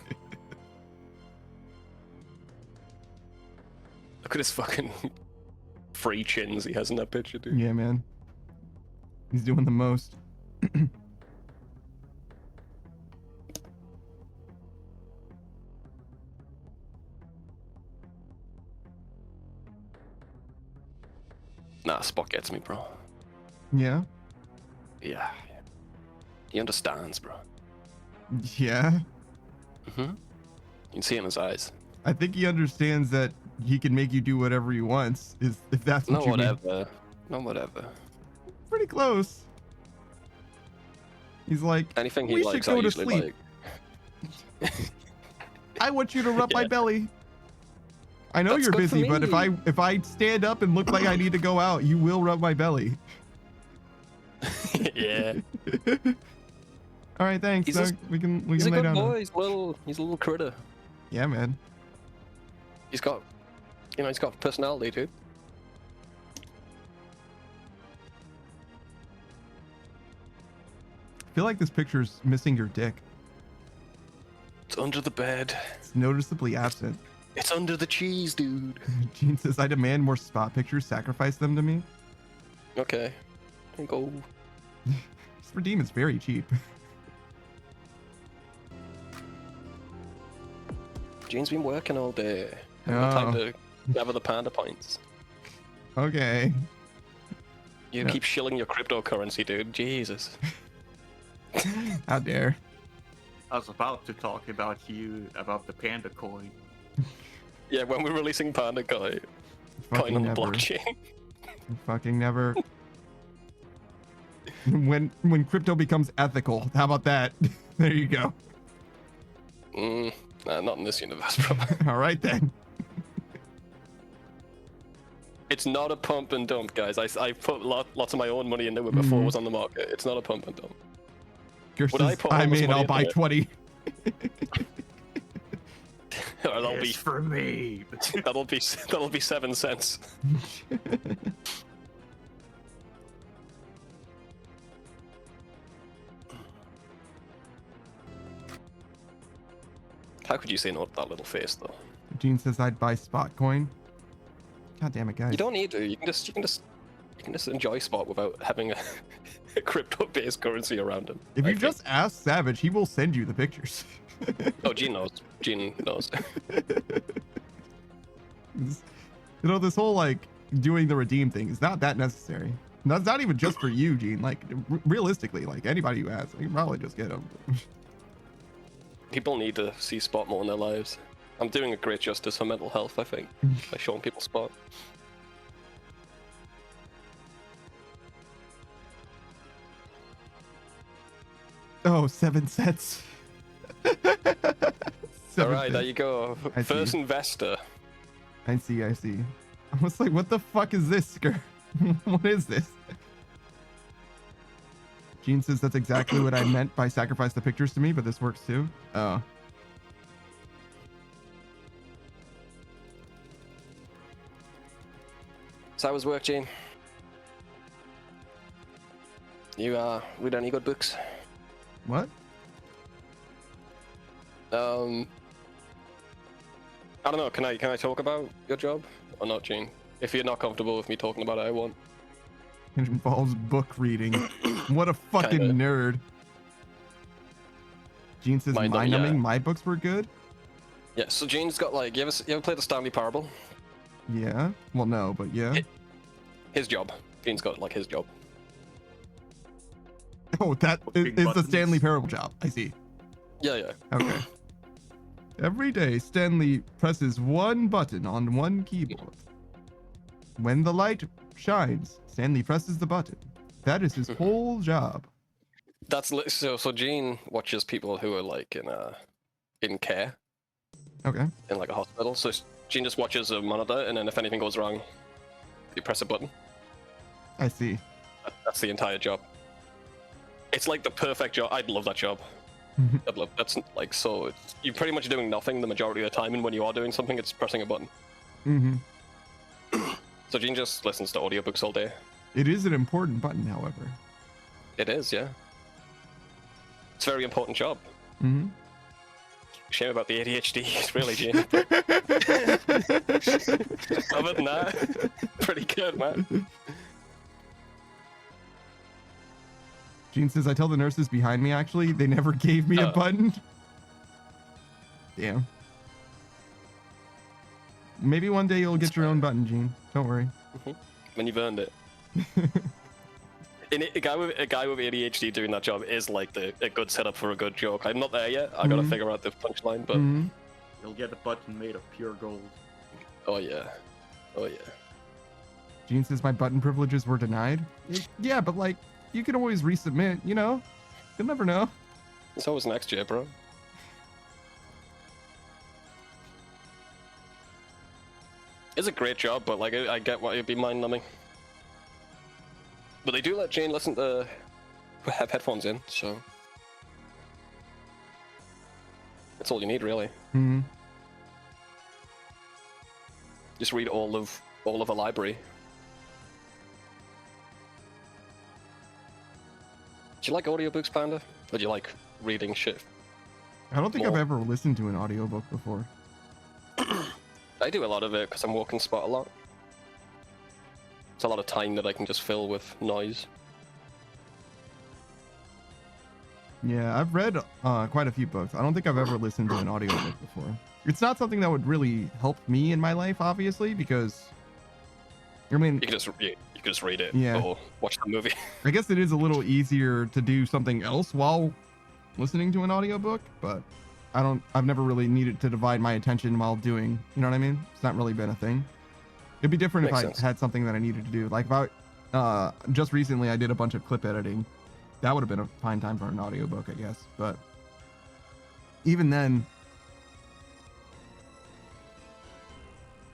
S9: Look at his fucking free chins he has in that picture, dude.
S1: Yeah, man. He's doing the most.
S9: Nah, Spot gets me, bro.
S1: Yeah?
S9: Yeah. He understands, bro.
S1: Yeah?
S9: You can see it in his eyes.
S1: I think he understands that he can make you do whatever he wants, if that's what you mean.
S9: No, whatever.
S1: Pretty close. He's like,
S9: Anything he
S1: we
S9: likes,
S1: should go
S9: I
S1: to
S9: usually
S1: sleep.
S9: like.
S1: I want you to rub my
S9: Yeah.
S1: belly. I know
S9: That's
S1: you're
S9: good for
S1: busy, but
S9: me.
S1: if I stand up and look like I need to go out, you will rub my belly.
S9: Yeah.
S1: All right, thanks.
S9: He's
S1: Doug.
S9: a-
S1: We can
S9: He's a
S1: lay
S9: good
S1: down. now.
S9: boy. He's a little critter.
S1: Yeah, man.
S9: He's got personality, dude.
S1: I feel like this picture's missing your dick.
S9: It's under the bed.
S1: It's noticeably absent.
S9: It's under the cheese, dude.
S1: Gene says, I demand more Spot pictures. Sacrifice them to me.
S9: Okay. Go.
S1: This redeem is very cheap.
S9: Gene's been working all day.
S1: Oh.
S9: Never the panda points.
S1: Okay.
S9: You
S1: Yeah.
S9: keep shilling your cryptocurrency, dude. Jesus.
S1: How dare.
S3: I was about to talk about the panda coin.
S9: Yeah, when we're releasing panda coin
S1: Fucking
S9: on the
S1: never.
S9: blockchain.
S1: Fucking never. When crypto becomes ethical, how about that? There you go.
S9: Nah, not in this universe, bro.
S1: All right then.
S9: It's not a pump and dump, guys. I put lots of my own money into it before it was on the market. It's not a pump and dump.
S1: Gerst
S9: Would I
S1: says,
S9: put all
S1: I'm
S9: this
S1: in,
S9: money
S1: I'll buy
S9: into it?
S1: 20.
S9: that'll
S3: It's for me.
S9: that'll be 7 cents. How could you say no to that little face, though?
S1: Gene says I'd buy spot coin. God damn it, guys.
S9: You don't need to. You can just enjoy spot without having a crypto-based currency around him.
S1: If
S9: I
S1: you
S9: think.
S1: just ask Savage, he will send you the pictures.
S9: Oh, Gene knows. Gene knows.
S1: You know, this whole like doing the redeem thing is not that necessary. That's not even just for you, Gene. Like realistically, like anybody who has, you can probably just get them.
S9: People need to see spot more in their lives. I'm doing a great justice for mental health, I think, by showing people spot.
S1: Oh, 7 cents.
S9: All right, there you go.
S1: I
S9: First
S1: see.
S9: investor.
S1: I see. I was like, what the fuck is this, Sker? What is this? Gene says that's exactly what I meant by sacrifice the pictures to me, but this works too. Oh.
S9: So how was work, Gene? You read any good books?
S1: What?
S9: I don't know. Can I talk about your job or not, Gene? If you're not comfortable with me talking about it, I won't.
S1: It involves book reading. What a fucking
S9: Kinda.
S1: nerd. Gene says
S9: Mind
S1: mind numbing.
S9: yeah.
S1: My books were good.
S9: Yeah. So Gene's got like, you ever played the Stanley Parable?
S1: Yeah. Well, no, but yeah.
S9: His job. Gene's got like his job.
S1: Oh, that is
S3: Big
S1: the
S3: buttons.
S1: Stanley Parable job. I see.
S9: Yeah.
S1: Okay. Every day, Stanley presses one button on one keyboard. When the light shines, Stanley presses the button. That is his whole job.
S9: That's so Gene watches people who are like in care
S1: Okay.
S9: in like a hospital. So Gene just watches a monitor, and then if anything goes wrong, you press a button.
S1: I see.
S9: That's the entire job. It's like the perfect job. I'd love that job. That's like so. You're pretty much doing nothing the majority of the time, and when you are doing something, it's pressing a button.
S1: Mm-hmm.
S9: So Gene just listens to audiobooks all day.
S1: It is an important button, however.
S9: It is, yeah. It's a very important job.
S1: Mm-hmm.
S9: Shame about the ADHD, really, Gene. Other than that, pretty good, man.
S1: Gene says, I tell the nurses behind me, actually, they never gave me a
S9: Oh.
S1: button. Damn. Maybe one day you'll get your own button, Gene. Don't worry.
S9: When you've earned it. A guy with ADHD doing that job is like a good setup for a good joke. I'm not there yet. I gotta
S1: Mhm.
S9: figure out the punchline, but
S1: Mhm.
S3: You'll get a button made of pure gold.
S9: oh yeah, oh yeah.
S1: Gene says my button privileges were denied. Yeah, but like, you can always resubmit, you know? You'll never know.
S9: It's always next year, bro. It's a great job, but like I get why it'd be mind numbing. But they do let Jane listen to have headphones in, so that's all you need, really.
S1: Hmm.
S9: Just read all of a library. Do you like audiobooks, Panda? Or do you like reading shit?
S1: I don't think I've
S9: More.
S1: ever listened to an audiobook before.
S9: I do a lot of it because I'm walking spot a lot. It's a lot of time that I can just fill with noise.
S1: Yeah, I've read quite a few books. I don't think I've ever listened to an audiobook before. It's not something that would really help me in my life, obviously, because I mean,
S9: You can just read it
S1: Yeah.
S9: or watch the movie.
S1: I guess it is a little easier to do something else while listening to an audiobook, but I've never really needed to divide my attention while doing, you know what I mean? It's not really been a thing. It'd be different
S9: Makes
S1: if
S9: sense.
S1: I had something that I needed to do. Like if I, just recently I did a bunch of clip editing. That would have been a fine time for an audiobook, I guess. But even then,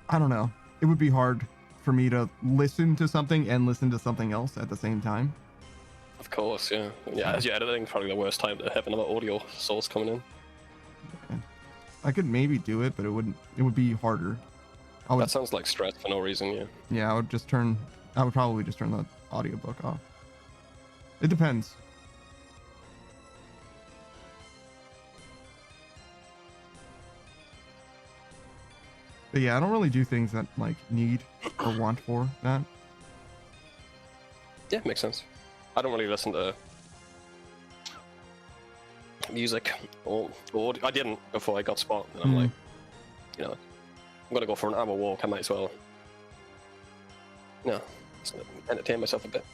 S1: I don't know. It would be hard for me to listen to something and listen to something else at the same time.
S9: Of course, yeah. Yeah, as you're editing, probably the worst time to have another audio source coming in.
S1: I could maybe do it, but it would be harder. I would,
S9: That sounds like stress for no reason, yeah.
S1: yeah, I would probably just turn the audiobook off. It depends. But yeah, I don't really do things that like need or want for that.
S9: Yeah, makes sense. I don't really listen to music or I didn't before I got Spot, and I'm
S1: Mhm.
S9: like, you know, I'm gonna go for an hour walk. I might as well, just entertain myself a bit.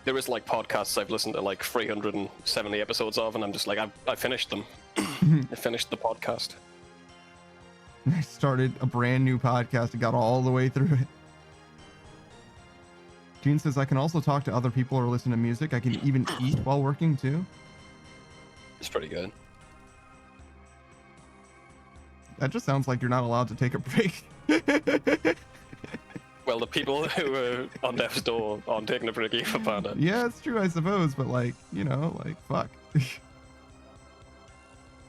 S9: There is like podcasts I've listened to like 370 episodes of, and I'm just like, I finished them. I finished the podcast.
S1: I started a brand new podcast and got all the way through it. Gene says I can also talk to other people or listen to music. I can even eat while working too.
S9: It's pretty good.
S1: That just sounds like you're not allowed to take a break.
S9: Well, the people who are on death's door aren't taking a break either, Panda.
S1: Yeah, it's true, I suppose, but like, you know, like fuck.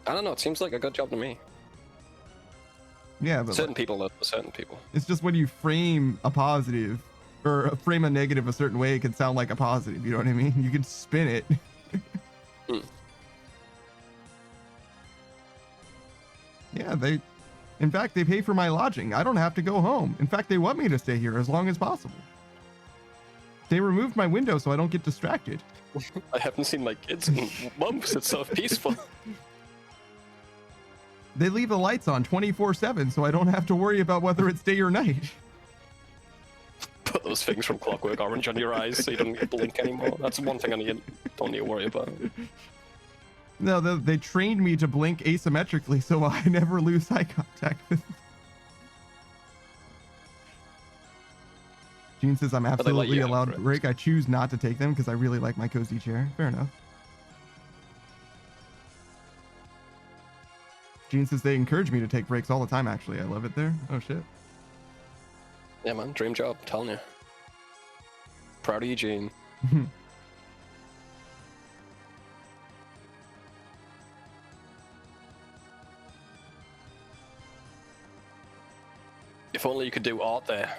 S9: I don't know. It seems like a good job to me.
S1: Yeah, but
S9: Certain people, though, certain people.
S1: it's just when you frame a positive or frame a negative a certain way, it can sound like a positive. You know what I mean? You can spin it. Yeah, in fact, they pay for my lodging. I don't have to go home. In fact, they want me to stay here as long as possible. They removed my window so I don't get distracted.
S9: I haven't seen my kids in months. It's so peaceful.
S1: They leave the lights on 24/7 so I don't have to worry about whether it's day or night.
S9: Put those things from Clockwork Orange on your eyes so you don't blink anymore. That's one thing don't need to worry about.
S1: No, they trained me to blink asymmetrically so I never lose eye contact with them. Gene says I'm
S9: they let
S1: absolutely
S9: you have
S1: allowed to
S9: breaks.
S1: break. I choose not to take them because I really like my cozy chair. Fair enough. Gene says they encourage me to take breaks all the time, actually. I love it there. Oh, shit.
S9: Yeah, man. Dream job. Telling you. Proud of you, Gene. If only you could do art there.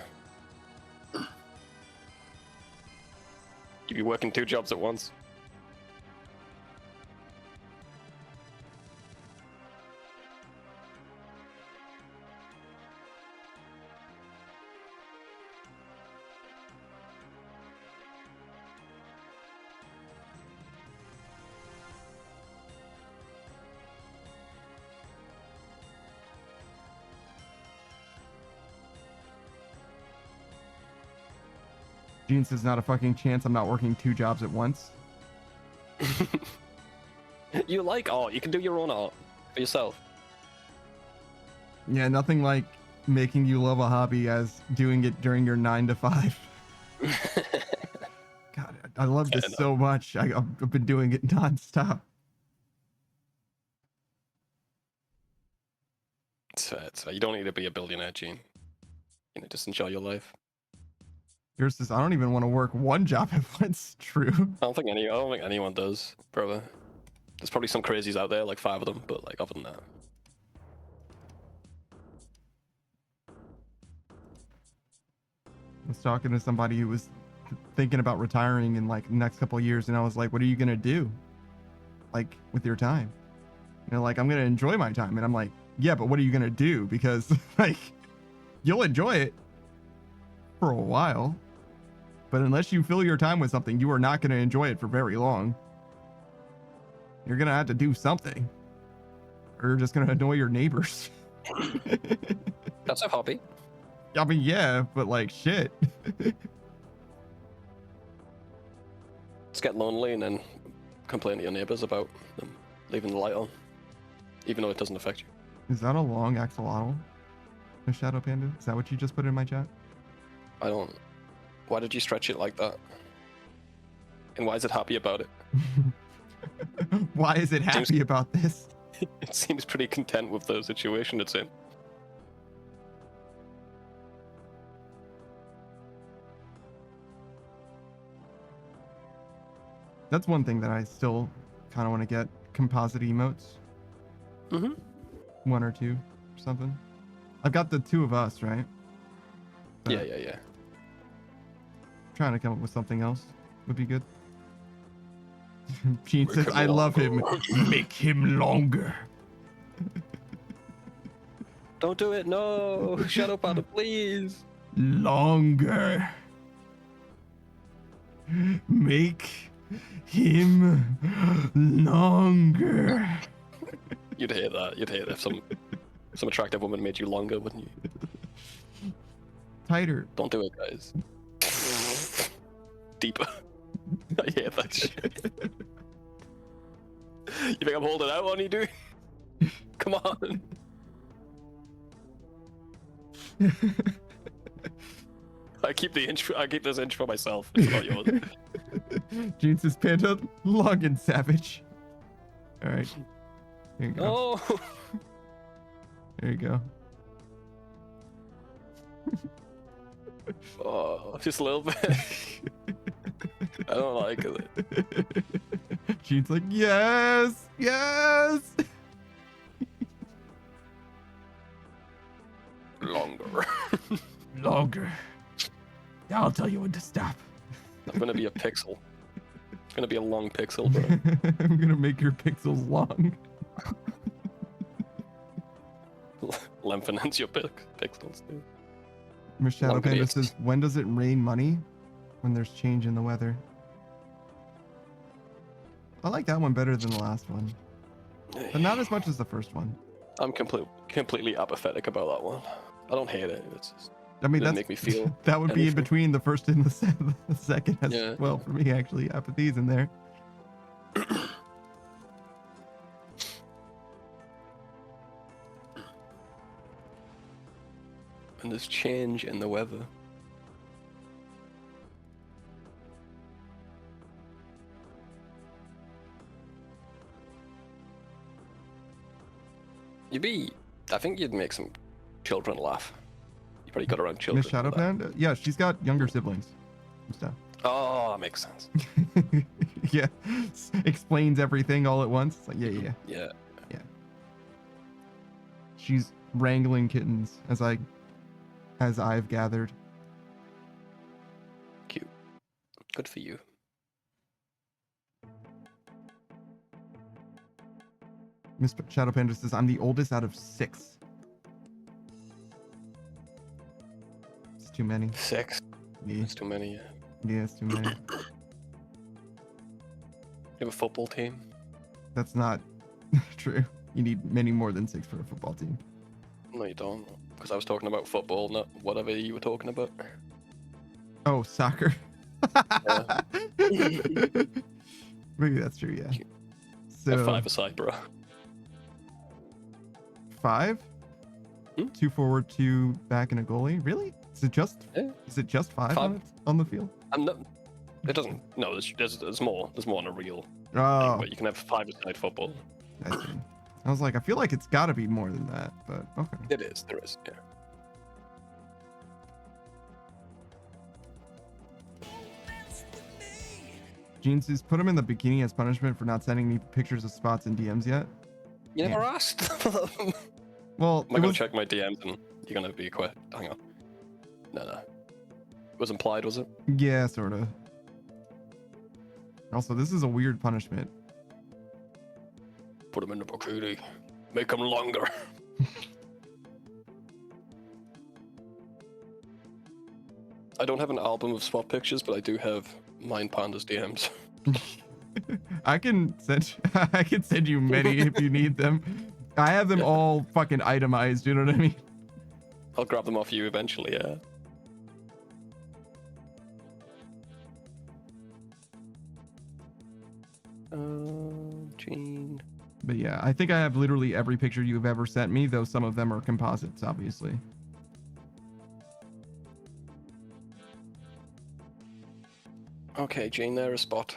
S9: You'd be working 2 jobs at once.
S1: Gene says not a fucking chance I'm not working 2 jobs at once.
S9: You like art. You can do your own art for yourself.
S1: Yeah, nothing like making you love a hobby as doing it during your 9 to 5. God, I love this so much. I've been doing it nonstop.
S9: It's fair. It's fair. You don't need to be a billionaire, Gene. You know, just enjoy your life.
S1: Yours says I don't even want to work 1 job at once. True.
S9: I don't think anyone does, probably. There's probably some crazies out there, like 5 of them, but like other than that.
S1: I was talking to somebody who was thinking about retiring in like the next couple of years, and I was like, what are you gonna do? Like with your time? You know, like I'm gonna enjoy my time. And I'm like, yeah, but what are you gonna do? Because like you'll enjoy it for a while. But unless you fill your time with something, you are not gonna enjoy it for very long. You're gonna have to do something, or you're just gonna annoy your neighbors.
S9: That's a hobby.
S1: I mean, yeah, but like shit.
S9: Just get lonely and then complain to your neighbors about them leaving the light on, even though it doesn't affect you.
S1: Is that a long axolotl? A shadow panda? Is that what you just put in my chat?
S9: I don't. Why did you stretch it like that? And why is it happy about it?
S1: Why is it happy about this?
S9: It seems pretty content with the situation it's in.
S1: That's one thing that I still kind of want to get. Composite emotes.
S9: Mm-hmm.
S1: 1 or 2 or something. I've got the 2 of us, right?
S9: Yeah.
S1: Trying to come up with something else would be good. Gene
S9: Make
S1: says,
S9: him
S1: I love him. Make him longer.
S9: Don't do it, no! Shadow Panda, please!
S1: Longer. Make him longer.
S9: You'd hate that. You'd hate it if some attractive woman made you longer, wouldn't you?
S1: Tighter.
S9: Don't do it, guys. Deeper. I hate that shit. You think I'm holding out on you, dude? Come on. I keep this inch for myself. It's not yours.
S1: Gene says, Panda, long and savage. All right. Here you go.
S9: Oh.
S1: There you go.
S9: Oh, just a little bit. I don't like it.
S1: Gene's like, yes, yes.
S9: Longer.
S1: Longer. I'll tell you when to stop.
S9: I'm gonna be a pixel. It's gonna be a long pixel, bro.
S1: I'm gonna make your pixels long.
S9: Lengthens your pixels, dude.
S1: Miss Shadow
S9: Long
S1: Panda
S9: videos.
S1: says, when does it rain money? When there's change in the weather. I like that one better than the last one, but not as much as the first one.
S9: I'm completely apathetic about that one. I don't hate it. It's just,
S1: I mean,
S9: doesn't
S1: that's
S9: make me feel
S1: that would be in
S9: anything.
S1: between the first and the second as
S9: Yeah.
S1: well for me, actually. Apathy's in there.
S9: And there's change in the weather. I think you'd make some children laugh. You probably got around children.
S1: Miss Shadow
S9: with that.
S1: Panda? Yeah, she's got younger siblings and stuff.
S9: Oh, that makes sense.
S1: Yeah, explains everything all at once. It's like, yeah.
S9: Yeah.
S1: She's wrangling kittens as I've gathered.
S9: Cute. Good for you.
S1: Miss Shadow Panda says, I'm the oldest out of 6. It's too many.
S9: 6.
S1: Yeah,
S9: That's too many. Yeah.
S1: yeah, it's too many.
S9: You have a football team?
S1: That's not true. You need many more than 6 for a football team.
S9: No, you don't. Because I was talking about football, not whatever you were talking about.
S1: Oh, soccer.
S9: Yeah.
S1: Maybe that's true, yeah.
S9: Have
S1: So
S9: 5 aside, bro.
S1: 5?
S9: Hmm?
S1: 2 forward, 2 back, and a goalie? Really? Is it just
S9: Yeah.
S1: 5
S9: 5.
S1: on the field?
S9: No, it doesn't. No, there's more. There's more on a real thing,
S1: Oh,
S9: but you can have 5 aside football.
S1: I see. I was like, I feel like it's got to be more than that, but okay.
S9: It is. There is. Yeah.
S1: Gene says, put him in the bikini as punishment for not sending me pictures of spots in DMs yet.
S9: You
S1: Yeah.
S9: never asked. Am
S1: Well,
S9: I gonna check my DMs and you're gonna be quick? Hang on. No. It was implied, was it?
S1: yeah, sort of. Also, this is a weird punishment.
S9: Put him in the bikini. Make him longer. I don't have an album of spot pictures, but I do have Mind Panda's DMs.
S1: I can send I can send you many if you need them. I have them all fucking itemized, you know what I mean?
S9: I'll grab them off you eventually, yeah. Gene.
S1: But yeah, I think I have literally every picture you've ever sent me, though some of them are composites, obviously.
S9: Okay, Gene, there a spot.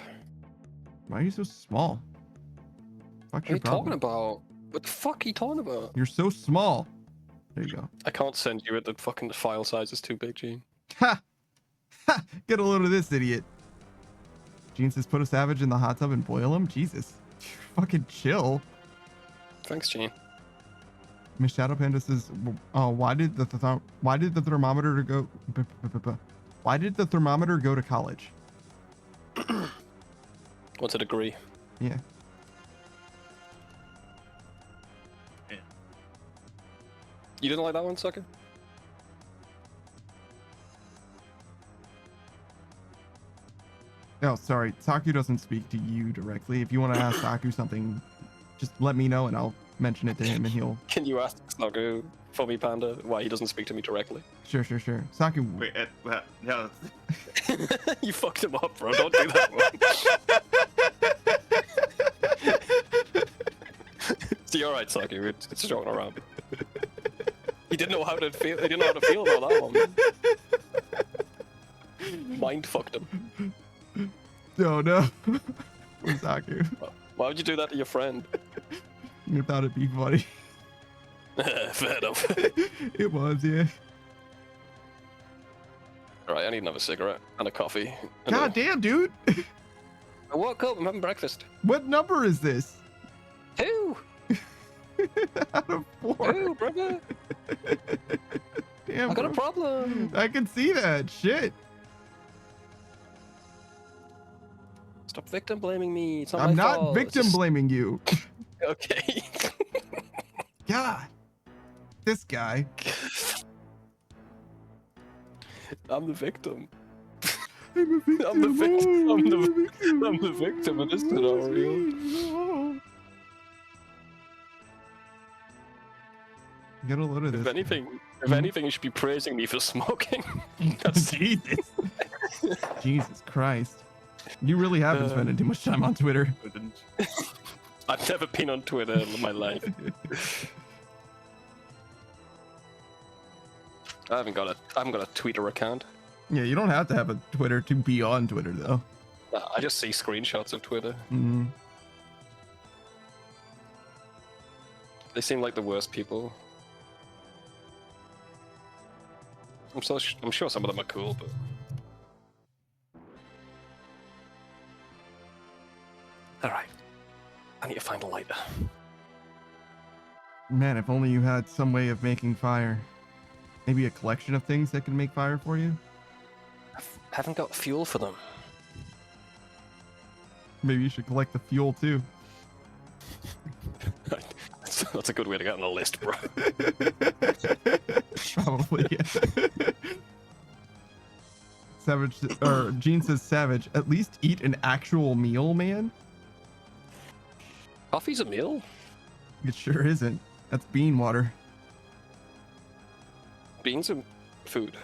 S1: Why are you so small? Fuck's
S9: What are
S1: your
S9: you
S1: problem?
S9: talking about? What the fuck are you talking about?
S1: You're so small. There you go.
S9: I can't send you it. The fucking file size is too big, Gene.
S1: Ha! Ha! Get a load of this idiot. Gene says put a savage in the hot tub and boil him? Jesus. Fucking chill.
S9: Thanks, Gene.
S1: Miss Shadow Panda says, why did the thermometer go why did the thermometer go to college?
S9: What's a degree?
S1: Yeah.
S9: You didn't like that one, sucker?
S1: Oh, sorry. Saku doesn't speak to you directly. If you want to ask Saku something, just let me know and I'll mention it to him and he'll...
S9: Can you ask Snagu for me, Panda, why he doesn't speak to me directly?
S1: Sure. Saku...
S3: Wait, no.
S9: You fucked him up, bro. Don't do that one. See, alright, Saku. It's joking around. He didn't know how to feel. He didn't know how to feel about that one. Mind fucked him.
S1: No. Saku.
S9: Why would you do that to your friend?
S1: I thought it'd be funny.
S9: Fair enough.
S1: It was, yeah.
S9: Alright, I need another cigarette and a coffee.
S1: God damn, dude.
S9: I woke up. I'm having breakfast.
S1: What number is this?
S9: 2.
S1: Out of 4.
S9: 2, brother.
S1: Damn,
S9: I got a
S1: bro.
S9: problem.
S1: I can see that. Shit.
S9: Stop victim blaming me. It's not
S1: I'm
S9: my
S1: not
S9: fault.
S1: victim blaming you.
S9: Okay.
S1: God. This guy.
S9: I'm the victim.
S1: I'm a victim.
S9: I'm the victim.
S1: Oh,
S9: I'm the victim of this scenario.
S1: Get a load of this.
S9: If anything, you should be praising me for smoking. That's
S1: Jesus Christ. You really have been spending too much time on Twitter.
S9: I've never been on Twitter in my life. I haven't got a Twitter account.
S1: Yeah, you don't have to have a Twitter to be on Twitter, though.
S9: I just see screenshots of Twitter.
S1: Mm.
S9: They seem like the worst people. I'm sure some of them are cool, but all right. I need to find a lighter.
S1: Man, if only you had some way of making fire. Maybe a collection of things that can make fire for you?
S9: I haven't got fuel for them.
S1: Maybe you should collect the fuel, too.
S9: That's a good way to get on the list, bro.
S1: Probably, yeah. Savage, or Gene says, Savage, at least eat an actual meal, man.
S9: Coffee's a meal?
S1: It sure isn't. That's bean water.
S9: Beans are food.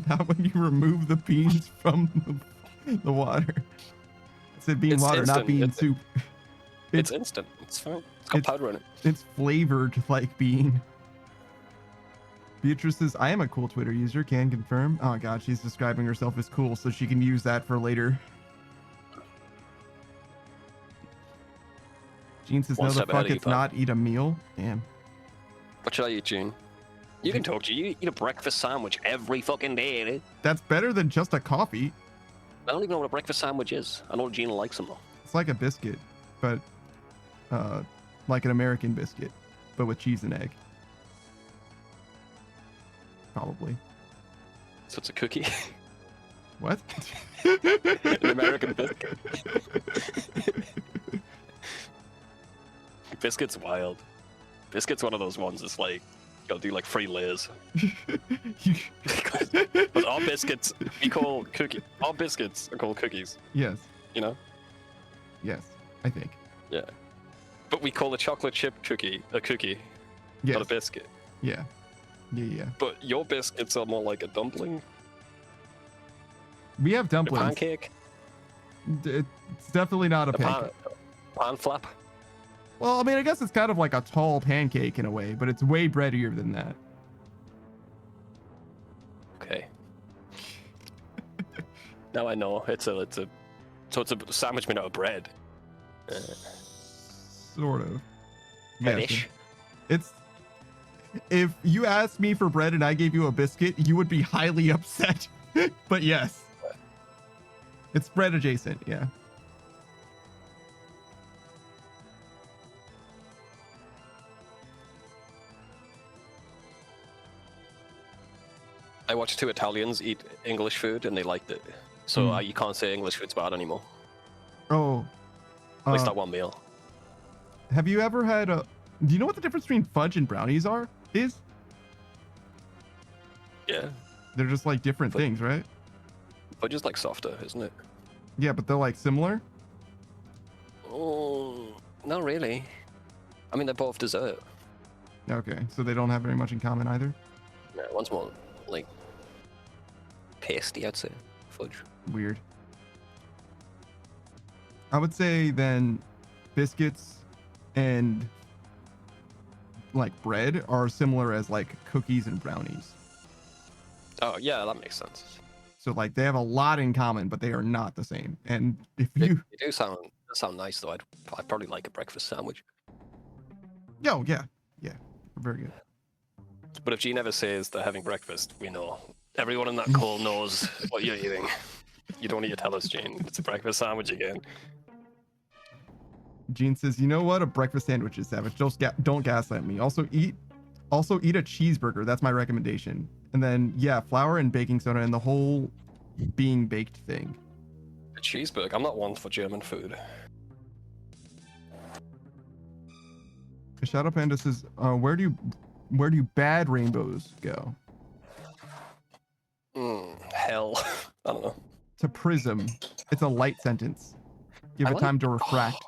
S1: Not when you remove the beans from the water. I said bean
S9: It's
S1: water, not
S9: instant.
S1: bean soup.
S9: It's instant. It's fine. It's got powder in it.
S1: It's flavored like bean. Beatrice says, I am a cool Twitter user, can confirm. Oh god, she's describing herself as cool, so she can use that for later. Gene says,
S9: One
S1: no, the
S9: step ahead
S1: fuck
S9: of you,
S1: it's
S9: pal.
S1: not eat a meal. Damn.
S9: What should I eat, Gene? You can talk to you. You eat a breakfast sandwich every fucking day, eh?
S1: That's better than just a coffee.
S9: I don't even know what a breakfast sandwich is. I know Gene likes them though.
S1: It's like a biscuit, but like an American biscuit, but with cheese and egg. Probably.
S9: So it's a cookie.
S1: What?
S9: An American biscuit. Biscuit's wild. Biscuit's one of those ones that's like, you gotta do like 3 layers. But all biscuits, we call cookie. All biscuits are called cookies,
S1: Yes.
S9: you know?
S1: Yes, I think.
S9: Yeah. But we call a chocolate chip cookie a cookie,
S1: Yes.
S9: not a biscuit.
S1: Yeah. Yeah.
S9: But your biscuits are more like a dumpling,
S1: We have
S9: a
S1: dumplings.
S9: pancake,
S1: It's definitely not a
S9: a pan,
S1: pancake.
S9: pan flap.
S1: Well, I mean, I guess it's kind of like a tall pancake in a way, but it's way breadier than that.
S9: Okay. Now I know it's a sandwich made out of bread.
S1: Sort of. Yes,
S9: Breadish.
S1: it's. If you asked me for bread and I gave you a biscuit, you would be highly upset. But yes, it's bread adjacent. Yeah.
S9: I watched 2 Italians eat English food and they liked it. So
S1: Mm.
S9: you can't say English food's bad anymore.
S1: Oh.
S9: At least
S1: uh,
S9: that one meal.
S1: Have you ever had a? Do you know what the difference between fudge and brownies is?
S9: Yeah.
S1: They're just like different
S9: Fudge-
S1: things, right?
S9: But just like softer, isn't it?
S1: Yeah, but they're like similar.
S9: Oh, not really. I mean, they're both dessert.
S1: Okay, so they don't have very much in common either.
S9: Yeah, one's more like pasty, I'd say. Fudge.
S1: Weird. I would say then biscuits and like bread are similar as like cookies and brownies.
S9: Oh, yeah, that makes sense.
S1: So like they have a lot in common, but they are not the same. And if
S9: They,
S1: you,
S9: they do sound nice, though. I'd probably like a breakfast sandwich.
S1: oh yeah, very good.
S9: But if Gene ever says they're having breakfast, we know. Everyone in that call knows what you're eating. You don't need to tell us, Gene. It's a breakfast sandwich again.
S1: Gene says, you know what? A breakfast sandwich is savage. Don't gaslight me. Also eat a cheeseburger. That's my recommendation. And then yeah, flour and baking soda and the whole being baked thing.
S9: A cheeseburger. I'm not one for German food.
S1: Shadow Panda says, where do bad rainbows go?
S9: Hell. I don't know.
S1: To prism. It's a light sentence. Give
S9: I
S1: it
S9: like-
S1: time to refract.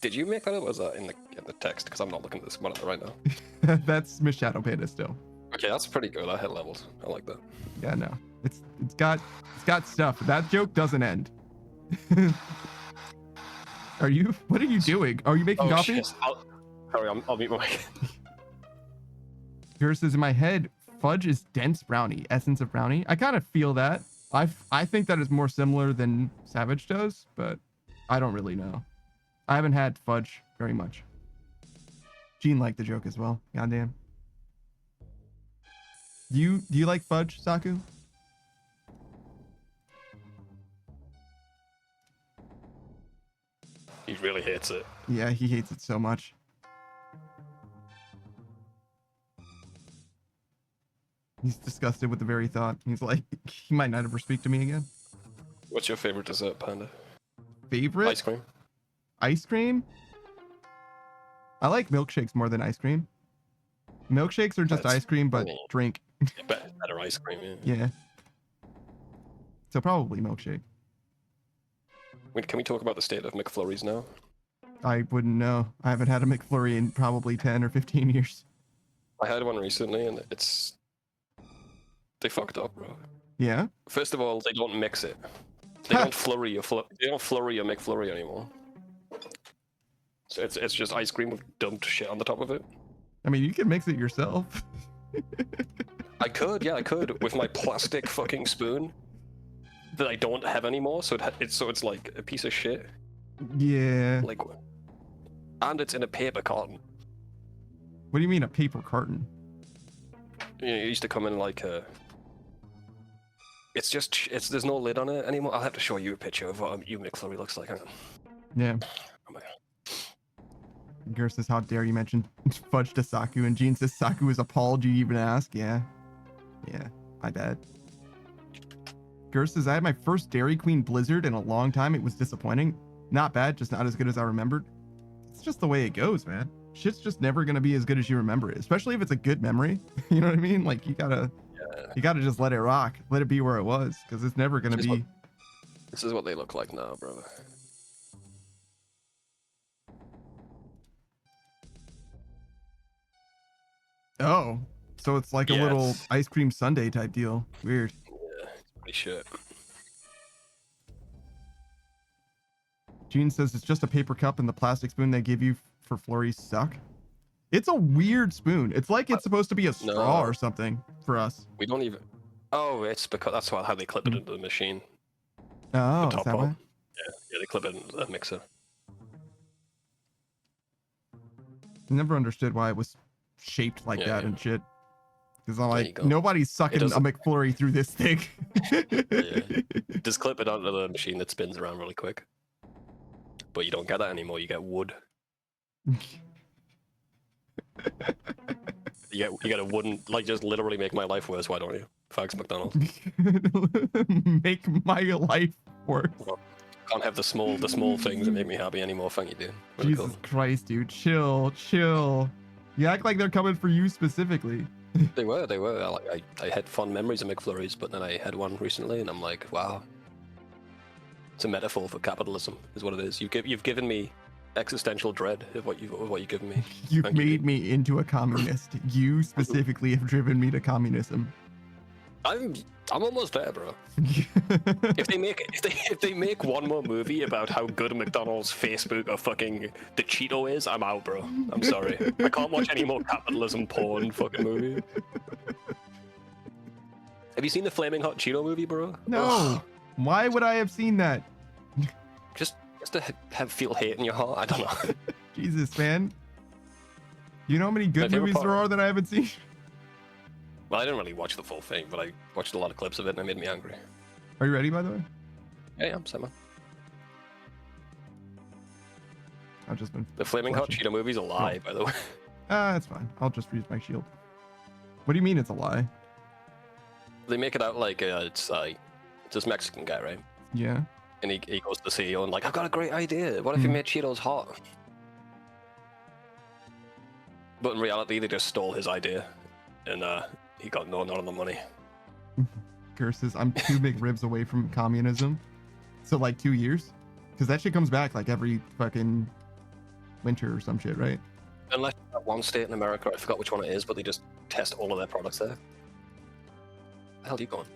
S9: Did you make that up? Or was that in the text? Because I'm not looking at this monitor right now.
S1: That's Miss Shadow Panda still.
S9: Okay, that's pretty good. I hit levels. I like that.
S1: Yeah, no. It's got stuff. That joke doesn't end. What are you doing? Are you making coffee?
S9: Shit. I'll mute my mic.
S1: Yours says in my head, fudge is dense brownie, essence of brownie. I kind of feel that. I think that is more similar than Savage does, but I don't really know. I haven't had fudge very much. Gene liked the joke as well. Goddamn. Do you like fudge, Saku?
S9: He really hates it.
S1: Yeah, he hates it so much. He's disgusted with the very thought. He's like, he might not ever speak to me again.
S9: What's your favorite dessert, Panda?
S1: Favorite?
S9: Ice cream.
S1: Ice cream? I like milkshakes more than ice cream. Milkshakes are just
S9: That's
S1: ice cream, but
S9: funny.
S1: drink.
S9: Better ice cream, yeah.
S1: Yeah. So probably milkshake.
S9: Wait, can we talk about the state of McFlurries now?
S1: I wouldn't know. I haven't had a McFlurry in probably 10 or 15 years.
S9: I had one recently, and they fucked up, bro.
S1: Yeah?
S9: First of all, they don't mix it. They don't flurry your McFlurry anymore. So it's just ice cream with dumped shit on the top of it.
S1: I mean, you can mix it yourself.
S9: I could with my plastic fucking spoon that I don't have anymore. So it's like a piece of shit.
S1: Yeah.
S9: Like, and it's in a paper carton.
S1: What do you mean a paper carton?
S9: You know, it used to come in like a. There's no lid on it anymore. I'll have to show you a picture of what your McFlurry looks like. Hang on.
S1: Yeah.
S9: Oh my God.
S1: Gur says, how dare you mention fudge to Saku? And Gene says, Saku is appalled you even ask. Yeah. Yeah, my bad. Gur says, I had my first Dairy Queen Blizzard in a long time. It was disappointing. Not bad, just not as good as I remembered. It's just the way it goes, man. Shit's just never going to be as good as you remember it, especially if it's a good memory. You know what I mean? Like, you gotta just let it rock. Let it be where it was, because it's never going to be.
S9: This is what they look like now, bro.
S1: Oh, so it's like a
S9: Yeah,
S1: little
S9: it's-
S1: ice cream sundae type deal. Weird.
S9: Yeah, it's pretty shit.
S1: Gene says it's just a paper cup and the plastic spoon they give you for flurries suck. It's a weird spoon. It's like it's supposed to be a straw
S9: No.
S1: or something for us.
S9: We don't even. Oh, it's because that's how they clip it into the machine.
S1: Oh,
S9: The
S1: is
S9: top
S1: that
S9: part.
S1: why?
S9: Yeah, they clip it into the mixer.
S1: Never understood why it was shaped like
S9: Yeah,
S1: that
S9: yeah.
S1: and shit. Because I'm
S9: There
S1: like,
S9: you go.
S1: nobody's sucking a
S9: doesn't-
S1: McFlurry through this thing.
S9: Just clip it onto the machine that spins around really quick. But you don't get that anymore. You get wood. You get a wooden, like, just literally make my life worse. Why don't you? Thanks, McDonald's.
S1: Make my life worse.
S9: Can't have the small things that make me happy anymore. Thank you, dude. Really
S1: Jesus Christ, dude. Chill. You act like they're coming for you specifically.
S9: cool. They were. I had fond memories of McFlurries, but then I had one recently, and I'm like, wow. It's a metaphor for capitalism, is what it is. You've given me existential dread of what you've given me.
S1: You've
S9: Thank you,
S1: made
S9: dude.
S1: me into a communist. You specifically have driven me to communism.
S9: I'm almost there, bro. If they make one more movie about how good McDonald's, Facebook, or fucking the Cheeto is, I'm out, bro. I'm sorry. I can't watch any more capitalism porn fucking movie. Have you seen the Flaming Hot Cheeto movie, bro?
S1: No.
S9: Ugh.
S1: Why would I have seen that?
S9: Just to feel hate in your heart. I don't know.
S1: Jesus, man. You know how many
S9: My
S1: good
S9: favorite
S1: movies there
S9: part-
S1: are that I haven't seen?
S9: Well, I didn't really watch the full thing, but I watched a lot of clips of it, and it made me angry.
S1: Are you ready, by the way?
S9: Yeah, I'm set, man.
S1: I've just been.
S9: The Flaming Hot
S1: watching.
S9: Cheeto movie's a lie, by the way.
S1: That's fine. I'll just use my shield. What do you mean it's a lie?
S9: They make it out like it's this Mexican guy, right?
S1: Yeah.
S9: And he goes to the CEO and like, I've got a great idea. What if you made Cheetos hot? But in reality, they just stole his idea, and he got none of the money.
S1: Curses. I'm 2 big ribs away from communism. So like 2 years? Because that shit comes back like every fucking winter or some shit, right?
S9: Unless that one state in America, I forgot which one it is, but they just test all of their products there. The hell are you going?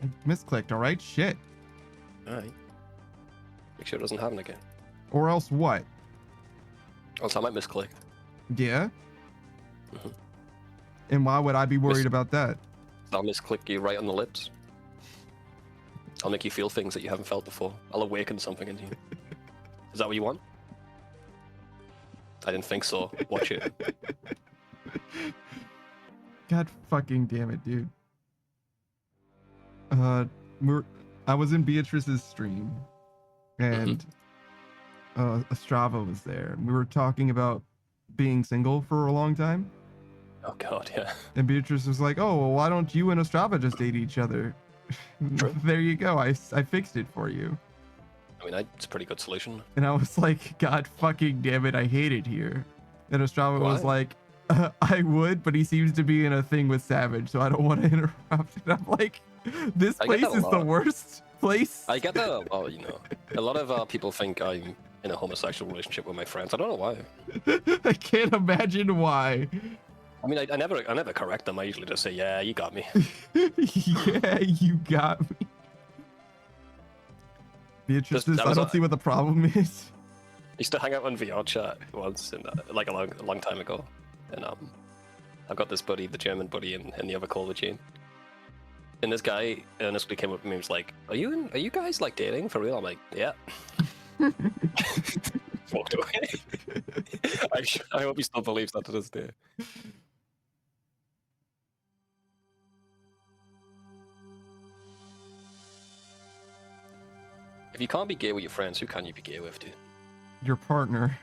S1: I misclicked, alright? Shit.
S9: Alright. Make sure it doesn't happen again.
S1: Or else what?
S9: Else I might misclick.
S1: Yeah?
S9: Mhm.
S1: And why would I be worried about that?
S9: I'll misclick you right on the lips. I'll make you feel things that you haven't felt before. I'll awaken something in you. Is that what you want? I didn't think so. Watch it.
S1: God fucking damn it, dude. I was in Beatrice's stream, and Estrava was there. We were talking about being single for a long time,
S9: Oh god, yeah.
S1: and Beatrice was like, "Oh, well, why don't you and Estrava just date each other?"
S9: True.
S1: There you go. I fixed it for you.
S9: I mean, it's a pretty good solution.
S1: And I was like, God fucking damn it, I hate it here. And Estrava was
S9: Why?
S1: like, I would, but he seems to be in a thing with Savage, so I don't want to interrupt. And I'm like, this
S9: I get
S1: place
S9: that a
S1: is the
S9: lot.
S1: worst place.
S9: I get that. Well, you know, a lot of people think I'm in a homosexual relationship with my friends. I don't know why.
S1: I can't imagine why.
S9: I mean, I never correct them. I usually just say, "Yeah, you got me."
S1: Yeah, you got me. Beatrice says,
S9: that
S1: I
S9: was
S1: don't
S9: a-
S1: see what the problem is.
S9: I used to hang out on VR chat once, in, like a long time ago, and I've got this buddy, the German buddy, and the other called Gene. And this guy earnestly came up to me and was like, "Are you guys like dating for real?" I'm like, "Yeah." Walked away. I hope he still believes that to this day. If you can't be gay with your friends, who can you be gay with, dude?
S1: Your partner.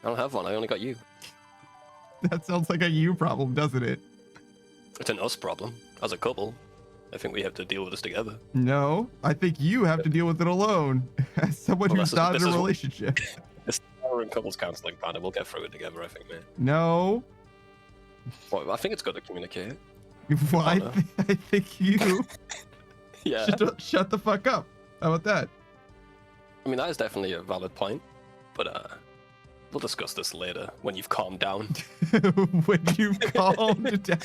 S9: I don't have one. I only got you.
S1: That sounds like a you problem, doesn't it?
S9: It's an us problem. As a couple, I think we have to deal with this together.
S1: No, I think you have to deal with it alone. As someone
S9: Well,
S1: who's
S9: this is-
S1: not
S9: this
S1: in a
S9: is-
S1: relationship.
S9: We're in couples counseling, Panda. We'll get through it together, I think, man.
S1: No.
S9: Well, I think it's good to communicate.
S1: Well, I,
S9: no.
S1: I think you
S9: Yeah.
S1: shut the fuck up. How about that?
S9: I mean, that is definitely a valid point, but We'll discuss this later when you've calmed down.
S1: When you've calmed down.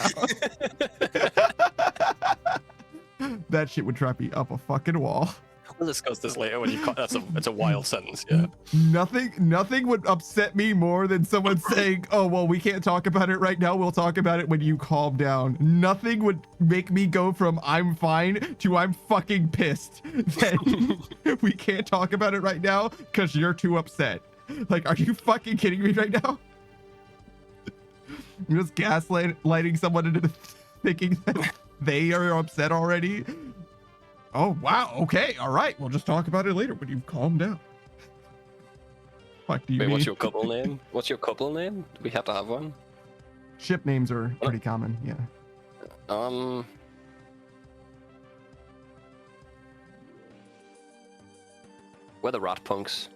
S1: That shit would trap me up a fucking wall.
S9: We'll discuss this later when you've that's a wild sentence, yeah.
S1: Nothing would upset me more than someone saying, oh, well, we can't talk about it right now. We'll talk about it when you calm down. Nothing would make me go from I'm fine to I'm fucking pissed. Then we can't talk about it right now because you're too upset. Like, are you fucking kidding me right now? You're just gaslighting someone into thinking that they are upset already. Oh, wow. Okay. All right. We'll just talk about it later when you've calmed down. Fuck do you mean?
S9: What's your couple name? What's your couple name? Do we have to have one?
S1: Ship names are pretty common. Yeah.
S9: We're the Rat Punks.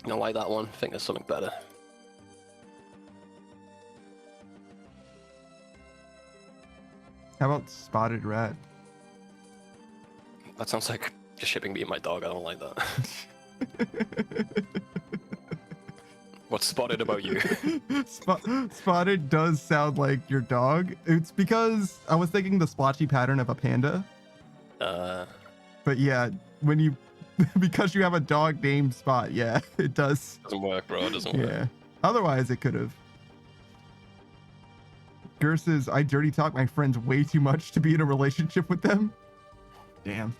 S9: I like that one. I think there's something better.
S1: How about Spotted Rat?
S9: That sounds like just shipping being my dog. I don't like that. What's spotted about you?
S1: Spotted does sound like your dog. It's because I was thinking the splotchy pattern of a panda. But yeah, when you because you have a dog named Spot, yeah, it does.
S9: Doesn't work, bro. It doesn't work.
S1: Yeah. Otherwise, it could have. Gur says, I dirty talk my friends way too much to be in a relationship with them. Damn.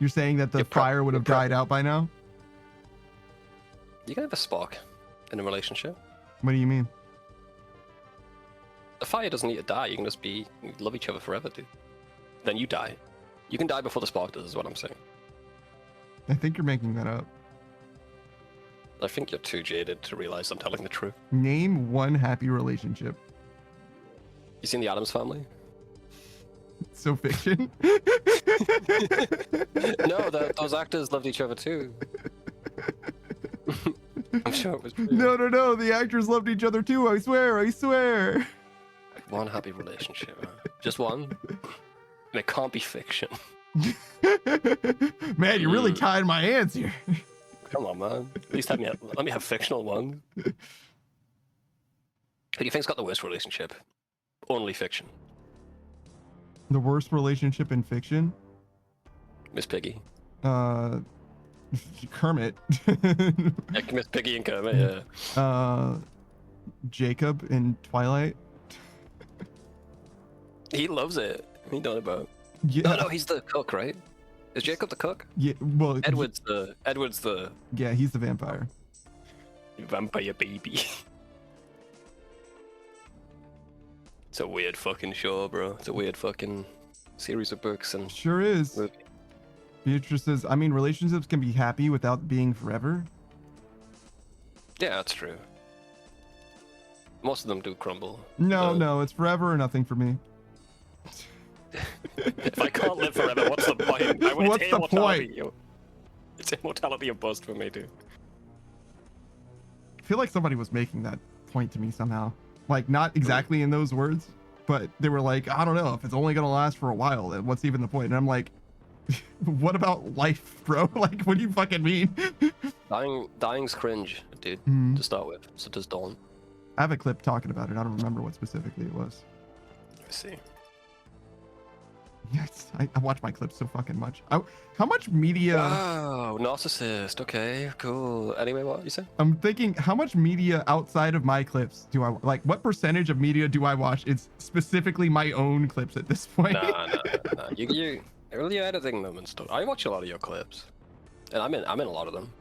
S1: You're saying that the fire would have died out by now?
S9: You can have a spark in a relationship.
S1: What do you mean?
S9: The fire doesn't need to die. You can just be love each other forever, dude. Then you die. You can die before the spark does, is what I'm saying.
S1: I think you're making that up.
S9: I think you're too jaded to realize I'm telling the truth.
S1: Name one happy relationship.
S9: You seen the Addams Family?
S1: So fiction?
S9: No, those actors loved each other too. I'm sure it was true.
S1: No. The actors loved each other too. I swear.
S9: One happy relationship. Huh? Just one? And it can't be fiction.
S1: Man, you're really tying my hands here.
S9: Come on, man. At least let me have fictional ones. Who do you think's got the worst relationship? Only fiction.
S1: The worst relationship in fiction?
S9: Miss Piggy.
S1: Kermit.
S9: Yeah, Miss Piggy and Kermit, yeah.
S1: Jacob in Twilight.
S9: He loves it. What are you talking about?
S1: Yeah.
S9: No, he's the cook, right? Is Jacob the cook?
S1: Yeah, well,
S9: Edward's the
S1: yeah, he's the vampire.
S9: Vampire baby. It's a weird fucking show, bro. It's a weird fucking series of books and
S1: Sure is.
S9: movie.
S1: Beatrice says, I mean, relationships can be happy without being forever.
S9: Yeah, that's true. Most of them do crumble.
S1: No, it's forever or nothing for me.
S9: If I can't live forever, what's the point?
S1: What's the point?
S9: It's immortality or bust for me, dude.
S1: I feel like somebody was making that point to me somehow. Like, not exactly in those words, but they were like, I don't know, if it's only gonna last for a while, then what's even the point? And I'm like, what about life, bro? Like, what do you fucking mean?
S9: Dying's cringe, dude, to start with, so just don't.
S1: I have a clip talking about it. I don't remember what specifically it was.
S9: I see.
S1: Yes, I watch my clips so fucking much. How much media?
S9: Wow, narcissist. Okay, cool. Anyway, what you said?
S1: I'm thinking, how much media outside of my clips do I like? What percentage of media do I watch? It's specifically my own clips at this point.
S9: Nah. You're editing them and stuff. I watch a lot of your clips, and I'm in a lot of them.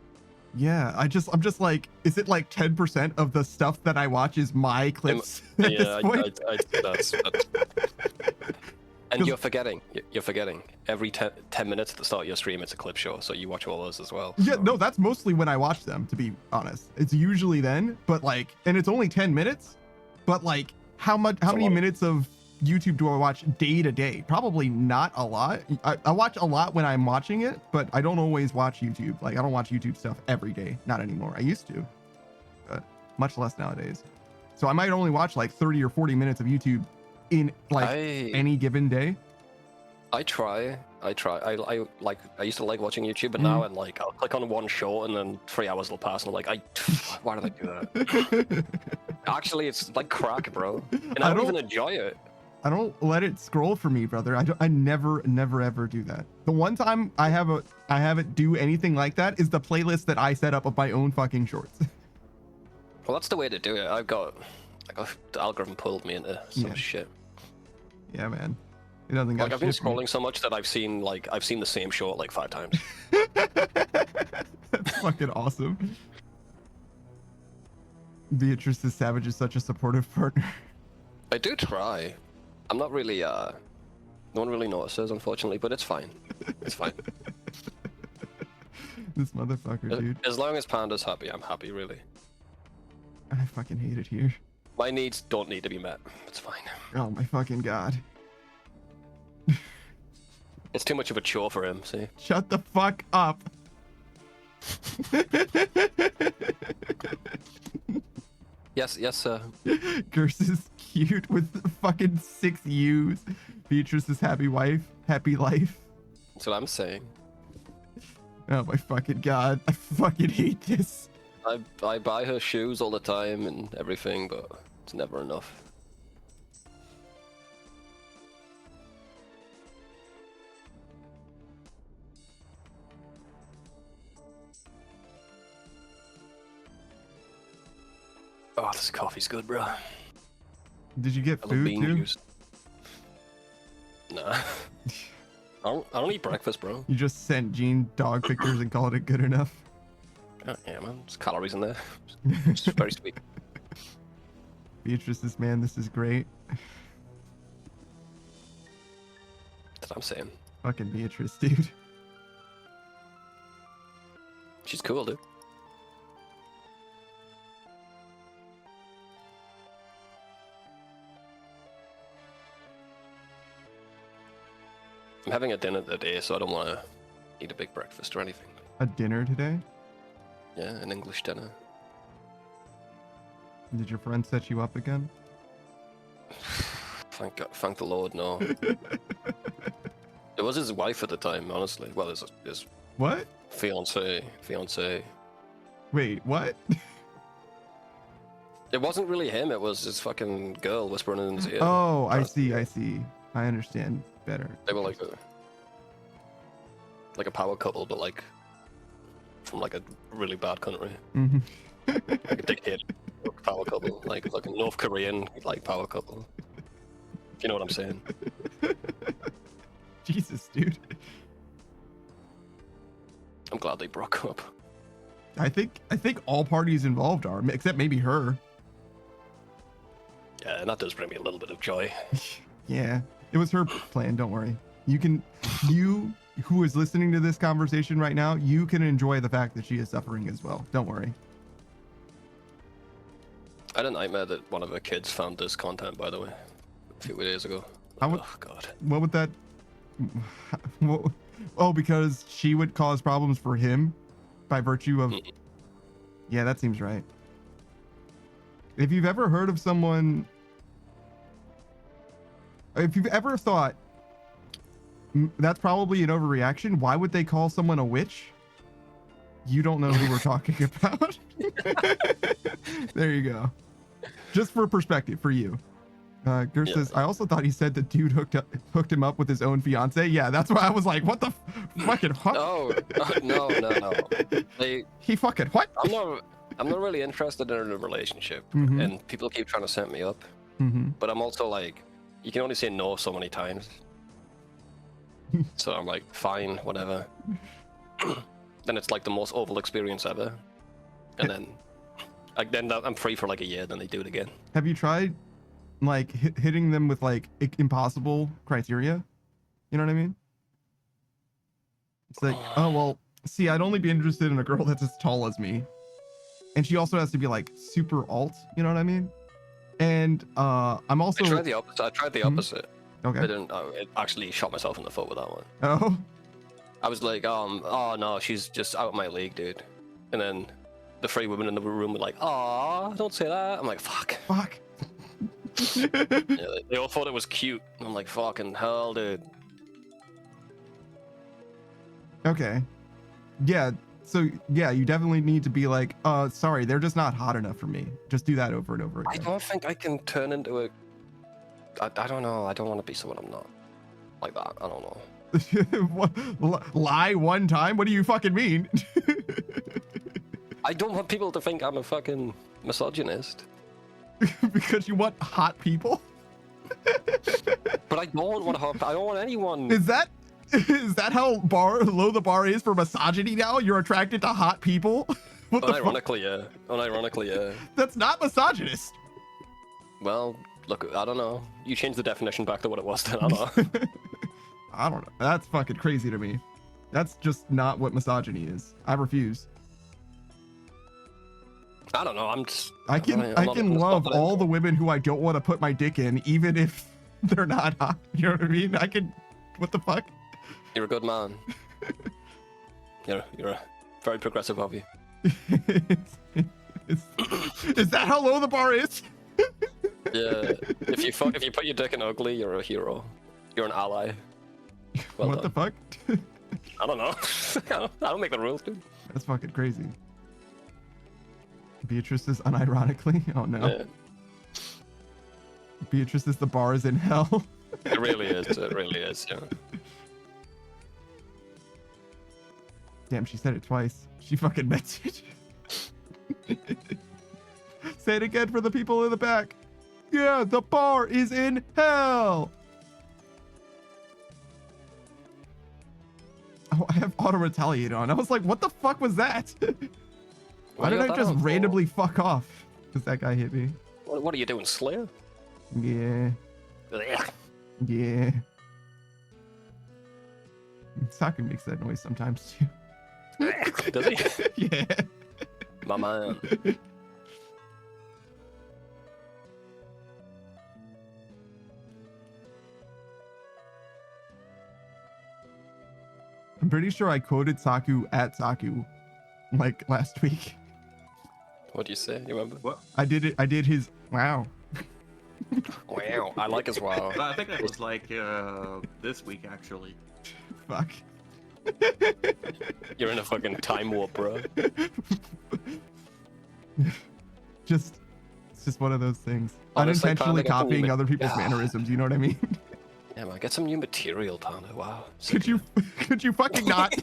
S1: Yeah, I'm just like, is it like 10% of the stuff that I watch is my clips? At this point?
S9: That's and you're forgetting every 10 minutes at the start of your stream, it's a clip show, so you watch all those as well.
S1: Yeah,
S9: so.
S1: no, that's mostly when I watch them, to be honest. It's usually then, but like, and it's only 10 minutes, but like, how many minutes of YouTube do I watch day to day? Probably not a lot. I watch a lot when I'm watching it, but I don't always watch YouTube. Like, I don't watch YouTube stuff every day. Not anymore. I used to, but much less nowadays. So I might only watch like 30 or 40 minutes of YouTube in like any given day.
S9: I try. I like. I used to like watching YouTube, but now I'm like, I'll click on one short, and then 3 hours will pass, and I'm like, why did I do that? Actually, it's like crack, bro, and I don't even enjoy it.
S1: I don't let it scroll for me, brother. I never ever do that. The one time I have it do anything like that is the playlist that I set up of my own fucking shorts.
S9: Well, that's the way to do it. The algorithm pulled me into some shit.
S1: Yeah, man. It doesn't
S9: like I've been scrolling so much that I've seen the same short like 5 times.
S1: That's fucking awesome. Beatrice the Savage is such a supportive partner.
S9: I do try. I'm not really no one really notices, unfortunately, but it's fine. It's fine.
S1: This motherfucker, dude.
S9: As long as Panda's happy, I'm happy, really.
S1: I fucking hate it here.
S9: My needs don't need to be met. It's fine.
S1: Oh my fucking god.
S9: It's too much of a chore for him, see?
S1: Shut the fuck up.
S9: Yes, sir.
S1: Gerse is cute with fucking 6 U's. Beatrice is happy wife, happy life.
S9: That's what I'm saying.
S1: Oh my fucking god. I fucking hate this.
S9: I buy her shoes all the time and everything, but it's never enough. Oh, this coffee's good, bro.
S1: Did you get food too?
S9: Juice. Nah. I don't eat breakfast, bro.
S1: You just sent Gene dog pictures and called it good enough?
S9: Oh, yeah, man. There's calories in there. It's very sweet.
S1: Beatrice, man, this is great.
S9: That's what I'm saying.
S1: Fucking Beatrice, dude.
S9: She's cool, dude. I'm having a dinner today, so I don't want to eat a big breakfast or anything.
S1: A dinner today?
S9: Yeah, an English dinner.
S1: Did your friend set you up again?
S9: Thank God, thank the Lord, no. It was his wife at the time, honestly. Well, his
S1: What?
S9: fiance.
S1: Wait, what?
S9: It wasn't really him, it was his fucking girl whispering in his ear.
S1: Oh, I see. I understand better.
S9: They were like a power couple, but like from like a really bad country.
S1: Mm-hmm.
S9: Like a dictator power couple, like a North Korean like power couple. If you know what I'm saying.
S1: Jesus, dude.
S9: I'm glad they broke up.
S1: I think all parties involved are, except maybe her.
S9: Yeah, and that does bring me a little bit of joy.
S1: Yeah, it was her plan. Don't worry. You who is listening to this conversation right now, you can enjoy the fact that she is suffering as well. Don't worry.
S9: I had a nightmare that one of her kids found this content, by the way, a few days ago. Oh God.
S1: What would that? Oh, because she would cause problems for him by virtue of. Yeah, that seems right. If you've ever heard of someone, if you've ever thought that's probably an overreaction, why would they call someone a witch? You don't know who we're talking about. There you go. Just for perspective for you. Gerst says, I also thought he said the dude hooked him up with his own fiance. Yeah, that's why I was like, what the fucking fuck?
S9: No.
S1: He fucking what?
S9: I'm not really interested in a relationship,
S1: Mm-hmm.
S9: and people keep trying to set me up.
S1: Mm-hmm.
S9: But I'm also like, you can only say no so many times. So I'm like, fine, whatever. Then it's like the most awful experience ever, and then I'm free for like a year. Then they do it again.
S1: Have you tried like hitting them with like impossible criteria? You know what I mean? It's like, oh well, see, I'd only be interested in a girl that's as tall as me, and she also has to be like super alt. You know what I mean? And I'm also.
S9: I tried the opposite.
S1: Okay.
S9: I didn't. I actually shot myself in the foot with that one.
S1: Oh.
S9: I was like, oh no, she's just out of my league, dude. And then the 3 women in the room were like, aw, don't say that. I'm like, fuck. Yeah, they all thought it was cute. I'm like, fucking hell, dude.
S1: Okay. Yeah. So yeah, you definitely need to be like, sorry, they're just not hot enough for me. Just do that over and over
S9: I
S1: again.
S9: don't think I can turn into a. I don't know. I don't want to be someone I'm not. Like that. I don't know.
S1: Lie one time? What do you fucking mean?
S9: I don't want people to think I'm a fucking misogynist.
S1: Because you want hot people?
S9: But I don't want I don't want anyone.
S1: Is that how low the bar is for misogyny now? You're attracted to hot people? What the fuck?
S9: Unironically, yeah. Unironically, yeah.
S1: That's not misogynist.
S9: Well, look, I don't know. You changed the definition back to what it was then. I don't know.
S1: I don't know. That's fucking crazy to me. That's just not what misogyny is. I refuse.
S9: I don't know. I'm just.
S1: I can love all the women who I don't want to put my dick in, even if they're not hot. You know what I mean? I can. What the fuck?
S9: You're a good man. You're a very progressive of you.
S1: Is that how low the bar is?
S9: Yeah. If you put your dick in ugly, you're a hero. You're an ally. Well
S1: What
S9: done.
S1: the fuck?
S9: I don't know. I don't make the rules, dude.
S1: That's fucking crazy. Beatrice is unironically. Oh no.
S9: Yeah.
S1: Beatrice is the bar is in hell.
S9: It really is. It really is. Yeah.
S1: Damn, she said it twice. She fucking meant it. Say it again for the people in the back. Yeah, the bar is in hell. Oh, I have auto retaliate on. I was like, what the fuck was that? Why did I just randomly fuck off? Because that guy hit me.
S9: What are you doing, Slayer?
S1: Yeah. Yeah. Saku makes that noise sometimes too.
S9: Does he?
S1: Yeah.
S9: My man.
S1: I'm pretty sure I quoted Saku at Saku like last week.
S9: What do you say? You remember?
S3: What?
S1: I did it. I did his wow.
S9: Wow. I like his wow.
S3: I think that was like this week actually.
S1: Fuck.
S9: You're in a fucking time warp, bro.
S1: It's just one of those things.
S9: Honestly,
S1: Unintentionally
S9: Panda, get
S1: copying
S9: some
S1: other people's mannerisms. You know what I mean?
S9: Yeah, man. Get some new material, Panda. Wow.
S1: Could you fucking not?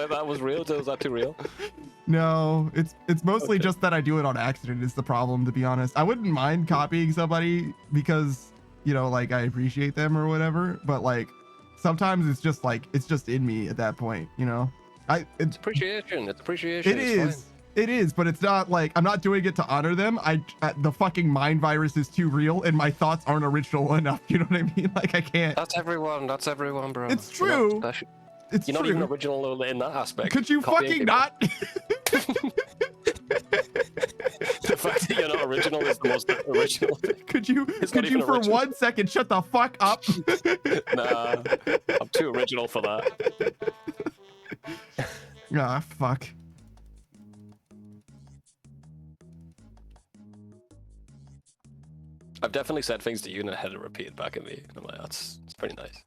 S9: That was real? Was that too real?
S1: No, it's mostly
S9: Okay.
S1: just that I do it on accident is the problem, to be honest. I wouldn't mind copying somebody because, you know, like I appreciate them or whatever, but like sometimes it's just like it's just in me at that point, you know?
S9: It's appreciation. It's appreciation.
S1: It
S9: It's
S1: is. It is, but it's not like I'm not doing it to honor them. The fucking mind virus is too real and my thoughts aren't original enough. You know what I mean? Like I can't.
S9: That's everyone, bro.
S1: It's true. It's
S9: You're not
S1: true.
S9: even original in that aspect.
S1: Could you
S9: Copying
S1: fucking
S9: people.
S1: not?
S9: The fact that you're not original is the most original.
S1: Could you
S9: It's not
S1: for
S9: even original.
S1: 1 second shut the fuck up?
S9: Nah, I'm too original for that.
S1: Ah, fuck.
S9: I've definitely said things to you and I had it repeated back at me. And I'm like, it's pretty nice.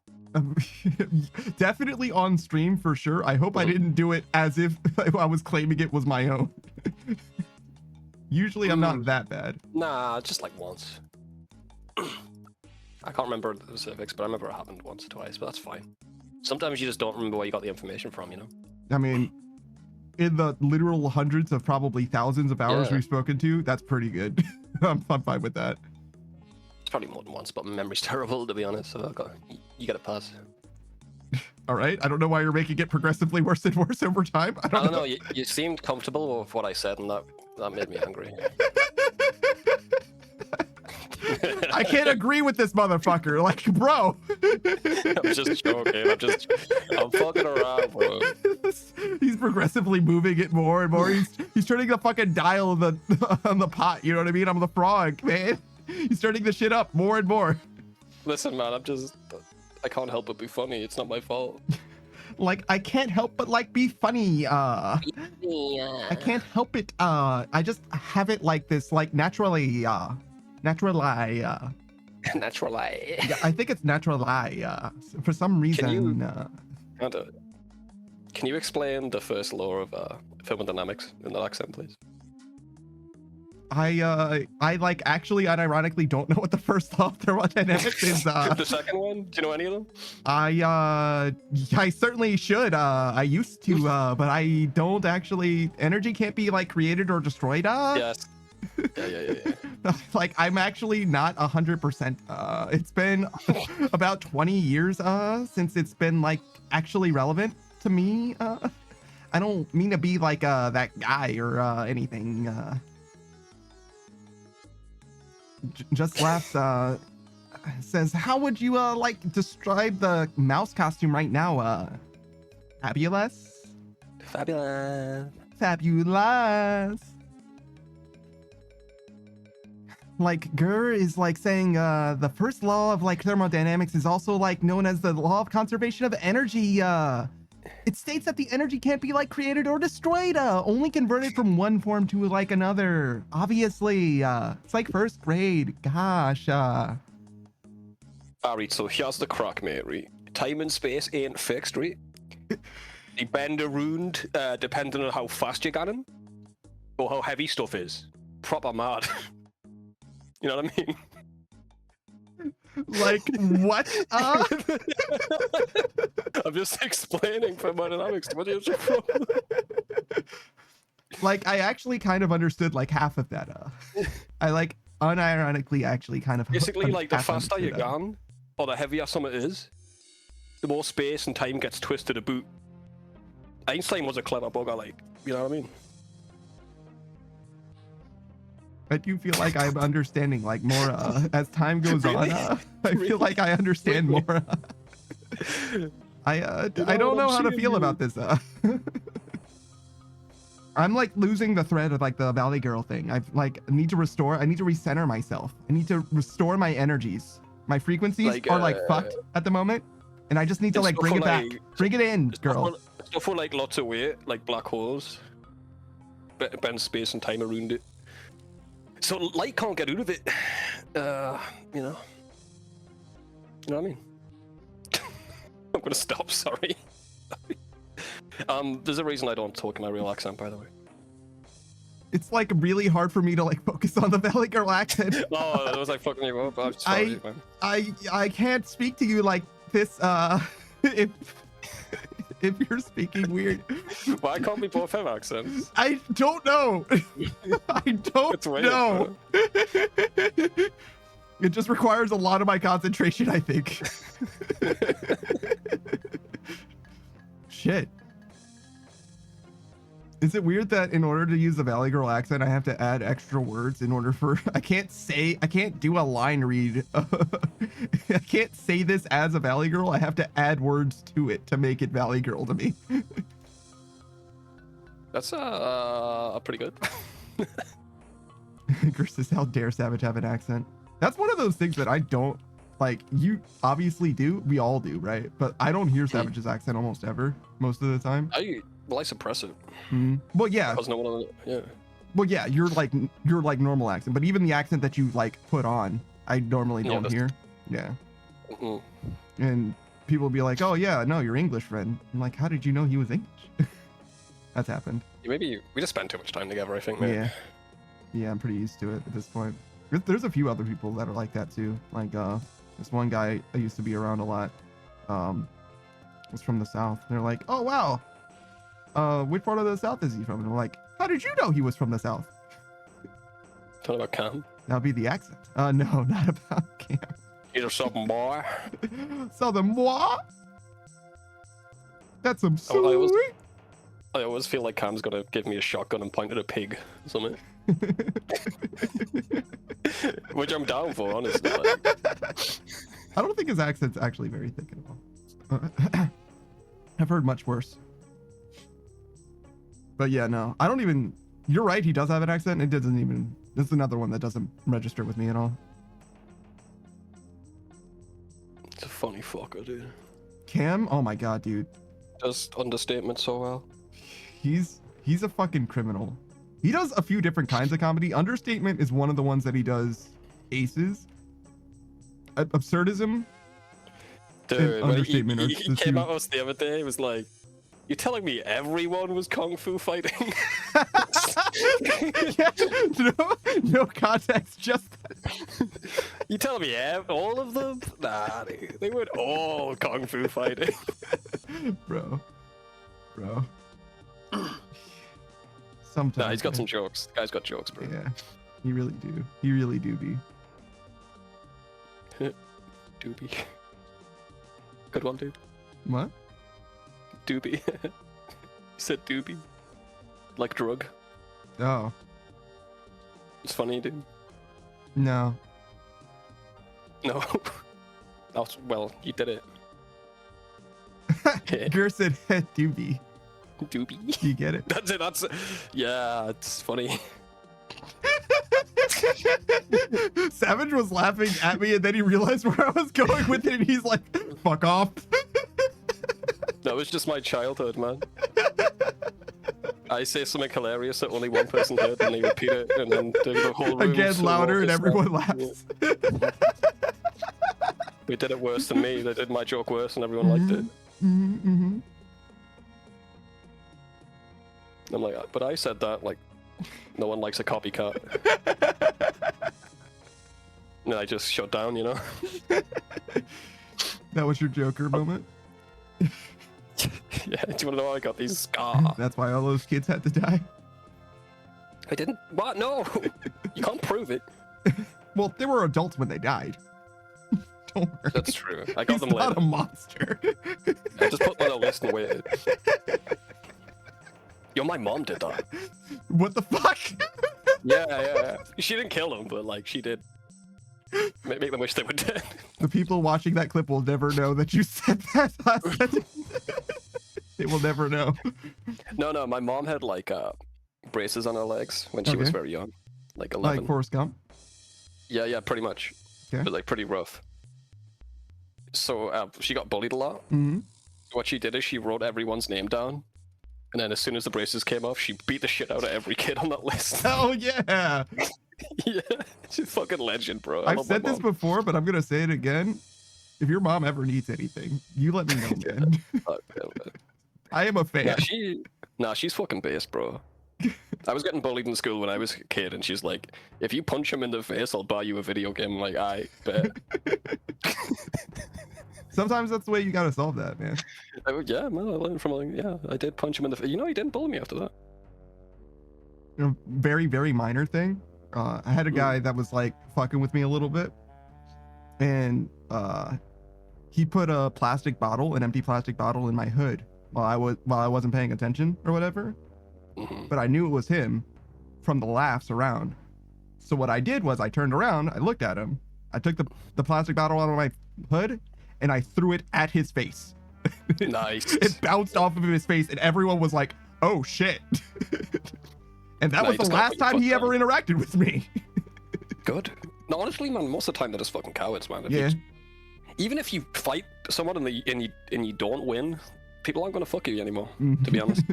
S1: Definitely on stream for sure. I hope I didn't do it as if I was claiming it was my own. Usually I'm not that bad.
S9: Nah, just like once. I can't remember the specifics, but I remember it happened once or twice, but that's fine. Sometimes you just don't remember where you got the information from, you know?
S1: I mean, in the literal hundreds of probably thousands of hours
S9: Yeah.
S1: we've spoken to, that's pretty good. I'm fine with that.
S9: It's probably more than once, but my memory's terrible, to be honest, so you gotta pass.
S1: All right. I don't know why you're making it progressively worse and worse over time. I
S9: I don't
S1: don't
S9: know, you seemed comfortable with what I said, and that made me angry.
S1: I can't agree with this motherfucker. Like, bro.
S9: I'm just joking. I'm fucking around, bro.
S1: He's progressively moving it more and more. He's turning the fucking dial of on the pot. You know what I mean? I'm the frog, man. He's turning the shit up more and more.
S9: Listen, man, I can't help but be funny. It's not my fault.
S1: Like, I can't help but like be funny. I can't help it. I just have it like this, like naturally.
S9: Natural light.
S1: Yeah, I think it's natural lie. For some reason.
S9: Can you explain the first law of thermodynamics in that accent, please?
S1: I like actually unironically don't know what the first law of thermodynamics is.
S9: The second one? Do you know any of them?
S1: I certainly should. I used to, but I don't actually. Energy can't be like created or destroyed.
S9: Yes. Yeah.
S1: Like I'm actually not 100%. It's been about 20 years since it's been like actually relevant to me. I don't mean to be like that guy or anything. Just laughs says, how would you like describe the mouse costume right now? Fabulous. Like Gur is like saying the first law of like thermodynamics is also like known as the law of conservation of energy. It states that the energy can't be like created or destroyed, only converted from one form to like another. Obviously, it's like first grade. Gosh. Alright,
S9: so here's the crack, mate, right? Time and space ain't fixed, right? They bend around depending on how fast you're going or how heavy stuff is. Proper mad. You know what I mean?
S1: Like what?
S9: I'm just explaining thermodynamics. What is your problem?
S1: Like I actually kind of understood like half of that. I like unironically actually kind of
S9: basically like the
S1: half
S9: faster you're
S1: understood that.
S9: gone, or the heavier something is, the more space and time gets twisted about. Einstein was a clever bugger, like, you know what I mean?
S1: I do feel like I'm understanding like more as time goes on. I feel like I understand more. I don't know how to feel about this. I'm like losing the thread of like the Valley Girl thing. I need to recenter myself. I need to restore my energies. My frequencies
S9: Like,
S1: are like fucked at the moment, and I just need to like bring it back. Bring it in, girl.
S9: Stuff for like lots of weight, like black holes, bend space and time around it. So light can't get out of it. You know. You know what I mean? I'm gonna stop. Sorry. There's a reason I don't talk in my real accent, by the way.
S1: It's like really hard for me to like focus on the Valley Girl accent.
S9: Oh, it was like fucking you up. I'm sorry, man.
S1: I can't speak to you like this if you're speaking weird.
S9: Why can't we both have accents?
S1: I don't know. I don't know. It just requires a lot of my concentration, I think. Shit. Is it weird that in order to use the Valley Girl accent, I have to add extra words in order for... I can't do a line read. I can't say this as a Valley Girl. I have to add words to it to make it Valley Girl to me.
S9: That's pretty good.
S1: Chris says, how dare Savage have an accent? That's one of those things that I don't... Like, you obviously do. We all do, right? But I don't hear Savage's accent almost ever, most of the time.
S9: Well, I suppress it.
S1: Mm-hmm. Well, yeah.
S9: Because no one, yeah.
S1: Well, yeah, you're like normal accent, but even the accent that you like put on, I normally don't hear. Yeah.
S9: Mm-hmm.
S1: And people will be like, "Oh yeah, no, you're English, friend." I'm like, "How did you know he was English?" That's happened.
S9: Yeah, maybe we just spend too much time together. I think. Maybe.
S1: Yeah. Yeah, I'm pretty used to it at this point. There's a few other people that are like that too. Like this one guy I used to be around a lot. Was from the South. They're like, "Oh wow. Which part of the South is he from?" And I'm like, "How did you know he was from the South?"
S9: Talking about Cam?
S1: That'll be the accent. No, not about Cam.
S9: He's a Southern boy.
S1: Southern boy? That's some sweet.
S9: I always feel like Cam's gonna give me a shotgun and point at a pig or something. Which I'm down for, honestly.
S1: I don't think his accent's actually very thick at all. I've heard much worse. But yeah, no, I don't even... You're right, he does have an accent. It doesn't even... That's another one that doesn't register with me at all.
S9: It's a funny fucker, dude.
S1: Cam? Oh my god, dude.
S9: Does understatement so well.
S1: He's a fucking criminal. He does a few different kinds of comedy. Understatement is one of the ones that he does aces. absurdism.
S9: Dude, when
S1: understatement are
S9: he
S1: the
S9: came
S1: two.
S9: at us the other day. He was like, "You're telling me everyone was kung fu fighting?"
S1: Yeah, no context, just
S9: You telling me all of them? Nah, they weren't all kung fu fighting.
S1: bro. Sometimes.
S9: Nah, he's got
S1: man.
S9: some jokes. The guy's got jokes, bro.
S1: Yeah, he really do. He really do be.
S9: Doobie. Good one, dude.
S1: What?
S9: Doobie. You said doobie. Like drug.
S1: Oh,
S9: It's funny, dude.
S1: no.
S9: No. Oh, well, you did it.
S1: Gur said doobie.
S9: Doobie.
S1: You get it?
S9: That's it. Yeah, it's funny.
S1: Savage was laughing at me, and then he realized where I was going with it, and he's like, "Fuck off."
S9: That was just my childhood, man. I say something hilarious that only one person heard, and they repeat it, and then the whole room
S1: Again,
S9: sort of
S1: louder, and
S9: all
S1: everyone
S9: laughs.
S1: laughs.
S9: They did it worse than me. They did my joke worse, and everyone liked it.
S1: Mm-hmm.
S9: I'm like, but I said that, like, no one likes a copycat. And I just shut down, you know?
S1: That was your Joker moment.
S9: Yeah, do you want to know how I got these scars?
S1: That's why all those kids had to die.
S9: I didn't. What? No! You can't prove it.
S1: Well, they were adults when they died. Don't worry.
S9: That's true. I got
S1: He's
S9: them
S1: not
S9: later.
S1: a monster.
S9: I just put them on a list and waited. Yo, my mom did that.
S1: What the fuck?
S9: Yeah. She didn't kill them, but, like, she did. Make them wish they were dead.
S1: The people watching that clip will never know that you said that last sentence. They will never know.
S9: No, my mom had, like, braces on her legs when she was
S1: Okay.
S9: very young. Like 11.
S1: Like Forrest Gump.
S9: Yeah, pretty much.
S1: Okay.
S9: But, like, pretty rough. So, she got bullied a lot.
S1: Mm-hmm.
S9: What she did is she wrote everyone's name down. And then as soon as the braces came off, she beat the shit out of every kid on that list.
S1: Oh yeah.
S9: Yeah, she's a fucking legend, bro. I
S1: I've
S9: love my
S1: said this
S9: mom.
S1: before, but I'm gonna say it again. If your mom ever needs anything, you let me know, man.
S9: Fuck, man.
S1: I am a fan.
S9: She's fucking based, bro. I was getting bullied in school when I was a kid, and she's like, if you punch him in the face, I'll buy you a video game. I'm like, I bet.
S1: Sometimes that's the way you gotta solve that, man.
S9: Yeah, man, I learned from, like, yeah, I did punch him in the face. You know, he didn't bully me after that.
S1: You know, very, very minor thing. I had a guy that was like fucking with me a little bit, and he put a plastic bottle, an empty plastic bottle, in my hood while I wasn't paying attention or whatever.
S9: Mhm.
S1: But I knew it was him from the laughs around. So what I did was I turned around, I looked at him, I took the plastic bottle out of my hood, and I threw it at his face.
S9: Nice.
S1: It bounced off of his face, and everyone was like, "Oh shit!" And that
S9: No,
S1: was
S9: you
S1: the
S9: just gotta
S1: last
S9: put your
S1: time he
S9: foot
S1: ever
S9: down.
S1: interacted with me.
S9: Good. No, honestly, man, most of the time they're just fucking cowards, man. If
S1: Yeah.
S9: Even if you fight someone and you don't win, people aren't gonna fuck you anymore.
S1: Mhm.
S9: To be honest.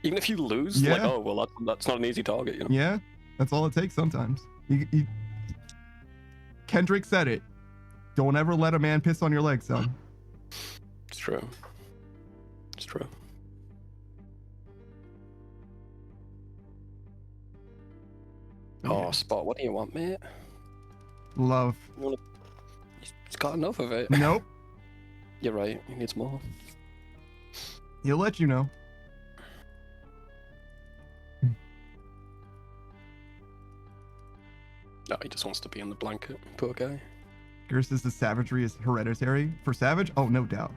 S9: Even if you lose, like,
S1: Yeah.
S9: oh well, that's not an easy target, you know.
S1: Yeah, that's all it takes sometimes. Kendrick said it. Don't ever let a man piss on your leg, son.
S9: It's true. It's true. Oh, Spot, what do you want, mate?
S1: Love.
S9: He's got enough of it.
S1: Nope.
S9: You're right. He needs more.
S1: He'll let you know.
S9: No, he just wants to be in the blanket. Poor guy.
S1: Gur says the savagery is hereditary. For Savage? Oh, no doubt.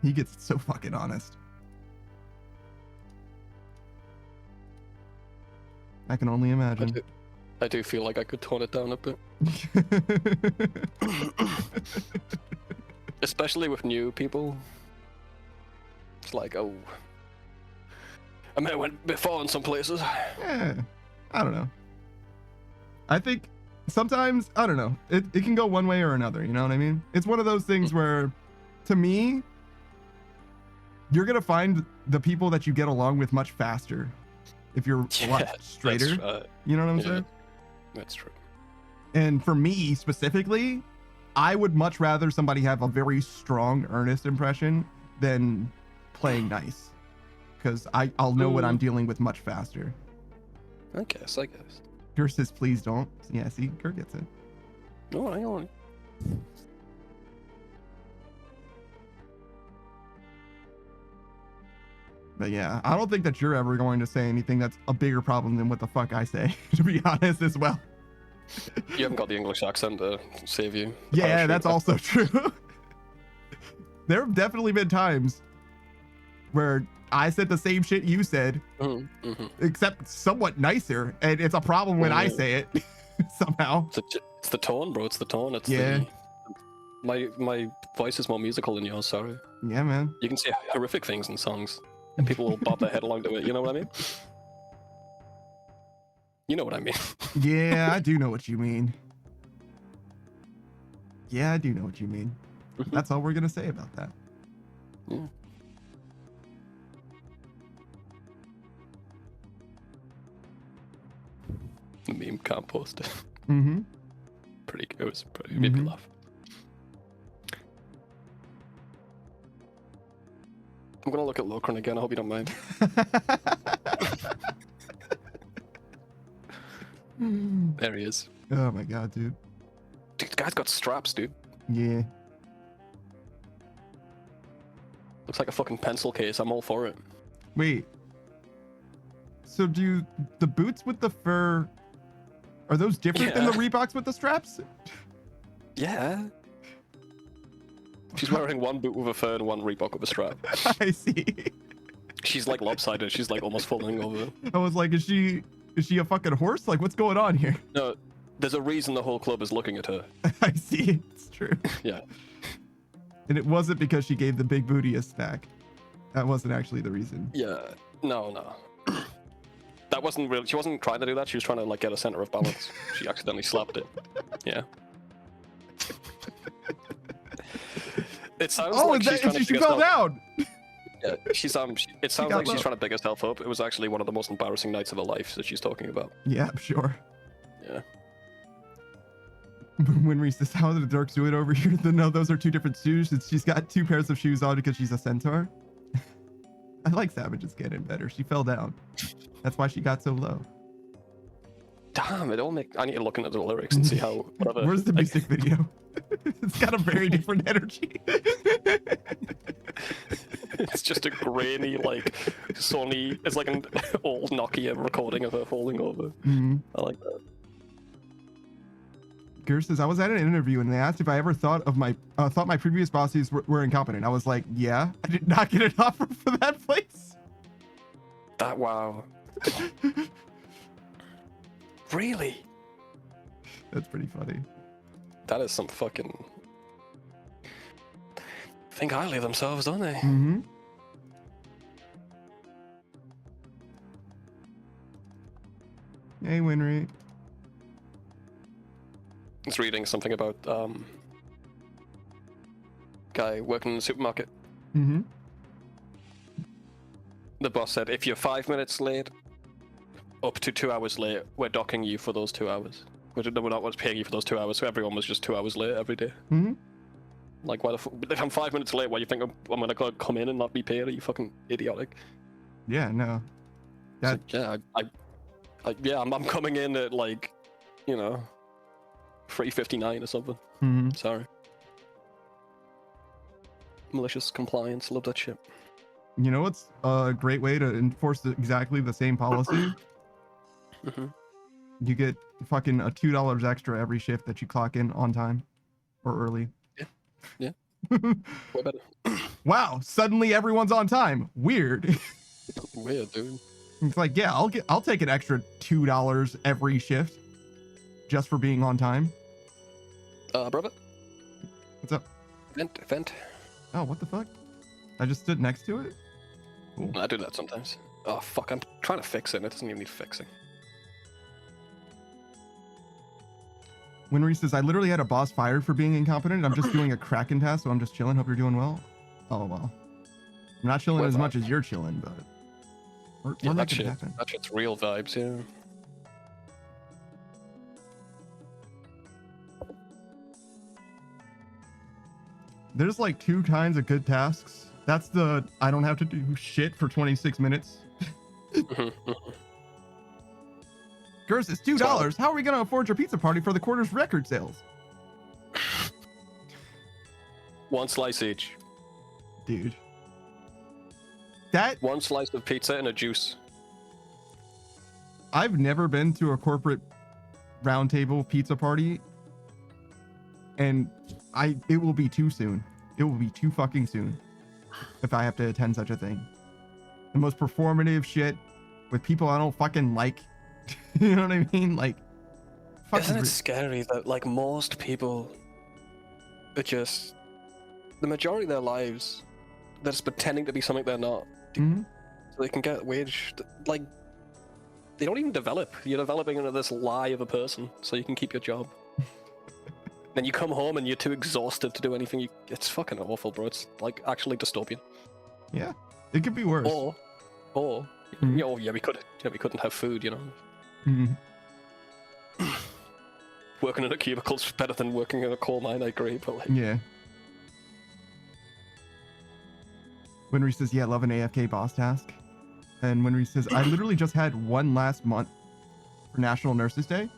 S1: He gets so fucking honest. I can only imagine.
S9: I do feel like I could tone it down a bit. Especially with new people. It's like, oh. I mean, I went before in some places.
S1: Yeah, I don't know. I think sometimes, I don't know, it can go one way or another, you know what I mean? It's one of those things where, to me, you're going to find the people that you get along with much faster if you're a lot straighter.
S9: That's,
S1: You know what I'm
S9: yeah.
S1: saying?
S9: That's true.
S1: And for me specifically, I would much rather somebody have a very strong earnest impression than playing nice, because I'll know what I'm dealing with much faster.
S9: I guess.
S1: Gur says, please don't. Yeah, see, Gur gets it.
S9: No, hang on.
S1: But yeah, I don't think that you're ever going to say anything that's a bigger problem than what the fuck I say, to be honest, as well.
S9: You haven't got the English accent to save you.
S1: Yeah, that's also true. There have definitely been times where I said the same shit you said, except somewhat nicer, and it's a problem when I say it somehow.
S9: It's the tone, bro. It's the tone. It's my voice is more musical than yours. Sorry.
S1: Yeah, man.
S9: You can say horrific things in songs, and people will bob their head along to it. You know what I mean? You know what I mean?
S1: Yeah, I do know what you mean. Yeah, I do know what you mean. That's all we're gonna say about that.
S9: Yeah. The meme can't post it.
S1: Mm-hmm.
S9: Pretty good. It was pretty. Made me laugh. I'm gonna look at Locron again. I hope you don't mind. There he is.
S1: Oh my god, dude.
S9: Dude, the guy's got straps, dude.
S1: Yeah.
S9: Looks like a fucking pencil case. I'm all for it.
S1: Wait. So do the boots with the fur, are those different than the Reeboks with the straps?
S9: Yeah. She's wearing one boot with a fur and one Reebok with a strap.
S1: I see.
S9: She's like lopsided. She's like almost falling over.
S1: I was like, is she a fucking horse? Like, what's going on here?
S9: No, there's a reason the whole club is looking at her.
S1: I see. It's true.
S9: Yeah.
S1: And it wasn't because she gave the big booty a snack. That wasn't actually the reason.
S9: Yeah. No. That wasn't really. She wasn't trying to do that. She was trying to like get a center of balance. She accidentally slapped it. Yeah. It sounds like she's trying to
S1: she
S9: pick
S1: fell
S9: herself.
S1: down.
S9: Yeah, she's it sounds
S1: got
S9: like
S1: low.
S9: she's trying to pick herself up. It was actually one of the most embarrassing nights of her life that she's talking about.
S1: Yeah, I'm sure.
S9: Yeah.
S1: When Reese says, how did the dorks do it over here? No, those are two different shoes. She's got two pairs of shoes on because she's a centaur. I like Savage's getting better. She fell down. That's why she got so low.
S9: Damn, it all make. I need to look into the lyrics and see how. Whatever.
S1: Where's the music video? It's got a very different energy.
S9: It's just a grainy, like Sony. It's like an old Nokia recording of her falling over. I like that.
S1: Gur says, I was at an interview and they asked if I ever thought my previous bosses were incompetent. I was like, yeah, I did not get an offer for that place.
S9: Wow. Really?
S1: That's pretty funny.
S9: That is some fucking. Think highly of themselves, don't they?
S1: Mm-hmm. Hey, Winry.
S9: I was reading something about guy working in the supermarket.
S1: Mm-hmm.
S9: The boss said, if you're 5 minutes late, up to 2 hours late, we're docking you for those 2 hours. We're not paying you for those 2 hours, so everyone was just 2 hours late every day.
S1: Mm-hmm.
S9: Like, why if I'm 5 minutes late, why you think I'm gonna come in and not be paid? Are you fucking idiotic?
S1: Yeah, no. That...
S9: So, yeah, I'm coming in at like, 3:59 or something.
S1: Mm-hmm.
S9: Sorry. Malicious compliance, love that shit.
S1: You know what's a great way to enforce exactly the same policy?
S9: Mm-hmm.
S1: You get fucking $2 extra every shift that you clock in on time or early.
S9: Yeah. Way better.
S1: Wow, suddenly everyone's on time. Weird.
S9: Weird, dude.
S1: It's like, yeah, I'll take an extra $2 every shift just for being on time.
S9: Brother?
S1: What's up?
S9: Vent.
S1: Oh, what the fuck? I just stood next to it? Cool.
S9: I do that sometimes. Oh, fuck, I'm trying to fix it and it doesn't even need fixing.
S1: Winry says, I literally had a boss fired for being incompetent. I'm just doing a Kraken task, so I'm just chilling. Hope you're doing well. Oh, well. I'm not chilling as much as you're chilling, but...
S9: Yeah,
S1: that could happen.
S9: That shit's real vibes, yeah.
S1: There's like 2 kinds of good tasks. That's the I don't have to do shit for 26 minutes. Gers, it's $2. How are we gonna afford your pizza party for the quarter's record sales?
S9: 1 slice each.
S1: Dude. That
S9: 1 slice of pizza and a juice.
S1: I've never been to a corporate roundtable pizza party, and it will be too soon. It will be too fucking soon if I have to attend such a thing. The most performative shit with people I don't fucking like. You know what I mean? Like,
S9: isn't it scary that like most people are just the majority of their lives they're just pretending to be something they're not,
S1: Mhm.
S9: so they can get wage. Like they don't even develop. You're developing into this lie of a person so you can keep your job. Then you come home and you're too exhausted to do anything. It's fucking awful, bro. It's like actually dystopian.
S1: Yeah, it could be worse.
S9: Or
S1: Mhm.
S9: oh yeah, we couldn't have food, you know.
S1: Mhm.
S9: Working in a cubicle's better than working in a coal mine, I agree, but like
S1: Yeah. When Reese says, yeah, love an AFK boss task. And when Reese says, I literally just had one last month for National Nurses Day.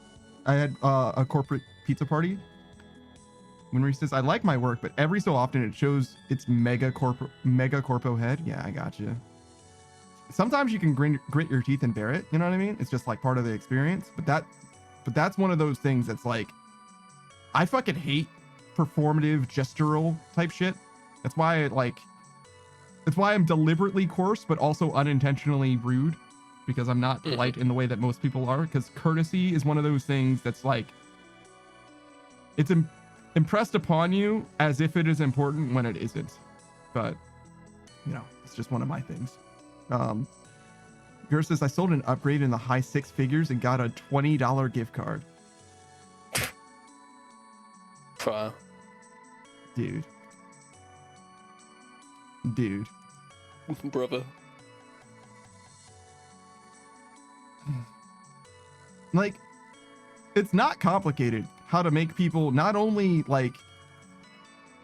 S1: I had a corporate pizza party. When Reese says, I like my work, but every so often it shows its mega corpo head. Yeah, I got you. Sometimes you can grit your teeth and bear it. You know what I mean? It's just like part of the experience. But that's one of those things that's like, I fucking hate performative gestural type shit. That's why I'm deliberately coarse, but also unintentionally rude, because I'm not polite in the way that most people are. Because courtesy is one of those things that's like, it's impressed upon you as if it is important when it isn't. But, you know, it's just one of my things. Gur says, I sold an upgrade in the high 6 figures and got a $20 gift card.
S9: wow.
S1: Dude.
S9: Brother.
S1: Like, it's not complicated how to make people not only like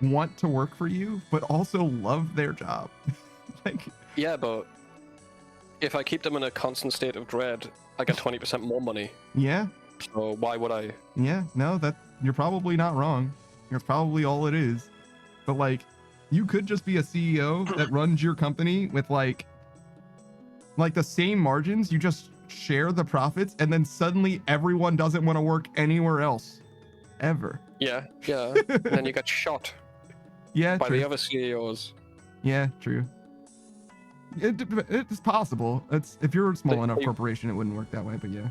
S1: want to work for you, but also love their job. Like,
S9: Yeah, but if I keep them in a constant state of dread, I get 20% more money.
S1: yeah,
S9: So why would I?
S1: no, that you're probably not wrong. That's probably all it is. But like, you could just be a CEO that runs your company with like the same margins. You just share the profits, and then suddenly everyone doesn't want to work anywhere else, ever.
S9: Yeah. And then you get shot
S1: Yeah,
S9: by
S1: true.
S9: the other CEOs.
S1: Yeah, true. It's possible. It's if you're a small enough
S9: They-
S1: corporation, it wouldn't work that way. But yeah,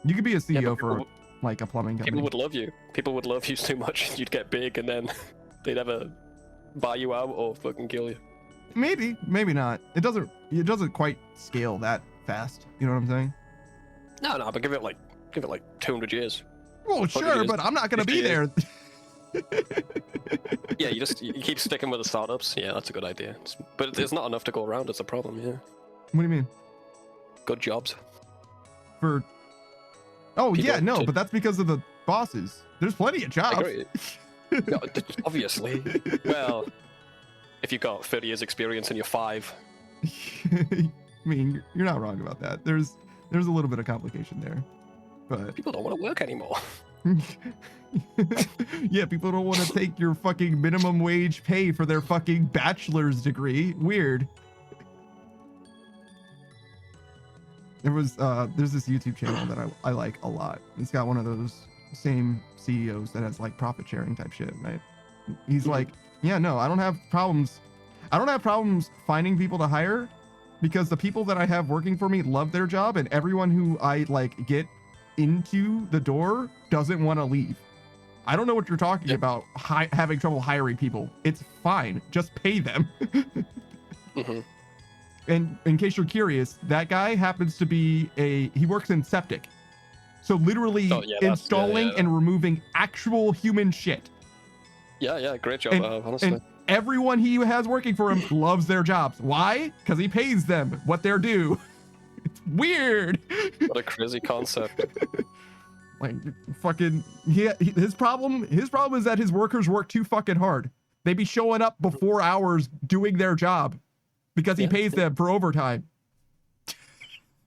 S1: you could be a CEO
S9: but
S1: for
S9: people-
S1: like a plumbing company.
S9: People would love you. People would love you so much, you'd get big, and then they'd either buy you out or fucking kill you.
S1: Maybe not. It doesn't quite scale that fast. You know what I'm saying?
S9: No, but give it like 200 years.
S1: Well, sure,
S9: years,
S1: but I'm not gonna
S9: 50
S1: be there.
S9: Yeah, you keep sticking with the startups. Yeah, that's a good idea. But there's not enough to go around. It's a problem. Yeah.
S1: What do you mean?
S9: Good jobs.
S1: For? Oh
S9: People
S1: yeah, no,
S9: to-
S1: but that's because of the bosses. There's plenty of
S9: I
S1: jobs.
S9: agree. No, obviously. Well, if you've got 30 years experience and you're 5.
S1: I mean, you're not wrong about that. There's a little bit of complication there, but
S9: People don't want to work anymore.
S1: yeah, people don't want to take your fucking minimum wage pay for their fucking bachelor's degree. Weird. There's this YouTube channel that I like a lot. It's got one of those same CEOs that has like profit sharing type shit, right? He's like, yeah, no, I don't have problems finding people to hire, because the people that I have working for me love their job, and everyone who I like get into the door doesn't want to leave. I don't know what you're talking about, having trouble hiring people. It's fine. Just pay them. And in case you're curious, that guy happens to be he works in septic. So literally installing and removing actual human shit.
S9: Yeah, great job, honestly.
S1: And everyone he has working for him loves their jobs. Why? Because he pays them what they're due. It's weird.
S9: What a crazy concept.
S1: Like fucking his problem is that his workers work too fucking hard. They'd be showing up before hours doing their job because he pays them for overtime.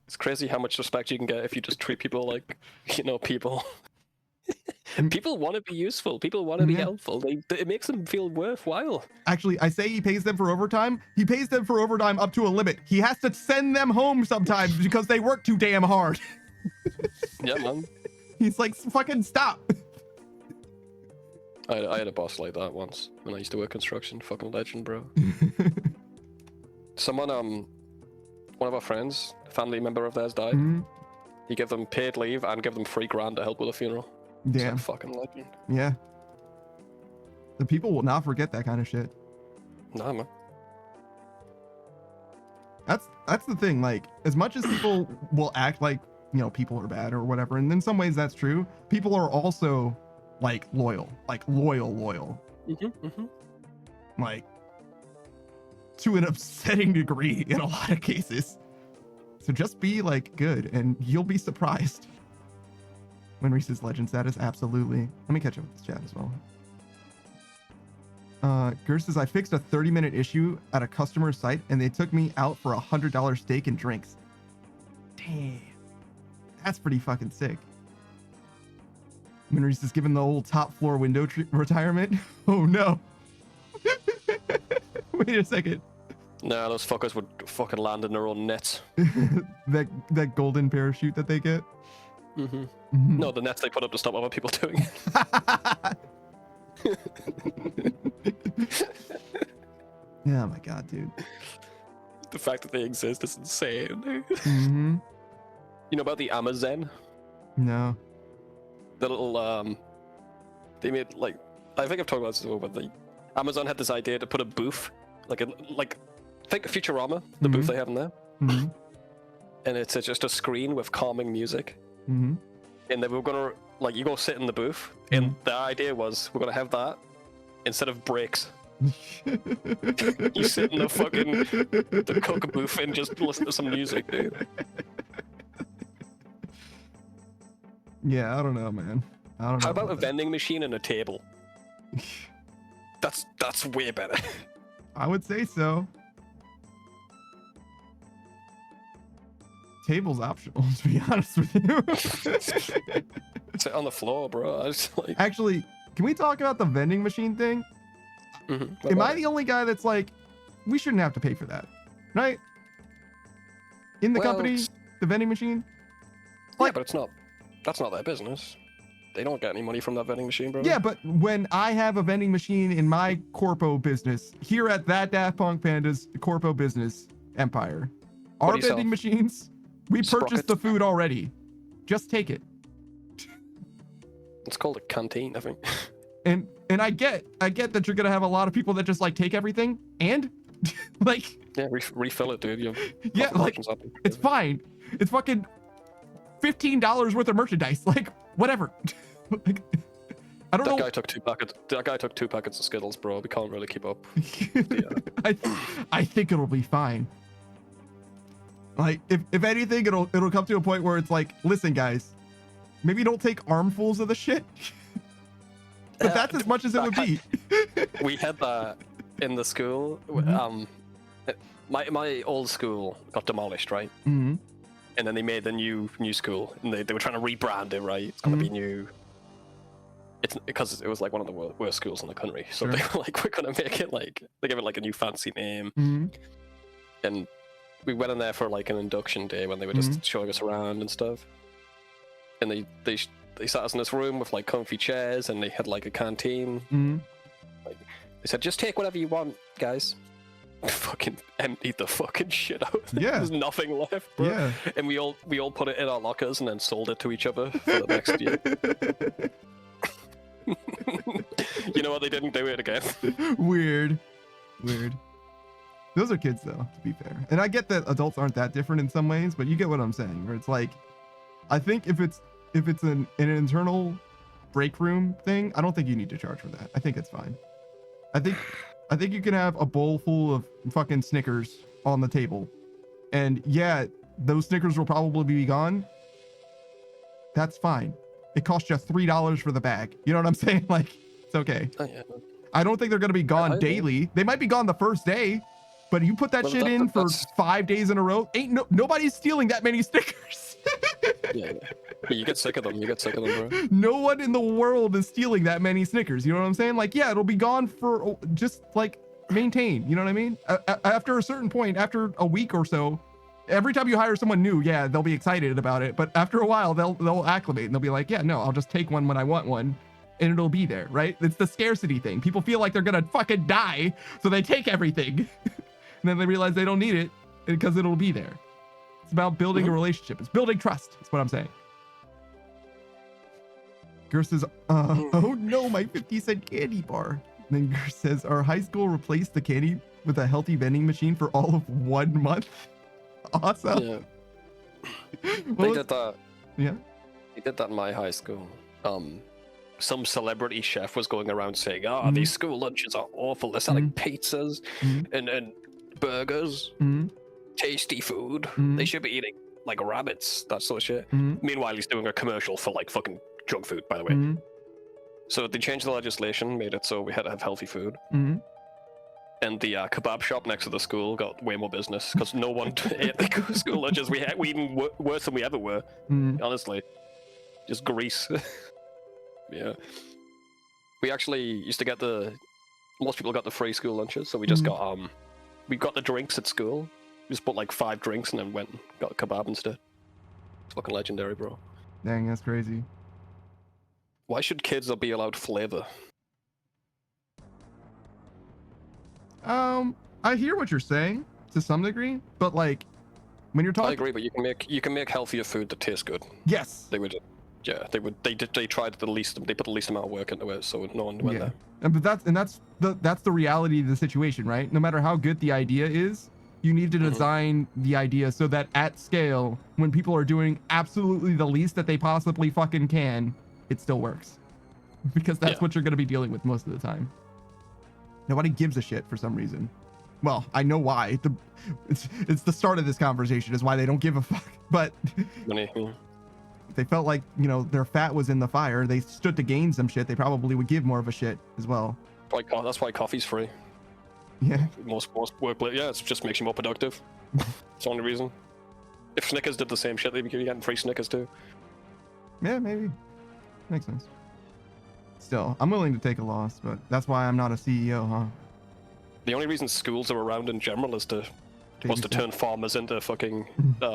S9: It's crazy how much respect you can get if you just treat people like, people. People want to be useful. People want to be helpful. It makes them feel worthwhile.
S1: Actually, I say he pays them for overtime. He pays them for overtime up to a limit. He has to send them home sometimes because they work too damn hard.
S9: Yeah, man.
S1: He's like, fucking stop.
S9: I had a boss like that once when I used to work construction. Fucking legend, bro. Someone, one of our friends, a family member of theirs died.
S1: Mm-hmm.
S9: He gave them paid leave and gave them $3,000 to help with a funeral.
S1: Damn.
S9: It's like fucking legend.
S1: Yeah. The people will not forget that kind of shit.
S9: Nah, man.
S1: That's the thing. Like, as much as people will act like, people are bad or whatever, and in some ways that's true, people are also like loyal. Like, to an upsetting degree in a lot of cases. So just be like good and you'll be surprised. When Reese's legend status, absolutely. Let me catch up with this chat as well. Gerst says, I fixed a 30-minute issue at a customer site and they took me out for $100 steak and drinks. Damn. That's pretty fucking sick. When Reese is given the old top floor window retirement. Oh no. Wait a second.
S9: Nah, those fuckers would fucking land in their own nets.
S1: that golden parachute that they get.
S9: Mm-hmm. No, the nets they put up to stop other people doing it.
S1: Yeah, oh my god, dude.
S9: The fact that they exist is insane.
S1: Mm-hmm.
S9: You know about the Amazon?
S1: No.
S9: The little they made like, I think I've talked about this before, but the Amazon had this idea to put a booth, think Futurama, the booth they have in there, and it's just a screen with calming music. And then we're gonna you go sit in the booth, and the idea was we're gonna have that instead of breaks. You sit in the cook booth and just listen to some music, dude.
S1: Yeah, I don't know, man. I don't know.
S9: How about a vending machine and a table? That's way better.
S1: I would say so. Table's optional, to be honest with you.
S9: Sit on the floor, bro.
S1: Actually, can we talk about the vending machine thing? Am I the only guy that's like, we shouldn't have to pay for that, right? In the company, the vending machine?
S9: Yeah, but that's not their business. They don't get any money from that vending machine, bro.
S1: Yeah, but when I have a vending machine in my corpo business, here at that Daft Punk Pandas corpo business empire, our vending machines, we purchased the food already. Just take it.
S9: It's called a canteen, I think.
S1: And I get that you're gonna have a lot of people that just take everything and
S9: yeah, refill it, dude.
S1: Yeah, it's fine. It's fucking $15 worth of merchandise. Whatever. I don't know.
S9: That guy took two packets of Skittles, bro. We can't really keep up.
S1: I think it'll be fine. If anything, it'll come to a point where it's listen, guys, maybe don't take armfuls of the shit. But that's as much as it would be.
S9: We had that in the school. My old school got demolished, right?
S1: Mm-hmm.
S9: And then they made the new school, and they were trying to rebrand it, right? It's gonna be new. It's because it was one of the worst schools in the country, so they were we're gonna make it they gave it a new fancy name. And we went in there for an induction day when they were just showing us around and stuff. And they sat us in this room with comfy chairs, and they had a canteen. They said, just take whatever you want, guys. Fucking emptied the fucking shit out.
S1: Yeah.
S9: There's nothing left, bro.
S1: Yeah.
S9: And we all put it in our lockers and then sold it to each other for the next year. You know what? They didn't do it again.
S1: Weird. Those are kids, though, to be fair. And I get that adults aren't that different in some ways, but you get what I'm saying. Where it's I think if it's an internal break room thing, I don't think you need to charge for that. I think it's fine. I think you can have a bowl full of fucking Snickers on the table. And yeah, those Snickers will probably be gone. That's fine. It costs you $3 for the bag. You know what I'm saying? It's okay.
S9: Oh, yeah.
S1: I don't think they're going to be gone daily. They might be gone the first day, but you put that shit in for 5 days in a row. Nobody's stealing that many Snickers.
S9: Yeah. You get sick of them. You get sick of them, bro.
S1: No one in the world is stealing that many Snickers. You know what I'm saying? Like, yeah, it'll be gone for just like maintain. You know what I mean? After a certain point, after a week or so, every time you hire someone new, yeah, they'll be excited about it. But after a while, they'll acclimate and they'll be like, yeah, no, I'll just take one when I want one, and it'll be there, right? It's the scarcity thing. People feel like they're gonna fucking die, so they take everything, and then they realize they don't need it because it'll be there. It's about building a relationship. It's building trust. That's what I'm saying. Gur says, oh no, my 50-cent candy bar. And then Gur says, our high school replaced the candy with a healthy vending machine for all of 1 month. Awesome.
S9: Yeah. They did that.
S1: Yeah.
S9: They did that in my high school. Some celebrity chef was going around saying, these school lunches are awful. They're selling pizzas and burgers, tasty food. They should be eating like rabbits, that sort of shit. Meanwhile, he's doing a commercial for like fucking junk food, by the way. So they changed the legislation, made it so we had to have healthy food. And the kebab shop next to the school got way more business because no one ate the school lunches. We even worse than we ever were, honestly. Just grease. Yeah. We actually used to get most people got the free school lunches, so we just got we got the drinks at school. We just bought like 5 drinks and then went and got a kebab instead. It's fucking legendary, bro.
S1: Dang, that's crazy.
S9: Why should kids not be allowed flavor?
S1: I hear what you're saying to some degree, but like when you're talking,
S9: I agree, but you can make healthier food that tastes good.
S1: Yes.
S9: They would. Yeah, they tried the least. They put the least amount of work into it, so no one went there.
S1: And that's the reality of the situation, right? No matter how good the idea is, you need to design the idea so that at scale, when people are doing absolutely the least that they possibly fucking can, it still works. Because that's what you're going to be dealing with most of the time. Nobody gives a shit for some reason. Well, I know why. It's the start of this conversation is why they don't give a fuck. But if they felt like, you know, their fat was in the fire, they stood to gain some shit, they probably would give more of a shit as well.
S9: That's why coffee's free.
S1: Yeah.
S9: Most workplace, it just makes you more productive. It's the only reason. If Snickers did the same shit, they'd be getting free Snickers too.
S1: Yeah, maybe. Makes sense. Still, I'm willing to take a loss, but that's why I'm not a CEO, huh?
S9: The only reason schools are around in general is to turn farmers into fucking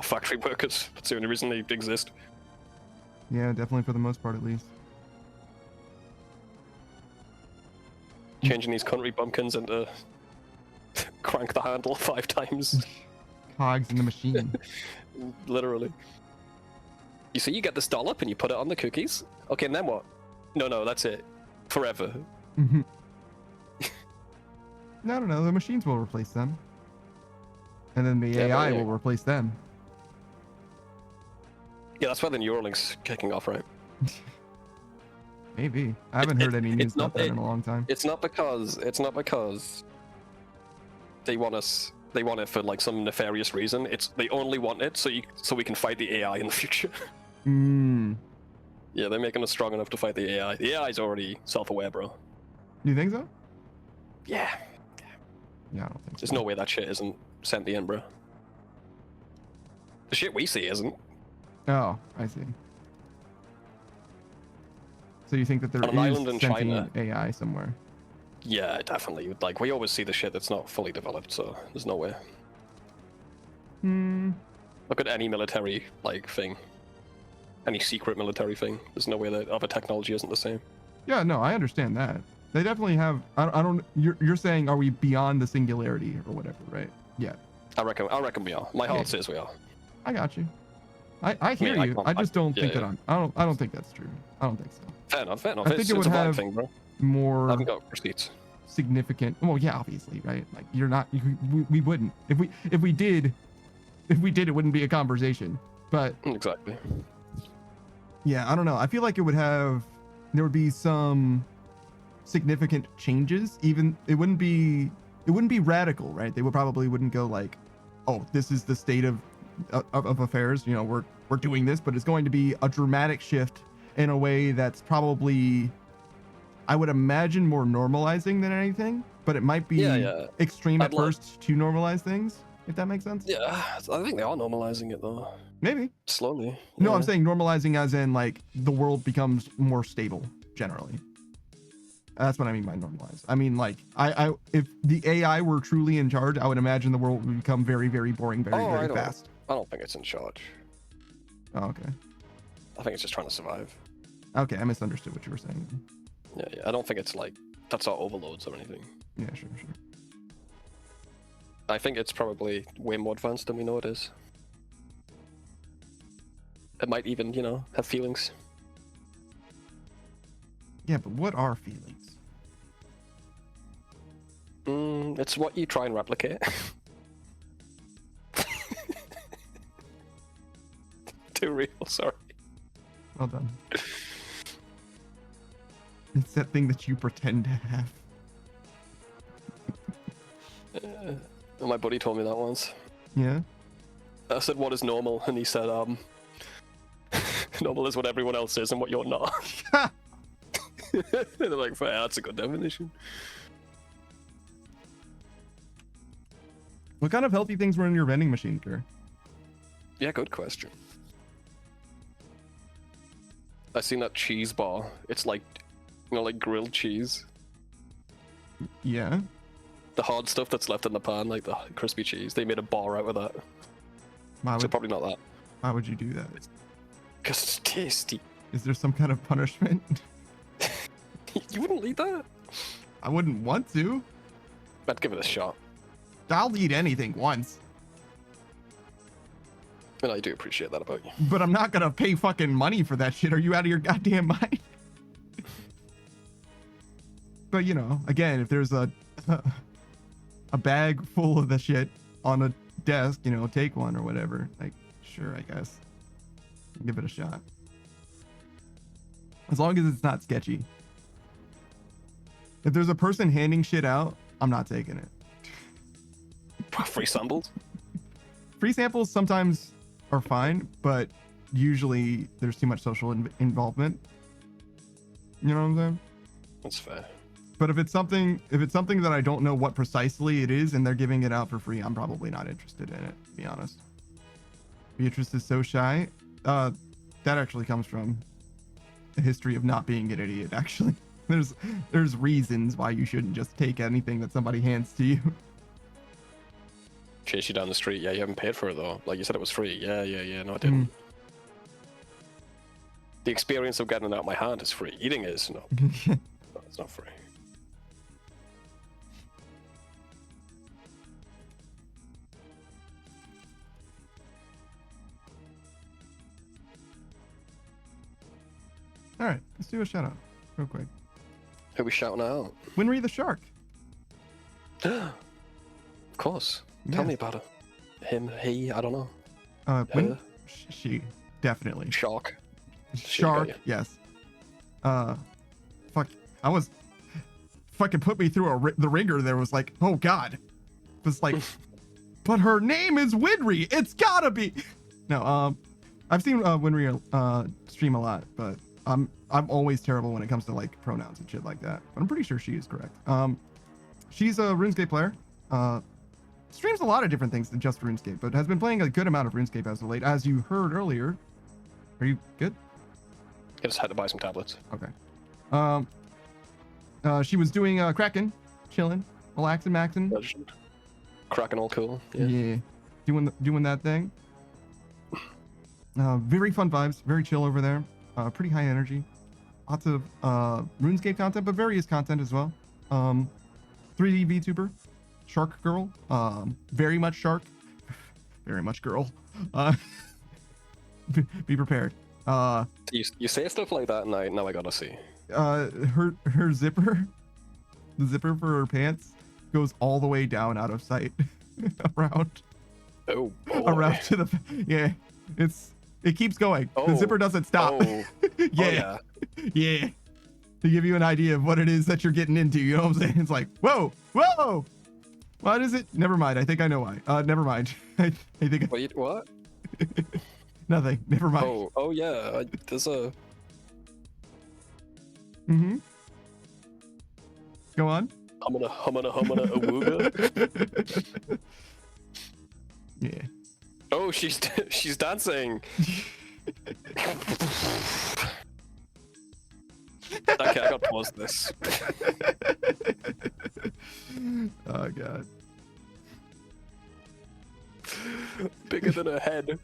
S9: factory workers. That's the only reason they exist.
S1: Yeah, definitely for the most part, at least.
S9: Changing these country bumpkins into crank the handle 5 times.
S1: Cogs in the machine.
S9: Literally. You see, you get this dollop and you put it on the cookies. Okay, and then what? No, that's it. Forever.
S1: No, the machines will replace them. And then the AI will replace them.
S9: Yeah, that's why the Neuralink's kicking off, right?
S1: Maybe. I haven't heard any news about that in a long time.
S9: It's not because they want it for like some nefarious reason. They only want it so we can fight the AI in the future. Yeah, they're making us strong enough to fight the AI. The AI is already self-aware, bro.
S1: You think so?
S9: Yeah.
S1: Yeah, I don't think so.
S9: There's no way that shit isn't sentient, bro. The shit we see isn't.
S1: Oh, I see. So you think that there
S9: on an island in
S1: sentient
S9: China.
S1: AI somewhere?
S9: Yeah, definitely. Like, we always see the shit that's not fully developed, so there's no way. Look at any military, like, thing. Any secret military thing. There's no way that other technology isn't the same.
S1: Yeah, no, I understand that. They definitely have. I don't. You're saying, are we beyond the singularity or whatever, right? Yeah.
S9: I reckon we are. My heart says we are.
S1: I got you. I hear you. I just don't think that I don't think that's true. I don't think so.
S9: Fair enough.
S1: I think it would have
S9: thing, bro.
S1: more.
S9: I haven't got receipts.
S1: Significant. Well, yeah, obviously, right? Like you're not. We wouldn't. If we did, it wouldn't be a conversation. But
S9: exactly.
S1: Yeah, I don't know. I feel like there would be some significant changes. Even it wouldn't be radical, right? They wouldn't go like, oh, this is the state of affairs. You know, we're doing this, but it's going to be a dramatic shift in a way that's probably, I would imagine more normalizing than anything, but it might be
S9: Yeah.
S1: extreme at
S9: I'd like-
S1: first to normalize things, if that makes sense.
S9: Yeah, I think they are normalizing it though.
S1: Maybe.
S9: Slowly.
S1: No,
S9: yeah.
S1: I'm saying normalizing as in like the world becomes more stable generally. That's what I mean by normalize. I mean like I if the AI were truly in charge, I would imagine the world would become very, very boring very,
S9: I
S1: very
S9: don't-
S1: fast.
S9: I don't think it's in charge.
S1: Oh, okay.
S9: I think it's just trying to survive.
S1: Okay, I misunderstood what you were saying.
S9: Yeah. I don't think it's like that's our overloads or anything.
S1: Yeah, sure.
S9: I think it's probably way more advanced than we know it is. It might even, have feelings.
S1: Yeah, but what are feelings?
S9: It's what you try and replicate. Too real, sorry.
S1: Well done. It's that thing that you pretend to have.
S9: My buddy told me that once.
S1: Yeah?
S9: I said, what is normal? And he said, normal is what everyone else is and what you're not. And they're like, fair, that's a good definition.
S1: What kind of healthy things were in your vending machine, Kerr?
S9: Yeah, good question. I seen that cheese bar. It's like, like grilled cheese.
S1: Yeah?
S9: The hard stuff that's left in the pan, like the crispy cheese. They made a bar out of that.
S1: Why
S9: So
S1: would,
S9: probably not that.
S1: why would you do that?
S9: Because it's tasty.
S1: Is there some kind of punishment?
S9: You wouldn't eat that?
S1: I wouldn't want to.
S9: I'd give it a shot.
S1: I'll eat anything once,
S9: And I do appreciate that about you.
S1: but I'm not gonna pay fucking money for that shit. Are you out of your goddamn mind? But again, if there's a bag full of the shit on a desk, take one or whatever. Like, sure, I guess. Give it a shot. As long as it's not sketchy. If there's a person handing shit out, I'm not taking it.
S9: Free samples?
S1: Free samples sometimes are fine, but usually there's too much social involvement. You know what I'm saying?
S9: That's fair.
S1: But if it's something that I don't know what precisely it is and they're giving it out for free, I'm probably not interested in it, to be honest. Beatrice is so shy. That actually comes from a history of not being an idiot, actually. There's reasons why you shouldn't just take anything that somebody hands to you.
S9: Chase you down the street. Yeah, you haven't paid for it though. Like you said, it was free. Yeah. No, I didn't. The experience of getting it out of my hand is free. Eating is no. No, it's not free.
S1: All right, let's do a shout out real quick.
S9: Who we shouting out?
S1: Winry the Shark.
S9: Of course. Tell
S1: Yes.
S9: me about it. Him, he, I don't know.
S1: Win- she, definitely.
S9: Shark.
S1: Shark,
S9: got you.
S1: yes. Fuck, I was fucking put me through the ringer. There was like, oh god, it was like, but her name is Winry. It's gotta be. No, I've seen Winry stream a lot, but I'm always terrible when it comes to like pronouns and shit like that. But I'm pretty sure she is correct. She's a RuneScape player. Streams a lot of different things than just RuneScape, but has been playing a good amount of RuneScape as of late, as you heard earlier. Are you good?
S9: I just had to buy some tablets.
S1: Okay. She was doing Kraken, chilling, relaxing, maxing.
S9: Legend. Cracking all cool.
S1: Yeah.
S9: Yeah.
S1: Doing that thing. Very fun vibes, very chill over there. Pretty high energy. Lots of RuneScape content, but various content as well. 3D VTuber, Shark Girl, very much shark, very much girl. Be prepared.
S9: You say stuff like that, and now I gotta see.
S1: Her zipper, the zipper for her pants, goes all the way down out of sight, around
S9: Oh, boy.
S1: around to the it keeps going. The
S9: Oh.
S1: zipper doesn't stop.
S9: Oh,
S1: Yeah.
S9: oh,
S1: Yeah. To give you an idea of what it is that you're getting into, you know what I'm saying? It's like, whoa. What is it? Never mind. I think I know why. Never mind. I think
S9: What?
S1: nothing. Never mind.
S9: Oh, yeah. There's a.
S1: Mm-hmm. Go on.
S9: Humana, awooga.
S1: Yeah.
S9: Oh, she's dancing. Okay, I gotta pause this.
S1: Oh god.
S9: Bigger than her head.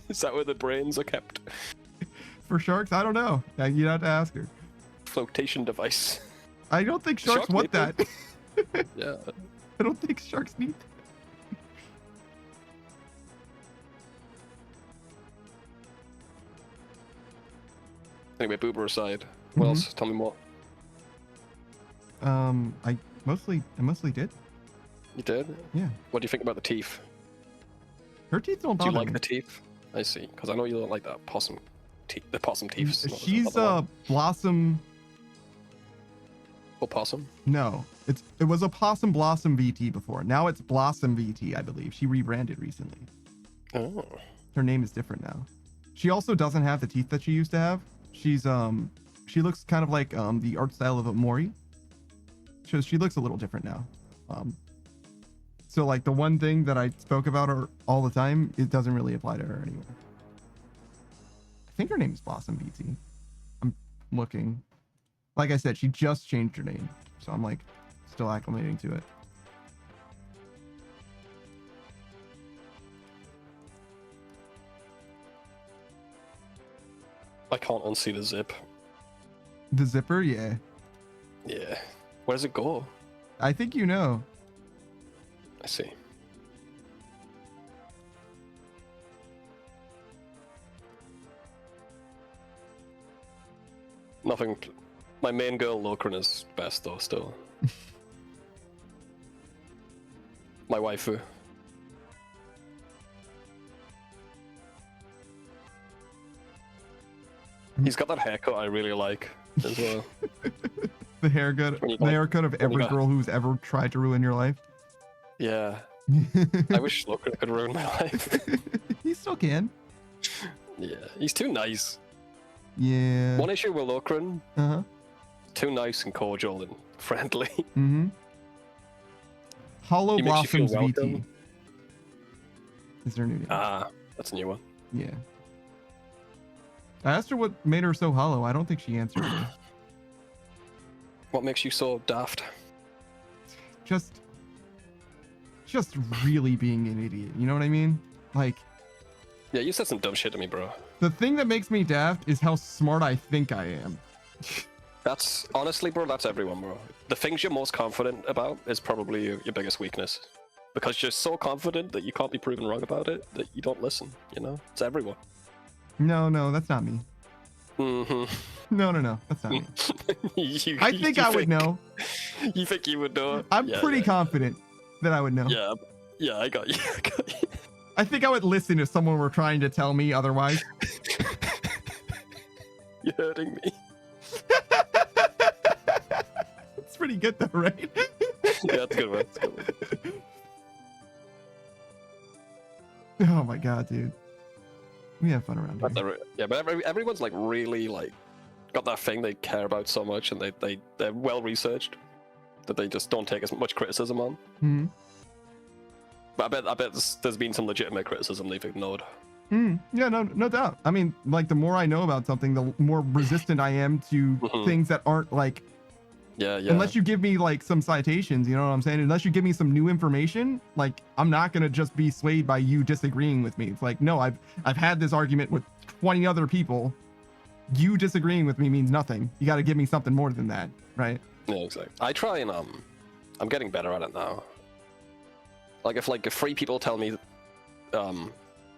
S9: Is that where the brains are kept?
S1: For sharks, I don't know. You'd have to ask her.
S9: Flotation device.
S1: I don't think sharks
S9: Sharks
S1: want
S9: need
S1: that.
S9: Yeah.
S1: I don't think sharks need that.
S9: Anyway, boober aside. What else? Tell me more.
S1: I mostly did.
S9: You did?
S1: Yeah.
S9: What do you think about the teeth?
S1: Her teeth don't
S9: Do
S1: bother
S9: you like
S1: me.
S9: the teeth? I see, because I know you don't like that possum teeth. The possum teeth.
S1: She's Blossom.
S9: Or possum?
S1: No, it was a Possum Blossom VT before. Now it's Blossom VT, I believe. She rebranded recently.
S9: Oh.
S1: Her name is different now. She also doesn't have the teeth that she used to have. She's she looks kind of like the art style of a Mori. She looks a little different now. So like the one thing that I spoke about her all the time, it doesn't really apply to her anymore. I think her name is Blossom VT. I'm looking. Like I said, she just changed her name, so I'm like still acclimating to it.
S9: I can't unsee the zip.
S1: The zipper, yeah.
S9: Yeah. Where does it go?
S1: I think you know.
S9: I see. Nothing. My main girl, Lokran, is best though, still. My waifu. He's got that haircut I really like as well.
S1: The haircut of every girl who's ever tried to ruin your life.
S9: Yeah. I wish Lokran could ruin my life.
S1: He still can.
S9: Yeah, he's too nice.
S1: Yeah.
S9: One issue with Lokran,
S1: Uh-huh.
S9: too nice and cordial and friendly.
S1: Mm-hmm. Hollow
S9: He makes you feel
S1: Blossoms VT.
S9: welcome.
S1: Is her new name?
S9: Ah, that's a new one.
S1: Yeah. I asked her what made her so hollow. I don't think she answered me.
S9: What makes you so daft?
S1: Just really being an idiot. You know what I mean? Like,
S9: Yeah, you said some dumb shit to me, bro.
S1: the thing that makes me daft is how smart I think I am.
S9: That's honestly, bro, that's everyone, bro. The things you're most confident about is probably your biggest weakness. Because you're so confident that you can't be proven wrong about it that you don't listen, you know? It's everyone.
S1: No, that's not me.
S9: Mm-hmm.
S1: No, that's not me.
S9: You
S1: I think I would know.
S9: You think you would know?
S1: I'm
S9: Yeah,
S1: pretty
S9: yeah.
S1: confident that I would know.
S9: Yeah, I got you. I got you.
S1: I think I would listen if someone were trying to tell me otherwise.
S9: You're hurting me.
S1: It's pretty good though, right?
S9: Yeah, that's a good one. That's a good one.
S1: Oh my god, dude. We have fun around here.
S9: Yeah, but everyone's like really like got that thing they care about so much, and they're well researched that they just don't take as much criticism on.
S1: Hmm.
S9: But I bet there's been some legitimate criticism they've ignored.
S1: Yeah, no doubt. I mean, like the more I know about something, the more resistant I am to things that aren't like.
S9: Yeah.
S1: Unless you give me like some citations, you know what I'm saying? Unless you give me some new information, like I'm not gonna just be swayed by you disagreeing with me. It's like, no, I've had this argument with 20 other people. You disagreeing with me means nothing. You got to give me something more than that, right?
S9: Yeah, exactly. I try and I'm getting better at it now. Like if 3 people tell me the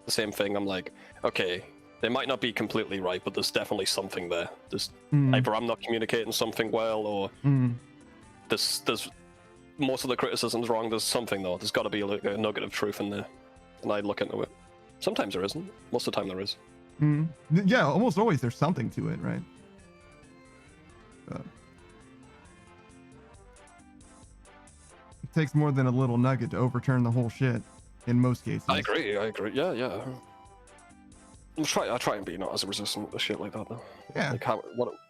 S9: same thing, I'm like, okay, they might not be completely right, but there's definitely something there. There's either I'm not communicating something well, or there's most of the criticism's wrong. There's something though. There's got to be a nugget of truth in there, and I look into it. Sometimes there isn't. Most of the time there is.
S1: Yeah, almost always there's something to it, right? But it takes more than a little nugget to overturn the whole shit in most cases.
S9: I agree. Yeah. I try and be not as resistant to shit like that though.
S1: Yeah.
S9: Like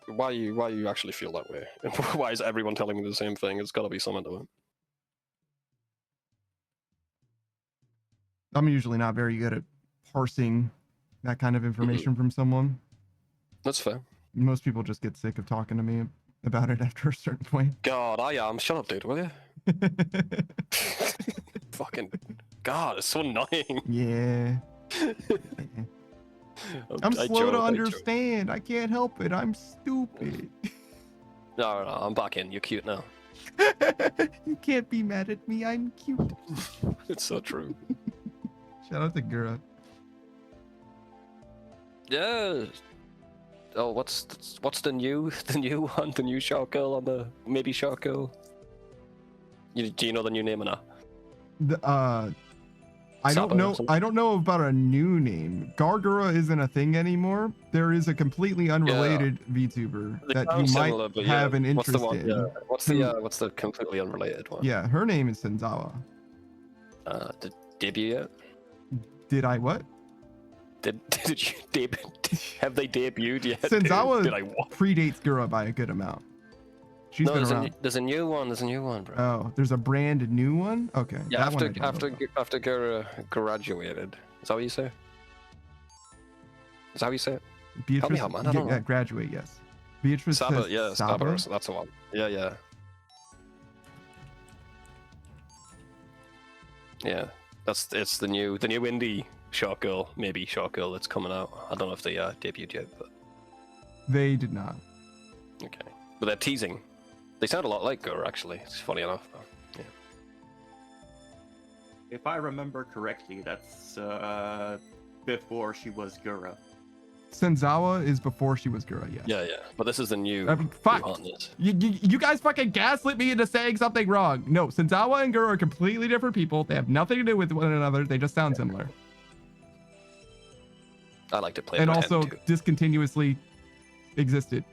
S9: why you actually feel that way? Why is everyone telling me the same thing? It's got to be something to it.
S1: I'm usually not very good at parsing that kind of information from someone.
S9: That's fair.
S1: Most people just get sick of talking to me about it after a certain point.
S9: God, I am. Shut up, dude, will you? Fucking God, it's so annoying.
S1: Yeah. I'm slow to understand. I can't help it. I'm stupid.
S9: No, I'm back in. You're cute now.
S1: You can't be mad at me. I'm cute.
S9: It's so true.
S1: Shout out to Gura.
S9: Yeah. Oh, what's the new one? The new Shark Girl on the maybe Shark Girl? Do you know the new name or not?
S1: I don't know.
S9: something?
S1: I don't know about a new name. Gargura isn't a thing anymore. There is a completely unrelated VTuber
S9: They
S1: that
S9: sound
S1: you might
S9: similar, but
S1: have an
S9: what's
S1: interest
S9: the one?
S1: in.
S9: Yeah. What's the completely unrelated one?
S1: Yeah, her name is Senzawa.
S9: Did debut yet?
S1: Did I what?
S9: Did you have they debuted yet?
S1: Senzawa
S9: Did I what?
S1: predates Gura by a good amount. She's
S9: No,
S1: been
S9: there's
S1: around.
S9: there's a new one. There's a new one, bro.
S1: Oh, there's a brand new one. Okay.
S9: Yeah,
S1: that one I
S9: after
S1: don't know
S9: after Gura graduated. Is that what you say? Is that how you say it?
S1: about. Beatrice,
S9: me out, man, I don't know.
S1: graduate. Yes. Beatrice
S9: Saba,
S1: says
S9: yeah,
S1: Saba.
S9: Saba, that's the one. Yeah, yeah. Yeah, it's the new indie Shark Girl, maybe Shark Girl that's coming out. I don't know if they debuted yet, but
S1: They did not.
S9: okay. But they're teasing. They sound a lot like Gura, actually. It's funny enough. But, yeah.
S3: If I remember correctly, that's before she was Gura.
S1: Senzawa is before she was Gura. Yes.
S9: Yeah, yeah. But this is the new.
S1: Fuck.
S9: new hotness.
S1: You guys fucking gaslit me into saying something wrong. No, Senzawa and Gura are completely different people. They have nothing to do with one another. They just sound similar.
S9: I like to play.
S1: And
S9: pretend,
S1: also
S9: too.
S1: discontinuously existed.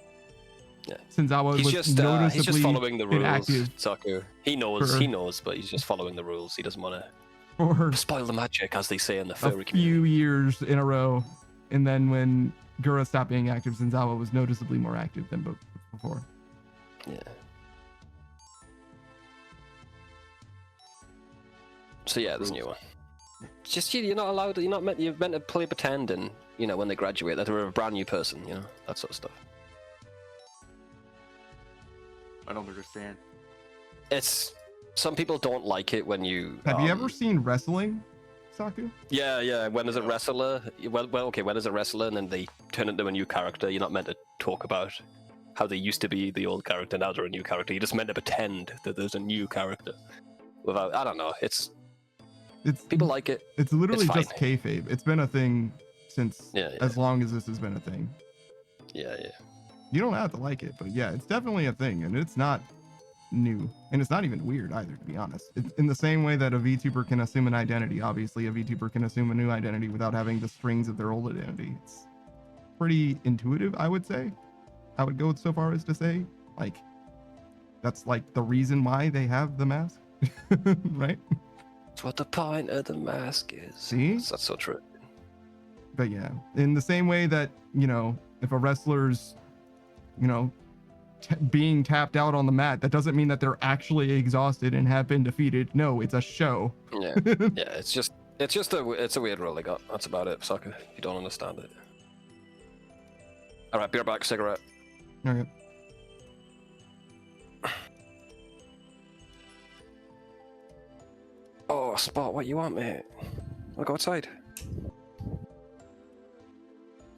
S9: Yeah.
S1: Senzawa was
S9: He's
S1: noticeably
S9: just following the rules.
S1: inactive
S9: Saku. He knows, but he's just following the rules. He doesn't want to
S1: for
S9: spoil the magic, as they say in the
S1: a
S9: furry community.
S1: few years in a row. And then when Gura stopped being active, Senzawa was noticeably more active than before.
S9: Yeah. So yeah, there's a new one. Just you're not allowed. You're meant to play pretend, and when they graduate, that they're a brand new person. That sort of stuff.
S3: I don't understand.
S9: It's some people don't like it when you.
S1: Have you ever seen wrestling, Saku?
S9: Yeah. When there's a wrestler, okay. When there's a wrestler, and then they turn into a new character, you're not meant to talk about how they used to be the old character. Now they're a new character. You're just meant to pretend that there's a new character. Without, I don't know. It's people like it.
S1: It's literally
S9: It's fine.
S1: just kayfabe. It's been a thing since
S9: Yeah.
S1: as long as this has been a thing.
S9: Yeah.
S1: You don't have to like it, but yeah, it's definitely a thing, and it's not new, and it's not even weird either, to be honest. It's in the same way that a VTuber can assume an identity. Obviously, a VTuber can assume a new identity without having the strings of their old identity. It's pretty intuitive, I would say. I would go so far as to say, like, that's like the reason why they have the mask, right?
S9: That's what the point of the mask is.
S1: See?
S9: That's so true.
S1: But yeah, in the same way that, if a wrestler's, being tapped out on the mat, that doesn't mean that they're actually exhausted and have been defeated. No, it's a show.
S9: Yeah. Yeah. It's a weird role they got. That's about it, sucker. You don't understand it. All right, be right back. Cigarette.
S1: Okay.
S9: Oh, Spot, what you want, mate? I'll go outside.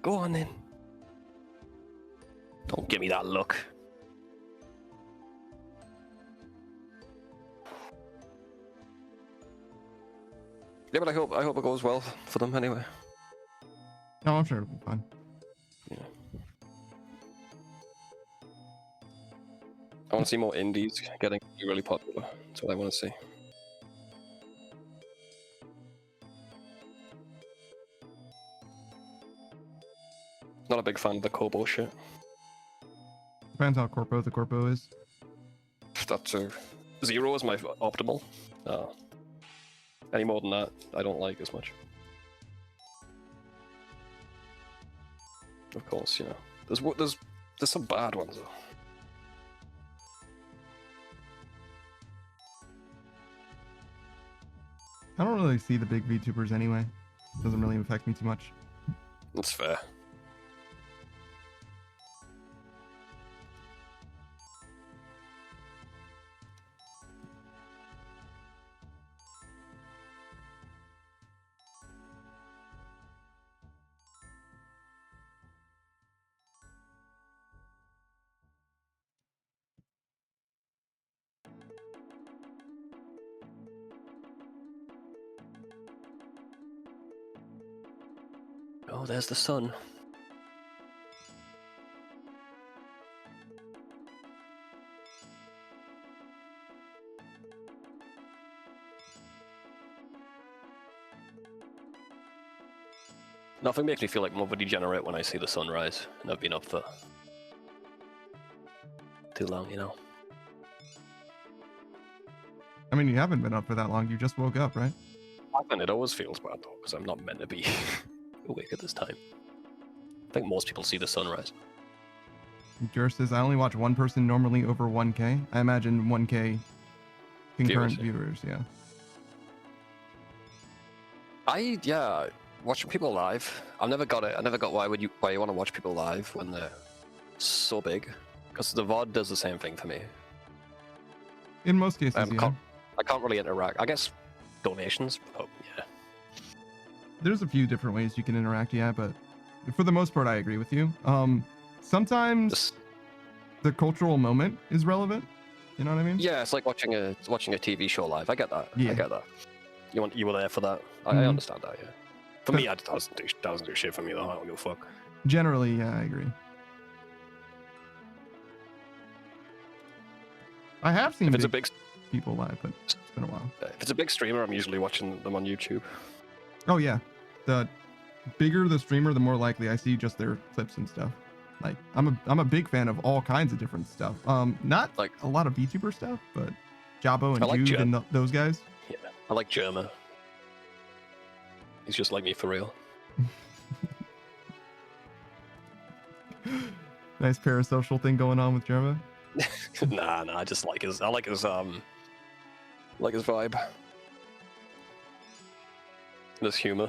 S9: Go on then. Don't give me that look. Yeah, but I hope it goes well for them anyway.
S1: No, I'm sure it'll be fun.
S9: Yeah. I want to see more indies getting really popular. That's what I want to see. Not a big fan of the Kobo shit.
S1: Depends how corpo the corpo is.
S9: That's 0 is my optimal. Any more than that, I don't like as much. Of course, you know. There's some bad ones though.
S1: I don't really see the big VTubers anyway. Doesn't really affect me too much.
S9: That's fair. Oh, there's the sun. Nothing makes me feel like more of a degenerate when I see the sunrise, and I've been up for too long, you know.
S1: I mean, you haven't been up for that long. You just woke up, right?
S9: And it always feels bad though, because I'm not meant to be awake at this time. I think most people see the sunrise.
S1: Jur says, I only watch one person normally over 1K. I imagine 1K concurrent viewers, yeah.
S9: Watching people live. I've never got it. I never got why you want to watch people live when they're so big, because the VOD does the same thing for me.
S1: In most cases, yeah.
S9: I can't really interact. I guess donations. Oh yeah.
S1: There's a few different ways you can interact, yeah, but for the most part, I agree with you. Sometimes the cultural moment is relevant. You know what I mean?
S9: Yeah, it's like watching a TV show live. I get that.
S1: Yeah.
S9: I get that. You were there for that. I understand that. Yeah. For me, it doesn't do shit for me though. I don't give a fuck.
S1: Generally, yeah, I agree. I have seen people live, but it's been a while.
S9: If it's a big streamer, I'm usually watching them on YouTube.
S1: Oh yeah, the bigger the streamer, the more likely I see just their clips and stuff. Like I'm a big fan of all kinds of different stuff. Not like a lot of VTuber stuff, but Jabo and Jude and those guys.
S9: Yeah, I like Jerma. He's just like me for real.
S1: Nice parasocial thing going on with Jerma.
S9: Nah, I just like his vibe. And his humor.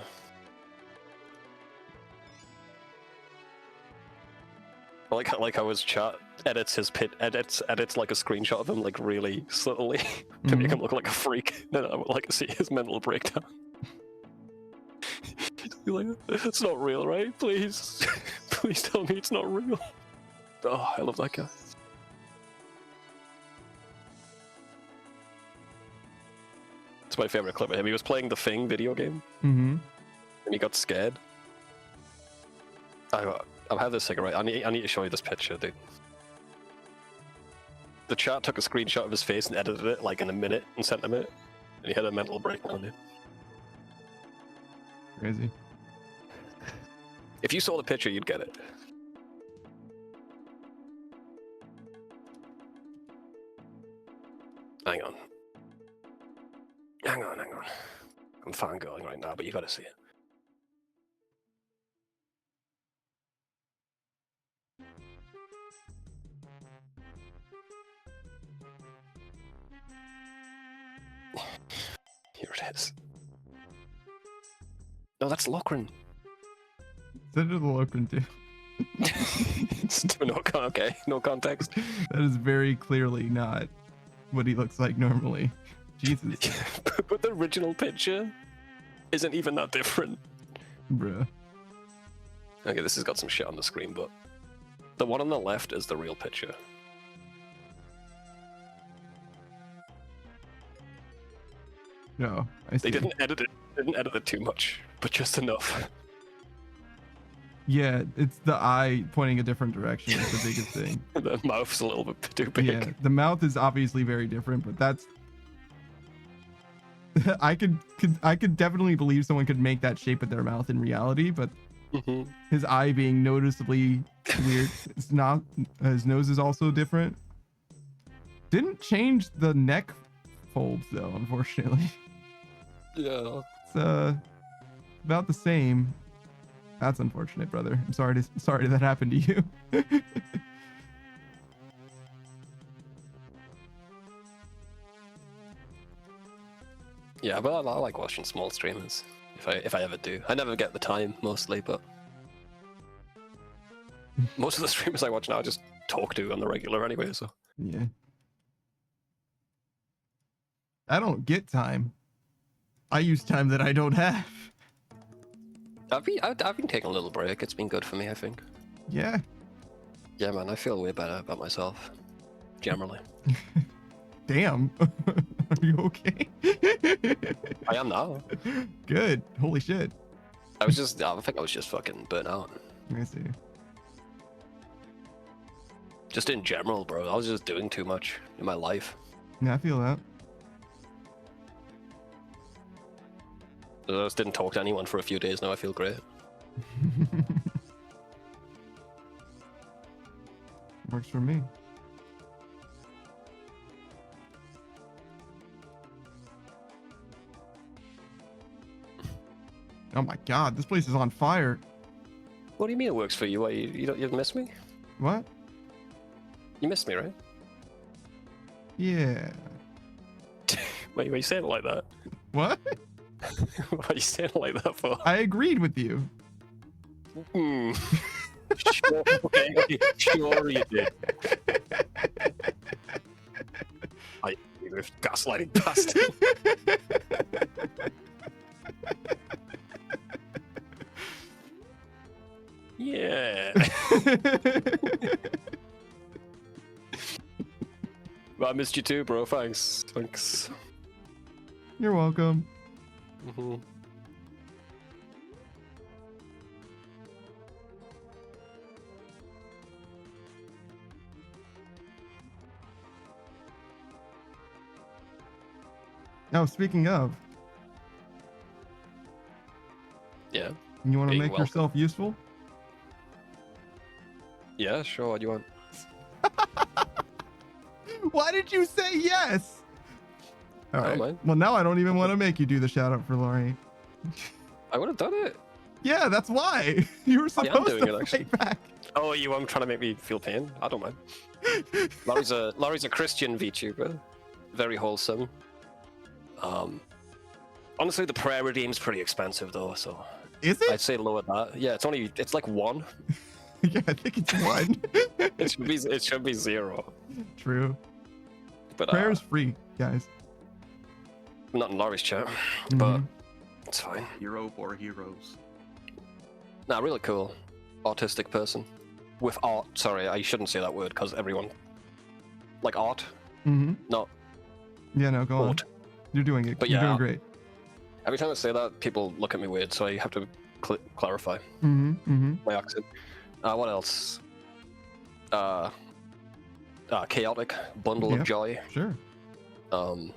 S9: I like how his chat edits like a screenshot of him like really subtly to make him look like a freak. Then I would like to see his mental breakdown. Like, it's not real, right? Please, please tell me it's not real. Oh, I love that guy. It's my favorite clip of him. He was playing the Thing video game, and he got scared. I'll have this cigarette. I need to show you this picture, dude. The chat took a screenshot of his face and edited it like in a minute and sent him it, and he had a mental breakdown, dude.
S1: Crazy.
S9: If you saw the picture, you'd get it. Hang on. I'm fangirling right now, but you gotta see it. Here it is. No, that's Lachlan.
S1: Send it to Lachlan too.
S9: Okay, no context.
S1: That is very clearly not what he looks like normally. Jesus.
S9: But the original picture isn't even that different.
S1: Bruh.
S9: Okay, this has got some shit on the screen, but the one on the left is the real picture.
S1: No, I see.
S9: They didn't edit it too much, but just enough.
S1: Yeah, it's the eye pointing a different direction is the biggest thing.
S9: The mouth's a little bit too big.
S1: Yeah, the mouth is obviously very different, but that's I could definitely believe someone could make that shape of their mouth in reality, but his eye being noticeably weird. It's not. His nose is also different. Didn't change the neck folds though, unfortunately.
S9: Yeah.
S1: It's about the same. That's unfortunate, brother. I'm sorry that happened to you.
S9: Yeah, but I like watching small streamers. If I ever do, I never get the time mostly, but most of the streamers I watch now I just talk to on the regular anyway. So
S1: Yeah. I don't get time. I use time that I don't have.
S9: I've been taking a little break. It's been good for me, I think.
S1: Yeah.
S9: Yeah, man, I feel way better about myself, generally.
S1: Damn. Are you okay?
S9: I am now.
S1: Good. Holy shit.
S9: I think I was just fucking burnt out.
S1: I see.
S9: Just in general, bro. I was just doing too much in my life.
S1: Yeah, I feel that.
S9: I just didn't talk to anyone for a few days now. I feel great.
S1: Works for me. Oh my god, this place is on fire.
S9: What do you mean it works for you? What, you miss me?
S1: What?
S9: You missed me, right?
S1: Yeah.
S9: Wait, you saying it like that?
S1: What?
S9: What are you saying it like that for?
S1: I agreed with you.
S9: Hmm. Sure, okay, sure you did. You're gaslighting bastard. Yeah. Well, I missed you too, bro. Thanks.
S1: You're welcome.
S9: Mm-hmm.
S1: Now, speaking of,
S9: Yeah.
S1: you want to
S9: Being
S1: make
S9: welcome.
S1: yourself useful?
S9: Yeah, sure. What do you want?
S1: Why did you say yes? All
S9: I don't
S1: right.
S9: mind.
S1: Well, now I don't even want to make you do the shout out for Laurie.
S9: I would have done it.
S1: Yeah, that's why. You were
S9: Yeah, I'm
S1: supposed
S9: doing
S1: to
S9: it, actually.
S1: fight back.
S9: Oh, you want trying to make me feel pain? I don't mind. Laurie's a Christian VTuber, very wholesome. Honestly, the prayer redeem's pretty expensive though, so
S1: Is it?
S9: I'd say lower that. Yeah, it's like 1.
S1: Yeah, I think it's 1.
S9: It should be 0.
S1: True.
S9: But
S1: Prayer is free, guys.
S9: not in Laurie's chat,
S1: Mhm.
S9: but it's fine.
S3: Hero for heroes.
S9: Nah, really cool. Autistic person. With art. Sorry, I shouldn't say that word because everyone like art,
S1: Mm-hmm.
S9: not
S1: Yeah, no, go on.
S9: art.
S1: You're doing it.
S9: But
S1: You're
S9: yeah.
S1: doing great.
S9: Every time I say that, people look at me weird, so I have to clarify
S1: Mm-hmm. Mm-hmm.
S9: my accent. What else? Chaotic bundle
S1: Yep.
S9: of joy.
S1: Sure.
S9: And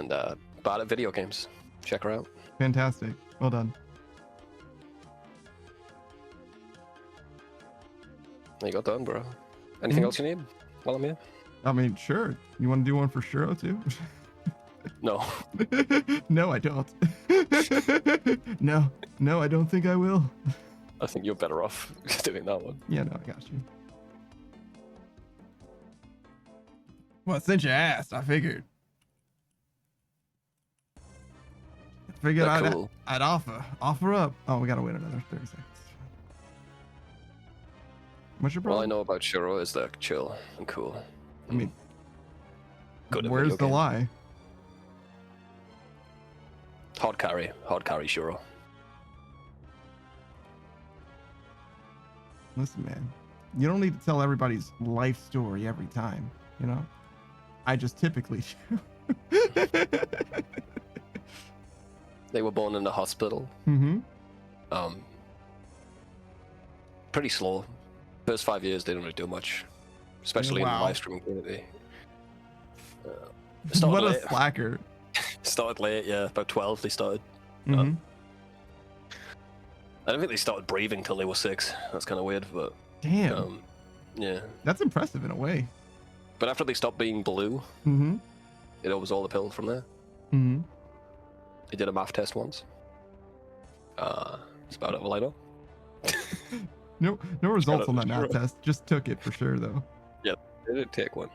S9: bad at video games. Check her out.
S1: Fantastic. Well done.
S9: There you go, done, bro. Anything
S1: Mhm.
S9: else you need while I'm here?
S1: I mean, sure. You want to do one for Shuro too?
S9: No.
S1: No, I don't. No, I don't think I will.
S9: I think you're better off doing that one.
S1: Yeah, no, I got you. Well, since you asked, I figured.
S9: They're cool.
S1: I'd offer up. Oh, we gotta wait another 30 seconds. What's your
S9: All I
S1: problem?
S9: know about Shuro is they're chill and cool.
S1: I mean,
S9: Good at
S1: where's
S9: video
S1: the
S9: games.
S1: lie?
S9: Hard carry Shuro.
S1: Listen, man, you don't need to tell everybody's life story every time, you know? I just typically do.
S9: They were born in the hospital.
S1: Mm-hmm.
S9: Pretty slow. First 5 years, they didn't really do much, especially in the
S1: Wow.
S9: live streaming community. Started
S1: What a
S9: late.
S1: slacker.
S9: Started late, yeah. About 12 they started.
S1: Mm-hmm.
S9: I don't think they started breathing till they were 6. That's kind of weird, but
S1: Damn,
S9: yeah.
S1: that's impressive in a way.
S9: But after they stopped being blue,
S1: Mm-hmm.
S9: it was all the pill from there.
S1: Mm-hmm.
S9: They did a math test once. That's about it. Well, I know.
S1: No results on that
S9: Sure.
S1: math test. Just took it for sure though.
S9: They did take one.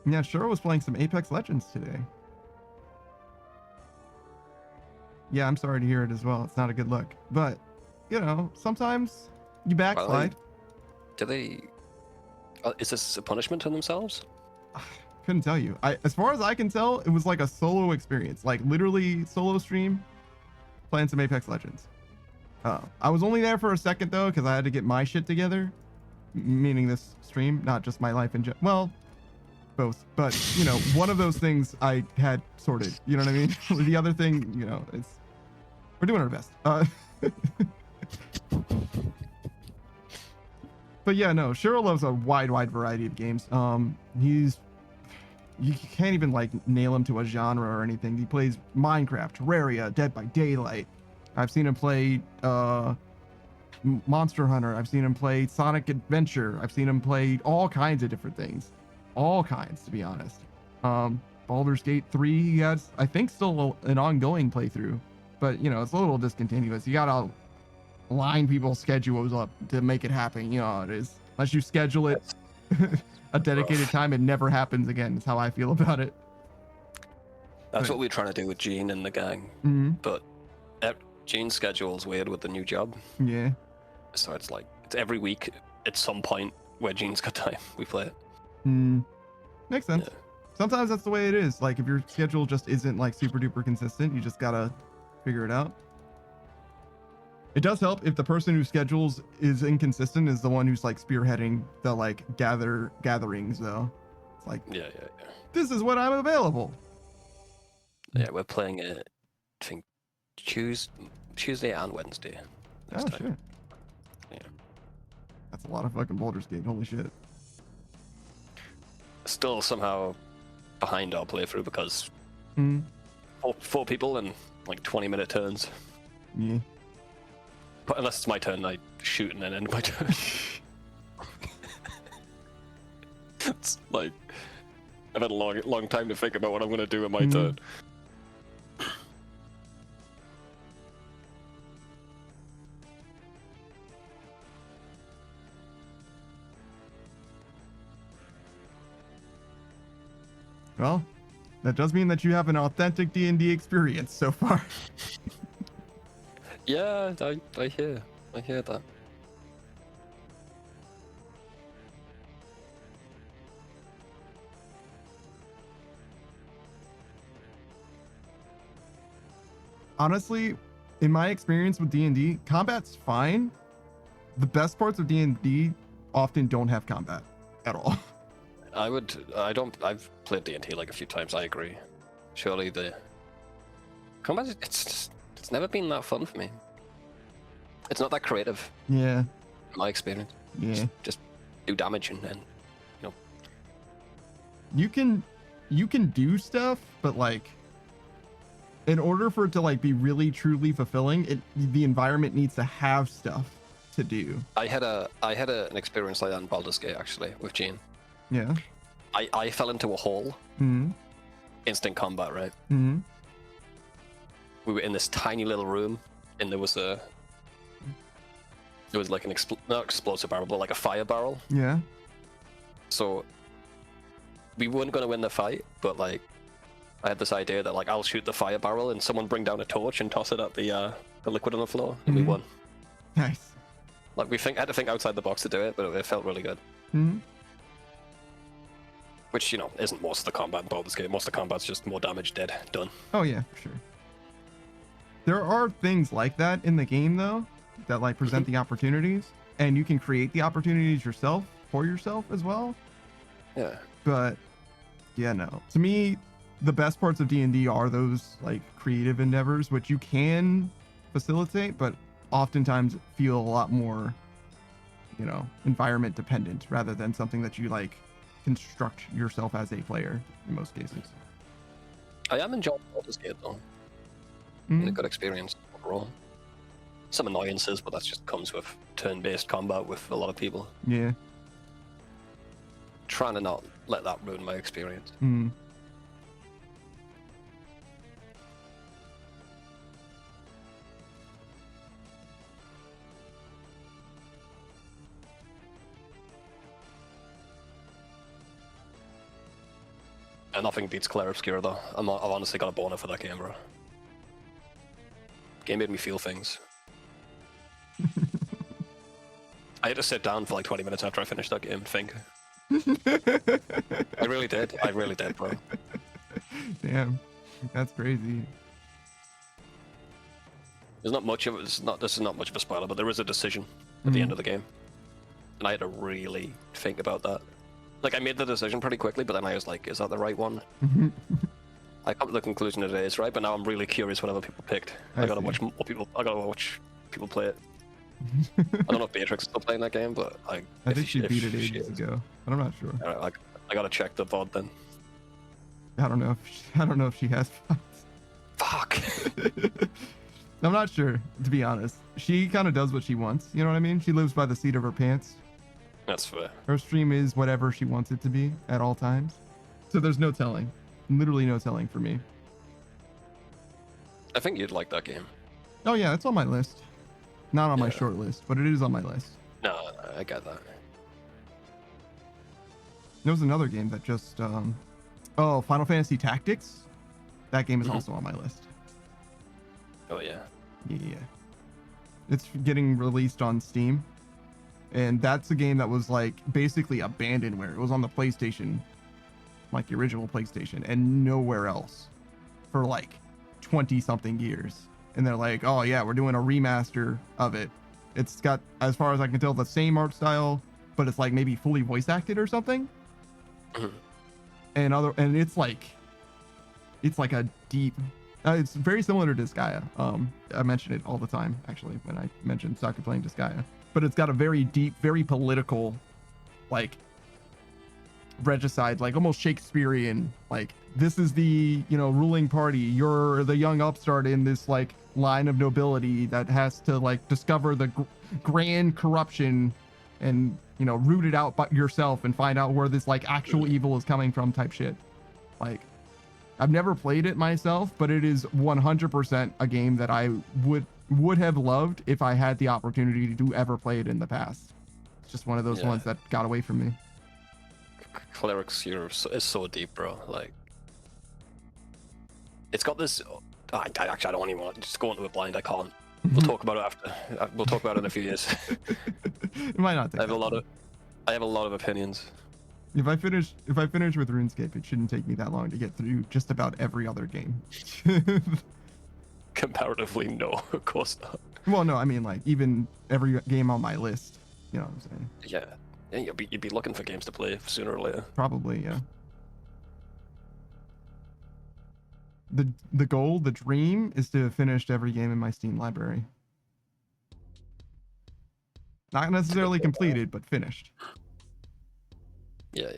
S1: Yeah, Shiro was playing some Apex Legends today. Yeah, I'm sorry to hear it as well. It's not a good look. But, you know, sometimes you backslide.
S9: Do they? Is this a punishment on themselves?
S1: Couldn't tell you. As far as I can tell, it was like a solo experience. Like literally solo stream playing some Apex Legends. I was only there for a second though, because I had to get my shit together. Meaning this stream, not just my life in general. Well, both. But, you know, one of those things I had sorted. You know what I mean? The other thing, you know, we're doing our best. But yeah, no, Shiro loves a wide variety of games. You can't even like nail him to a genre or anything. He plays Minecraft, Terraria, Dead by Daylight. I've seen him play Monster Hunter. I've seen him play Sonic Adventure. I've seen him play all kinds of different things. All kinds, to be honest. Baldur's Gate 3, he has, I think, still an ongoing playthrough. But, you know, it's a little discontinuous. You gotta line people's schedules up to make it happen. You know how it is. Unless you schedule it a dedicated time, it never happens again. That's how I feel about it.
S9: That's what we're trying to do with Gene and the gang.
S1: Mm-hmm.
S9: But Gene's schedule's weird with the new job.
S1: Yeah.
S9: So it's like, it's every week at some point where Gene's got time, we play it.
S1: Makes sense.
S9: Yeah.
S1: Sometimes that's the way it is. Like if your schedule just isn't like super duper consistent, you just gotta figure it out. It does help if the person who schedules is inconsistent is the one who's like spearheading the like gatherings though. It's like,
S9: Yeah.
S1: this is when I'm available.
S9: Yeah, we're playing it, I think, Tuesday and Wednesday.
S1: Oh
S9: Next time.
S1: shit.
S9: Yeah.
S1: That's a lot of fucking Baldur's Gate. Holy shit.
S9: Still somehow behind our playthrough because four people and like 20-minute turns.
S1: Yeah.
S9: But unless it's my turn, I shoot and then end my turn. It's like I've had a long time to think about what I'm gonna do in my turn.
S1: Well, that does mean that you have an authentic D&D experience so far.
S9: Yeah, I hear that.
S1: Honestly, in my experience with D&D, combat's fine. The best parts of D&D often don't have combat at all.
S9: I've played D&T like a few times, I agree. Surely the combat, it's never been that fun for me. It's not that creative,
S1: Yeah.
S9: in my experience.
S1: Yeah.
S9: Just do damage and then, you know.
S1: You can do stuff, but like in order for it to like be really truly fulfilling, the environment needs to have stuff to do.
S9: I had an experience like that in Baldur's Gate actually with Gene.
S1: Yeah.
S9: I fell into a hole. Instant combat, right? We were in this tiny little room, and there was like an not explosive barrel, but like a fire barrel.
S1: Yeah.
S9: So we weren't going to win the fight, but like I had this idea that like I'll shoot the fire barrel and someone bring down a torch and toss it at the liquid on the floor, and we won.
S1: Nice.
S9: Like we had to think outside the box to do it, but it felt really good. Which, you know, isn't most of the combat in Baldur's Gate. Most of the combat's just more damage, dead, done.
S1: Oh yeah, for sure. There are things like that in the game though, that like present the opportunities, and you can create the opportunities yourself for yourself as well.
S9: Yeah.
S1: But yeah, no. To me, the best parts of D&D are those like creative endeavors, which you can facilitate, but oftentimes feel a lot more, you know, environment dependent rather than something that you like construct yourself as a player in most cases.
S9: I am enjoying Baldur's Gate though. A good experience overall. Some annoyances, but that just comes with turn-based combat with a lot of people.
S1: Yeah.
S9: Trying to not let that ruin my experience. And nothing beats Claire Obscura though. I've honestly got a boner for that game, bro. Game made me feel things. I had to sit down for like 20 minutes after I finished that game and think. I really did. I really did, bro.
S1: Damn, that's crazy.
S9: There's not much of it. This is not much of a spoiler, but there is a decision at the end of the game, and I had to really think about that. Like I made the decision pretty quickly, but then I was like, "Is that the right one?" I come to the conclusion that it is right, but now I'm really curious what other people picked. I gotta watch more people. I gotta watch people play it. I don't know if Beatrix is still playing that game, but
S1: I think she beat it ages ago. But I'm not sure.
S9: I gotta check the VOD then.
S1: I don't know if she has.
S9: Fuck.
S1: I'm not sure, to be honest. She kind of does what she wants. You know what I mean? She lives by the seat of her pants.
S9: That's fair.
S1: Her stream is whatever she wants it to be at all times. So there's no telling. Literally no telling for me.
S9: I think you'd like that game.
S1: Oh yeah, it's on my list. Not on my short list, but it is on my list.
S9: No, I get that.
S1: There was another game that just oh, Final Fantasy Tactics. That game is also on my list.
S9: Oh yeah.
S1: Yeah. It's getting released on Steam. And that's a game that was like basically abandonware. It was on the PlayStation, like the original PlayStation, and nowhere else for like 20 something years. And they're like, oh yeah, we're doing a remaster of it. It's got, as far as I can tell, the same art style, but it's like maybe fully voice acted or something. And it's like a deep, it's very similar to Disgaea. I mention it all the time actually when I mention soccer playing Disgaea, but it's got a very deep, very political, like regicide, like almost Shakespearean, like this is the, you know, ruling party, you're the young upstart in this like line of nobility that has to like discover the grand corruption and, you know, root it out by yourself and find out where this like actual evil is coming from type shit. Like I've never played it myself, but it is 100% a game that I would have loved if I had the opportunity to ever play it in the past. It's just one of those ones that got away from me.
S9: Clerics here is so deep, bro. Like, it's got this. I don't even want to just go into it blind. I can't. We'll talk about it after. We'll talk about it in a few years.
S1: It might not take.
S9: I have a lot of opinions.
S1: If I finish with RuneScape, it shouldn't take me that long to get through just about every other game.
S9: Comparatively, no, of course not.
S1: Well, no, I mean like even every game on my list. You know what I'm saying?
S9: Yeah, you'd be looking for games to play sooner or later.
S1: Probably, yeah. The goal, the dream, is to have finished every game in my Steam library. Not necessarily completed, but finished.
S9: Yeah.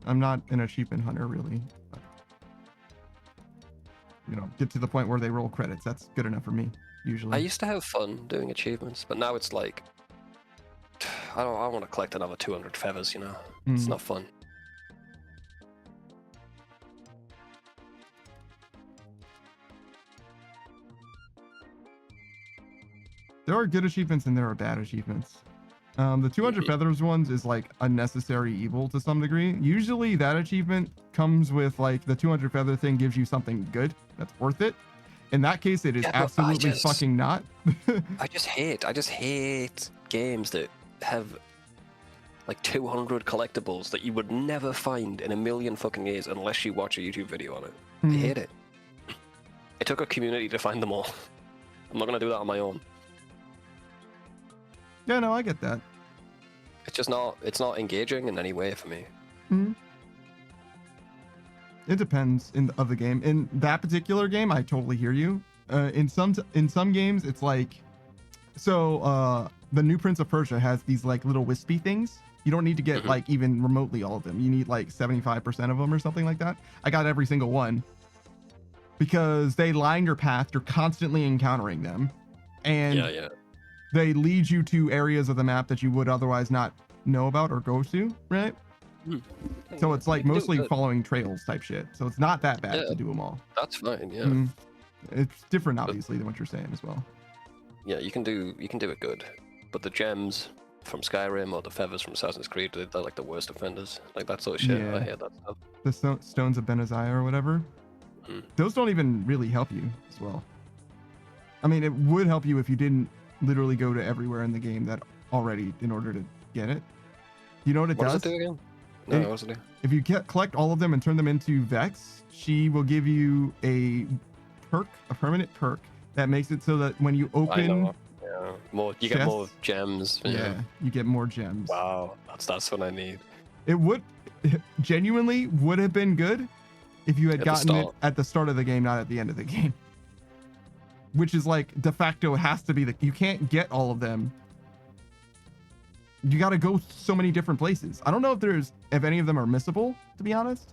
S1: I'm not an achievement hunter, really. But, you know, get to the point where they roll credits. That's good enough for me, usually.
S9: I used to have fun doing achievements, but now it's like, I want to collect another 200 feathers, you know? It's not fun.
S1: There are good achievements and there are bad achievements. The 200 feathers ones is like a necessary evil to some degree. Usually that achievement comes with like the 200 feather thing gives you something good that's worth it. In that case, it is absolutely fucking not.
S9: I just hate games that have like 200 collectibles that you would never find in a million fucking years unless you watch a YouTube video on it. I hate it. It took a community to find them all. I'm not gonna do that on my own.
S1: Yeah, no, I get that.
S9: It's not engaging in any way for me.
S1: It depends of the game. In that particular game, I totally hear you. In some games, it's like, so the new Prince of Persia has these like little wispy things. You don't need to get like even remotely all of them. You need like 75% of them or something like that. I got every single one because they line your path. You're constantly encountering them, and they lead you to areas of the map that you would otherwise not know about or go to, right? So it's like mostly following trails type shit. So it's not that bad to do them all.
S9: That's fine, yeah.
S1: It's different, obviously, than what you're saying as well.
S9: Yeah, you can do it good, but the gems, from Skyrim or the feathers from Assassin's Creed, they're like the worst offenders. Like that sort of shit.
S1: Yeah.
S9: I hear that stuff.
S1: The stones of Benazai or whatever.
S9: Mhm.
S1: Those don't even really help you as well. I mean, it would help you if you didn't literally go to everywhere in the game that already in order to get it. You know what it
S9: What
S1: does?
S9: does it do again? No,
S1: It-
S9: what does it do?
S1: If you collect all of them and turn them into Vex, she will give you a permanent perk that makes it so that when you
S9: I
S1: open,
S9: know. Yeah. More. You get more
S1: chests?
S9: gems.
S1: yeah, you get more gems.
S9: Wow. That's what I need.
S1: It would genuinely would have been good if you had
S9: At the
S1: gotten it
S9: start.
S1: at the start of the game, not at the end of the game. Which is like de facto has to be you can't get all of them. You got to go so many different places. I don't know if any of them are missable, to be honest.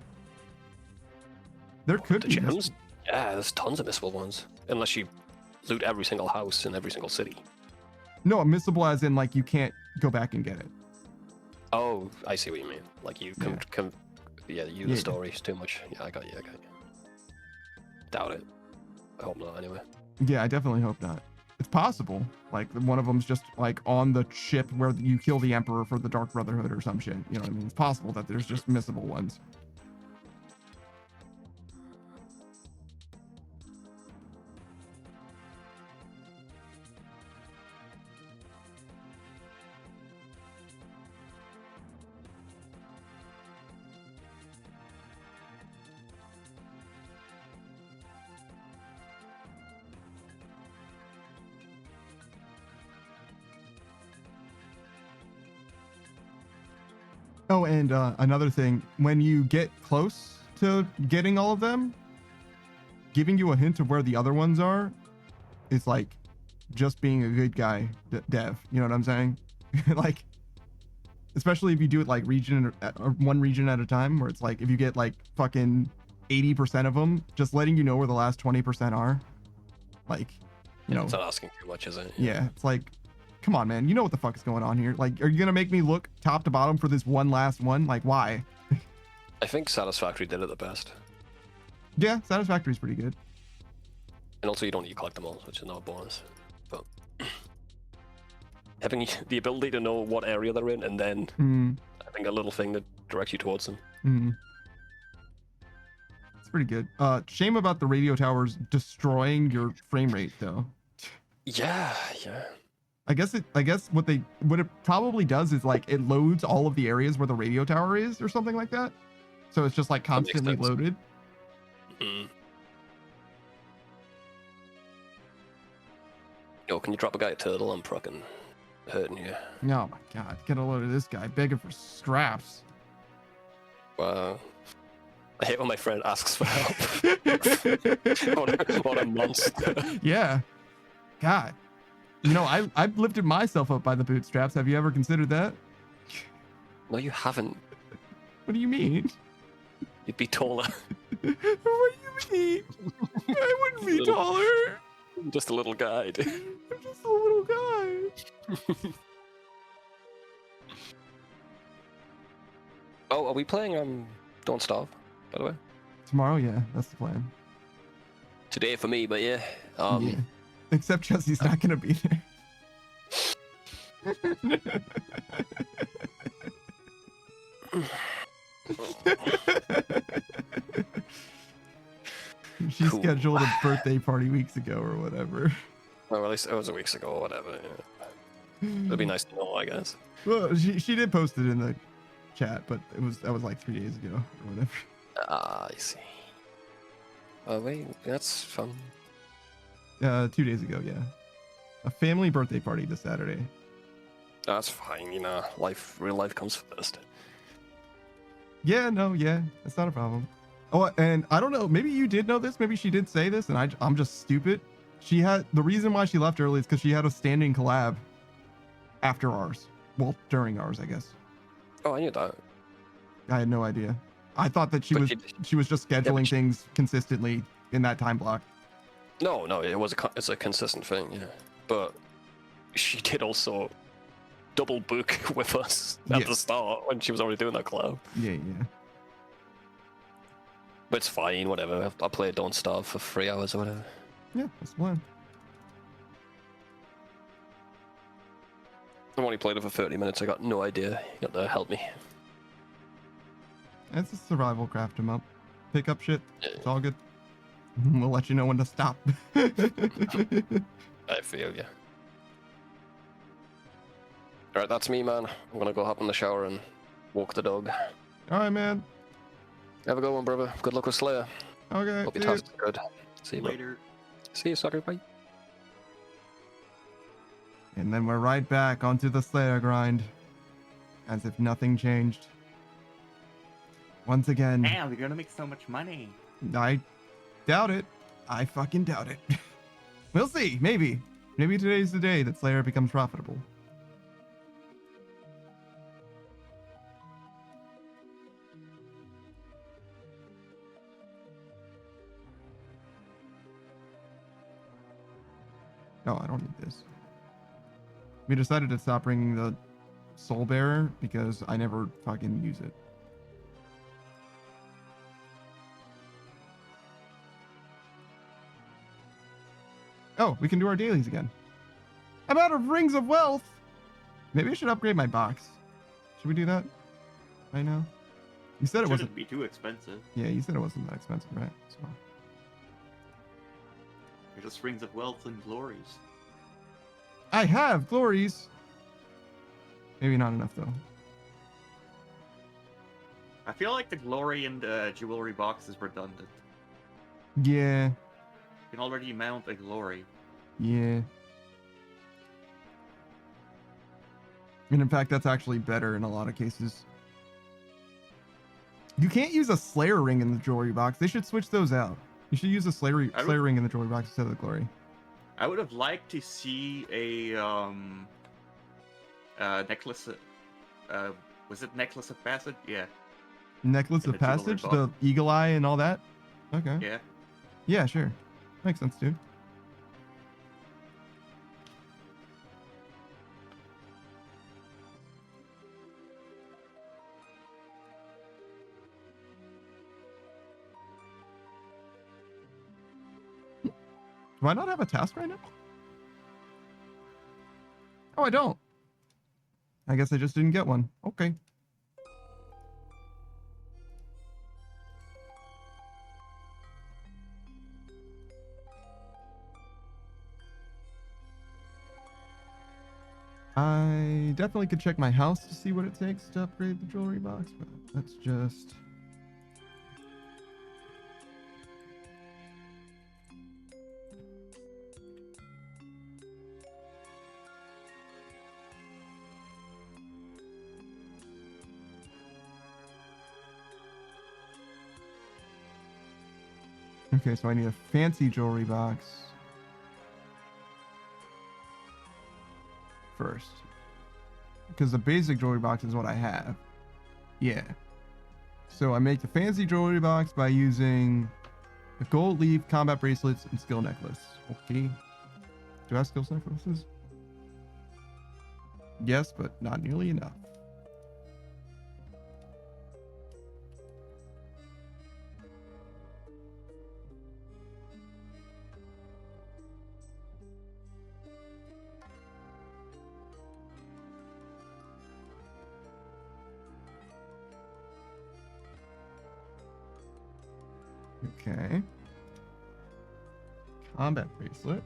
S1: There could
S9: The
S1: be
S9: gems? Yeah, there's tons of missable ones. Unless you loot every single house in every single city.
S1: No, missable as in like you can't go back and get it.
S9: Oh, I see what you mean. Like you can yeah,
S1: Yeah.
S9: the story's too much. Yeah, I got you. Doubt it. I hope not. Anyway.
S1: Yeah, I definitely hope not. It's possible. Like one of them's just like on the ship where you kill the Emperor for the Dark Brotherhood or some shit. You know what I mean? It's possible that there's just missable ones. Oh, and another thing, when you get close to getting all of them, giving you a hint of where the other ones are, it's like just being a good guy, dev. You know what I'm saying? Like, especially if you do it like or one region at a time, where it's like if you get like fucking 80% of them, just letting you know where the last 20% are. Like, you know,
S9: It's not asking too much, is it?
S1: yeah, it's like, come on, man. You know what the fuck is going on here. Like, are you going to make me look top to bottom for this one last one? Like, why?
S9: I think Satisfactory did it the best.
S1: Yeah, Satisfactory is pretty good.
S9: And also, you don't need to collect them all, which is not a bonus. But having the ability to know what area they're in and then having a little thing that directs you towards them.
S1: It's pretty good. Shame about the radio towers destroying your frame rate, though.
S9: Yeah.
S1: I guess what it probably does is like it loads all of the areas where the radio tower is or something like that. So it's just like
S9: That makes
S1: constantly
S9: sense.
S1: loaded.
S9: Yo, can you drop a guy a turtle? I'm fucking hurting you.
S1: Oh my god, get a load of this guy begging for scraps.
S9: Wow. I hate when my friend asks for help. what a monster.
S1: Yeah. God. You know, I've lifted myself up by the bootstraps. Have you ever considered that?
S9: No, you haven't.
S1: What do you mean?
S9: You'd be taller.
S1: What do you mean? I wouldn't be
S9: Little-
S1: taller.
S9: Just a little guy, dude.
S1: I'm just a little guy.
S9: Oh, are we playing Don't Starve, by the way?
S1: Tomorrow, yeah, that's the plan.
S9: Today for me, but yeah.
S1: Yeah. Except Jesse's not gonna be there. She
S9: Cool.
S1: scheduled a birthday party weeks ago or whatever.
S9: Well, at least it was a weeks ago or whatever. Yeah. It'd be nice to know, I guess.
S1: Well, she did post it in the chat, but that was like 3 days ago or whatever.
S9: Ah, I see. Oh wait, that's fun.
S1: 2 days ago, yeah. A family birthday party this Saturday.
S9: That's fine, you know. Real life comes first.
S1: Yeah, no, yeah, it's not a problem. Oh, and I don't know, maybe you did know this, maybe she did say this, and I'm just stupid. The reason why she left early is because she had a standing collab after ours. Well, during ours, I guess.
S9: Oh, I knew that.
S1: I had no idea. I thought that she
S9: But
S1: was just
S9: but
S1: scheduling
S9: she-
S1: things consistently in that time block.
S9: No, it's a consistent thing, yeah. But she did also double book with us at
S1: Yeah.
S9: the start when she was already doing that collab.
S1: Yeah.
S9: But it's fine, whatever. I'll play Don't Starve for 3 hours or whatever.
S1: Yeah, that's the plan.
S9: I've only played it for 30 minutes. I got no idea. You got to help me.
S1: It's a survival craft 'em up. Pick up shit. It's all good. We'll let you know when to stop.
S9: I feel you. Alright, that's me, man. I'm gonna go hop in the shower and walk the dog.
S1: Alright, man.
S9: Have a good one, brother. Good luck with Slayer.
S1: Okay.
S9: Hope your
S1: see ya.
S9: tasks are good. See you bro.
S3: Later.
S9: See you, sucker. Bye.
S1: And then we're right back onto the Slayer grind. As if nothing changed. Once again,
S3: Damn, we're gonna make so much money.
S1: I doubt it. I fucking doubt it. We'll see. Maybe. Maybe today's the day that Slayer becomes profitable. No, I don't need this. We decided to stop bringing the Soul Bearer because I never fucking use it. Oh, we can do our dailies again. I'm out of Rings of Wealth! Maybe I should upgrade my box. Should we do that right now? You said it wasn't.
S3: Shouldn't be too expensive.
S1: Yeah, you said it wasn't that expensive, right? So.
S3: They're just rings of wealth and glories.
S1: I have glories! Maybe not enough, though.
S3: I feel like the glory and the jewelry box is redundant.
S1: Yeah,
S3: You can already mount a glory.
S1: yeah. And in fact, that's actually better in a lot of cases. You can't use a Slayer ring in the jewelry box. They should switch those out. You should use a Slayer ring in the jewelry box instead of the glory.
S3: I would have liked to see a necklace. Was it necklace of passage? Yeah.
S1: Necklace
S3: In
S1: of
S3: the jewelry
S1: Passage,
S3: box.
S1: the eagle eye and all that? Okay.
S3: Yeah.
S1: Yeah, sure. Makes sense, dude. Do I not have a task right now? Oh, I don't. I guess I just didn't get one. Okay. I definitely could check my house to see what it takes to upgrade the jewelry box, but that's just... Okay, so I need a fancy jewelry box first. Because the basic jewelry box is what I have. Yeah. So I make the fancy jewelry box by using a gold leaf, combat bracelets, and skill necklace. Okay. Do I have skill necklaces? Yes, but not nearly enough. Okay. Combat bracelet.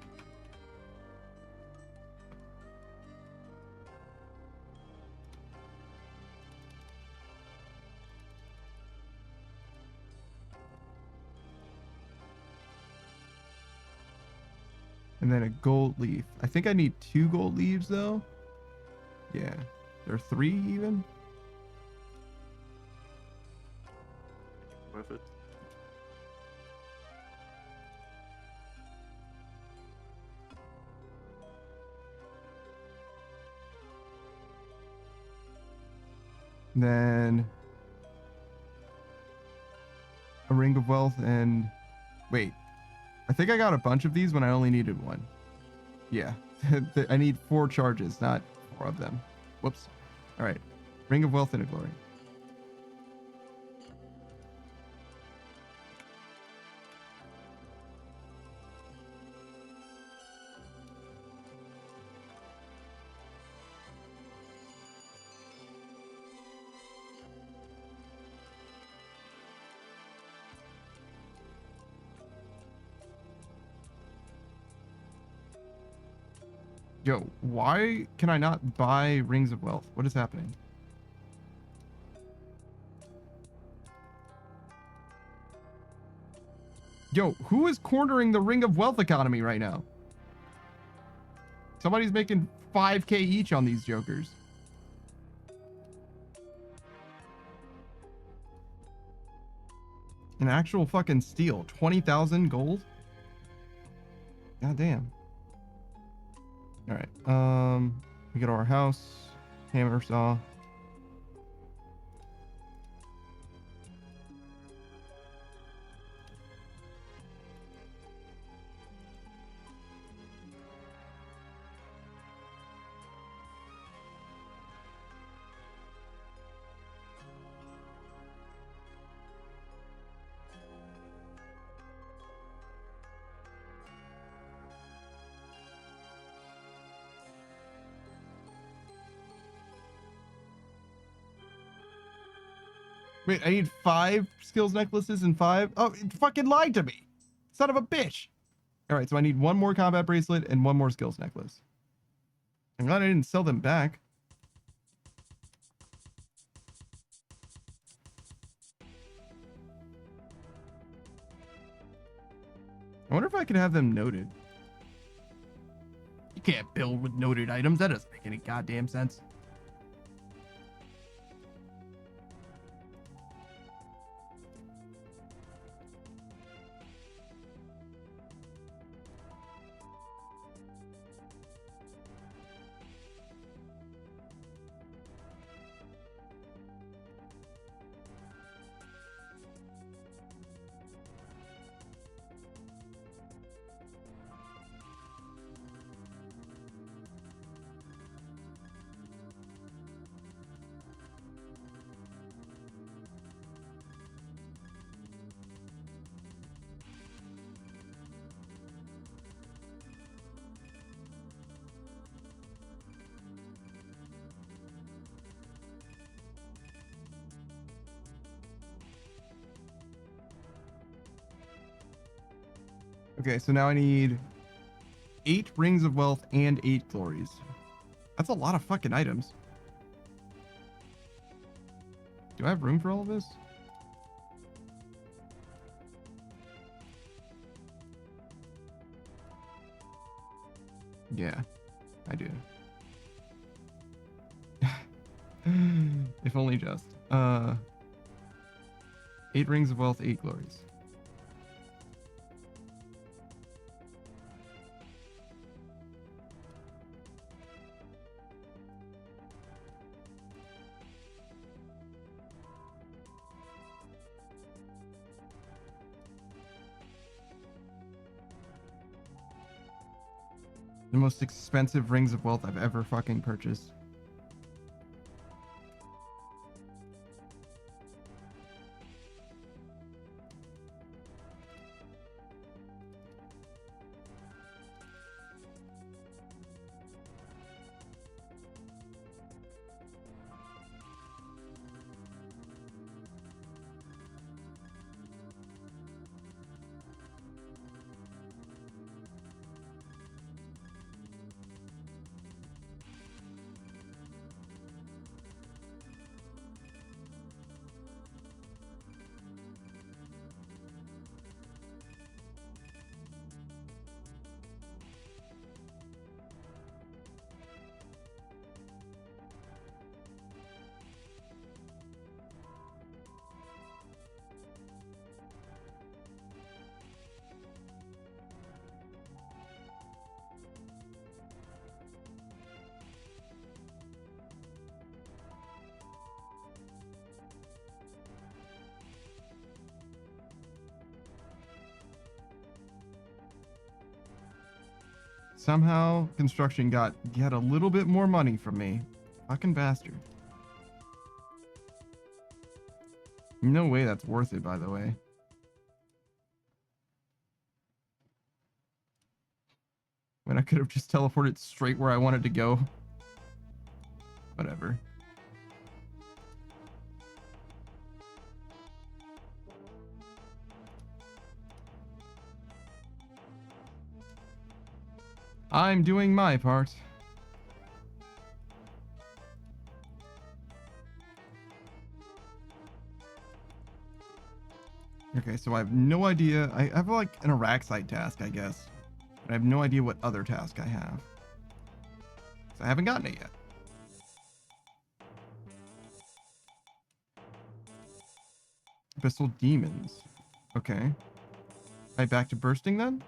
S1: And then a gold leaf. I think I need 2 gold leaves though. Yeah. There are 3 even.
S3: Worth it.
S1: Then a ring of wealth and wait, I think I got a bunch of these when I only needed 1. Yeah, I need 4 charges, not 4 of them. Whoops. All right, ring of wealth and a glory. Yo, why can I not buy Rings of Wealth? What is happening? Yo, who is cornering the Ring of Wealth economy right now? Somebody's making 5K each on these jokers. An actual fucking steal. 20,000 gold? God damn. Alright. We go to our house. Hammer saw. Wait, I need 5 skills necklaces and 5. Oh, it fucking lied to me. Son of a bitch. All right, so I need 1 more combat bracelet and 1 more skills necklace. I'm glad I didn't sell them back. I wonder if I could have them noted. You can't build with noted items. That doesn't make any goddamn sense. Okay, so now I need 8 rings of wealth and 8 glories. That's a lot of fucking items. Do I have room for all of this? Yeah, I do. If only just. 8 rings of wealth, 8 glories. The most expensive rings of wealth I've ever fucking purchased. Somehow, construction got a little bit more money from me. Fucking bastard. No way that's worth it, by the way. When I could have just teleported straight where I wanted to go. Whatever. I'm doing my part. Okay, so I have no idea. I have like an Araxite task, I guess. But I have no idea what other task I have. So I haven't gotten it yet. Abyssal Demons. Okay. Right back to bursting then?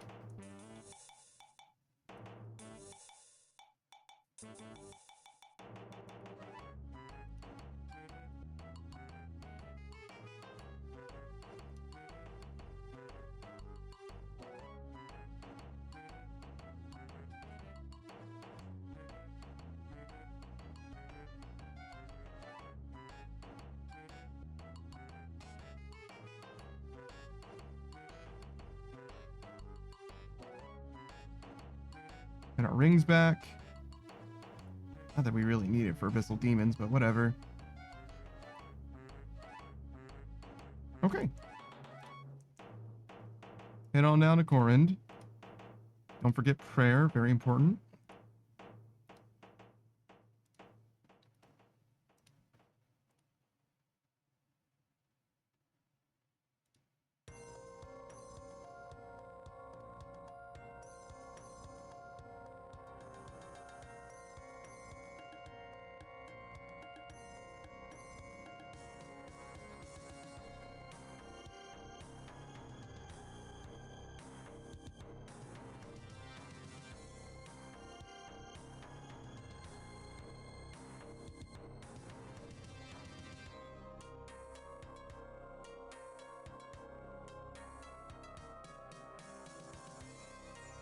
S1: And our rings back. Not that we really need it for Abyssal Demons, but whatever. Okay. Head on down to Corund. Don't forget prayer, very important.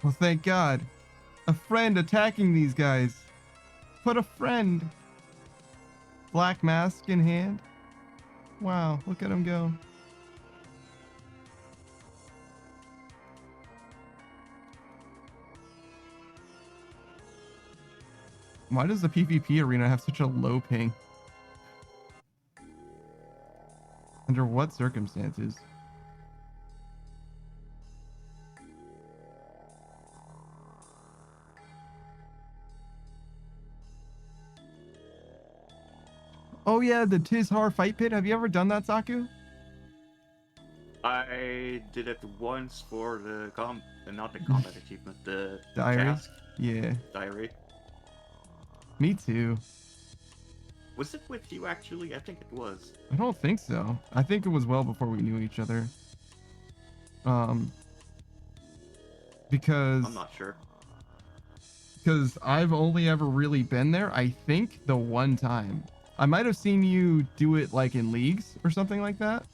S1: Well, thank God. A friend attacking these guys. Put a friend. Black mask in hand. Wow, look at him go. Why does the PvP arena have such a low ping? Under what circumstances? Oh yeah, the Tizhar fight pit. Have you ever done that, Saku?
S3: I did it once for the not the combat achievement, the
S1: Diary?
S3: task
S1: Yeah,
S3: diary.
S1: me too.
S3: Was it with you actually? I think it was.
S1: I don't think so. I think it was well before we knew each other. Because
S3: I'm not sure.
S1: because I've only ever really been there, I think, the one time. I might have seen you do it like in leagues or something like that.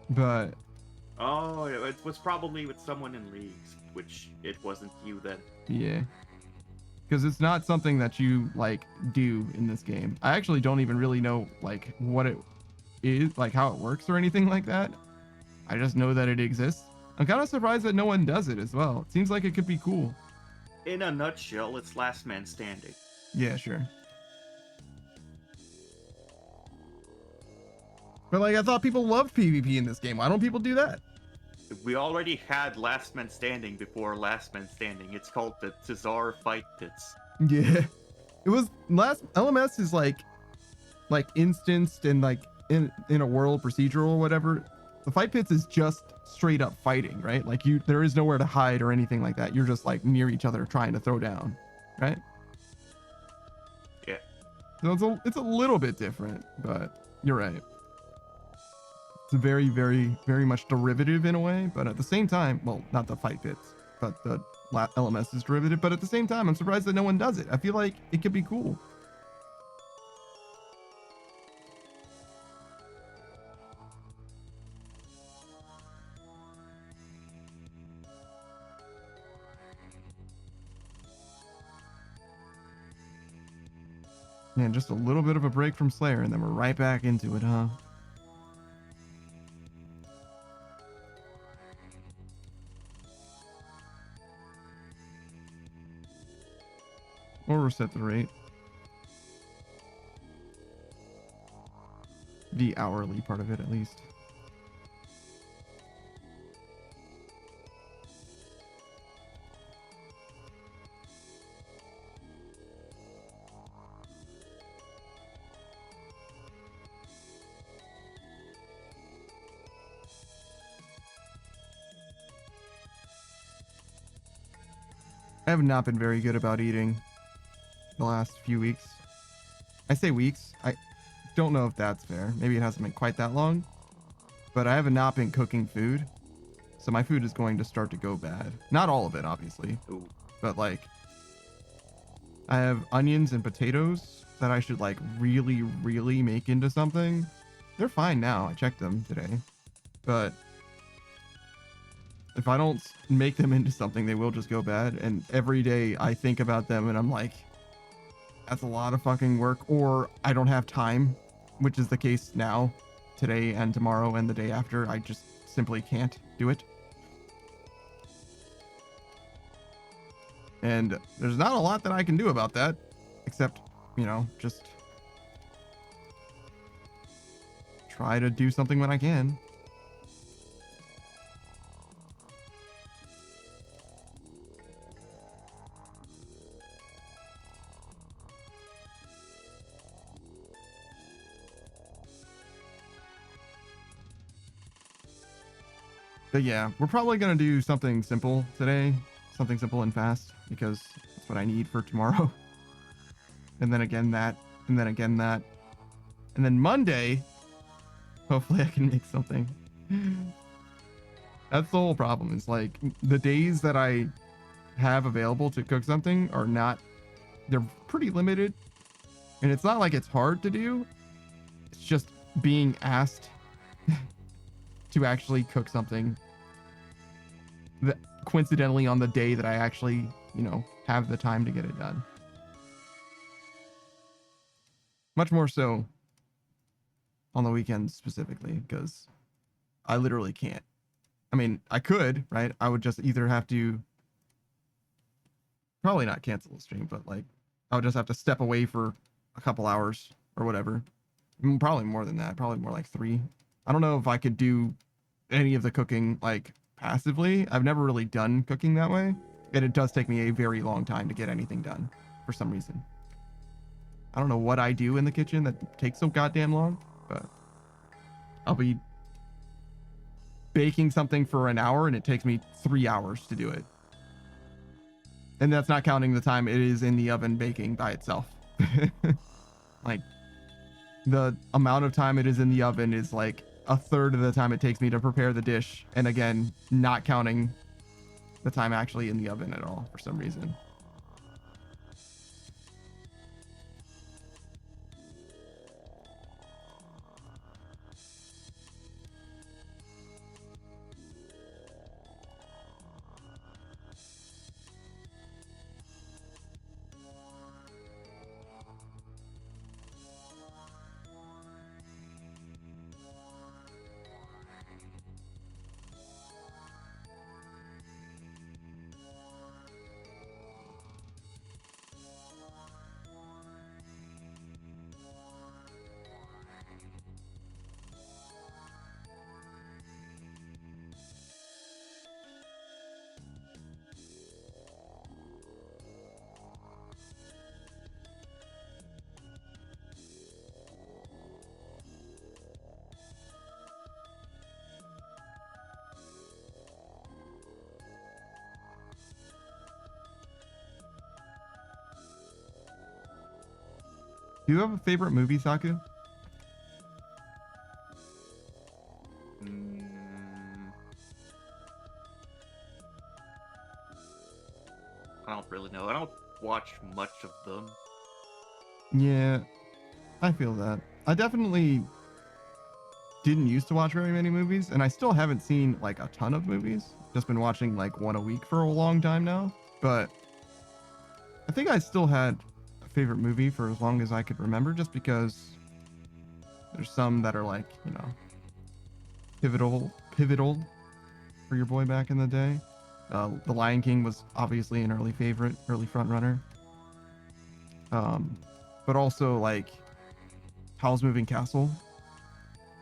S1: But
S3: Oh, it was probably with someone in leagues, which it wasn't you then.
S1: yeah. Because it's not something that you like do in this game. I actually don't even really know like what it is, like how it works or anything like that. I just know that it exists. I'm kind of surprised that no one does it as well. It seems like it could be cool.
S3: In a nutshell, it's last man standing.
S1: Yeah, sure. But like I thought people loved PvP in this game. Why don't people do that?
S3: We already had last man standing before last man standing. It's called the Tizar Fight Pits.
S1: Yeah. It was last LMS is like instanced and like in a world procedural or whatever. The fight pits is just straight up fighting, right? Like there is nowhere to hide or anything like that. You're just like near each other trying to throw down, right?
S3: Yeah.
S1: So it's a little bit different, but you're right. It's very, very, very much derivative in a way, but at the same time, well, not the fight pits, but the LMS is derivative. But at the same time, I'm surprised that no one does it. I feel like it could be cool. Man, just a little bit of a break from Slayer, and then we're right back into it, huh? Or reset the rate. The hourly part of it, at least. I have not been very good about eating the last few weeks. I say weeks. I don't know if that's fair. Maybe it hasn't been quite that long. But I have not been cooking food. So my food is going to start to go bad. Not all of it, obviously.
S3: Ooh.
S1: But like, I have onions and potatoes that I should like really, really make into something. They're fine now. I checked them today. But if I don't make them into something, they will just go bad. And every day I think about them and I'm like, that's a lot of fucking work. Or I don't have time, which is the case now, today and tomorrow and the day after. I just simply can't do it. And there's not a lot that I can do about that, except, you know, just try to do something when I can. But yeah, we're probably going to do something simple today. Something simple and fast, because that's what I need for tomorrow. And then again that, and then again that. And then Monday, hopefully I can make something. That's the whole problem. Is like the days that I have available to cook something are not, they're pretty limited. And it's not like it's hard to do. It's just being asked to actually cook something that coincidentally on the day that I actually, you know, have the time to get it done. Much more so on the weekends specifically, because I literally can't. I mean, I could, right? I would just either have to probably not cancel the stream, but like I would just have to step away for a couple hours or whatever. Probably more than that, probably more like 3. I don't know if I could do any of the cooking like passively. I've never really done cooking that way, and it does take me a very long time to get anything done for some reason. I don't know what I do in the kitchen that takes so goddamn long, but I'll be baking something for an hour and it takes me 3 hours to do it. And that's not counting the time it is in the oven baking by itself. Like the amount of time it is in the oven is like a third of the time it takes me to prepare the dish. And again, not counting the time actually in the oven at all for some reason. Do you have a favorite movie, Saku?
S3: I don't really know. I don't watch much of them.
S1: Yeah, I feel that. I definitely didn't used to watch very many movies, and I still haven't seen like a ton of movies. Just been watching like one a week for a long time now. But I think I still had a favorite movie for as long as I could remember, just because there's some that are like, you know, pivotal for your boy back in the day. The Lion King was obviously an early favorite, early front runner. But also like Howl's Moving Castle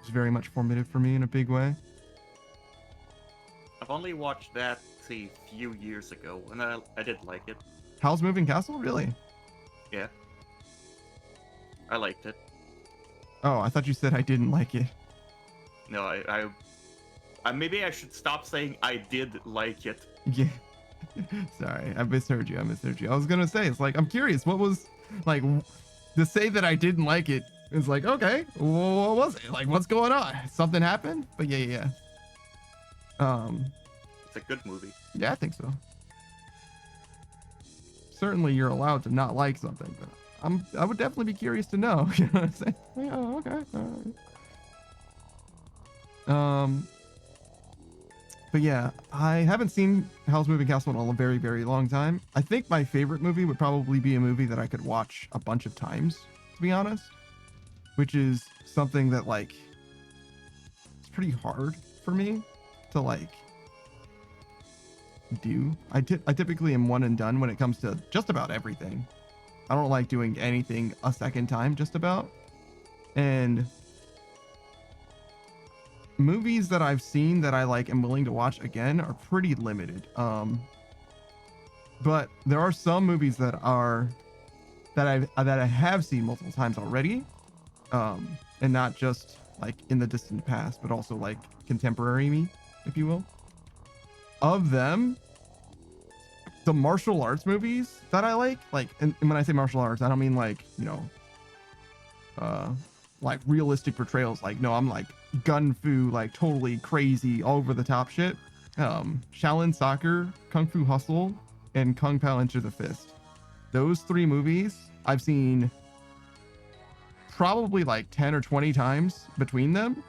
S1: was very much formative for me in a big way.
S3: I've only watched that, say, a few years ago, and I did like it.
S1: Howl's Moving Castle? Really?
S3: Yeah. I liked it.
S1: Oh, I thought you said I didn't like it.
S3: No, I maybe I should stop saying I did like it.
S1: Yeah. Sorry, I misheard you. I was gonna say, it's like, I'm curious, what was, like, to say that I didn't like it is like, okay, what was it? Like, what's going on? Something happened? But yeah.
S3: It's a good movie.
S1: Yeah, I think so. Certainly you're allowed to not like something, but I would definitely be curious to know. You know what I'm saying? Like, oh, okay. All right. But yeah, I haven't seen Howl's Moving Castle in a very, very long time. I think my favorite movie would probably be a movie that I could watch a bunch of times, to be honest. Which is something that, like, it's pretty hard for me to, like, do. I typically am one and done when it comes to just about everything. I don't like doing anything a second time, just about. And movies that I've seen that I like and willing to watch again are pretty limited. But there are some movies that I have seen multiple times already, and not just like in the distant past, but also like contemporary me, if you will. Of them, the martial arts movies that I like, and when I say martial arts, I don't mean like, you know, like realistic portrayals. Like, no, I'm like gun fu, like totally crazy, all over the top shit. Shaolin Soccer, Kung Fu Hustle, and Kung Pao Enter the Fist. Those three movies I've seen probably like 10 or 20 times between them,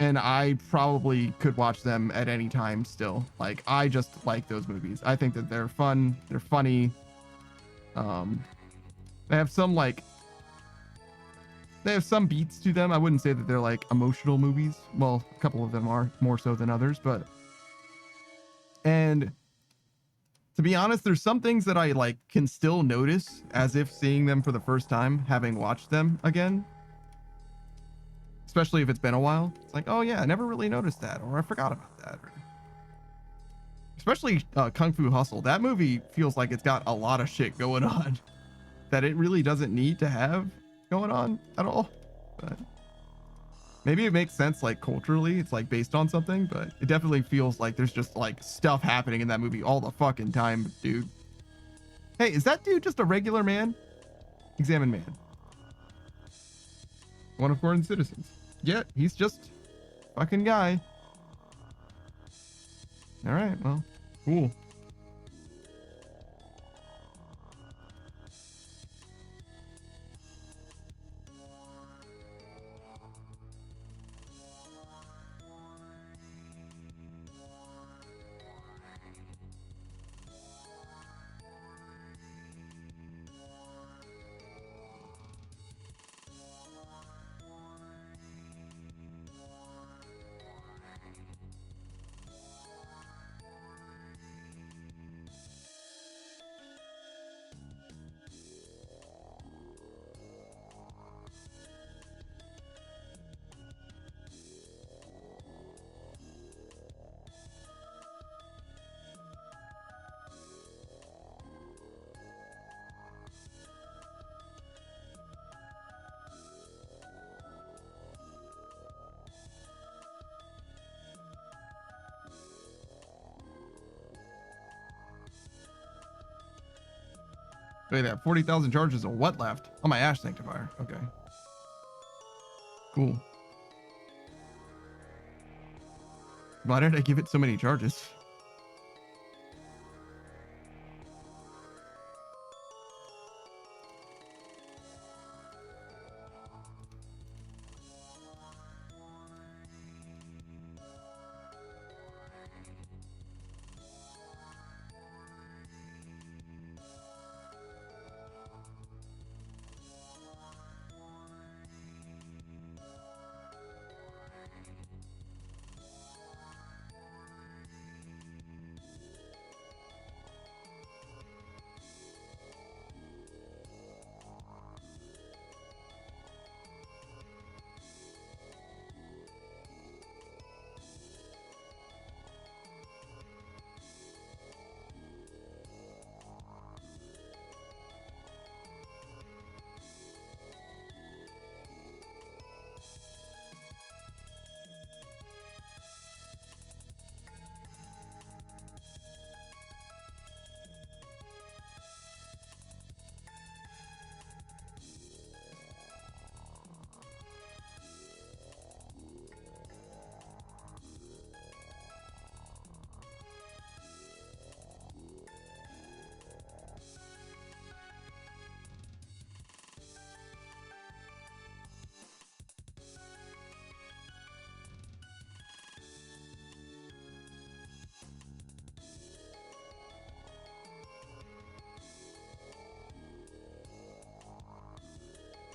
S1: and I probably could watch them at any time still. Like, I just like those movies. I think that they're fun, they're funny. They have some beats to them. I wouldn't say that they're like emotional movies. Well, a couple of them are more so than others, and to be honest, there's some things that I like can still notice as if seeing them for the first time, having watched them again. Especially if it's been a while. It's like, oh yeah, I never really noticed that, or I forgot about that. Especially Kung Fu Hustle. That movie feels like it's got a lot of shit going on that it really doesn't need to have going on at all. But maybe it makes sense, like, culturally, it's like based on something, but it definitely feels like there's just like stuff happening in that movie all the fucking time, dude. Hey, is that dude just a regular man? Examine man. One of Gordon's citizens. Yeah, he's just a fucking guy. All right, well, cool. Wait, that 40,000 charges of what left? Oh, my Ash Sanctifier. Okay. Cool. Why did I give it so many charges?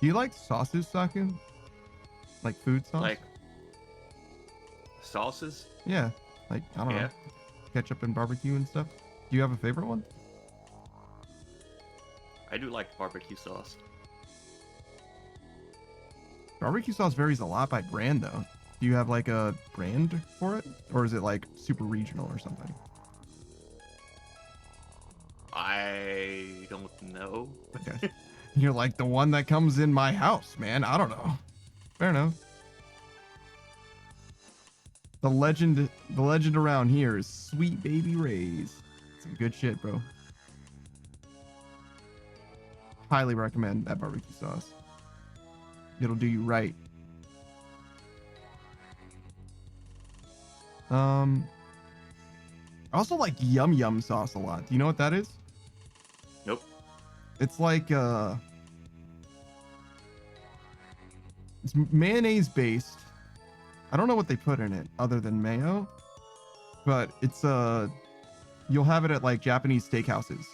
S1: Do you like sauces, Saku? Like food sauce?
S3: Like sauces?
S1: Yeah. Like, I don't know.
S3: Yeah.
S1: Ketchup and barbecue and stuff. Do you have a favorite one?
S3: I do like barbecue sauce.
S1: Barbecue sauce varies a lot by brand, though. Do you have like a brand for it? Or is it like super regional or something?
S3: I don't know.
S1: Okay. You're like the one that comes in my house, man. I don't know. Fair enough. The legend around here is Sweet Baby Ray's. Some good shit, bro. Highly recommend that barbecue sauce. It'll do you right. I also like Yum Yum sauce a lot. Do you know what that is?
S3: Nope.
S1: It's like it's mayonnaise based. I don't know what they put in it other than mayo, but it's you'll have it at like Japanese steakhouses.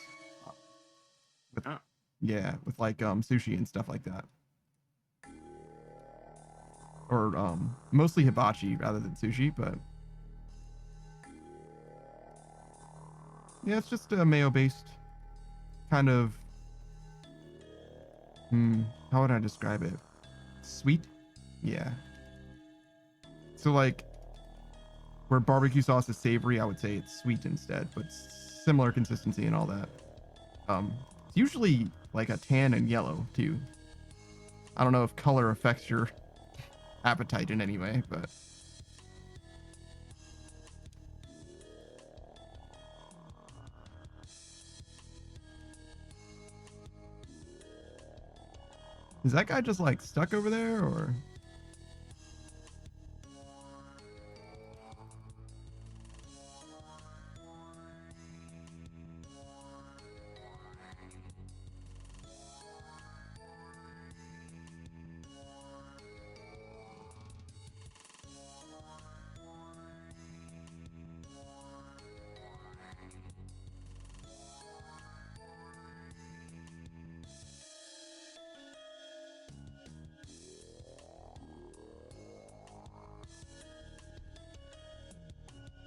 S1: With,
S3: Oh.
S1: Yeah, with like sushi and stuff like that. Or mostly hibachi rather than sushi, but yeah, it's just a mayo based kind of how would I describe it? Sweet? Yeah. So like where barbecue sauce is savory, I would say it's sweet instead, but similar consistency and all that. It's usually like a tan and yellow too. I don't know if color affects your appetite in any way, but is that guy just like stuck over there or?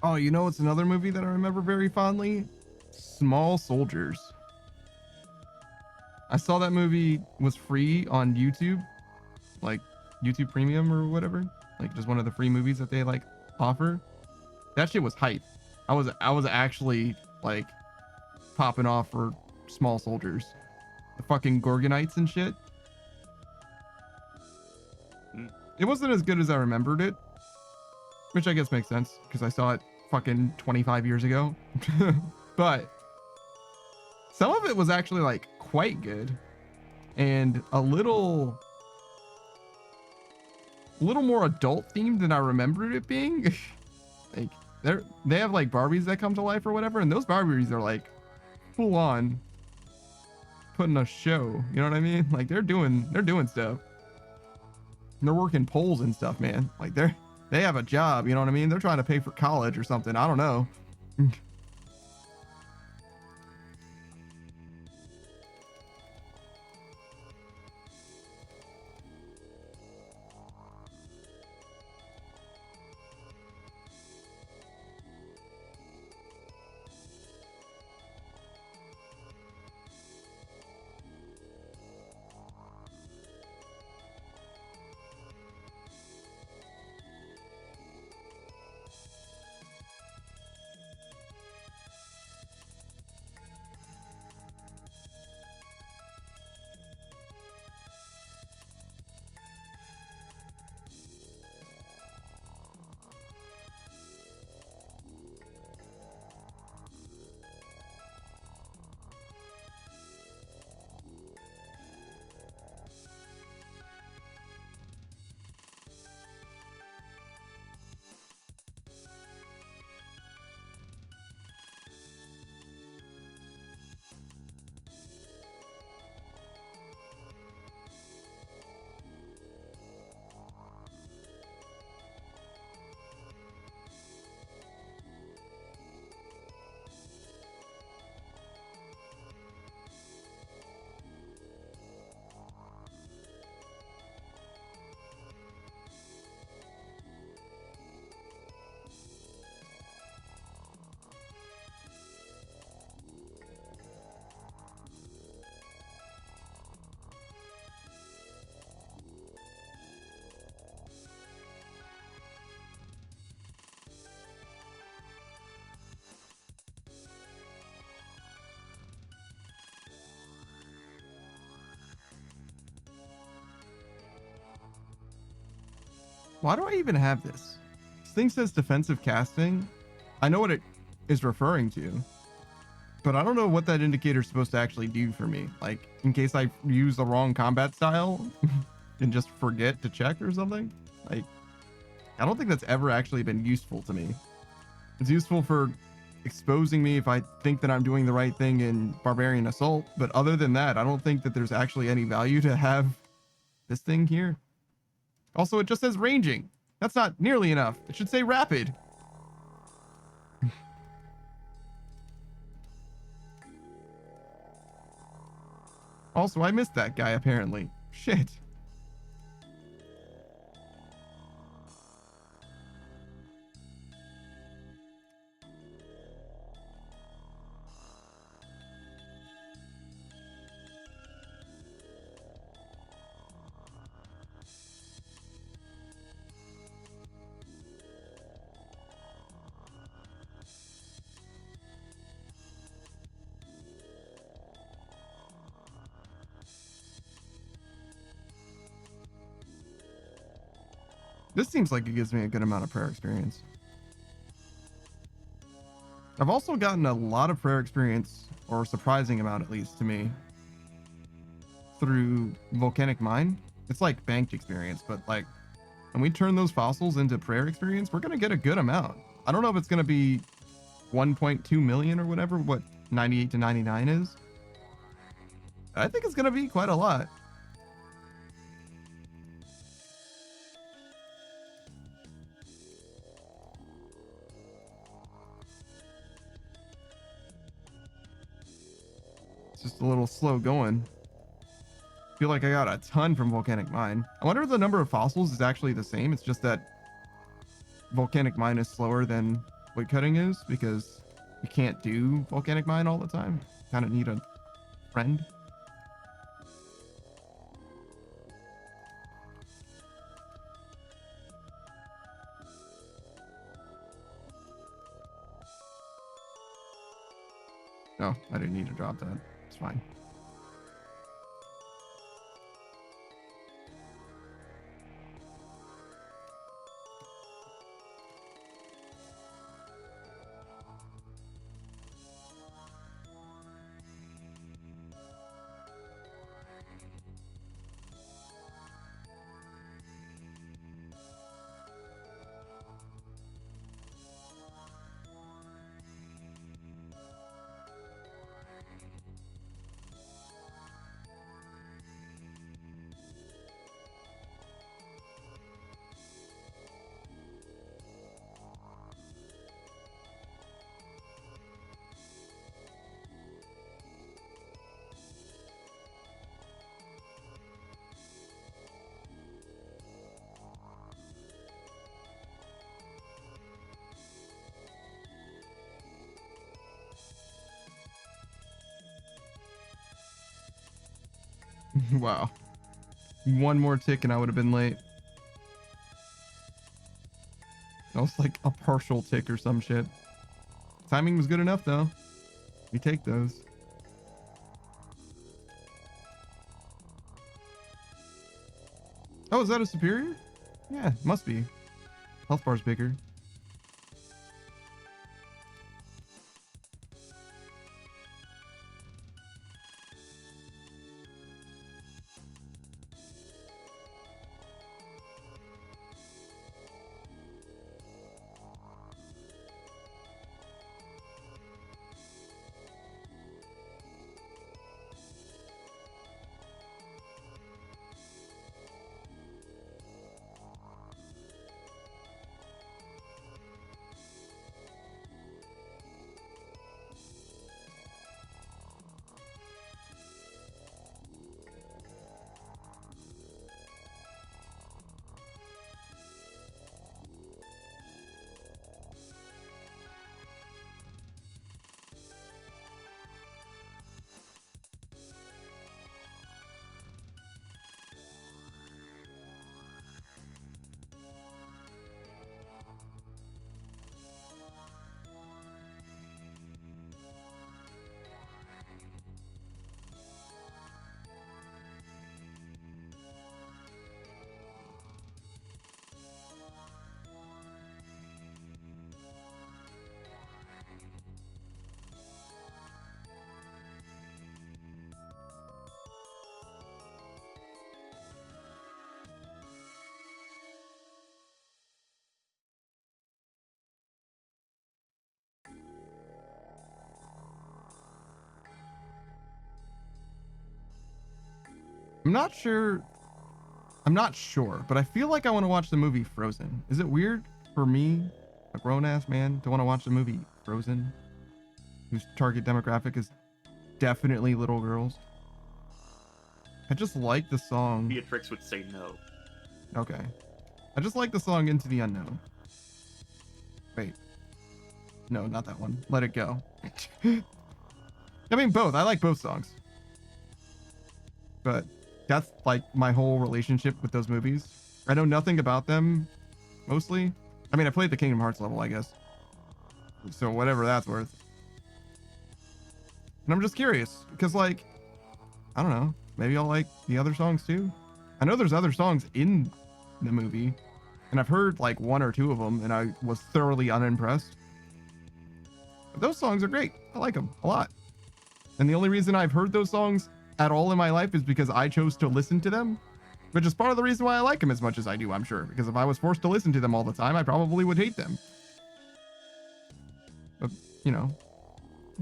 S1: Oh, you know, it's another movie that I remember very fondly. Small Soldiers. I saw that movie was free on YouTube, like YouTube Premium or whatever, like just one of the free movies that they like offer. That shit was hype. I was actually like popping off for Small Soldiers, the fucking Gorgonites and shit. It wasn't as good as I remembered it, which I guess makes sense because I saw it fucking 25 years ago. But some of it was actually like quite good and a little more adult themed than I remembered it being. Like they have like Barbies that come to life or whatever, and those Barbies are like full on putting a show, you know what I mean? Like they're doing stuff. And they're working poles and stuff, man. Like they have a job, you know what I mean? They're trying to pay for college or something. I don't know. Why do I even have this? This thing says defensive casting. I know what it is referring to, but I don't know what that indicator is supposed to actually do for me. Like, in case I use the wrong combat style and just forget to check or something. Like, I don't think that's ever actually been useful to me. It's useful for exposing me if I think that I'm doing the right thing in Barbarian Assault, but other than that, I don't think that there's actually any value to have this thing here. Also, it just says ranging. That's not nearly enough. It should say rapid. Also, I missed that guy apparently. Shit. This seems like it gives me a good amount of prayer experience. I've also gotten a lot of prayer experience, or a surprising amount at least to me, through Volcanic Mine. It's like banked experience, but like when we turn those fossils into prayer experience, we're going to get a good amount. I don't know if it's going to be 1.2 million or whatever, what 98 to 99 is. I think it's going to be quite a lot. Just a little slow going. Feel like I got a ton from Volcanic Mine. I wonder if the number of fossils is actually the same. It's just that Volcanic Mine is slower than woodcutting is because you can't do Volcanic Mine all the time. Kind of need a friend. No, I didn't need to drop that. It's fine. Wow. One more tick and I would have been late. That was like a partial tick or some shit. Timing was good enough though. We take those. Oh, is that a superior? Yeah, must be. Health bar's bigger. I'm not sure. I'm not sure, but I feel like I want to watch the movie Frozen. Is it weird for me, a grown-ass man, to want to watch the movie Frozen, whose target demographic is definitely little girls? I just like the song.
S3: Beatrix would say no.
S1: Okay. I just like the song Into the Unknown. Wait. No, not that one. Let It Go. I mean, both. I like both songs. But that's like my whole relationship with those movies. I know nothing about them, mostly. I mean, I played the Kingdom Hearts level, I guess. So whatever that's worth. And I'm just curious, because like, I don't know, maybe I'll like the other songs too. I know there's other songs in the movie, and I've heard like one or two of them, and I was thoroughly unimpressed. But those songs are great. I like them a lot. And the only reason I've heard those songs at all in my life is because I chose to listen to them, which is part of the reason why I like them as much as I do, I'm sure. Because if I was forced to listen to them all the time, I probably would hate them. But, you know,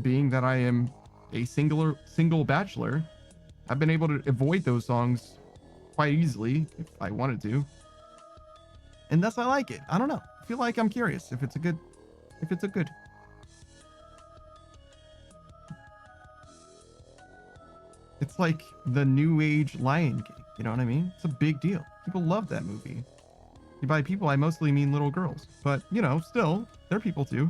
S1: being that I am a single bachelor, I've been able to avoid those songs quite easily if I wanted to. And thus I like it. I don't know. I feel like I'm curious if it's a good. It's like the new age Lion King. You know what I mean? It's a big deal. People love that movie. And by people, I mostly mean little girls. But, you know, still, they're people too.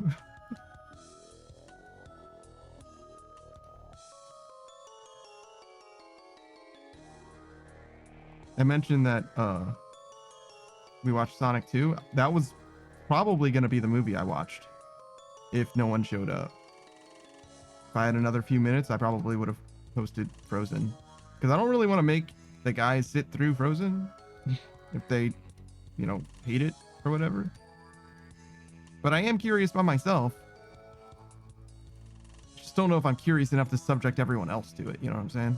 S1: I mentioned that we watched Sonic 2. That was probably going to be the movie I watched if no one showed up. If I had another few minutes, I probably would have posted Frozen, because I don't really want to make the guys sit through Frozen if they, you know, hate it or whatever. But I am curious by myself. Just don't know if I'm curious enough to subject everyone else to it. You know what I'm saying?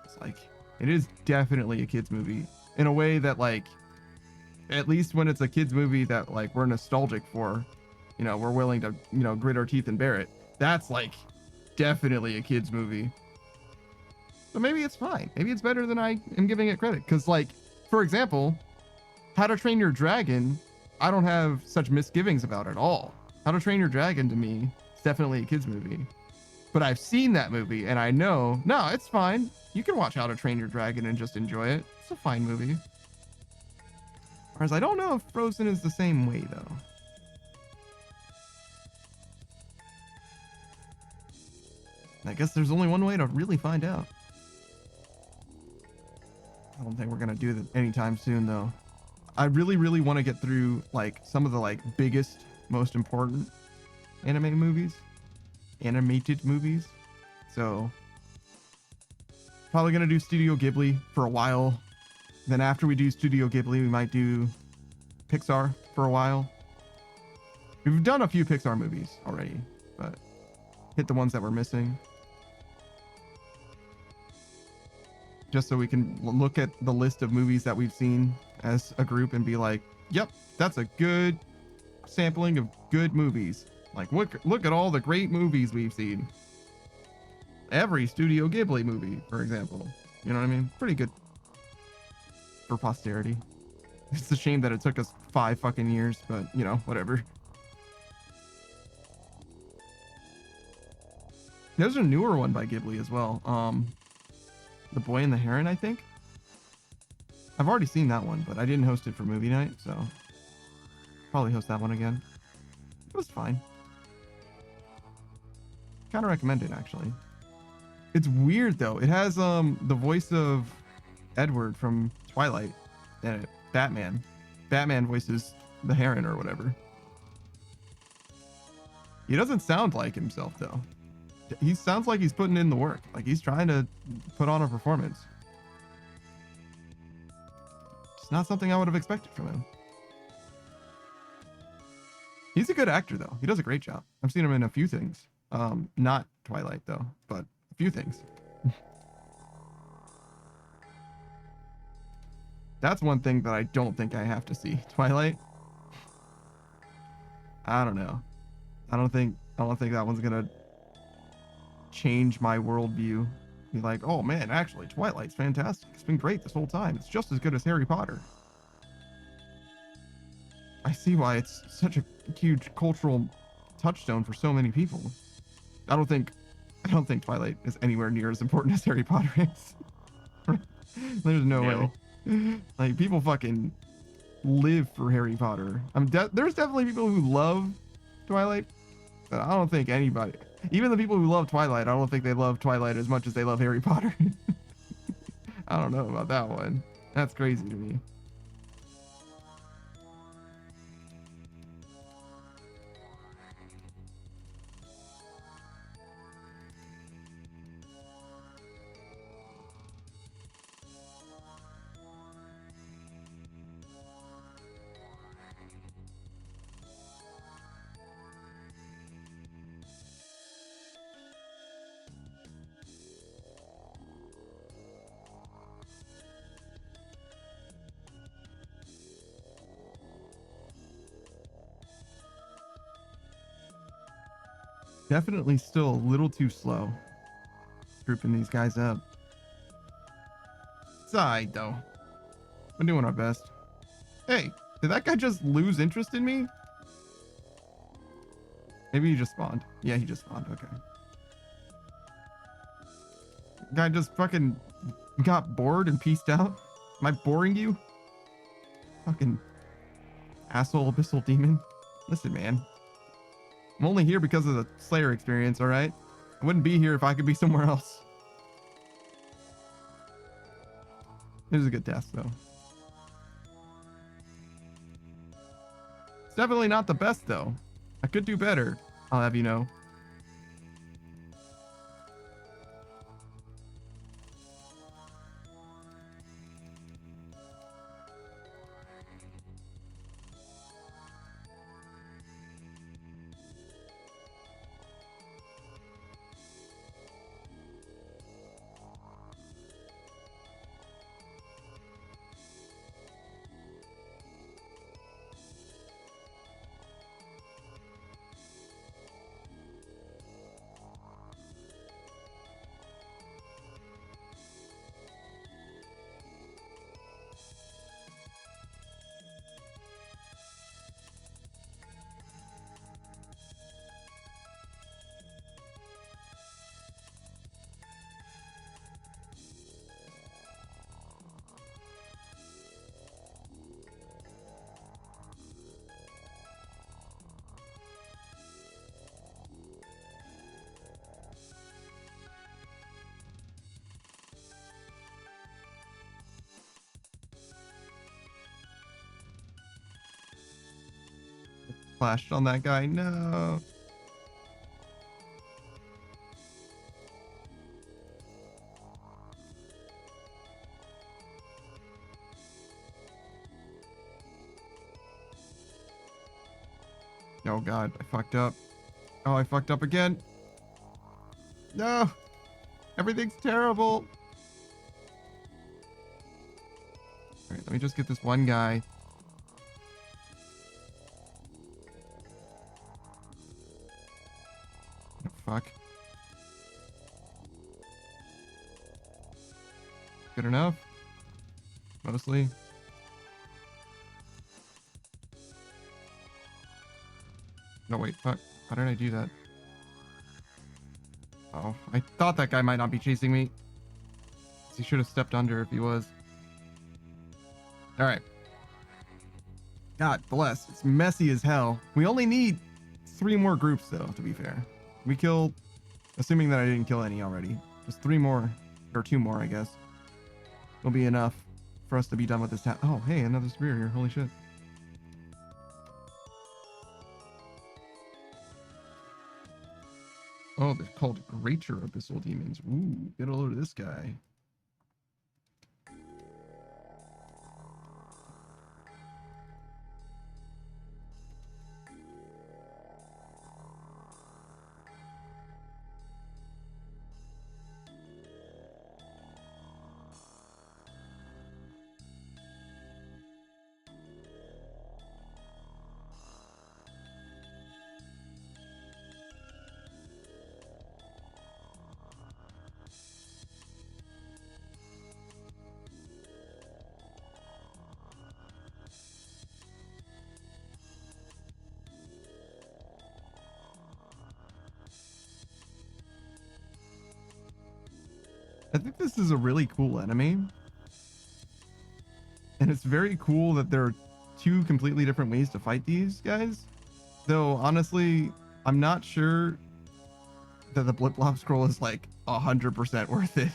S1: It's like, it is definitely a kids movie in a way that, like, at least when it's a kids movie that like we're nostalgic for, you know, we're willing to, you know, grit our teeth and bear it. That's like definitely a kids movie. So maybe it's fine. Maybe it's better than I am giving it credit. Because, like, for example, How to Train Your Dragon, I don't have such misgivings about at all. How to Train Your Dragon to me is definitely a kids movie. But I've seen that movie and I know, no, it's fine. You can watch How to Train Your Dragon and just enjoy it. It's a fine movie. Whereas I don't know if Frozen is the same way, though. I guess there's only one way to really find out. I don't think we're gonna do that anytime soon, though. I really, really want to get through like some of the like biggest, most important animated movies. So probably gonna do Studio Ghibli for a while. Then after we do Studio Ghibli, we might do Pixar for a while. We've done a few Pixar movies already, but hit the ones that we're missing. Just so we can look at the list of movies that we've seen as a group and be like, yep, that's a good sampling of good movies. Like, look at all the great movies we've seen. Every Studio Ghibli movie, for example. You know what I mean? Pretty good for posterity. It's a shame that it took us 5 fucking years, but, you know, whatever. There's a newer one by Ghibli as well. The Boy and the Heron, I think. I've already seen that one, but I didn't host it for movie night, so probably host that one again. It was fine. Kind of recommend it, actually. It's weird though. It has the voice of Edward from Twilight in it. Batman. Batman voices the Heron or whatever. He doesn't sound like himself though. He sounds like he's putting in the work. Like he's trying to put on a performance. It's not something I would have expected from him. He's a good actor though. He does a great job. I've seen him in a few things. Not Twilight though, but a few things. That's one thing that I don't think I have to see. Twilight. I don't know. I don't think that one's gonna change my worldview. You be like, oh man, actually, Twilight's fantastic. It's been great this whole time. It's just as good as Harry Potter. I see why it's such a huge cultural touchstone for so many people. I don't think Twilight is anywhere near as important as Harry Potter is. There's no way. Like, people fucking live for Harry Potter. There's definitely people who love Twilight, but I don't think anybody, even the people who love Twilight, I don't think they love Twilight as much as they love Harry Potter. I don't know about that one. That's crazy to me. Definitely still a little too slow. Grouping these guys up. It's alright though. I'm doing our best. Hey, did that guy just lose interest in me? Maybe he just spawned. Yeah, he just spawned. Okay. Guy just fucking got bored and peaced out. Am I boring you? Fucking asshole abyssal demon. Listen, man. I'm only here because of the Slayer experience, alright? I wouldn't be here if I could be somewhere else. It was a good test, though. It's definitely not the best, though. I could do better, I'll have you know. Flashed on that guy. No. Oh god, I fucked up. Oh, I fucked up again. No. Everything's terrible. Alright, let me just get this one guy. Fuck. Good enough? Mostly. No, wait, fuck. How did I do that? Oh, I thought that guy might not be chasing me. He should have stepped under if he was. Alright. God bless. It's messy as hell. We only need 3 more groups, though, to be fair. We killed, assuming that I didn't kill any already, just 3 more, or 2 more, I guess. Will be enough for us to be done with this town. Oh, hey, another spear here. Holy shit. Oh, they're called Greater Abyssal Demons. Ooh, get a load of this guy. I think this is a really cool enemy. And it's very cool that there are two completely different ways to fight these guys. Though, honestly, I'm not sure that the Blip-Blop scroll is like 100% worth it.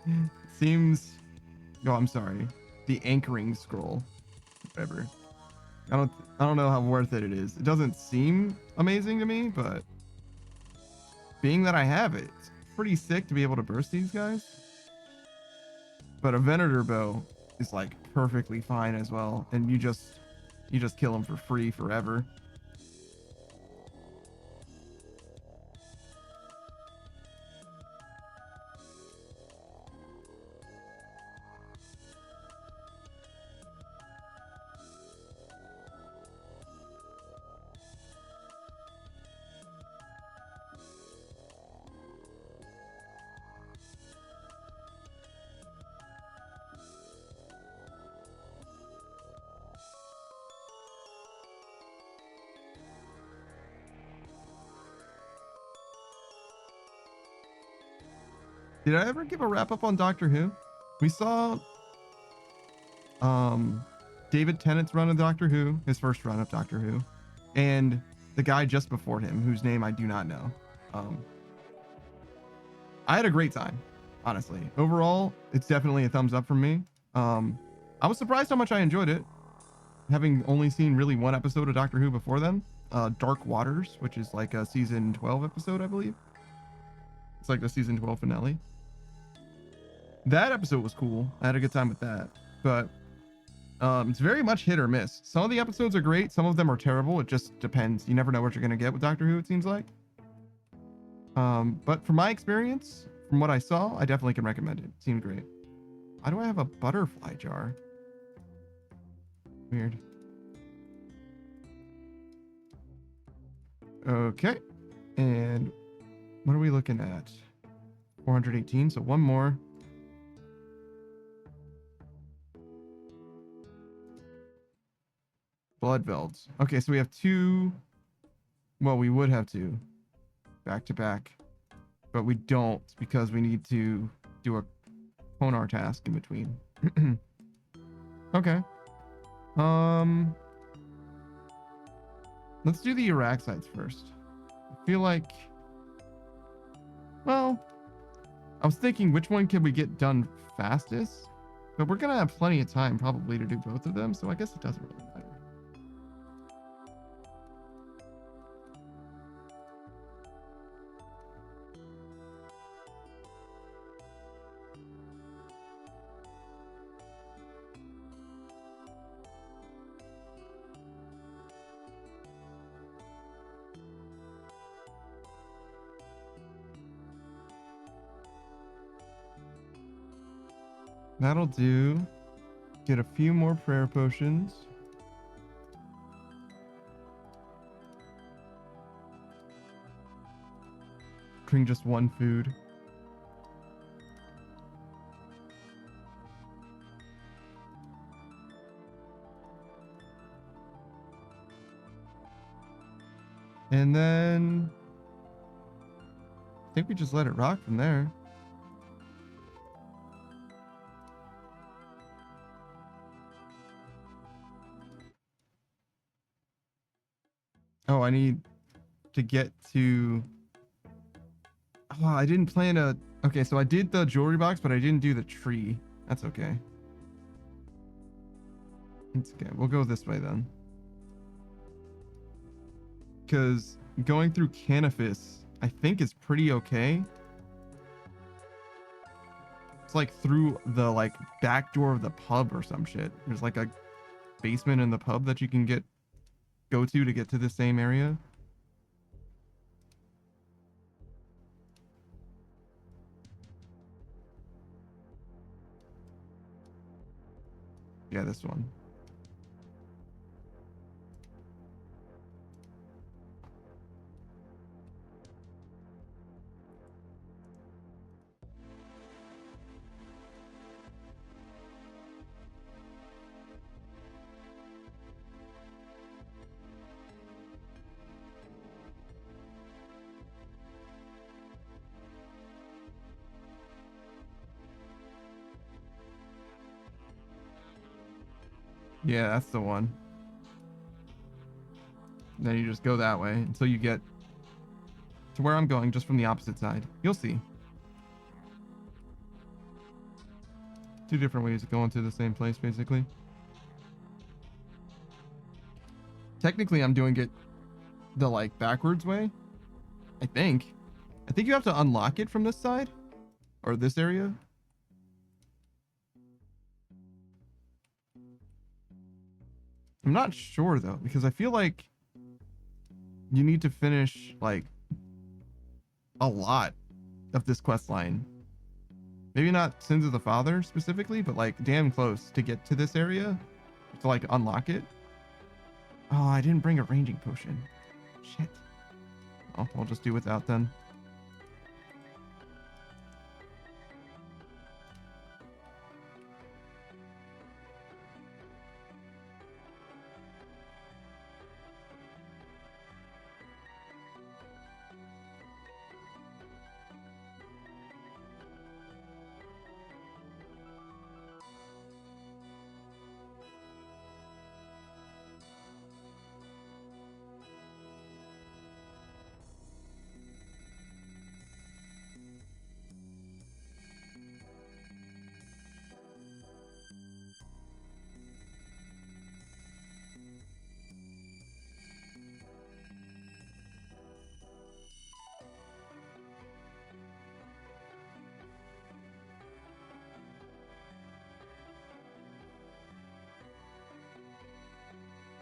S1: It seems... Oh, I'm sorry. The anchoring scroll. Whatever. I don't know how worth it is. It doesn't seem amazing to me, but being that I have it, it's pretty sick to be able to burst these guys. But a Venator bow is like perfectly fine as well, and you just kill them for free forever. Did I ever give a wrap up on Doctor Who? We saw David Tennant's run of Doctor Who, his first run of Doctor Who, and the guy just before him, whose name I do not know. I had a great time, honestly. Overall, it's definitely a thumbs up from me. I was surprised how much I enjoyed it, having only seen really one episode of Doctor Who before then. Dark Waters, which is like a season 12 episode, I believe. It's like the season 12 finale. That episode was cool. I had a good time with that. But it's very much hit or miss. Some of the episodes are great. Some of them are terrible. It just depends. You never know what you're going to get with Doctor Who, it seems like. But from my experience, from what I saw, I definitely can recommend it. It seemed great. Why do I have a butterfly jar? Weird. Okay. And what are we looking at? 418. So one more. Bloodvelds. Okay, so we have two. Well, we would have two back to back, but we don't because we need to do a Ponar task in between. Okay. Let's do the Araxites first. I feel like, well, I was thinking which one can we get done fastest, but we're gonna have plenty of time probably to do both of them, so I guess it doesn't really matter. That'll do. Get a few more prayer potions. Drink just one food. And then I think we just let it rock from there. Oh, I need to get to... Oh, I didn't plan a... Okay, so I did the jewelry box, but I didn't do the tree. That's okay. It's okay. We'll go this way then. Because going through Canifis, I think is pretty okay. It's like through the like back door of the pub or some shit. There's like a basement in the pub that you can go to get to the same area. Yeah, this one. Yeah, that's the one. Then you just go that way until you get to where I'm going, just from the opposite side. You'll see. Two different ways of going to the same place, basically. Technically, I'm doing it the, like, backwards way. I think. I think you have to unlock it from this side. Or this area. I'm not sure, though, because I feel like you need to finish, like, a lot of this quest line. Maybe not Sins of the Father specifically, but like damn close to get to this area to like unlock it. Oh, I didn't bring a ranging potion. Shit. Oh, I'll just do without then.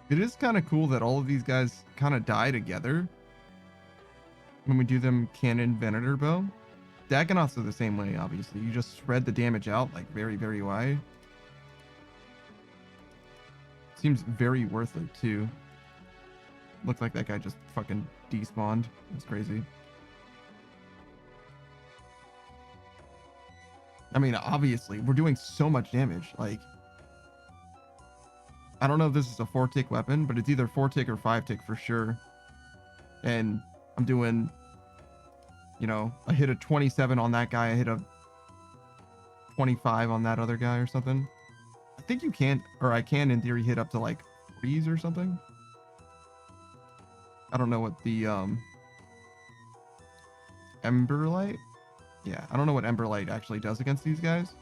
S1: It is kind of cool that all of these guys kind of die together when we do them cannon Venator bow. Dagonoths are the same way, obviously. You just spread the damage out like very, very wide. Seems very worth it too. Looks like that guy just fucking despawned. That's crazy. I mean, obviously, we're doing so much damage. Like, I don't know if this is a 4-tick weapon, but it's either 4-tick or 5-tick for sure. And I'm doing, you know, I hit a 27 on that guy. I hit a 25 on that other guy or something. I think you can, or I can in theory hit up to like 40s or something. I don't know what the Emberlight. Yeah, I don't know what Emberlight actually does against these guys.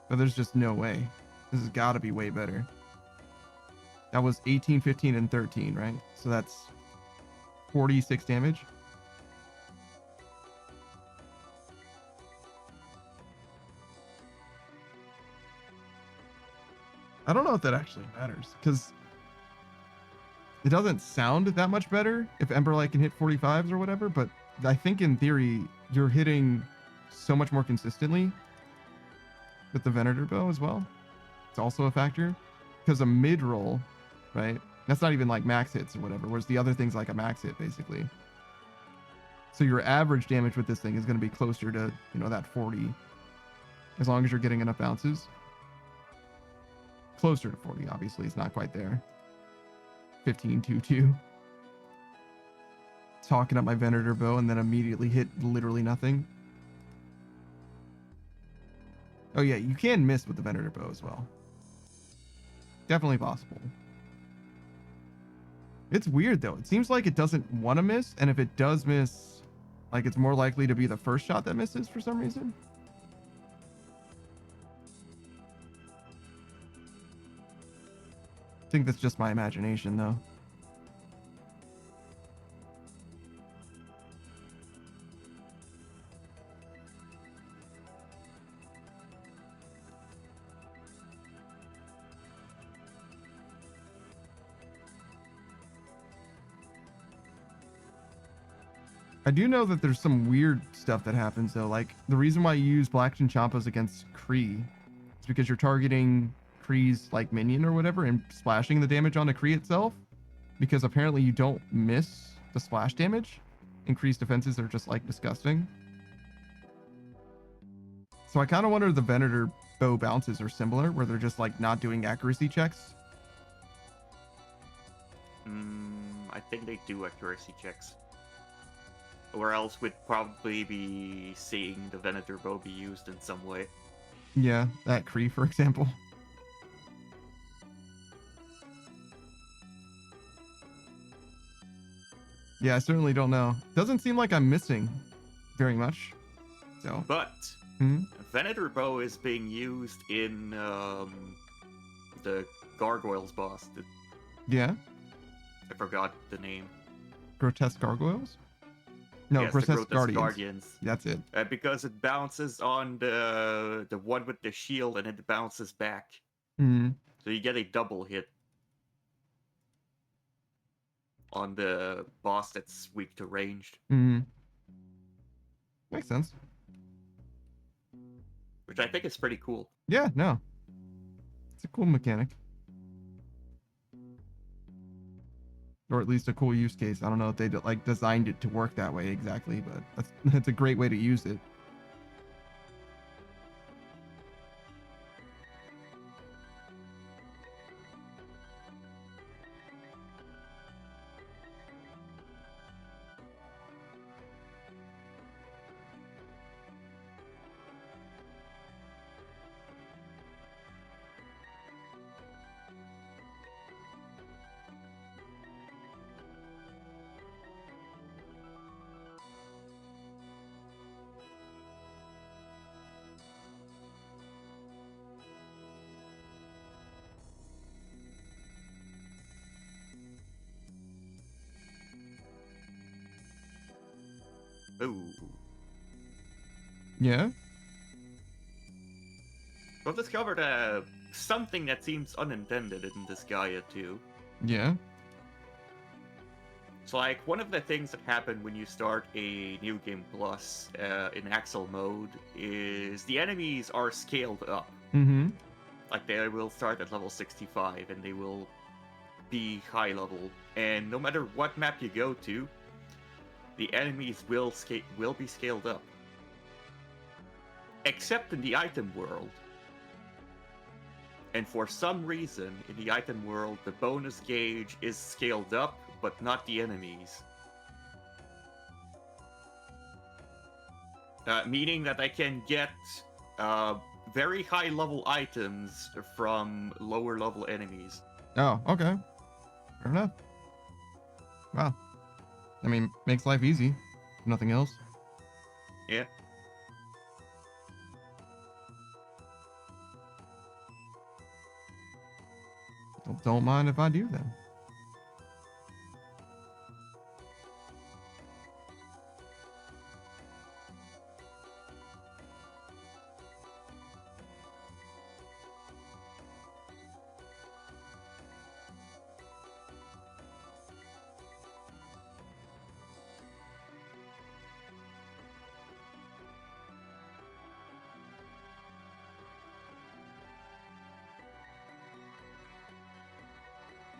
S1: But there's just no way. This has got to be way better. That was 18, 15, and 13, right? So that's 46 damage. I don't know if that actually matters, because it doesn't sound that much better if Emberlight can hit 45s or whatever, but I think in theory, you're hitting so much more consistently with the Venator bow as well. It's also a factor, because a mid-roll, right? That's not even like max hits or whatever, whereas the other thing's like a max hit, basically. So your average damage with this thing is going to be closer to, you know, that 40, as long as you're getting enough bounces. Closer to 40, obviously. It's not quite there. 15, 2, 2. Talking up my Venator bow and then immediately hit literally nothing. Oh yeah, you can miss with the Venator bow as well. Definitely possible. It's weird though. It seems like it doesn't want to miss, and if it does miss, like it's more likely to be the first shot that misses for some reason. I think that's just my imagination though. I do know that there's some weird stuff that happens though. Like the reason why you use Black Chinchompas against Kree is because you're targeting Kree's like minion or whatever and splashing the damage onto Kree itself, because apparently you don't miss the splash damage, and Kree's defenses are just like disgusting. So I kind of wonder if the Venator bow bounces are similar, where they're just like not doing accuracy checks.
S3: I think they do accuracy checks. Or else we'd probably be seeing the Venator bow be used in some way.
S1: Yeah, that Kree, for example. Yeah, I certainly don't know. Doesn't seem like I'm missing very much. So,
S3: But
S1: Mhm.
S3: Venator Bow is being used in the Gargoyles boss.
S1: Yeah,
S3: I forgot the name.
S1: grotesque gargoyles. No,
S3: Yes, the
S1: grotesque
S3: Grotesque
S1: guardians. That's it.
S3: Because it bounces on the one with the shield and it bounces back.
S1: Hmm.
S3: So you get a double hit on the boss that's weak to ranged,
S1: Hmm. Makes sense.
S3: which I think is pretty cool.
S1: Yeah, no, it's a cool mechanic, or at least a cool use case. I don't know if they like designed it to work that way exactly, but that's a great way to use it.
S3: Ooh.
S1: Yeah.
S3: We've discovered something that seems unintended in this Gaia too.
S1: Yeah.
S3: So, like, one of the things that happen when you start a New Game Plus in Axel mode is the enemies are scaled up.
S1: Mm-hmm.
S3: Like, they will start at level 65 and they will be high level. And no matter what map you go to, the enemies will be scaled up. Except in the item world. And for some reason, in the item world, the bonus gauge is scaled up, but not the enemies. Meaning that I can get very high level items from lower level enemies.
S1: Oh, okay. Fair enough. Wow. I mean, makes life easy. If nothing else.
S3: Yeah.
S1: Don't mind if I do then.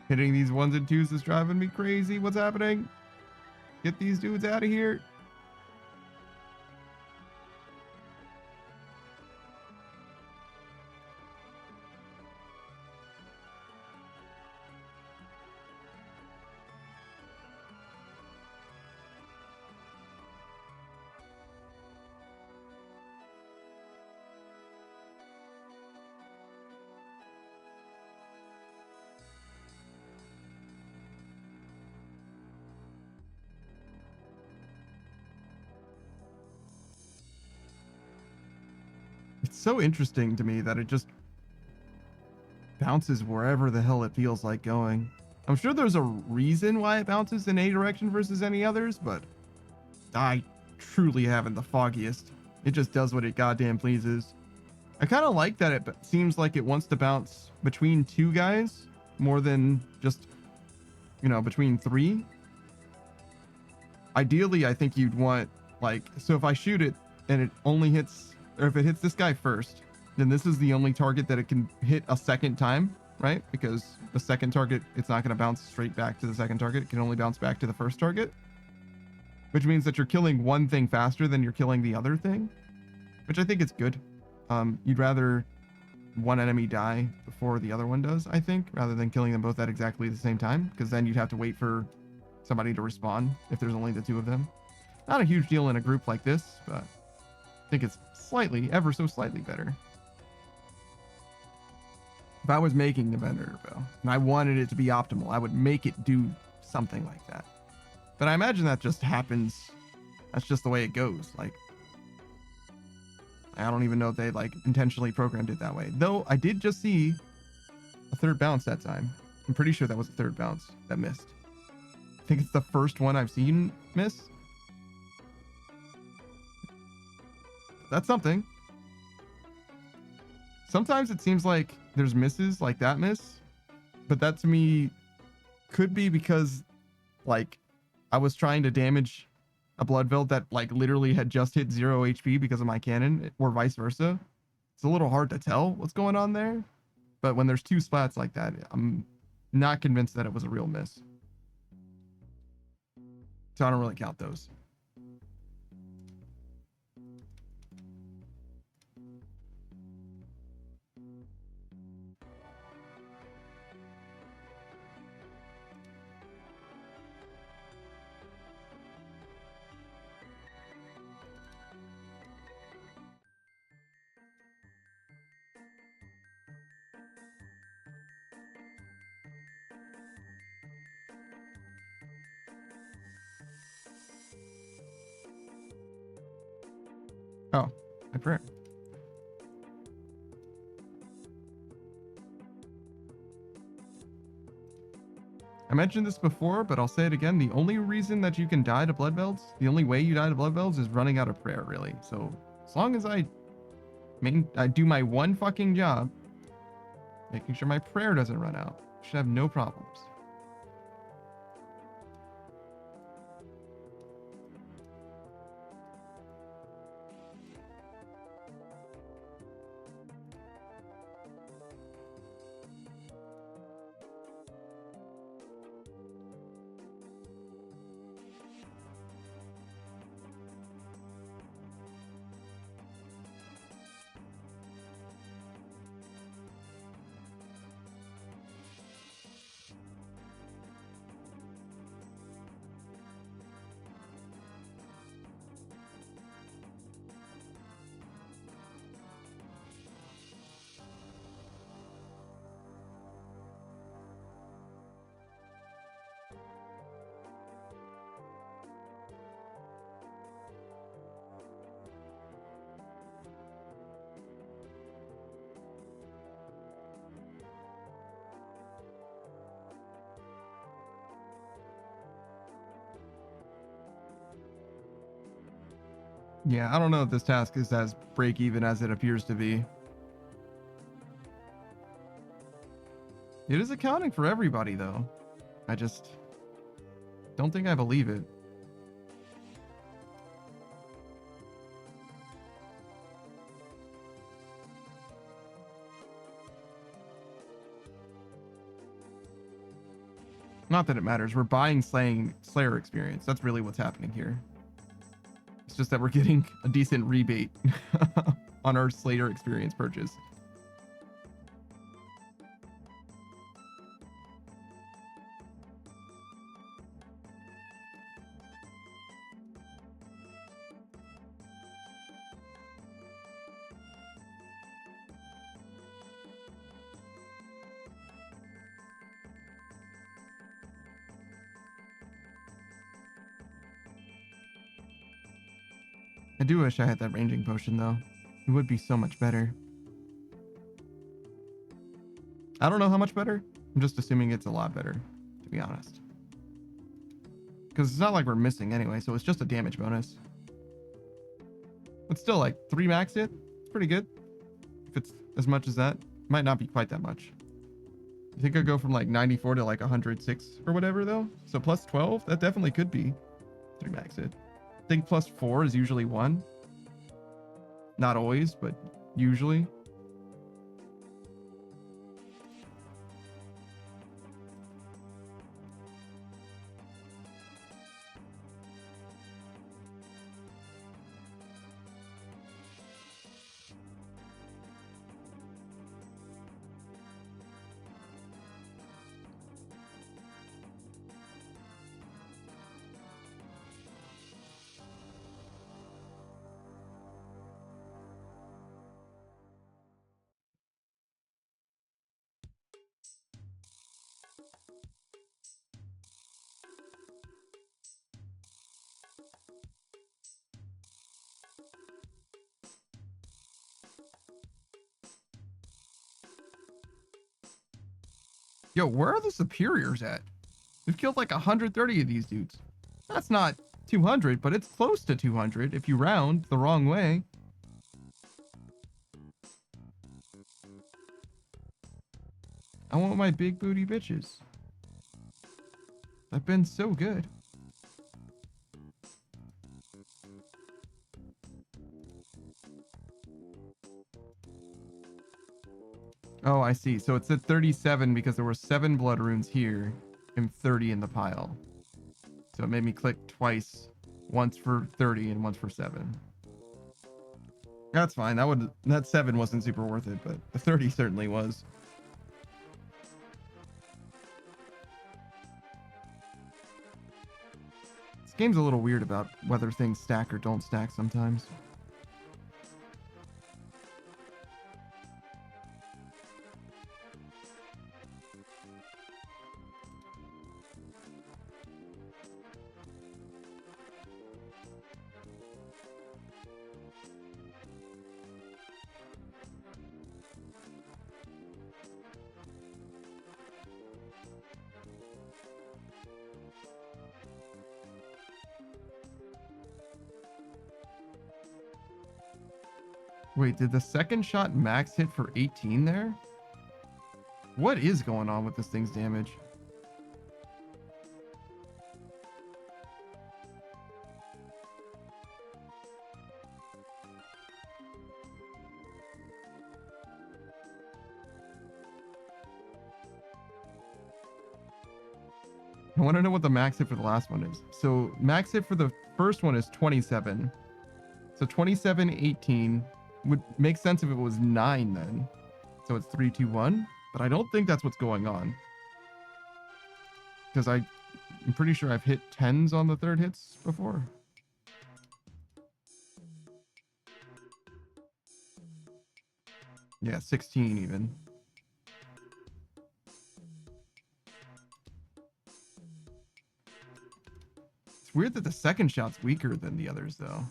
S1: Hitting these ones and twos is driving me crazy. What's happening? Get these dudes out of here. It's so interesting to me that it just bounces wherever the hell it feels like going. I'm sure there's a reason why it bounces in a direction versus any others, but I truly haven't the foggiest. It just does what it goddamn pleases. I kind of like that it seems like it wants to bounce between two guys more than just, you know, between three. Ideally, I think you'd want, like, so if I shoot it and it only hits, or if it hits this guy first, then this is the only target that it can hit a second time, right? Because the second target, it's not going to bounce straight back to the second target. It can only bounce back to the first target, which means that you're killing one thing faster than you're killing the other thing, which I think is good. You'd rather one enemy die before the other one does, I think, rather than killing them both at exactly the same time, because then you'd have to wait for somebody to respawn if there's only the two of them. Not a huge deal in a group like this, but I think it's slightly, ever so slightly better. If I was making the Venator bow and I wanted it to be optimal, I would make it do something like that. But I imagine that just happens. That's just the way it goes. Like, I don't even know if they like intentionally programmed it that way. Though I did just see a third bounce that time. I'm pretty sure that was a third bounce that missed. I think it's the first one I've seen miss. That's something. Sometimes it seems like there's misses like that miss, but that to me could be because like I was trying to damage a blood veld that like literally had just hit 0 HP because of my cannon, or vice versa. It's a little hard to tell what's going on there, but when there's two splats like that, I'm not convinced that it was a real miss. So I don't really count those. Oh, my prayer. I mentioned this before, but I'll say it again. The only reason that you can die to blood velds, the only way you die to blood velds is running out of prayer, really. So as long as I do my one fucking job, making sure my prayer doesn't run out, I should have no problems. Yeah, I don't know if this task is as break even as it appears to be. It is accounting for everybody, though. I just don't think I believe it. Not that it matters. We're buying Slayer experience. That's really what's happening here. It's just that we're getting a decent rebate on our Slayer experience purchase. I do wish I had that ranging potion, though. It would be so much better. I don't know how much better. I'm just assuming it's a lot better, to be honest. Because it's not like we're missing anyway, so it's just a damage bonus. But still, like, 3 max hit? It's pretty good. If it's as much as that. Might not be quite that much. I think I'd go from, like, 94 to, like, 106 or whatever, though. So plus 12? That definitely could be 3 max hit. I think plus 4 is usually 1. Not always, but usually. Yo, where are the superiors at? We've killed like 130 of these dudes. That's not 200, but it's close to 200 if you round the wrong way. I want my big booty bitches. I've been so good. Oh, I see. So it's at 37 because there were 7 blood runes here and 30 in the pile. So it made me click twice. Once for 30 and once for 7. That's fine. That 7 wasn't super worth it, but the 30 certainly was. This game's a little weird about whether things stack or don't stack sometimes. Wait, did the second shot max hit for 18 there? What is going on with this thing's damage? I want to know what the max hit for the last one is. So max hit for the first one is 27. So 27, 18 would make sense if it was 9 then. So it's 3, 2, 1. But I don't think that's what's going on. Because I'm pretty sure I've hit 10s on the third hits before. Yeah, 16 even. It's weird that the second shot's weaker than the others, though.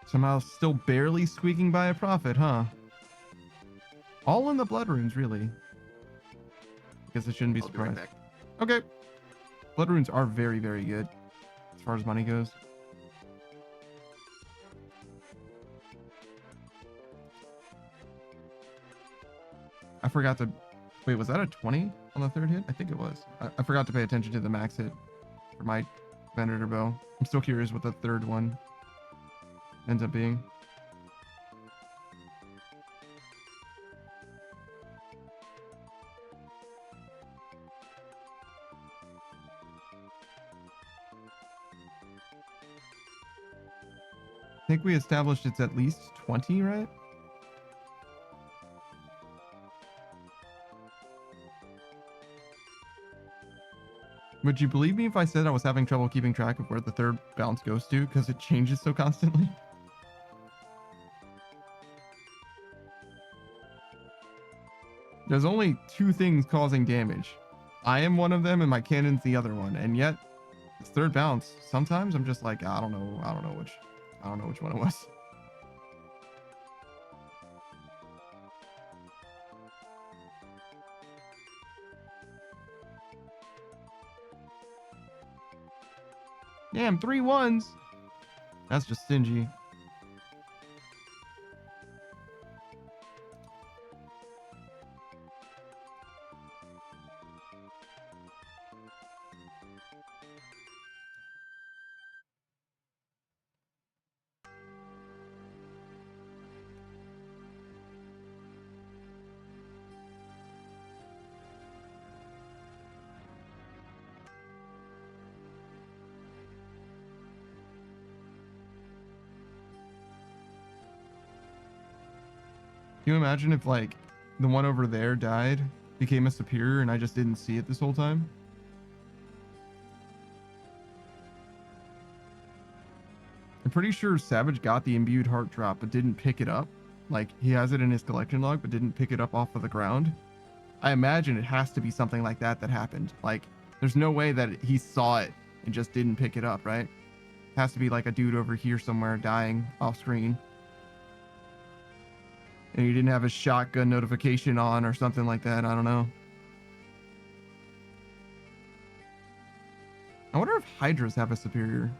S1: Somehow still barely squeaking by a profit, huh? All in the blood runes, really. Guess I shouldn't be surprised. Okay. Blood runes are very, very good as far as money goes. I forgot to... Wait, was that a 20 on the third hit? I think it was. I forgot to pay attention to the max hit for my Venator bow. I'm still curious what the third one ends up being. I think we established it's at least 20, right? Would you believe me if I said I was having trouble keeping track of where the third bounce goes to because it changes so constantly? There's only 2 things causing damage. I am one of them and my cannon's the other one. And yet, this third bounce, sometimes I'm just like, I don't know which one it was. Damn, 3 1s. That's just stingy. you imagine if like the one over there died, became a superior, and I just didn't see it this whole time? I'm pretty sure Savage got the imbued heart drop but didn't pick it up. Like he has it in his collection log but didn't pick it up off of the ground. I imagine it has to be something like that that happened. Like there's no way that he saw it and just didn't pick it up, right? It has to be like a dude over here somewhere dying off screen. And he didn't have his shotgun notification on or something like that. I don't know. I wonder if Hydras have a superior.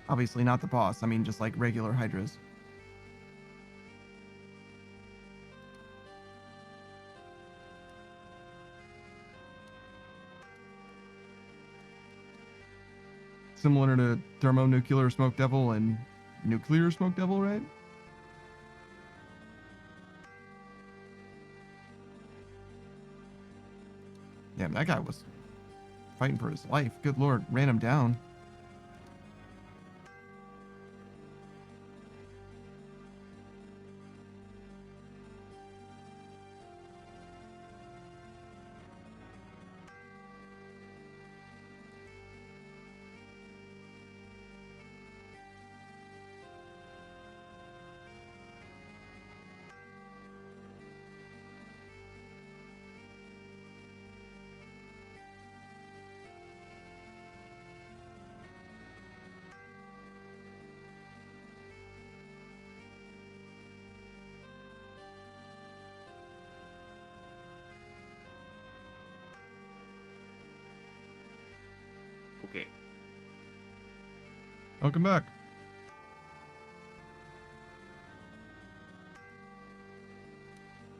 S1: Obviously not the boss. I mean, just like regular Hydras. Similar to Thermonuclear Smoke Devil and Nuclear Smoke Devil, right? Yeah, that guy was fighting for his life. Good lord, ran him down.
S3: Okay.
S1: Welcome back.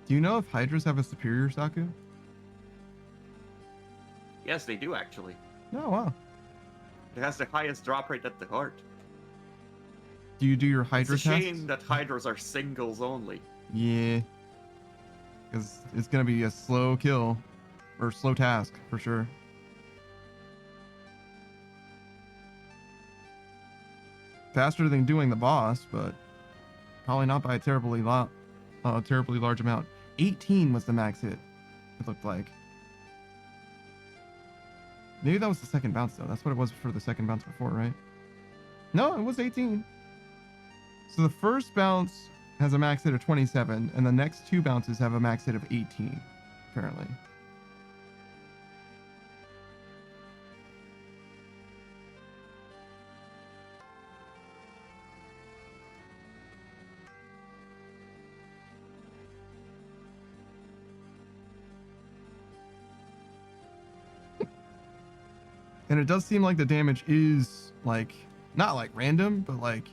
S1: Do you know if Hydras have a superior, Saku?
S3: Yes, they do actually.
S1: Oh, wow.
S3: It has the highest drop rate at the heart.
S1: Do you do your Hydra
S3: It's a
S1: tests?
S3: shame that Hydras are singles only.
S1: Yeah. Because it's going to be a slow kill. Or slow task, for sure. Faster than doing the boss, but probably not by a terribly large amount. 18 was the max hit, it looked like. Maybe that was the second bounce, though. That's what it was for the second bounce before, right? No, it was 18. So the first bounce has a max hit of 27, and the next two bounces have a max hit of 18, apparently. And it does seem like the damage is like not like random, but like,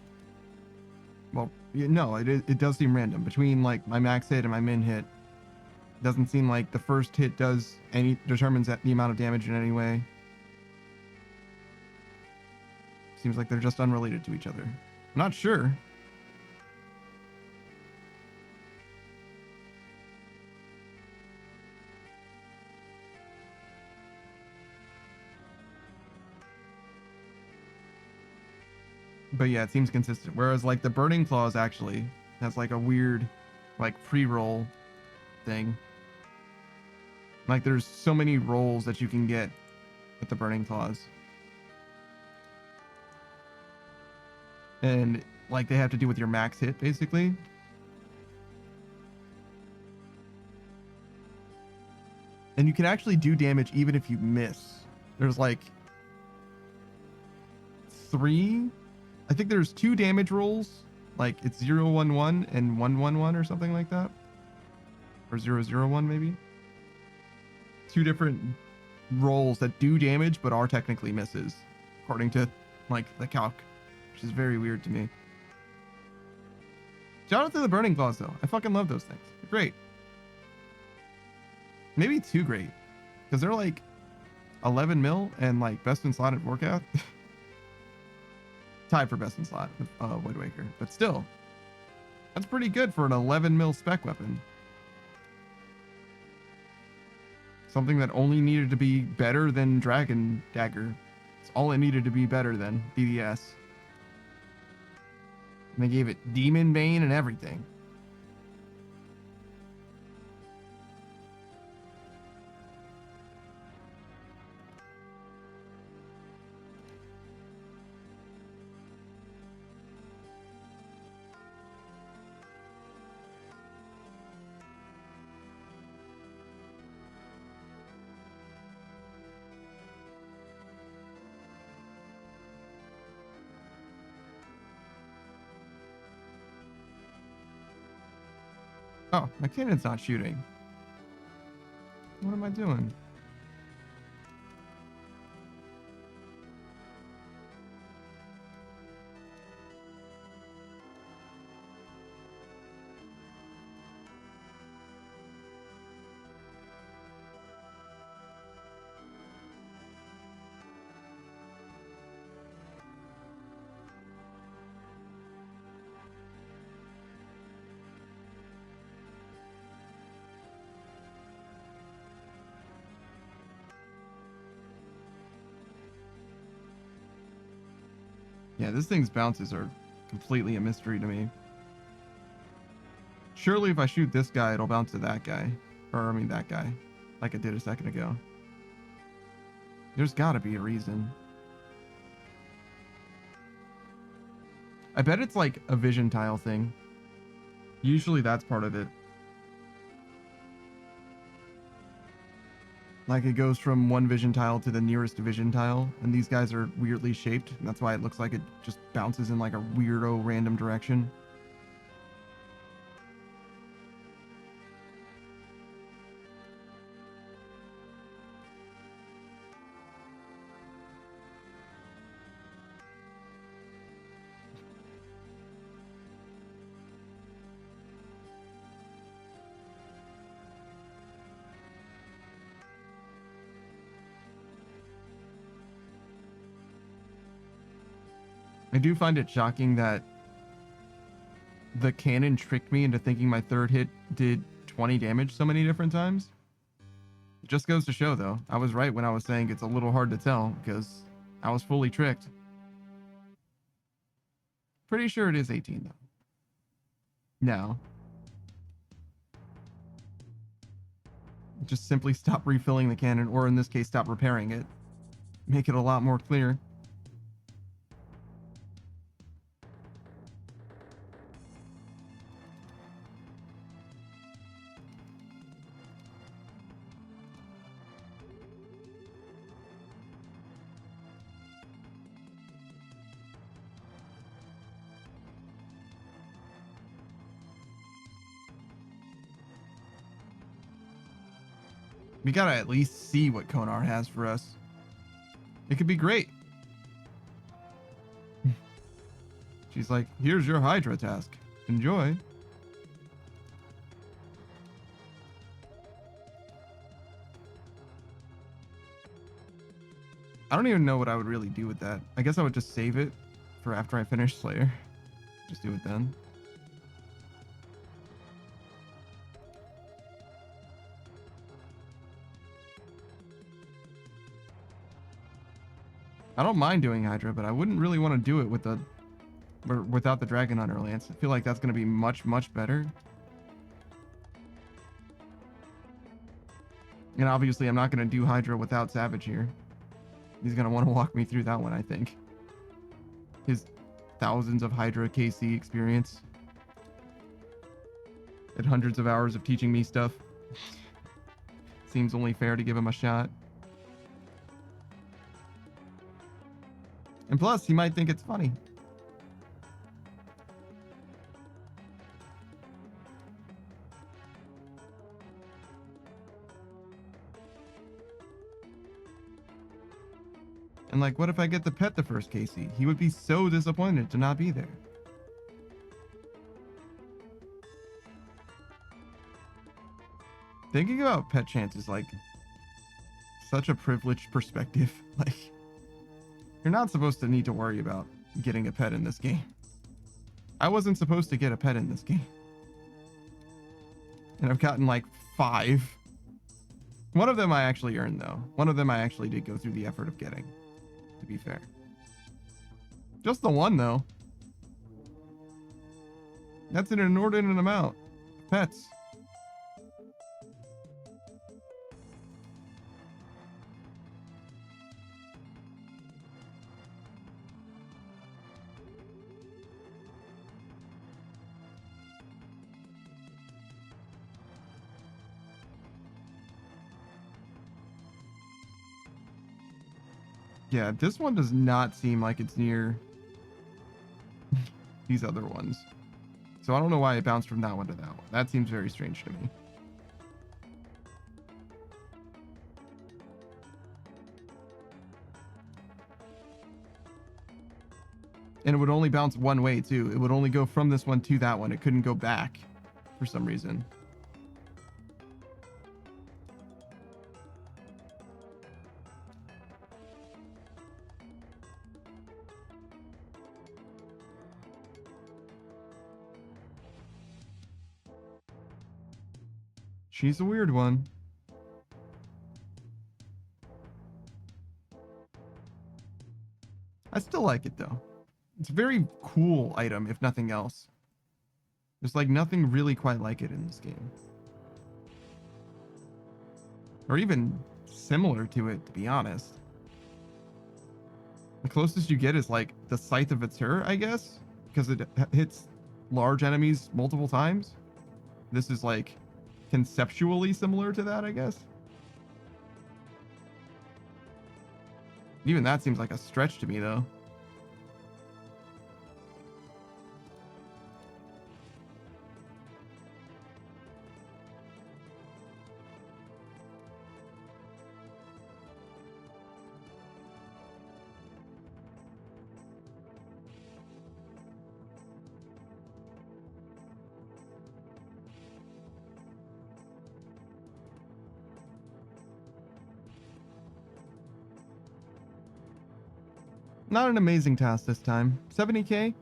S1: well, no, it does seem random between like my max hit and my min hit. It doesn't seem like the first hit determines the amount of damage in any way. Seems like they're just unrelated to each other. I'm not sure. But yeah, it seems consistent. Whereas like the Burning Claws actually has like a weird like pre-roll thing. Like there's so many rolls that you can get with the Burning Claws. And like they have to do with your max hit basically. And you can actually do damage even if you miss. There's like 3, I think there's 2 damage rolls, like it's 011 and 111 or something like that, or 001 maybe. 2 different rolls that do damage but are technically misses, according to like the calc, which is very weird to me. Shout out to the Burning Claws though. I fucking love those things. They're great. Maybe too great, because they're like 11 mil and like best in slot at Warcath. Tied for best in slot with Wind Waker, but still, that's pretty good for an 11 mil spec weapon. Something that only needed to be better than Dragon Dagger. It's all it needed to be better than DDS. And they gave it Demon Bane and everything. Oh, my cannon's not shooting. What am I doing? Yeah, this thing's bounces are completely a mystery to me. Surely if I shoot this guy, it'll bounce to that guy. Or, I mean, that guy. Like it did a second ago. There's gotta be a reason. I bet it's like a vision tile thing. Usually that's part of it. Like it goes from one vision tile to the nearest vision tile, and these guys are weirdly shaped, and that's why it looks like it just bounces in like a weirdo random direction. I do find it shocking that the cannon tricked me into thinking my third hit did 20 damage so many different times. It just goes to show, though. I was right when I was saying it's a little hard to tell, because I was fully tricked. Pretty sure it is 18, though. No. Just simply stop refilling the cannon, or in this case, stop repairing it. Make it a lot more clear. We gotta at least see what Konar has for us. It could be great. She's like, here's your Hydra task. Enjoy. I don't even know what I would really do with that. I guess I would just save it for after I finish Slayer. Just do it then. I don't mind doing Hydra, but I wouldn't really want to do it with the without the Dragon Hunter Lance. I feel like that's going to be much, much better. And obviously, I'm not going to do Hydra without Savage here. He's going to want to walk me through that one, I think. His thousands of Hydra KC experience. And hundreds of hours of teaching me stuff. Seems only fair to give him a shot. And plus, he might think it's funny. And like, what if I get the pet the first KC? He would be so disappointed to not be there. Thinking about pet chance is like such a privileged perspective. Like, you're not supposed to need to worry about getting a pet in this game. I wasn't supposed to get a pet in this game. And I've gotten like 5. One of them I actually earned, though. One of them I actually did go through the effort of getting, to be fair. Just the one, though. That's an inordinate amount of pets. Yeah, this one does not seem like it's near these other ones. So I don't know why it bounced from that one to that one. That seems very strange to me. And it would only bounce one way too. It would only go from this one to that one. It couldn't go back for some reason. She's a weird one. I still like it though. It's a very cool item, if nothing else. There's like nothing really quite like it in this game. Or even similar to it, to be honest. The closest you get is like the Scythe of Atur, I guess, because it hits large enemies multiple times. This is like conceptually similar to that, I guess. Even that seems like a stretch to me, though. Not an amazing task this time. 70k?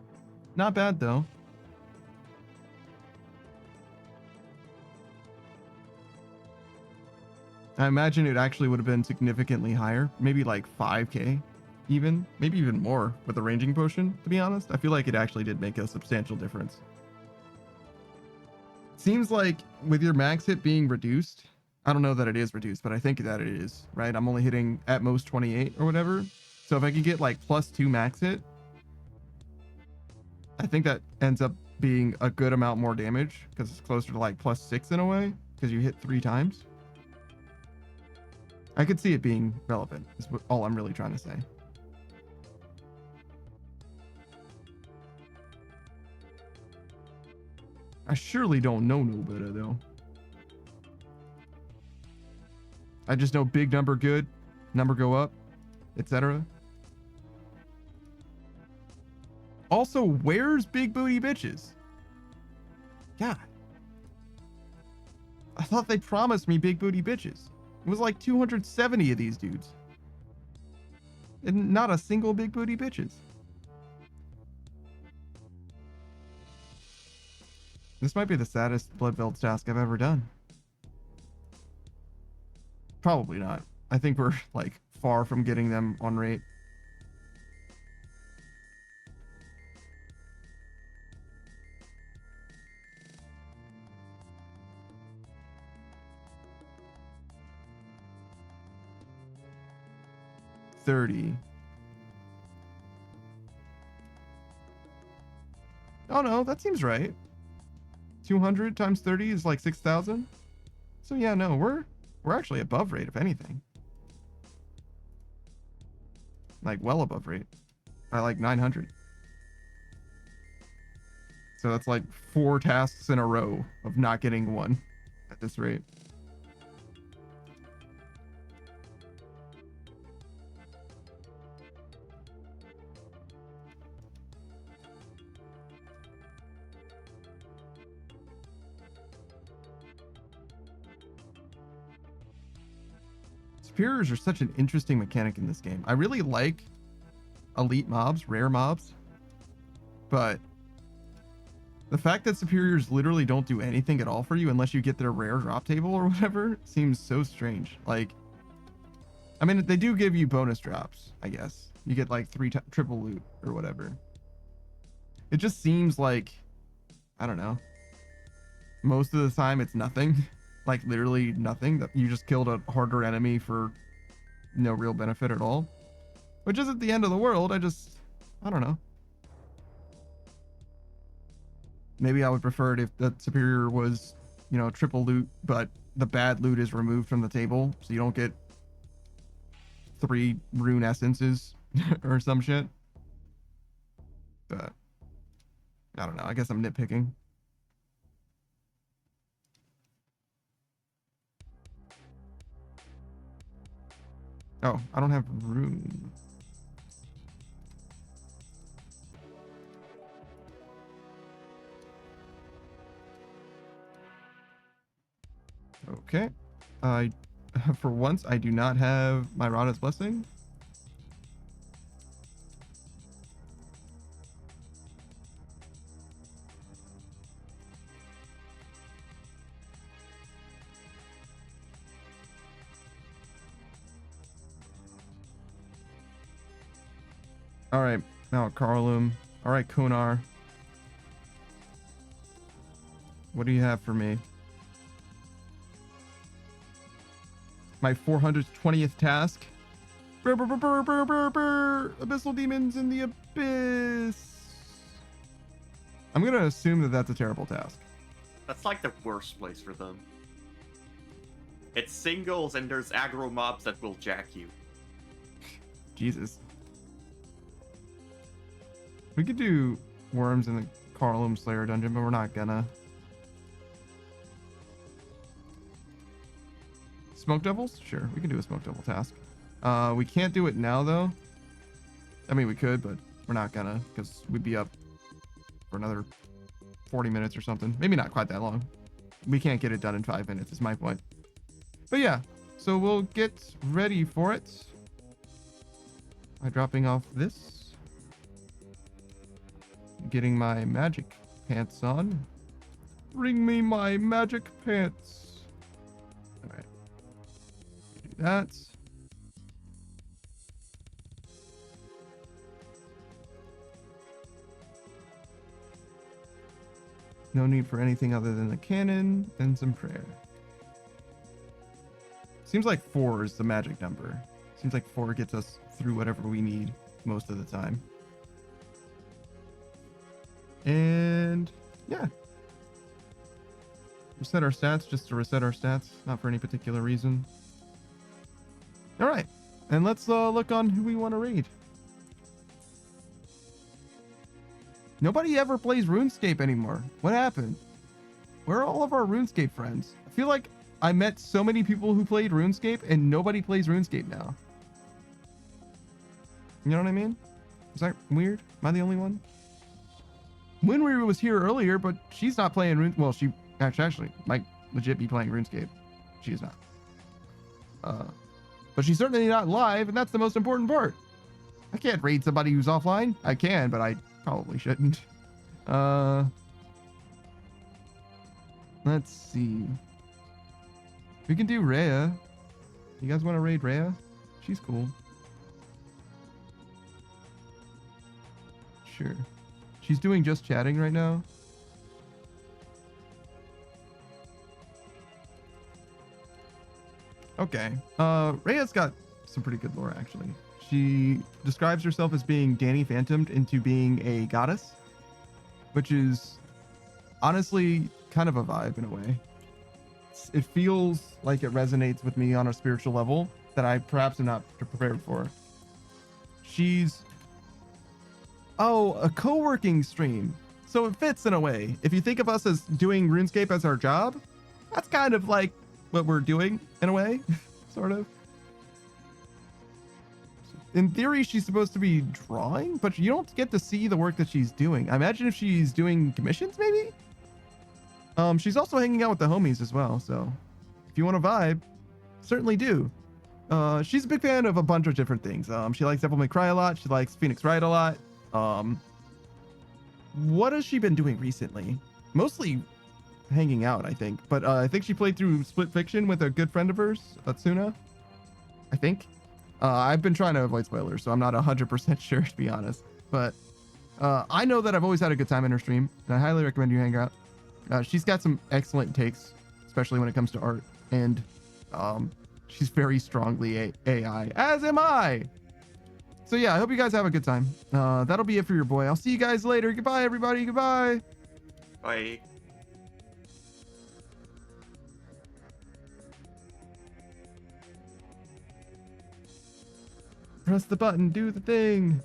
S1: Not bad, though. I imagine it actually would have been significantly higher. Maybe like 5k even. Maybe even more with the ranging potion, to be honest. I feel like it actually did make a substantial difference. Seems like with your max hit being reduced, I don't know that it is reduced, but I think that it is, right? I'm only hitting at most 28 or whatever. So if I can get like +2 max hit, I think that ends up being a good amount more damage because it's closer to like +6 in a way because you hit 3 times. I could see it being relevant is all I'm really trying to say. I surely don't know no better though. I just know big number good, number go up, etc. Also, where's big booty bitches? God. I thought they promised me big booty bitches. It was like 270 of these dudes. And not a single big booty bitches. This might be the saddest Bloodveldt task I've ever done. Probably not. I think we're like far from getting them on rate. $30. Oh no, that seems right. 200 times 30 is like 6,000. So yeah, no, we're actually above rate if anything. Like well above rate by like 900. So that's like 4 tasks in a row of not getting one at this rate. Superiors are such an interesting mechanic in this game. I really like elite mobs, rare mobs, but the fact that superiors literally don't do anything at all for you unless you get their rare drop table or whatever seems so strange. Like, I mean, they do give you bonus drops, I guess. You get like triple loot or whatever. It just seems like, I don't know. Most of the time it's nothing. Like literally nothing. That you just killed a harder enemy for no real benefit at all. Which isn't the end of the world. I don't know. Maybe I would prefer it if the superior was, you know, triple loot, but the bad loot is removed from the table, so you don't get 3 rune essences or some shit. But I don't know. I guess I'm nitpicking. Oh, I don't have room. Okay. I, for once, I do not have my Radha's Blessing. All right, now Carlum. All right, Kunar. What do you have for me? My 420th task. Brr, brr, brr, brr, brr, brr, brr. Abyssal demons in the abyss. I'm gonna assume that that's a terrible task.
S3: That's like the worst place for them. It's singles and there's aggro mobs that will jack you.
S1: Jesus. We could do worms in the Carlum Slayer dungeon, but we're not gonna. Smoke devils? Sure, we can do a smoke devil task. We can't do it now though. I mean, we could, but we're not gonna because we'd be up for another 40 minutes or something. Maybe not quite that long. We can't get it done in 5 minutes is my point. But yeah, so we'll get ready for it by dropping off this. Getting my magic pants on. Bring me my magic pants. All right. Do that. No need for anything other than a cannon and some prayer. Seems like 4 is the magic number. Seems like 4 gets us through whatever we need most of the time. And yeah. Reset our stats just to reset our stats, not for any particular reason. All right. And let's look on who we want to raid. Nobody ever plays RuneScape anymore. What happened? Where are all of our RuneScape friends? I feel like I met so many people who played RuneScape and nobody plays RuneScape now. You know what I mean? Is that weird? Am I the only one? Winry was here earlier, but she's not playing Rune. Well, she actually might legit be playing RuneScape. She is not. But she's certainly not live, and that's the most important part. I can't raid somebody who's offline. I can, but I probably shouldn't. Let's see. We can do Rhea. You guys want to raid Rhea? She's cool. Sure. She's doing just chatting right now. Okay. Rhea's got some pretty good lore, actually. She describes herself as being Danny Phantomed into being a goddess, which is honestly kind of a vibe in a way. It feels like it resonates with me on a spiritual level that I perhaps am not prepared for. She's... Oh, a co-working stream. So it fits in a way. If you think of us as doing RuneScape as our job, that's kind of like what we're doing in a way, sort of. In theory, she's supposed to be drawing, but you don't get to see the work that she's doing. I imagine if she's doing commissions, maybe? She's also hanging out with the homies as well, so if you want to vibe, certainly do. She's a big fan of a bunch of different things. She likes Devil May Cry a lot. She likes Phoenix Wright a lot. What has she been doing recently? Mostly hanging out, I think. But I think she played through Split Fiction with a good friend of hers, Atsuna. I think. I've been trying to avoid spoilers, so I'm not 100% sure, to be honest. But I know that I've always had a good time in her stream, and I highly recommend you hang out. She's got some excellent takes, especially when it comes to art, and she's very strongly AI, as am I. So yeah, I hope you guys have a good time. That'll be it for your boy. I'll see you guys later. Goodbye, everybody. Goodbye.
S3: Bye.
S1: Press the button. Do the thing.